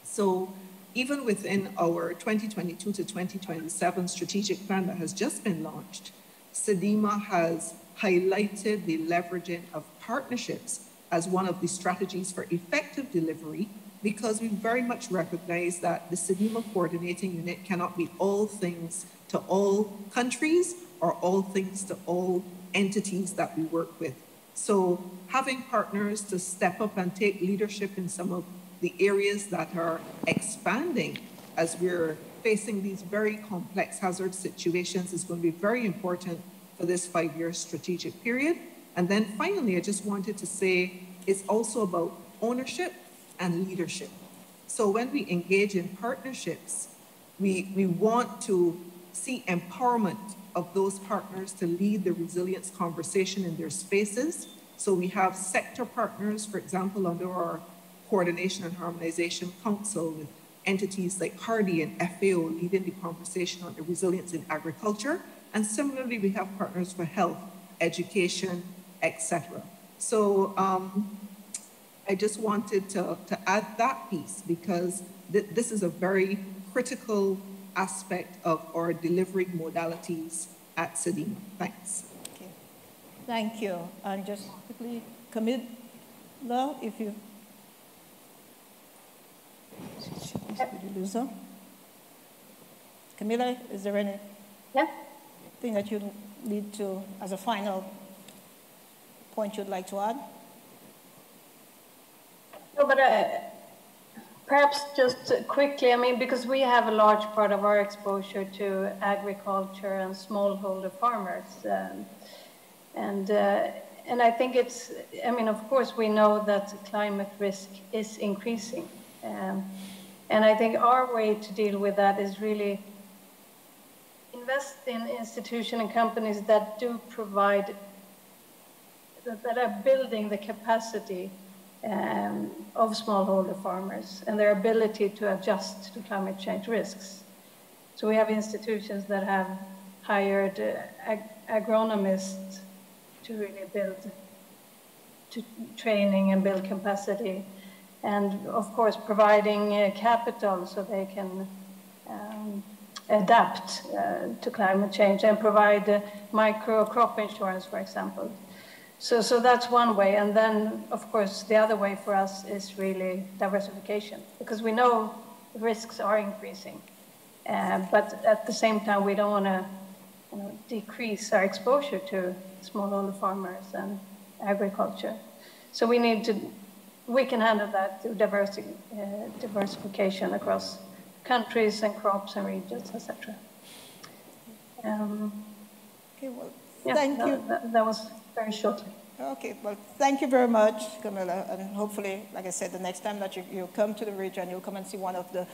So even within our 2022 to 2027 strategic plan that has just been launched, SEDIMA has highlighted the leveraging of partnerships as one of the strategies for effective delivery, because we very much recognize that the SEDIMA coordinating unit cannot be all things to all countries or all things to all entities that we work with. So having partners to step up and take leadership in some of the areas that are expanding as we're facing these very complex hazard situations is going to be very important for this 5-year strategic period. And then finally, I just wanted to say it's also about ownership and leadership. So when we engage in partnerships, we want to see empowerment of those partners to lead the resilience conversation in their spaces. So we have sector partners, for example, under our Coordination and Harmonization Council with entities like HARDI and FAO leading the conversation on the resilience in agriculture. And similarly, we have partners for health, education, etc. So I just wanted to add that piece because this is a very critical aspect of our delivery modalities at SEDIMA. Thanks. Okay. Thank you. And just quickly, Camillo, if you... Camillo, is there anything that you need to, as a final point you'd like to add? No, but perhaps just quickly, I mean, because we have a large part of our exposure to agriculture and smallholder farmers. And I think it's, I mean, of course, we know that climate risk is increasing. And I think our way to deal with that is really invest in institutions and companies that do provide, that are building the capacity of smallholder farmers and their ability to adjust to climate change risks. So we have institutions that have hired agronomists to really build training and build capacity, and of course providing capital so they can adapt to climate change and provide micro crop insurance, for example. So that's one way. And then, of course, the other way for us is really diversification, because we know risks are increasing. But at the same time, we don't want to decrease our exposure to smallholder farmers and agriculture. So we can handle that through diversification across countries and crops and regions, etc. Okay, well, yeah, thank you. That was very shortly. Okay, well, thank you very much, Camillo, and hopefully, like I said, the next time that you come to the region, you'll come and see one of the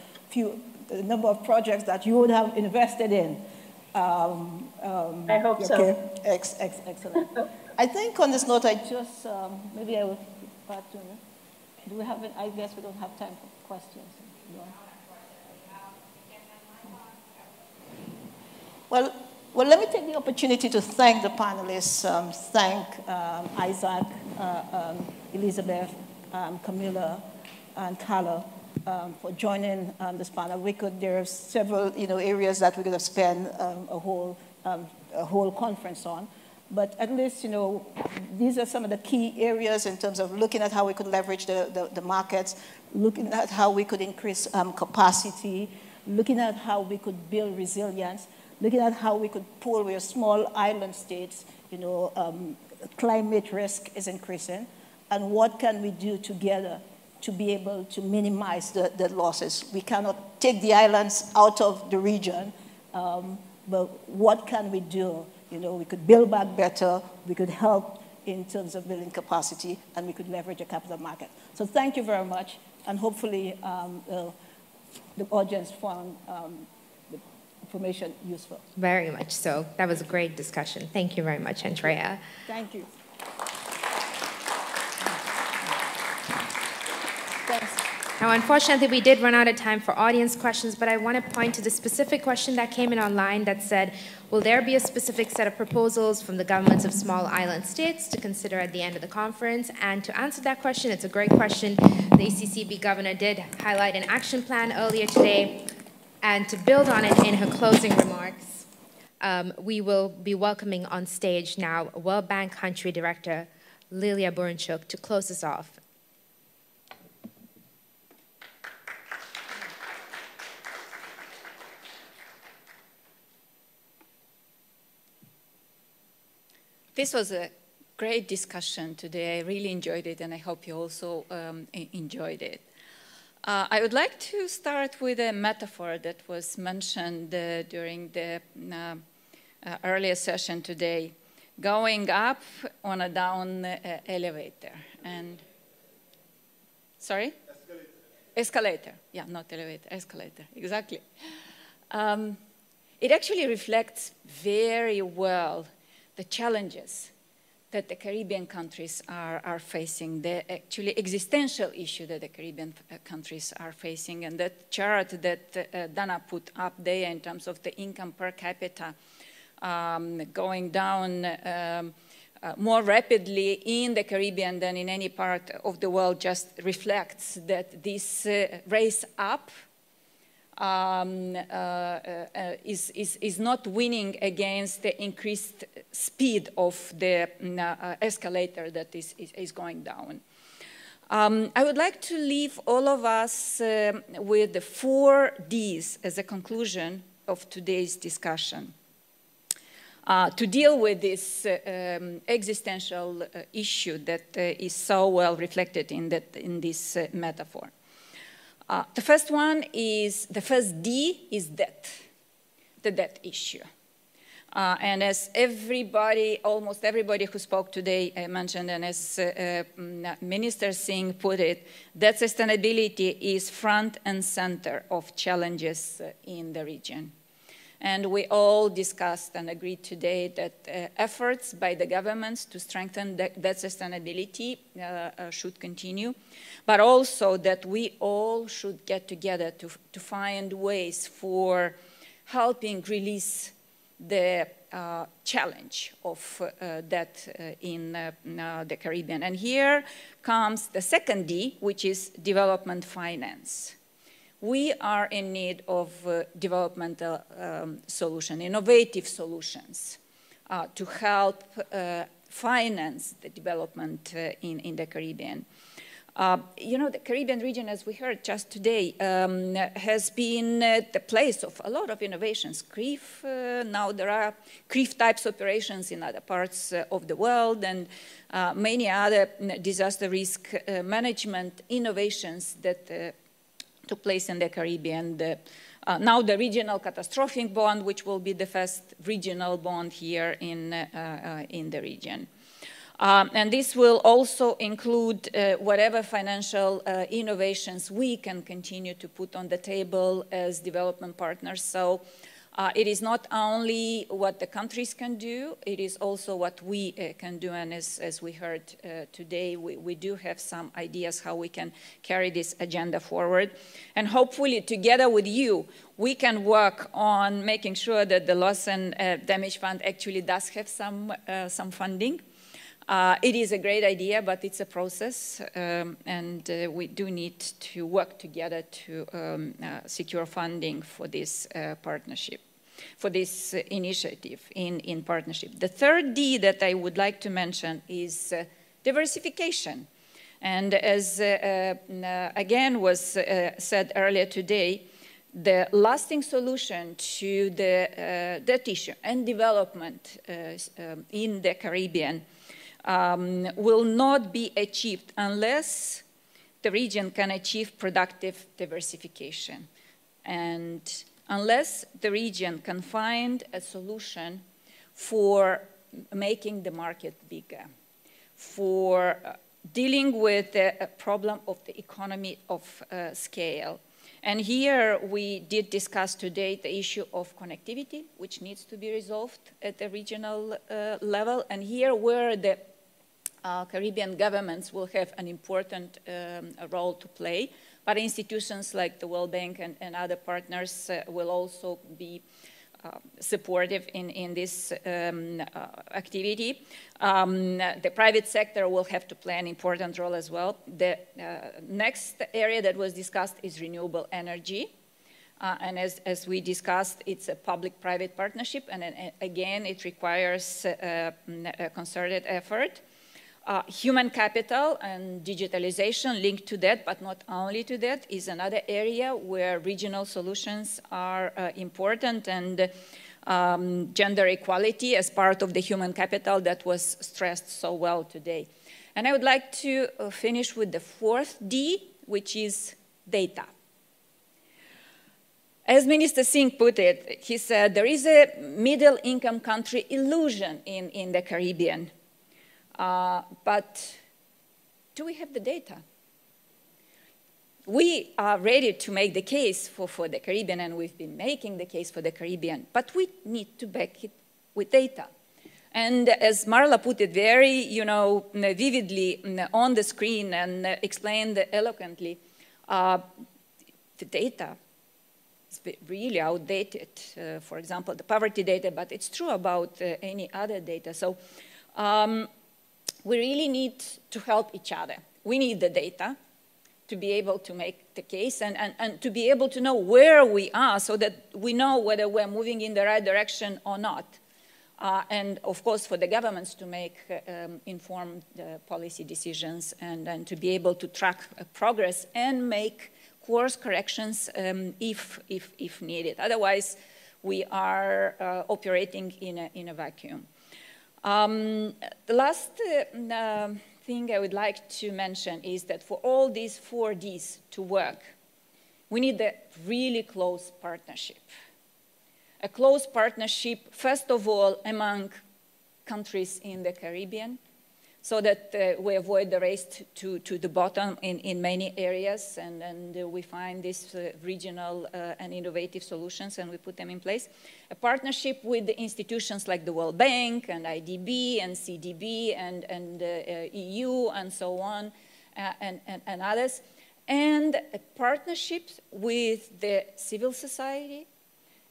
number of projects that you would have invested in. I hope so. Okay, excellent. I think on this note, I just, maybe I will start to, do we have, I guess we don't have time for questions. No. Well, let me take the opportunity to thank the panelists, thank Isaac, Elizabeth, Camillo, and Carla for joining this panel. There are several areas that we could have spent a whole conference on. But at least, these are some of the key areas in terms of looking at how we could leverage the markets, looking at how we could increase capacity, looking at how we could build resilience, looking at how we could pull where small island states, climate risk is increasing, and what can we do together to be able to minimize the losses. We cannot take the islands out of the region, but what can we do? We could build back better, we could help in terms of building capacity, and we could leverage a capital market. So thank you very much, and hopefully the audience found the information useful. Very much so. That was a great discussion. Thank you very much, Andrea. Thank you. Thanks. Now, unfortunately, we did run out of time for audience questions, but I want to point to the specific question that came in online that said, will there be a specific set of proposals from the governments of small island states to consider at the end of the conference? And to answer that question, it's a great question. The ECCB governor did highlight an action plan earlier today. And to build on it in her closing remarks, we will be welcoming on stage now World Bank Country Director Lilia Burinchuk to close us off. This was a great discussion today. I really enjoyed it, and I hope you also enjoyed it. I would like to start with a metaphor that was mentioned during the earlier session today, going up on a down elevator. And sorry? Escalator. Yeah, not elevator, escalator, exactly. It actually reflects very well the challenges that the Caribbean countries are facing, the actually existential issue that the Caribbean countries are facing. And that chart that Dana put up there in terms of the income per capita going down more rapidly in the Caribbean than in any part of the world just reflects that this race up is not winning against the increased speed of the escalator that is going down. I would like to leave all of us with the 4 Ds as a conclusion of today's discussion. To deal with this existential issue that is so well reflected in this metaphor. The first D is debt, the debt issue. And as almost everybody who spoke today mentioned, and as Minister Singh put it, debt sustainability is front and center of challenges in the region. And we all discussed and agreed today that efforts by the governments to strengthen debt sustainability should continue, but also that we all should get together to find ways for helping release the challenge of debt in the Caribbean. And here comes the second D, which is development finance. We are in need of developmental solutions, innovative solutions to help finance the development in the Caribbean. You know, the Caribbean region, as we heard just today, has been the place of a lot of innovations. CRIF, now there are CRIF types operations in other parts of the world, and many other disaster risk management innovations that took place in the Caribbean. Now the regional catastrophic bond, which will be the first regional bond here in the region. And this will also include whatever financial innovations we can continue to put on the table as development partners. So it is not only what the countries can do, it is also what we can do. And as we heard today, we do have some ideas how we can carry this agenda forward. And hopefully together with you, we can work on making sure that the Loss and Damage Fund actually does have some funding. It is a great idea, but it's a process, and we do need to work together to secure funding for this partnership, for this initiative in partnership. The third D that I would like to mention is diversification. And as again was said earlier today, the lasting solution to the debt issue and development in the Caribbean will not be achieved unless the region can achieve productive diversification, and unless the region can find a solution for making the market bigger, for dealing with the problem of the economy of scale. And here we did discuss today the issue of connectivity, which needs to be resolved at the regional level, and here where the Caribbean governments will have an important role to play, but institutions like the World Bank and other partners will also be supportive in this activity. The private sector will have to play an important role as well. The next area that was discussed is renewable energy. And as we discussed, it's a public-private partnership, and again, it requires a concerted effort. Human capital and digitalization linked to that, but not only to that, is another area where regional solutions are important, and gender equality as part of the human capital that was stressed so well today. And I would like to finish with the fourth D, which is data. As Minister Singh put it, he said there is a middle-income country illusion in the Caribbean. But do we have the data? We are ready to make the case for the Caribbean, and we've been making the case for the Caribbean, but we need to back it with data. And as Marla put it very, vividly on the screen and explained eloquently, the data is really outdated. For example, the poverty data, but it's true about any other data. So we really need to help each other. We need the data to be able to make the case and to be able to know where we are so that we know whether we're moving in the right direction or not. And of course, for the governments to make informed policy decisions and to be able to track progress and make course corrections if needed. Otherwise, we are operating in a vacuum. The last thing I would like to mention is that for all these 4 Ds to work, we need a really close partnership. A close partnership, first of all, among countries in the Caribbean, so that we avoid the race to the bottom in many areas, and we find these regional and innovative solutions and we put them in place. A partnership with the institutions like the World Bank and IDB and CDB and EU and so on, and others. And a partnership with the civil society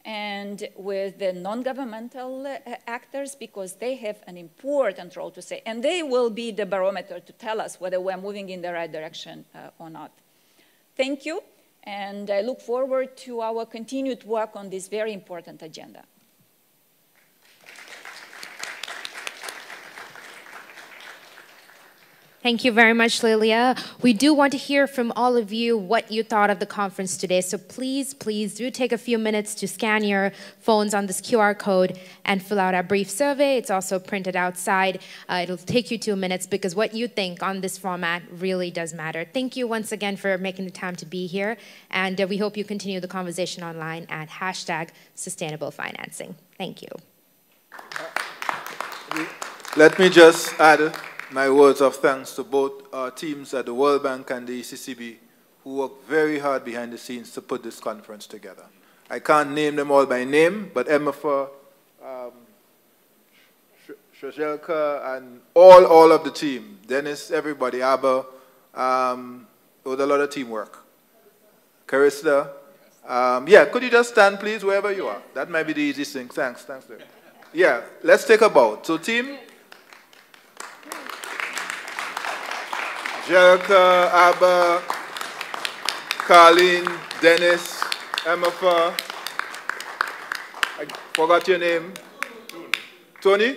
and with the non-governmental actors, because they have an important role to say, and they will be the barometer to tell us whether we're moving in the right direction or not. Thank you, and I look forward to our continued work on this very important agenda. Thank you very much, Lilia. We do want to hear from all of you what you thought of the conference today. So please, please do take a few minutes to scan your phones on this QR code and fill out our brief survey. It's also printed outside. It'll take you 2 minutes because what you think on this format really does matter. Thank you once again for making the time to be here. And we hope you continue the conversation online at #sustainablefinancing. Thank you. Let me just add my words of thanks to both our teams at the World Bank and the ECCB, who worked very hard behind the scenes to put this conference together. I can't name them all by name, but Emma, Shojelka, and all of the team, Dennis, everybody, Abba, it was a lot of teamwork. Carissa, yeah, could you just stand, please, wherever you are? That might be the easiest thing. Thanks. Yeah, let's take a bow. So, team. Jelka, Abba, Carlene, Dennis, Emma, I forgot your name. Tony?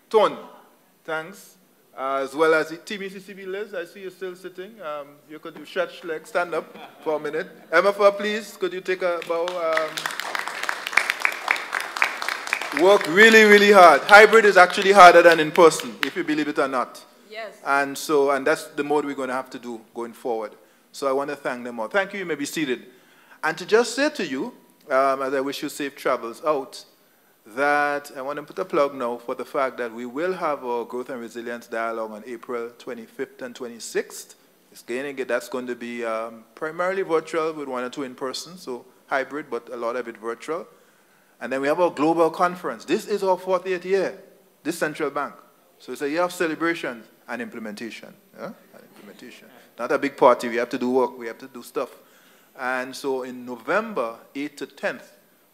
Tone. Thanks. As well as Team ECCB Liz, I see you still sitting. You could do stretch legs, stand up for a minute. Emma, please, could you take a bow? Work really, really hard. Hybrid is actually harder than in person, if you believe it or not. Yes. And that's the mode we're going to have to do going forward. So I want to thank them all. Thank you. You may be seated. And to just say to you, as I wish you safe travels out, that I want to put a plug now for the fact that we will have our Growth and Resilience Dialogue on April 25th and 26th. That's going to be primarily virtual with 1 or 2 in person, so hybrid, but a lot of it virtual. And then we have our global conference. This is our 40th year, this central bank. So it's a year of celebration and implementation. Yeah? And implementation. Not a big party. We have to do work. We have to do stuff. And so in November 8th to 10th,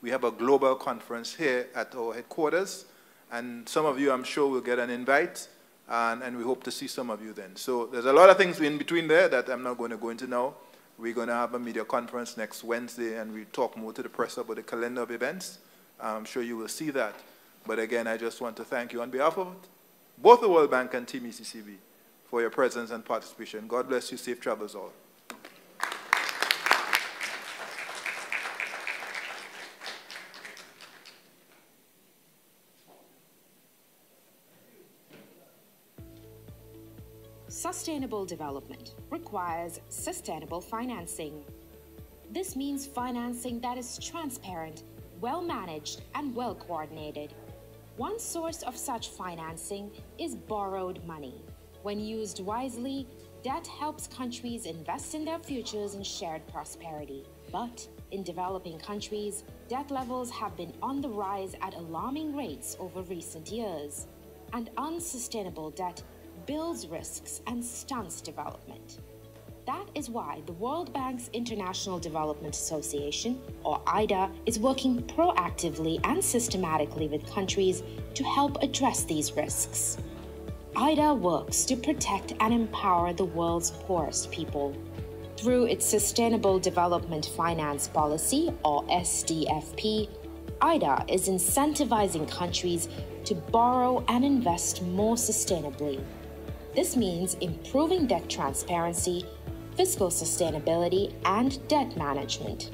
we have a global conference here at our headquarters. And some of you, I'm sure, will get an invite. And we hope to see some of you then. So there's a lot of things in between there that I'm not going to go into now. We're going to have a media conference next Wednesday, and we talk more to the press about the calendar of events. I'm sure you will see that. But again, I just want to thank you on behalf of both the World Bank and Team ECCB for your presence and participation. God bless you. Safe travels all. Sustainable development requires sustainable financing. This means financing that is transparent, well-managed, and well-coordinated. One source of such financing is borrowed money. When used wisely, debt helps countries invest in their futures and shared prosperity. But in developing countries, debt levels have been on the rise at alarming rates over recent years. And unsustainable debt builds risks and stunts development. That is why the World Bank's International Development Association, or IDA, is working proactively and systematically with countries to help address these risks. IDA works to protect and empower the world's poorest people. Through its Sustainable Development Finance Policy, or SDFP, IDA is incentivizing countries to borrow and invest more sustainably. This means improving debt transparency, fiscal sustainability, and debt management.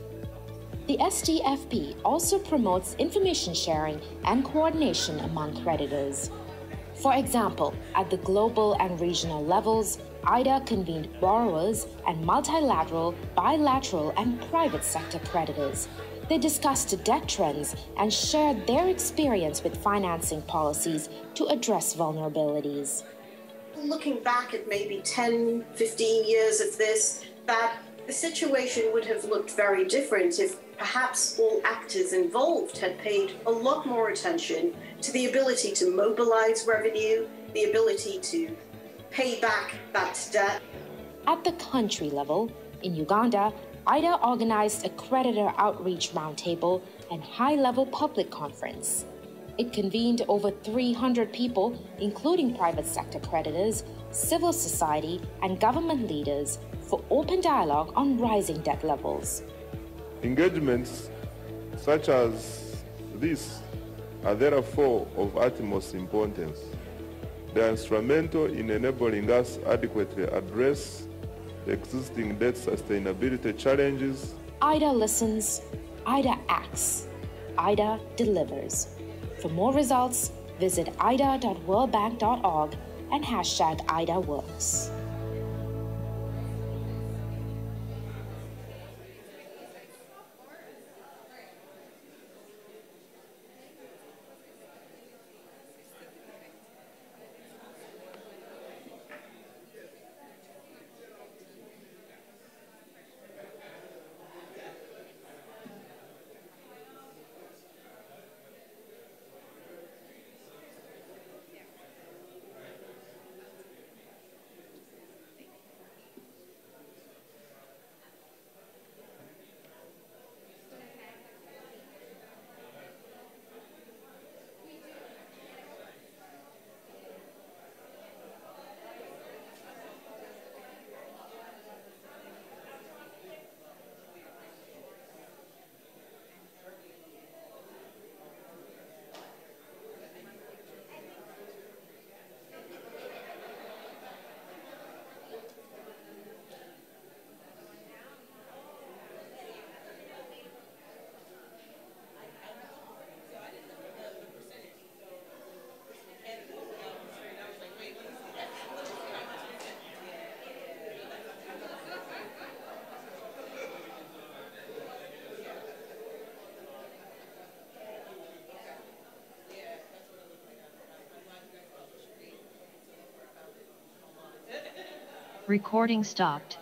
The SDFP also promotes information sharing and coordination among creditors. For example, at the global and regional levels, IDA convened borrowers and multilateral, bilateral, and private sector creditors. They discussed debt trends and shared their experience with financing policies to address vulnerabilities. Looking back at maybe 10, 15 years of this, that the situation would have looked very different if perhaps all actors involved had paid a lot more attention to the ability to mobilize revenue, the ability to pay back that debt. At the country level, in Uganda, IDA organized a creditor outreach roundtable and high-level public conference. It convened over 300 people, including private sector creditors, civil society, and government leaders, for open dialogue on rising debt levels. Engagements such as this are therefore of utmost importance. They are instrumental in enabling us adequately address the existing debt sustainability challenges. IDA listens, IDA acts, IDA delivers. For more results, visit ida.worldbank.org and hashtag IDAWorks. Recording stopped.